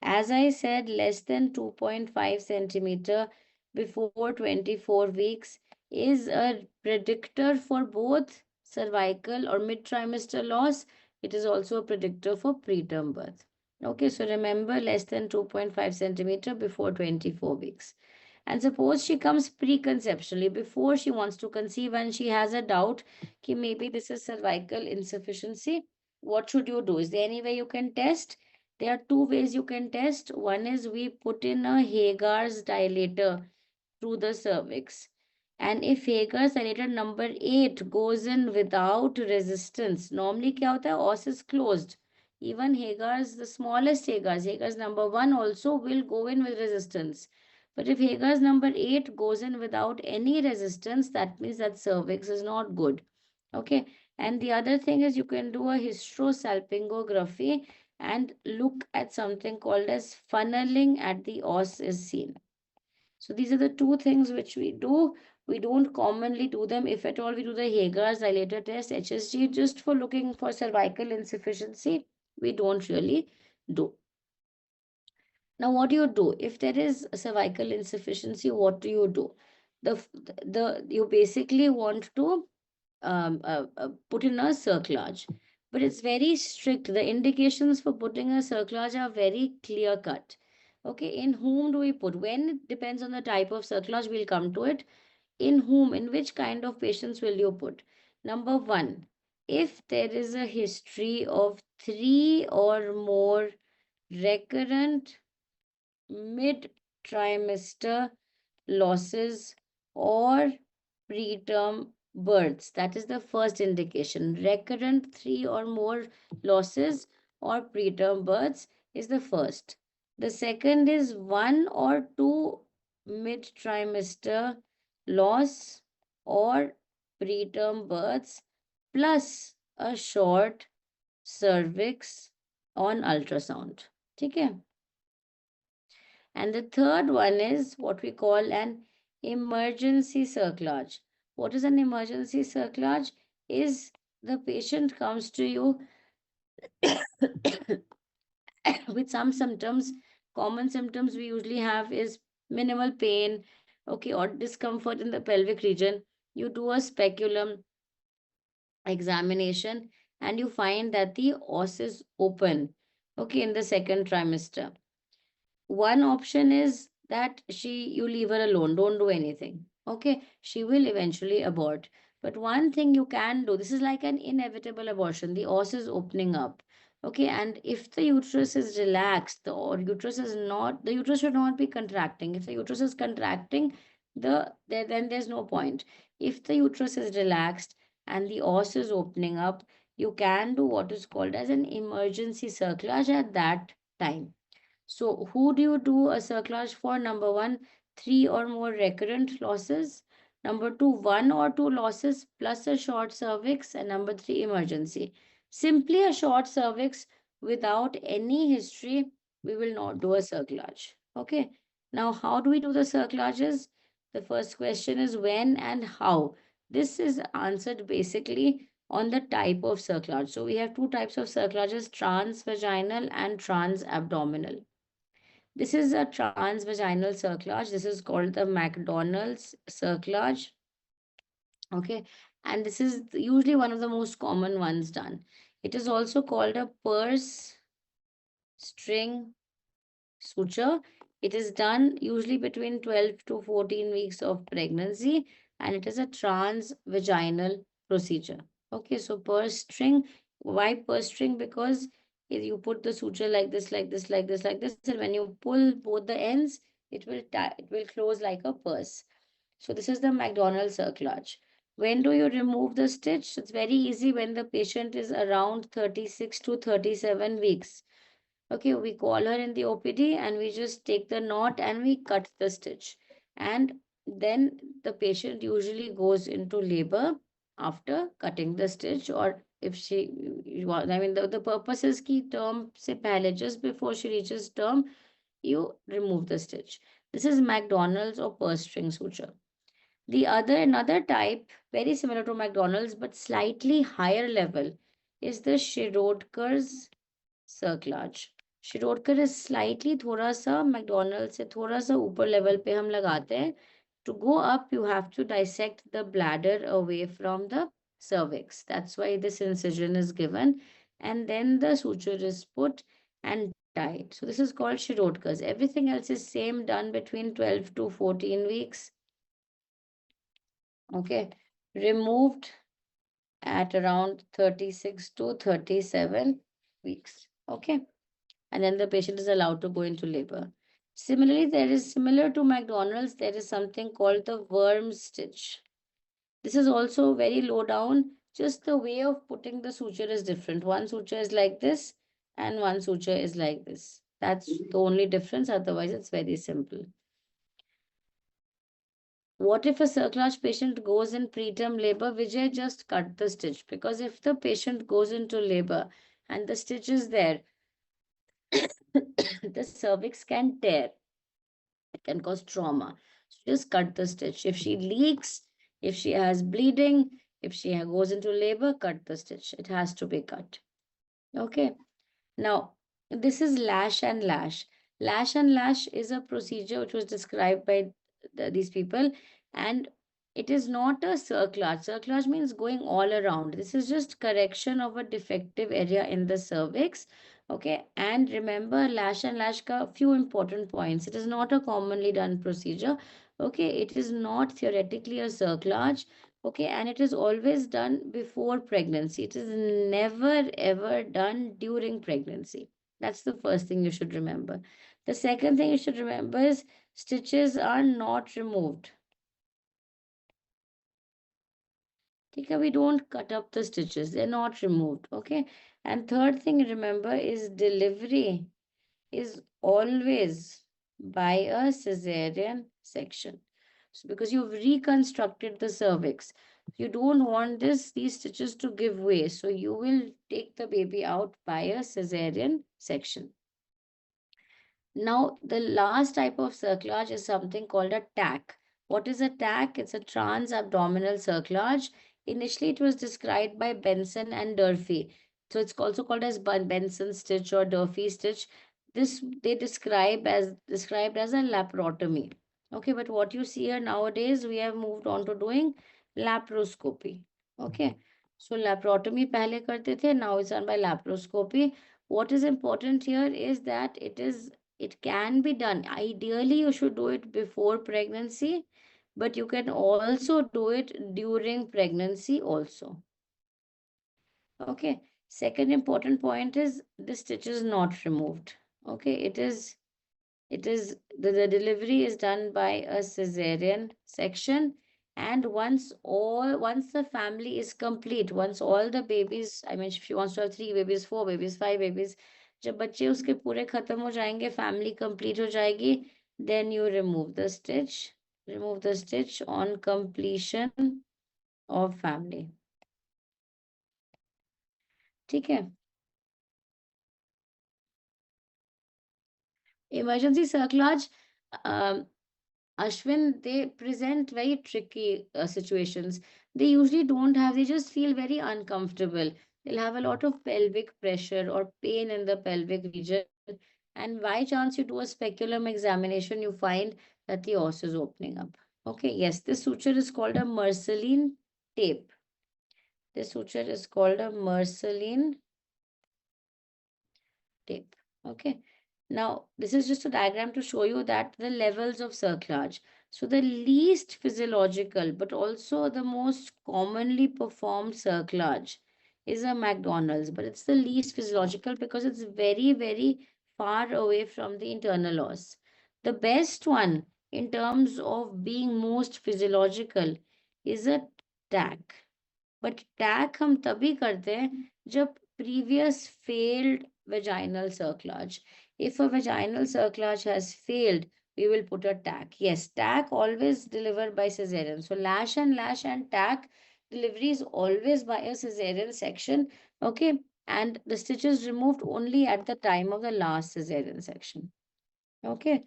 As I said, less than 2.5 centimeter before 24 weeks is a predictor for both cervical or mid trimester loss. It is also a predictor for preterm birth. Okay, so remember less than 2.5 centimeter before 24 weeks. And suppose she comes preconceptually before she wants to conceive and she has a doubt that maybe this is cervical insufficiency. What should you do? Is there any way you can test? There are two ways you can test. One is we put in a Hagar's dilator through the cervix. And if Hagar's dilator number 8 goes in without resistance, normally क्या होता है? Os is closed. Even Hagar's, the smallest Hagar's number 1 also will go in with resistance. But if Hagar's number 8 goes in without any resistance, that means that cervix is not good. Okay. And the other thing is you can do a hysterosalpingography and look at something called as funneling at the os is seen. So these are the two things which we do. We don't commonly do them. If at all, we do the Hagar's dilator test, HSG, just for looking for cervical insufficiency. We don't really do. Now, what do you do? If there is a cervical insufficiency, what do you do? You basically want to put in a cerclage, but it's very strict. The indications for putting a cerclage are very clear cut. Okay, in whom do we put? When it depends on the type of cerclage, we'll come to it. In whom, in which kind of patients will you put? Number one, if there is a history of 3 or more recurrent mid-trimester losses or preterm births. That is the first indication. Recurrent 3 or more losses or preterm births is the first. The second is 1 or 2 mid-trimester loss or preterm births plus a short cervix on ultrasound. Okay. And the third one is what we call an emergency cerclage. What is an emergency cerclage? Is the patient comes to you with some symptoms. Common symptoms we usually have is minimal pain, okay, or discomfort in the pelvic region. You do a speculum examination and you find that the os is open, okay, in the second trimester. One option is that you leave her alone, don't do anything. Okay, she will eventually abort. But one thing you can do, this is like an inevitable abortion. The os is opening up. Okay, and if the uterus is relaxed, the uterus should not be contracting. If the uterus is contracting, then there's no point. If the uterus is relaxed and the os is opening up, you can do what is called as an emergency cerclage at that time. So who do you do a cerclage for? Number one, 3 or more recurrent losses. Number two, 1 or 2 losses plus a short cervix. And number three, emergency. Simply a short cervix without any history, we will not do a cerclage. Okay. Now, how do we do the cerclages? The first question is when and how. This is answered basically on the type of cerclage. So we have two types of cerclages, transvaginal and transabdominal. This is a transvaginal cerclage. This is called the McDonald's cerclage. Okay. And this is usually one of the most common ones done. It is also called a purse string suture. It is done usually between 12 to 14 weeks of pregnancy and it is a transvaginal procedure. Okay, so purse string. Why purse string? Because if you put the suture like this, like this, like this, like this, and when you pull both the ends, it will close like a purse. So this is the McDonald cerclage. When do you remove the stitch? It's very easy when the patient is around 36 to 37 weeks. Okay, we call her in the OPD and we just take the knot and we cut the stitch. And then the patient usually goes into labor after cutting the stitch, or if I mean, the purpose is ki term se pehle, just before she reaches term, you remove the stitch. This is McDonald's or purse string suture. Another type, very similar to McDonald's but slightly higher level, is the Shirodkar's सर्कलाज. Shirodkar is slightly थोड़ा सा McDonald से थोड़ा सा ऊपर level पे हम लगाते हैं. To go up, you have to dissect the bladder away from the cervix. That's why this incision is given, and then the suture is put and tied. So this is called Shirodkar's. Everything else is same, done between 12 to 14 weeks. Okay, removed at around 36 to 37 weeks. Okay, and then the patient is allowed to go into labor. Similarly, similar to McDonald's, there is something called the worm stitch. This is also very low down. Just the way of putting the suture is different. One suture is like this, and one suture is like this. That's the only difference. Otherwise, it's very simple. What if a cerclage patient goes in preterm labor? Vijay, just cut the stitch, because if the patient goes into labor and the stitch is there, the cervix can tear. It can cause trauma. So just cut the stitch. If she leaks, if she has bleeding, if she goes into labor, cut the stitch. It has to be cut. Okay. Now, this is lash and lash. Lash and lash is a procedure which was described by these people, and it is not a cerclage. Cerclage means going all around. This is just correction of a defective area in the cervix. Okay, and remember, lash and lash ka few important points. It is not a commonly done procedure. Okay, it is not theoretically a cerclage. Okay, and it is always done before pregnancy. It is never ever done during pregnancy. That's the first thing you should remember. The second thing you should remember is stitches are not removed. Okay, we don't cut up the stitches, they're not removed. Okay, and third thing remember is delivery is always by a cesarean section. So because you've reconstructed the cervix, you don't want these stitches to give way. So you will take the baby out by a cesarean section. Now, the last type of cerclage is something called a tack. What is a tack? It's a trans-abdominal cerclage. Initially, it was described by Benson and Durfee. So it's also called as Benson stitch or Durfee stitch. This they described as a laparotomy. Okay, but what you see here nowadays, we have moved on to doing laparoscopy. Okay, so laparotomy pehle karte the, now it's done by laparoscopy. What is important here is that it can be done. Ideally, you should do it before pregnancy, but you can also do it during pregnancy also. Okay. Second important point is the stitch is not removed. Okay. The delivery is done by a cesarean section. And once the family is complete, once all the babies, I mean, if she wants to have 3 babies, 4 babies, 5 babies, जब बच्चे उसके पूरे खत्म हो जाएंगे, family complete हो जाएगी, then you remove the stitch on completion of family. ठीक है. Emergency cerclage, Ashwin, they present very tricky situations. They usually don't have, they just feel very uncomfortable. They'll have a lot of pelvic pressure or pain in the pelvic region. And by chance you do a speculum examination, you find that the os is opening up. Okay, yes, this suture is called a Marceline tape. This suture is called a Marceline tape. Okay. Now, this is just a diagram to show you that the levels of cerclage. So the least physiological, but also the most commonly performed cerclage is a McDonald's, but it's the least physiological because it's very, very far away from the internal os. The best one in terms of being most physiological is a tack. But tack हम तभी करते हैं जब previous failed vaginal cerclage. If a vaginal cerclage has failed, we will put a tack. Yes, tack always delivered by cesarean. So lash and tack delivery is always by a cesarean section. Okay. And the stitch is removed only at the time of the last cesarean section. Okay.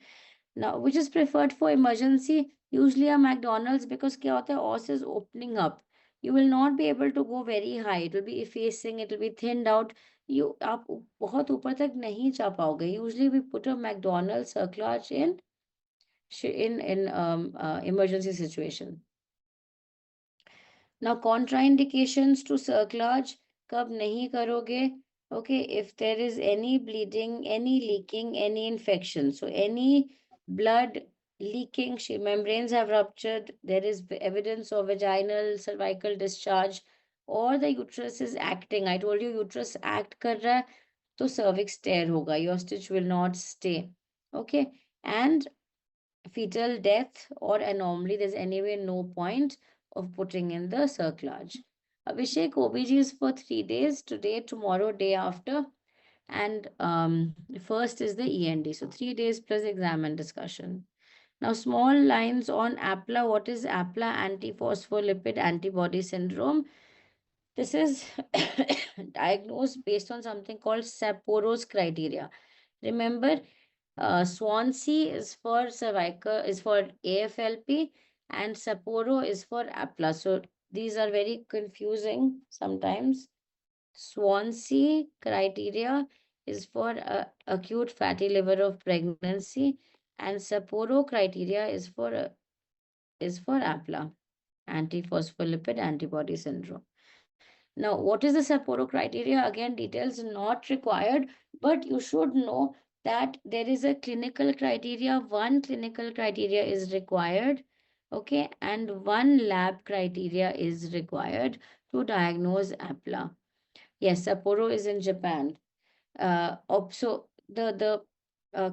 Now, which is preferred for emergency? Usually a McDonald's, because क्या होता है, os is opening up. You will not be able to go very high. It will be effacing, it will be thinned out. आप बहुत ऊपर तक नहीं जा पाओगे. Usually we put a McDonald's circular arch in emergency situation. Now, contraindications to cerclage, कब नहीं करोगे? Okay, if there is any bleeding, any leaking, any infection, so any blood leaking, membranes have ruptured, there is evidence of vaginal, cervical discharge, or the uterus is acting. I told you uterus act कर रहा है, तो cervix tear होगा, your stitch will not stay. Okay, and fetal death or anomaly, there's anyway no point of putting in the cerclage. Abhishek, OBG is for 3 days, today, tomorrow, day after, and first is the END. So 3 days plus exam and discussion. Now, small lines on APLA. What is APLA? Antiphospholipid antibody syndrome. This is diagnosed based on something called Sapporo's criteria. Remember, Swansea is for cervical, is for AFLP, and Sapporo is for APLA. So these are very confusing sometimes. Swansea criteria is for acute fatty liver of pregnancy, and Sapporo criteria is for APLA, antiphospholipid antibody syndrome. Now, what is the Sapporo criteria? Again, details not required, but you should know that there is a clinical criteria. One clinical criteria is required, okay, and one lab criteria is required to diagnose APLA. Yes, Sapporo is in Japan. So the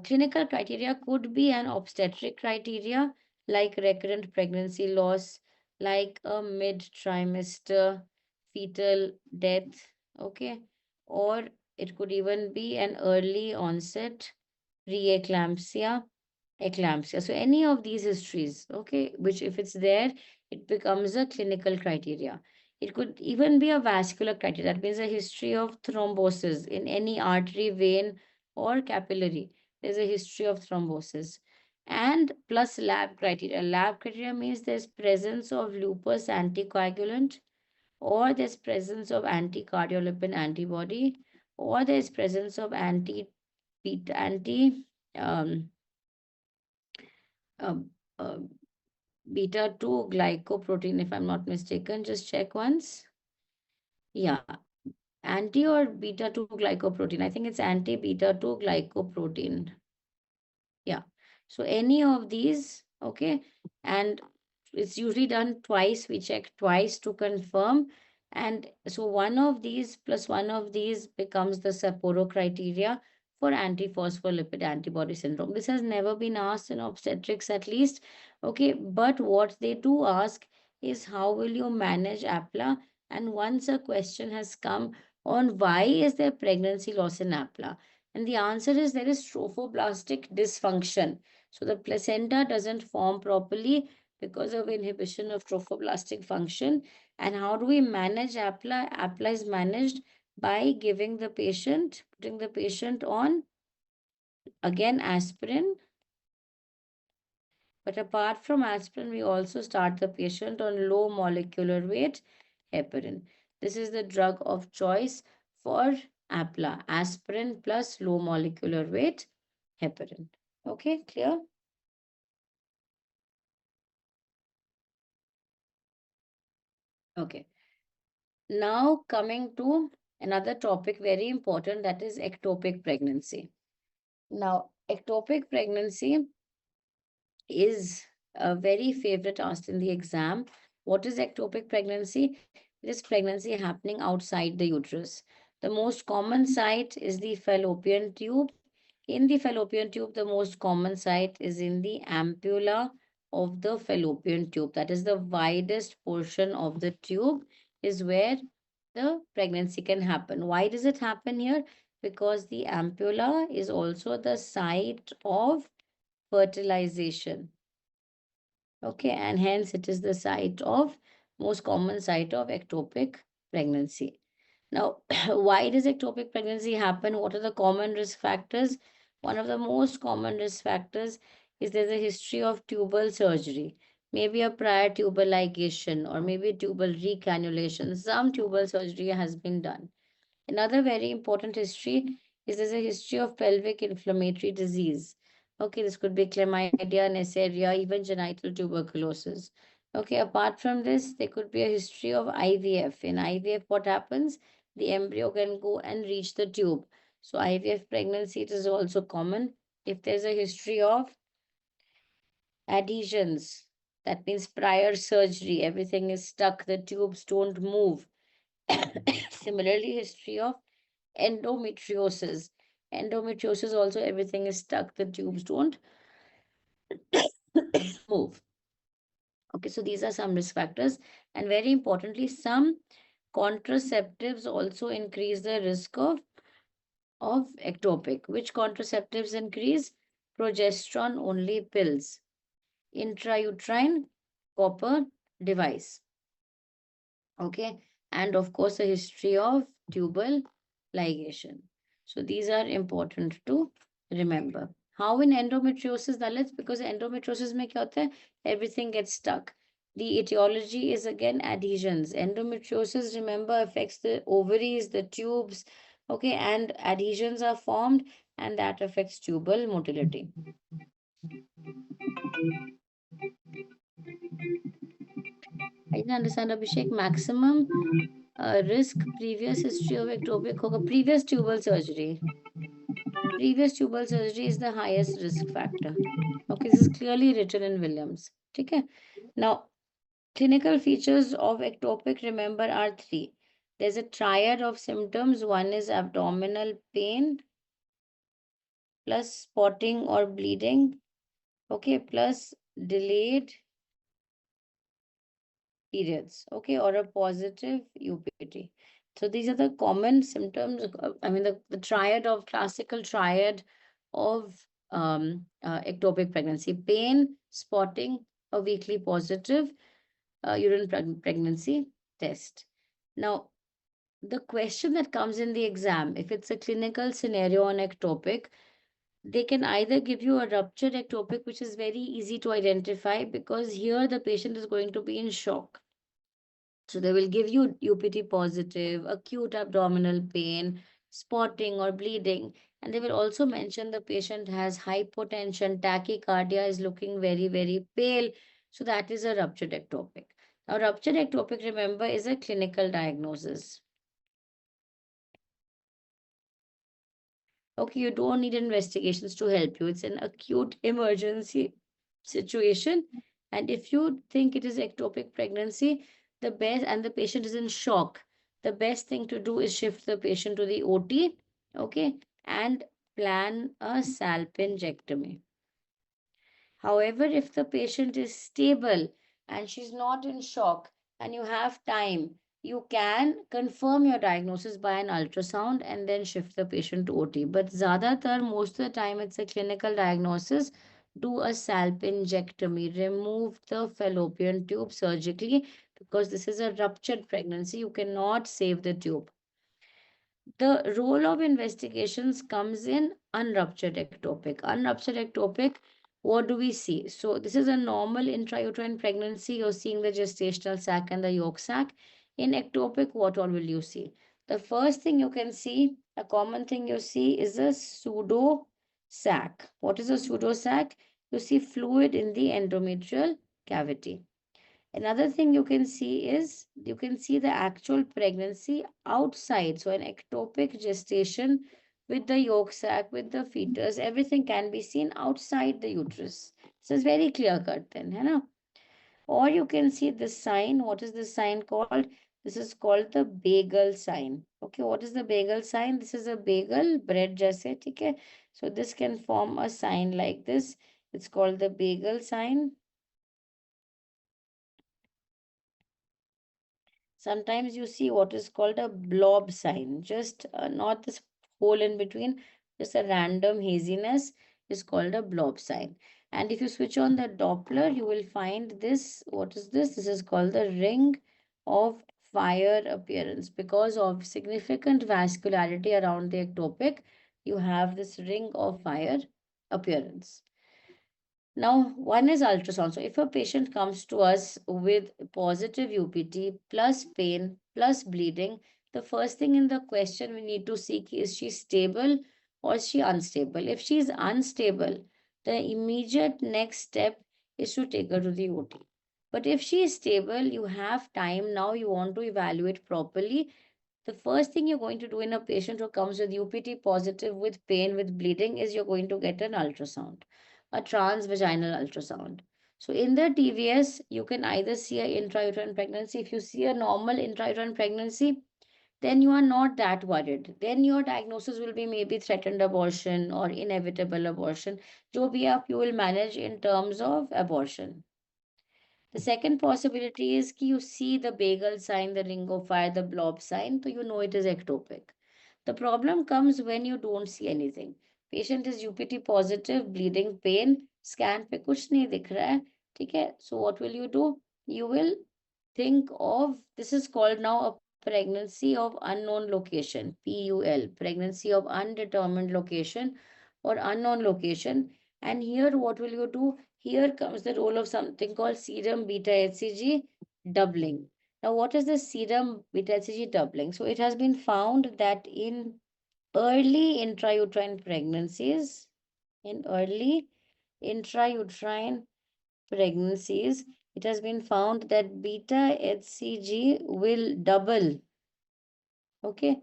clinical criteria could be an obstetric criteria like recurrent pregnancy loss, like a mid-trimester fetal death, okay, or it could even be an early onset preeclampsia, eclampsia. So any of these histories, okay, which if it's there, it becomes a clinical criteria. It could even be a vascular criteria. That means a history of thrombosis in any artery, vein, or capillary. There's a history of thrombosis. And plus lab criteria. Lab criteria means there's presence of lupus anticoagulant, or there's presence of anti-cardiolipin antibody, or there's presence of anti um, uh, uh, beta 2 glycoprotein, if I'm not mistaken. Just check once. Yeah, anti or beta 2 glycoprotein. I think it's anti beta 2 glycoprotein. Yeah. So any of these, okay, and it's usually done twice. We check twice to confirm. And so one of these plus one of these becomes the Sapporo criteria for antiphospholipid antibody syndrome. This has never been asked in obstetrics, at least. Okay, but what they do ask is how will you manage APLA? And once a question has come on why is there pregnancy loss in APLA? And the answer is there is trophoblastic dysfunction. So the placenta doesn't form properly because of inhibition of trophoblastic function. And how do we manage APLA? APLA is managed by giving the patient, putting the patient on, again, aspirin. But apart from aspirin, we also start the patient on low molecular weight heparin. This is the drug of choice for APLA, aspirin plus low molecular weight heparin. Okay, clear? Okay. Now coming to another topic, very important, that is ectopic pregnancy. Now, ectopic pregnancy is a very favorite asked in the exam. What is ectopic pregnancy? It is pregnancy happening outside the uterus. The most common site is the fallopian tube. In the fallopian tube, the most common site is in the ampulla of the fallopian tube. That is the widest portion of the tube is where the pregnancy can happen. Why does it happen here? Because the ampulla is also the site of fertilization. Okay, and hence it is the most common site of ectopic pregnancy. Now, why does ectopic pregnancy happen? What are the common risk factors? One of the most common risk factors is there's a history of tubal surgery, maybe a prior tubal ligation or maybe tubal recannulation. Some tubal surgery has been done. Another very important history is there's a history of pelvic inflammatory disease. Okay, this could be chlamydia, Neisseria, even genital tuberculosis. Okay, apart from this, there could be a history of IVF. In IVF, what happens? The embryo can go and reach the tube. So IVF pregnancy, it is also common. If there's a history of adhesions, that means prior surgery, everything is stuck, the tubes don't move. Similarly, history of endometriosis. Endometriosis also, everything is stuck, the tubes don't move. Okay, so these are some risk factors. And very importantly, some contraceptives also increase the risk of ectopic. Which contraceptives increase? Progesterone only pills, intrauterine copper device. Okay, and of course, a history of tubal ligation. So these are important to remember. How in endometriosis, Dalit? Because endometriosis mein kya hota hai? Everything gets stuck. The etiology is again adhesions. Endometriosis, remember, affects the ovaries, the tubes, okay, and adhesions are formed, and that affects tubal motility. I didn't understand, Abhishek. Maximum risk, previous history of ectopic hoga, previous tubal surgery. Previous tubal surgery is the highest risk factor. Okay, this is clearly written in Williams. Okay. Now, clinical features of ectopic, remember, are three. There's a triad of symptoms. One is abdominal pain plus spotting or bleeding. Okay, plus delayed periods. Okay, or a positive UPT. So these are the common symptoms. I mean, the triad of classical triad of ectopic pregnancy: pain, spotting, a weekly positive urine pregnancy test. Now, the question that comes in the exam, if it's a clinical scenario on ectopic, they can either give you a ruptured ectopic, which is very easy to identify because here the patient is going to be in shock. So they will give you UPT positive, acute abdominal pain, spotting or bleeding. And they will also mention the patient has hypotension, tachycardia, is looking very, very pale. So that is a ruptured ectopic. Now, ruptured ectopic, remember, is a clinical diagnosis. Okay, you don't need investigations to help you. It's an acute emergency situation. And if you think it is ectopic pregnancy, the best, and the patient is in shock, the best thing to do is shift the patient to the OT, okay, and plan a salpingectomy. However, if the patient is stable and she's not in shock and you have time, you can confirm your diagnosis by an ultrasound and then shift the patient to OT. But Zadatar, most of the time, it's a clinical diagnosis. Do a salpingectomy, remove the fallopian tube surgically because this is a ruptured pregnancy. You cannot save the tube. The role of investigations comes in unruptured ectopic. Unruptured ectopic, what do we see? So this is a normal intrauterine pregnancy. You're seeing the gestational sac and the yolk sac. In ectopic, what all will you see? The first thing you can see, a common thing you see is a pseudo sac. What is a pseudo sac? You see fluid in the endometrial cavity. Another thing you can see is you can see the actual pregnancy outside. So an ectopic gestation with the yolk sac, with the fetus, everything can be seen outside the uterus. So it's very clear cut then, है ना? Or you can see this sign. What is this sign called? This is called the bagel sign. Okay, what is the bagel sign? This is a bagel, bread jaise, ठीक है? So this can form a sign like this. It's called the bagel sign. Sometimes you see what is called a blob sign, just not this hole in between, just a random haziness is called a blob sign. And if you switch on the Doppler, you will find this. What is this? This is called the ring of fire appearance. Because of significant vascularity around the ectopic, you have this ring of fire appearance. Now, one is ultrasound. So, if a patient comes to us with positive UPT plus pain plus bleeding, the first thing in the question we need to seek is she stable or is she unstable? If she is unstable, the immediate next step is to take her to the OT. But if she is stable, you have time now, you want to evaluate properly. The first thing you're going to do in a patient who comes with UPT positive with pain, with bleeding, is you're going to get an ultrasound, a transvaginal ultrasound. So in the TVS, you can either see an intrauterine pregnancy. If you see a normal intrauterine pregnancy, then you are not that worried. Then your diagnosis will be maybe threatened abortion or inevitable abortion. जो भी आप you will manage in terms of abortion. The second possibility is कि you see the bagel sign, the ring of fire, the blob sign, so you know it is ectopic. The problem comes when you don't see anything. Patient is UPT positive, bleeding, pain, scan पे कुछ नहीं दिख रहा है, ठीक है? So what will you do? You will think of, this is called now a pregnancy of unknown location, PUL, pregnancy of undetermined location or unknown location. And here, what will you do? Here comes the role of something called serum beta HCG doubling. Now, what is the serum beta HCG doubling? So, it has been found that in early intrauterine pregnancies, in early intrauterine pregnancies, it has been found that beta HCG will double, okay,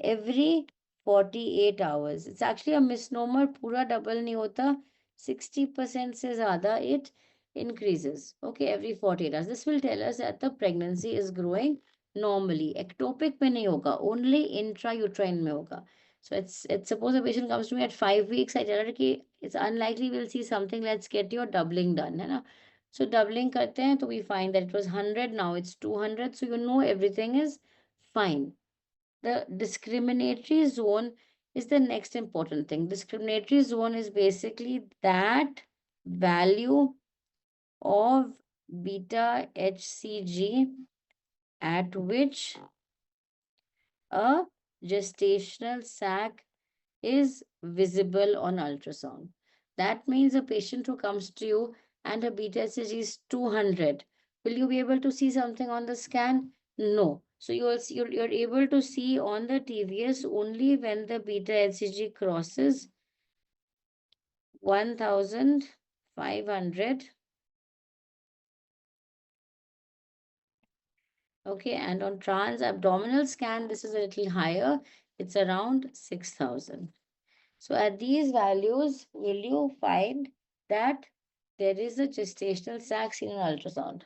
every 48 hours. It's actually a misnomer. पूरा double नहीं होता. 60% से ज़्यादा it increases, okay, every 48 hours. This will tell us that the pregnancy is growing normally. Ectopic में नहीं होगा, only intrauterine में होगा. So it's suppose a patient comes to me at 5 weeks, I tell her कि it's unlikely we'll see something, let's get your doubling done, है ना? So doubling करते हैं तो we find that it was 100, now it's 200, so you know everything is fine. The discriminatory zone is the next important thing. Discriminatory zone is basically that value of beta HCG at which a gestational sac is visible on ultrasound. That means a patient who comes to you and a beta HCG is 200. Will you be able to see something on the scan? No. So you're able to see on the TVS only when the beta HCG crosses 1500. Okay, and on trans-abdominal scan, this is a little higher. It's around 6000. So at these values, will you find that there is a gestational sac seen in ultrasound?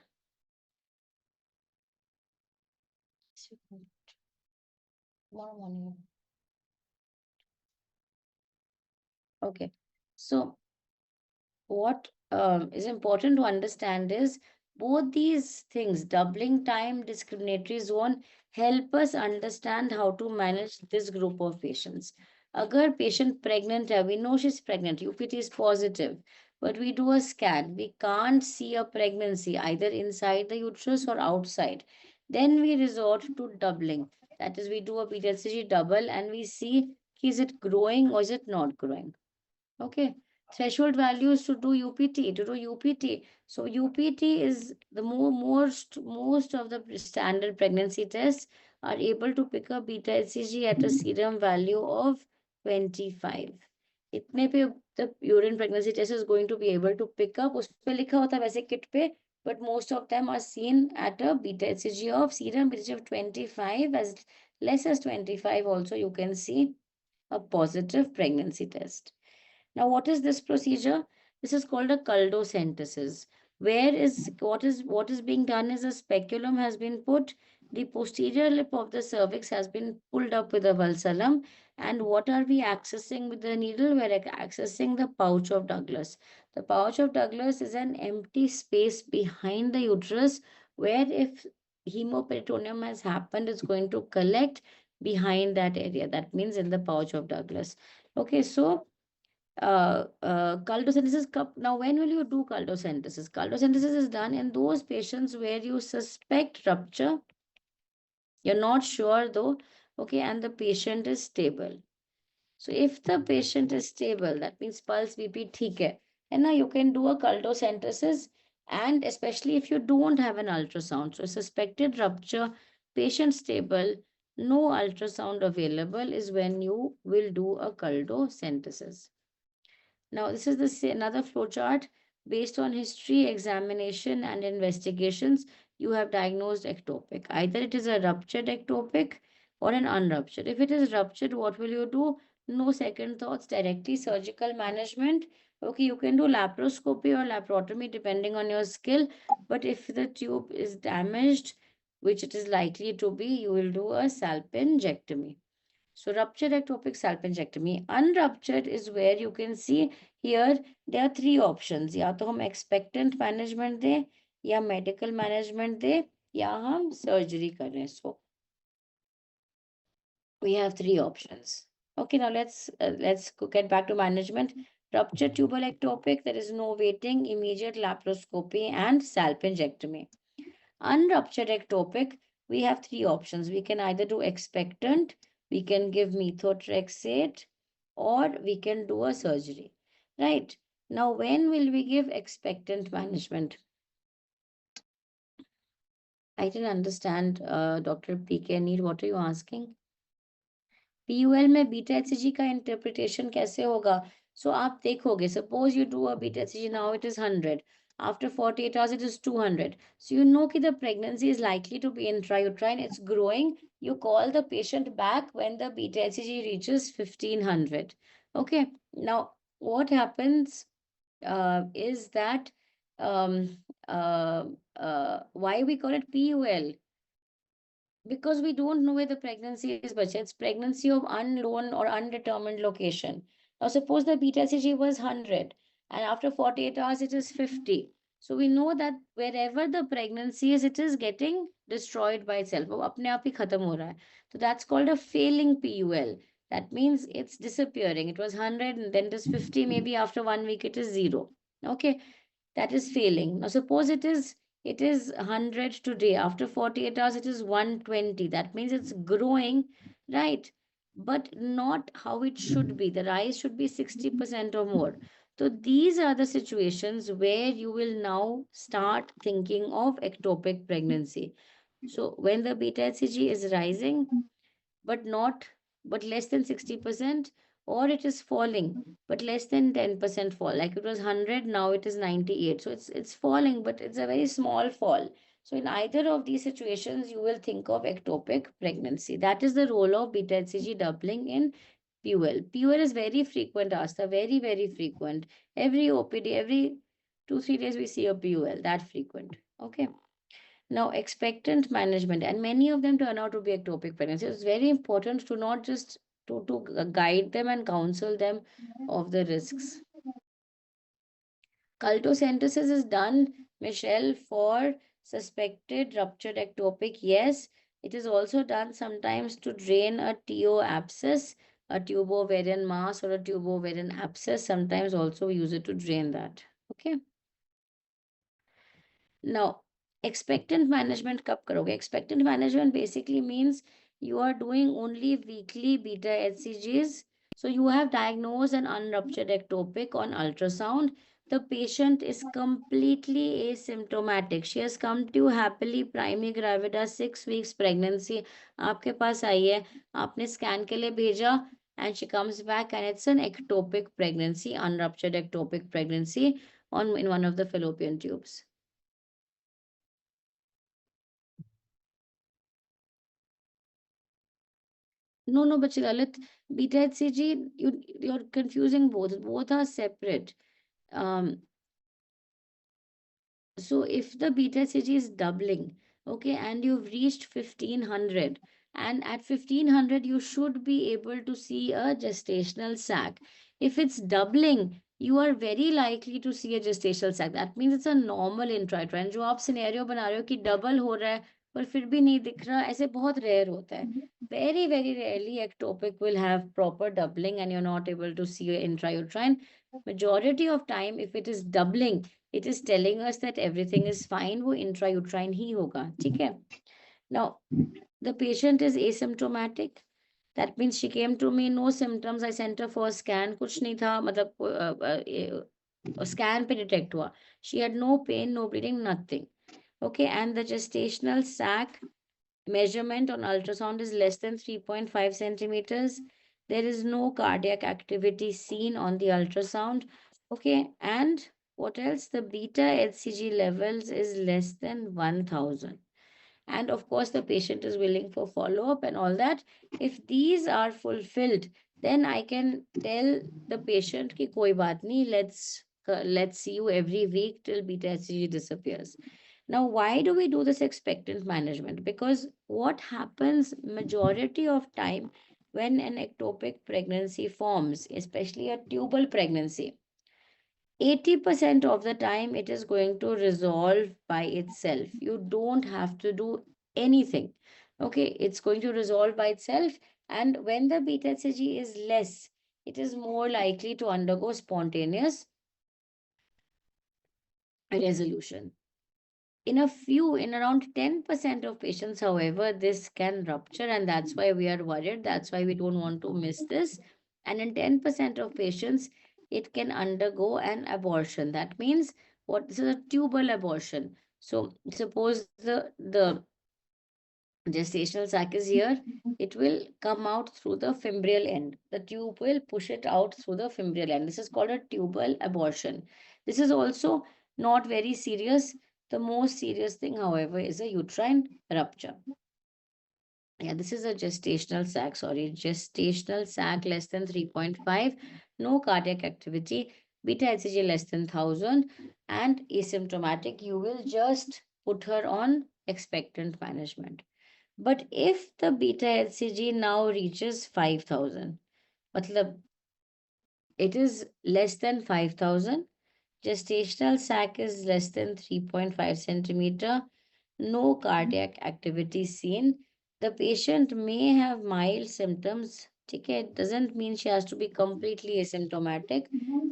Tomorrow morning. Okay. So what is important to understand is both these things, doubling time, discriminatory zone, help us understand how to manage this group of patients. Agar patient pregnant hai, we know she's pregnant, UPT is positive, but we do a scan, we can't see a pregnancy either inside the uterus or outside. Then we resort to doubling. That is, we do a PTHCG double and we see is it growing or is it not growing. Okay, threshold values to do UPT, to do UPT. So UPT is the most of the standard pregnancy tests are able to pick up beta HCG at a serum value of 25. इतने पे the urine pregnancy test is going to be able to pick up. उस पे लिखा होता है वैसे kit पे, but most of them are seen at a beta HCG of serum beta of 25, as less as 25 also you can see a positive pregnancy test. Now, what is this procedure? This is called a culdocentesis. What is being done is a speculum has been put, the posterior lip of the cervix has been pulled up with a valsalum, and what are we accessing with the needle? We're accessing the pouch of Douglas. The pouch of Douglas is an empty space behind the uterus where if hemoperitoneum has happened, it's going to collect behind that area. That means in the pouch of Douglas. Okay, so Cultosynthesis cup. Now, when will you do cultosynthesis? Cultosynthesis is done in those patients where you suspect rupture. You're not sure though, okay, and the patient is stable. So if the patient is stable, that means pulse BP ठीक है, and now you can do a cultosynthesis, and especially if you don't have an ultrasound. So suspected rupture, patient stable, no ultrasound available is when you will do a cultosynthesis. Now, this is another flowchart. Based on history, examination, and investigations, you have diagnosed ectopic. Either it is a ruptured ectopic or an unruptured. If it is ruptured, what will you do? No second thoughts, directly surgical management. Okay, you can do laparoscopy or laparotomy depending on your skill. But if the tube is damaged, which it is likely to be, you will do a salpingectomy. So ruptured ectopic salpingectomy. Unruptured is where you can see here there are three options. या तो हम expectant management दें, या medical management दें, या हम surgery करें. So we have three options. Okay, now let's get back to management. Ruptured tubal ectopic, there is no waiting, immediate laparoscopy and salpingectomy. Unruptured ectopic, we have three options. We can either do expectant, we can give methotrexate, or we can do a surgery. Right. Now, when will we give expectant management? I didn't understand, Dr. PK Need, what are you asking? PUL में beta HCG का interpretation कैसे होगा? So आप देखोगे, suppose you do a beta HCG now, it is 100. After 48 hours, it is 200. So you know that the pregnancy is likely to be intrauterine, it's growing. You call the patient back when the beta HCG reaches 1500. Okay. Now, what happens is that why we call it PUL? Because we don't know where the pregnancy is, but it's pregnancy of unknown or undetermined location. Now, suppose the beta HCG was 100 and after 48 hours it is 50. So we know that wherever the pregnancy is, it is getting destroyed by itself. वो अपने आप ही खत्म हो रहा है. So that's called a failing PUL. That means it's disappearing. It was 100 and then it is 50. Maybe after 1 week it is 0. Okay, that is failing. Now suppose it is 100 today. After 48 hours, it is 120. That means it's growing, right? But not how it should be. The rise should be 60% or more. So these are the situations where you will now start thinking of ectopic pregnancy. So when the beta HCG is rising, but not but less than 60%, or it is falling but less than 10% fall, like it was 100, now it is 98. So it's falling, but it's a very small fall. So in either of these situations, you will think of ectopic pregnancy. That is the role of beta HCG doubling in PUL. PUL is very frequent, Asta, very, very frequent. Every OPD, every 2-3 days, we see a PUL, that frequent. Okay. Now, expectant management, and many of them turn out to be ectopic pregnancy. It's very important to not just to guide them and counsel them of the risks. Cultosynthesis is done, Michelle, for suspected ruptured ectopic. Yes, it is also done sometimes to drain a TO abscess, a tubo-ovarian mass or a tubo-ovarian abscess. Sometimes also we use it to drain that. Okay. Now, expectant management कब करोगे? Expectant management basically means you are doing only weekly beta HCGs. So you have diagnosed an unruptured ectopic on ultrasound. The patient is completely asymptomatic. She has come to you happily, primary gravida, 6 weeks pregnancy. आपके पास आई है, आपने scan के लिए भेजा, and she comes back and it's an ectopic pregnancy, unruptured ectopic pregnancy in one of the fallopian tubes. No, but Lalit, beta HCG, you're confusing both. Both are separate. So if the beta HCG is doubling, okay, and you've reached 1500, and at 1500 you should be able to see a gestational sac. If it's doubling, you are very likely to see a gestational sac. That means it's a normal intrauterine. जो आप scenario बना रहे हो कि double हो रहा है, पर फिर भी नहीं दिख रहा, ऐसे बहुत रेयर होता है. Very, very rarely ectopic will have proper doubling and you're not able to see your intrauterine. Majority of time, if it is doubling, it is telling us that everything is fine. वो intrauterine ही होगा, ठीक है? Now, the patient is asymptomatic. That means she came to me, no symptoms. I sent her for a scan. कुछ नहीं था, मतलब scan पे detect हुआ. She had no pain, no bleeding, nothing. Okay, and the gestational sac measurement on ultrasound is less than 3.5 centimeters. There is no cardiac activity seen on the ultrasound. Okay, and what else? The beta HCG levels is less than 1000. And of course, the patient is willing for follow up and all that. If these are fulfilled, then I can tell the patient ki koi baat nahi, let's see you every week till beta HCG disappears. Now, why do we do this expectant management? Because what happens majority of time when an ectopic pregnancy forms, especially a tubal pregnancy, 80% of the time it is going to resolve by itself. You don't have to do anything. Okay, it's going to resolve by itself. And when the beta HCG is less, it is more likely to undergo spontaneous resolution. In around 10% of patients, however, this can rupture, and that's why we are worried. That's why we don't want to miss this. And in 10% of patients, it can undergo an abortion. That means what this is a tubal abortion. So suppose the gestational sac is here, it will come out through the fimbrial end. The tube will push it out through the fimbrial end. This is called a tubal abortion. This is also not very serious. The most serious thing, however, is a uterine rupture. Yeah, this is a gestational sac, gestational sac less than 3.5, no cardiac activity, beta HCG less than 1000, and asymptomatic. You will just put her on expectant management. But if the beta HCG now reaches 5000, matlab it is less than 5000, gestational sac is less than 3.5 centimeter, no cardiac activity seen, the patient may have mild symptoms. Okay, it doesn't mean she has to be completely asymptomatic.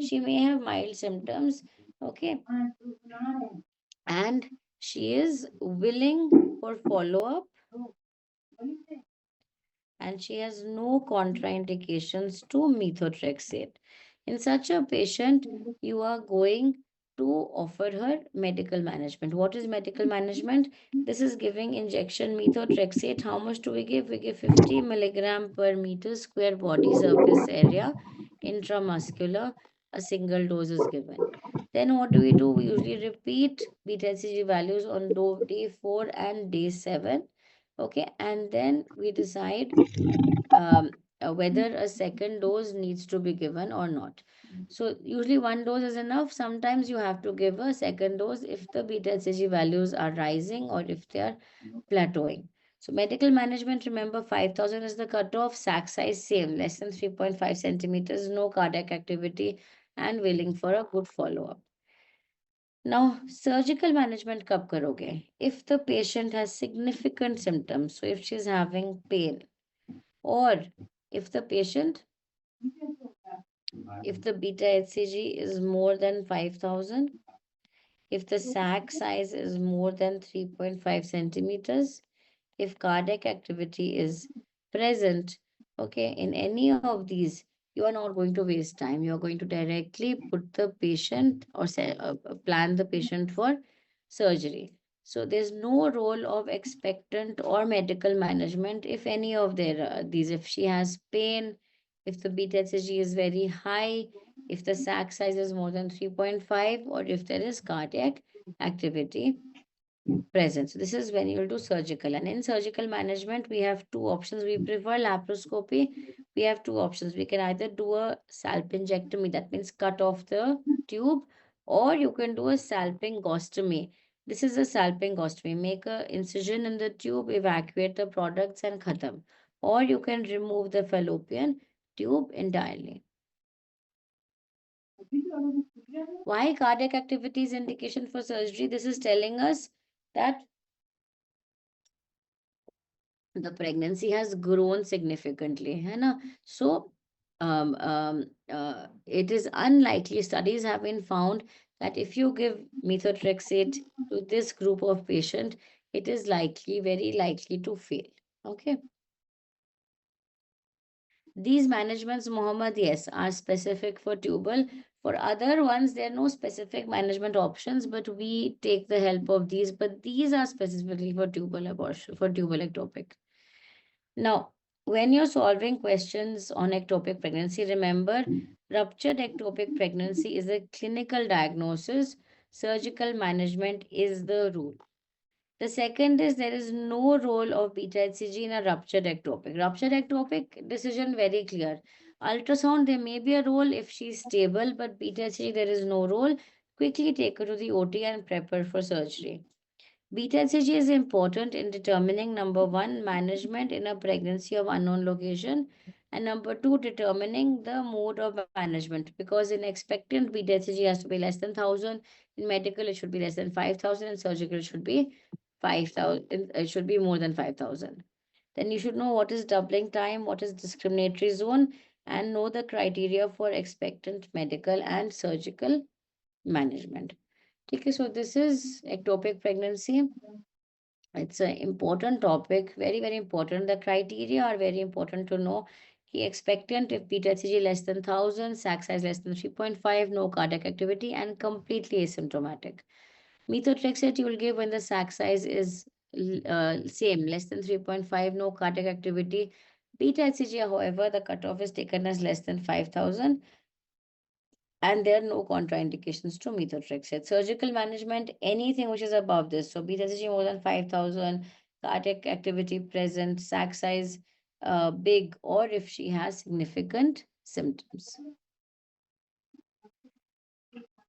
She may have mild symptoms. Okay, and she is willing for follow up and she has no contraindications to methotrexate. In such a patient, you are going to offer her medical management. What is medical management? This is giving injection methotrexate. How much do we give? We give 50 milligram per meter square body surface area intramuscular. A single dose is given. Then what do? We usually repeat beta HCG values on day 4 and day 7. Okay, and then we decide whether a second dose needs to be given or not. So usually one dose is enough. Sometimes you have to give a second dose if the beta HCG values are rising or if they are plateauing. So medical management, remember 5000 is the cutoff, sac size same, less than 3.5 centimeters, no cardiac activity and willing for a good follow-up. Now, surgical management kab karoge? If the patient has significant symptoms, so if she's having pain, or if the patient, if the beta HCG is more than 5000, if the sac size is more than 3.5 centimeters, if cardiac activity is present, okay, in any of these, you are not going to waste time. You are going to directly put the patient or plan the patient for surgery. So there's no role of expectant or medical management if any of these, if she has pain, if the beta HCG is very high, if the sac size is more than 3.5, or if there is cardiac activity present. So this is when you'll do surgical. And in surgical management, we have two options. We prefer laparoscopy. We have two options. We can either do a salpingectomy, that means cut off the tube, or you can do a salpingostomy. This is a salpingostomy. Make a incision in the tube, evacuate the products and khatam. Or you can remove the fallopian tube entirely. Why cardiac activity is indication for surgery? This is telling us that the pregnancy has grown significantly, है ना? So, it is unlikely. Studies have been found that if you give methotrexate to this group of patient, it is likely, very likely to fail. Okay. These managements, Mohammed, yes, are specific for tubal. For other ones, there are no specific management options, but we take the help of these. But these are specifically for tubal abortion, for tubal ectopic. Now, when you're solving questions on ectopic pregnancy, remember ruptured ectopic pregnancy is a clinical diagnosis, surgical management is the rule. The second is there is no role of beta HCG in a ruptured ectopic. Ruptured ectopic decision very clear. Ultrasound, there may be a role if she's stable, but beta HCG, there is no role. Quickly take her to the OT and prep her for surgery. Beta HCG is important in determining number one, management in a pregnancy of unknown location, and number two, determining the mode of management. Because in expectant, beta HCG has to be less than 1,000. In medical, it should be less than 5,000. In surgical, it should be 5,000. It should be more than 5,000. Then you should know what is doubling time, what is discriminatory zone, and know the criteria for expectant medical and surgical management. Okay, so this is ectopic pregnancy. It's an important topic, very, very important. The criteria are very important to know. He expectant if beta HCG less than 1,000, sac size less than 3.5, no cardiac activity, and completely asymptomatic. Methotrexate you will give when the sac size is same, less than 3.5, no cardiac activity. Beta HCG, however, the cutoff is taken as less than 5,000 and there are no contraindications to methotrexate. Surgical management, anything which is above this, so BCG more than 5,000, cardiac activity present, sac size big, or if she has significant symptoms.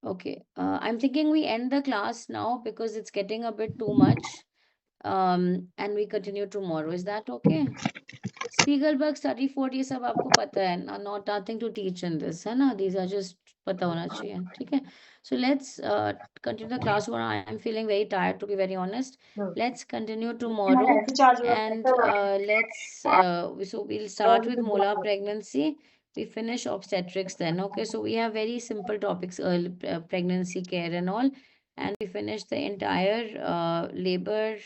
Okay, I'm thinking we end the class now because it's getting a bit too much. And we continue tomorrow. Is that okay? Spiegelberg study 4 ये सब आपको पता है ना, not nothing to teach in this है ना, these are just पता होना चाहिए, ठीक है? So let's continue the class. One, I am feeling very tired to be very honest. Let's continue tomorrow and so we'll start with molar pregnancy. We finish obstetrics then. Okay, so we have very simple topics, early pregnancy care and all, and we finish the entire labor,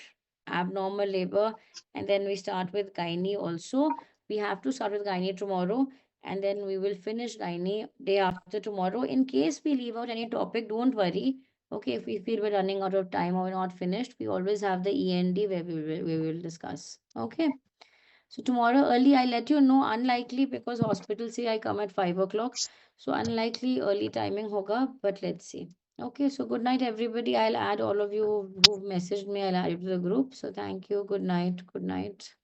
abnormal labor, and then we start with gynae also. We have to start with gynae tomorrow, and then we will finish gynae day after tomorrow. In case we leave out any topic, don't worry. Okay, if we feel we're running out of time or we're not finished, we always have the END where we will discuss. Okay. So tomorrow early, I'll let you know. Unlikely because hospital say I come at 5 o'clock. So unlikely early timing hoga, but let's see. Okay, so good night, everybody. I'll add all of you who've messaged me, I'll add you to the group. So thank you. Good night. Good night.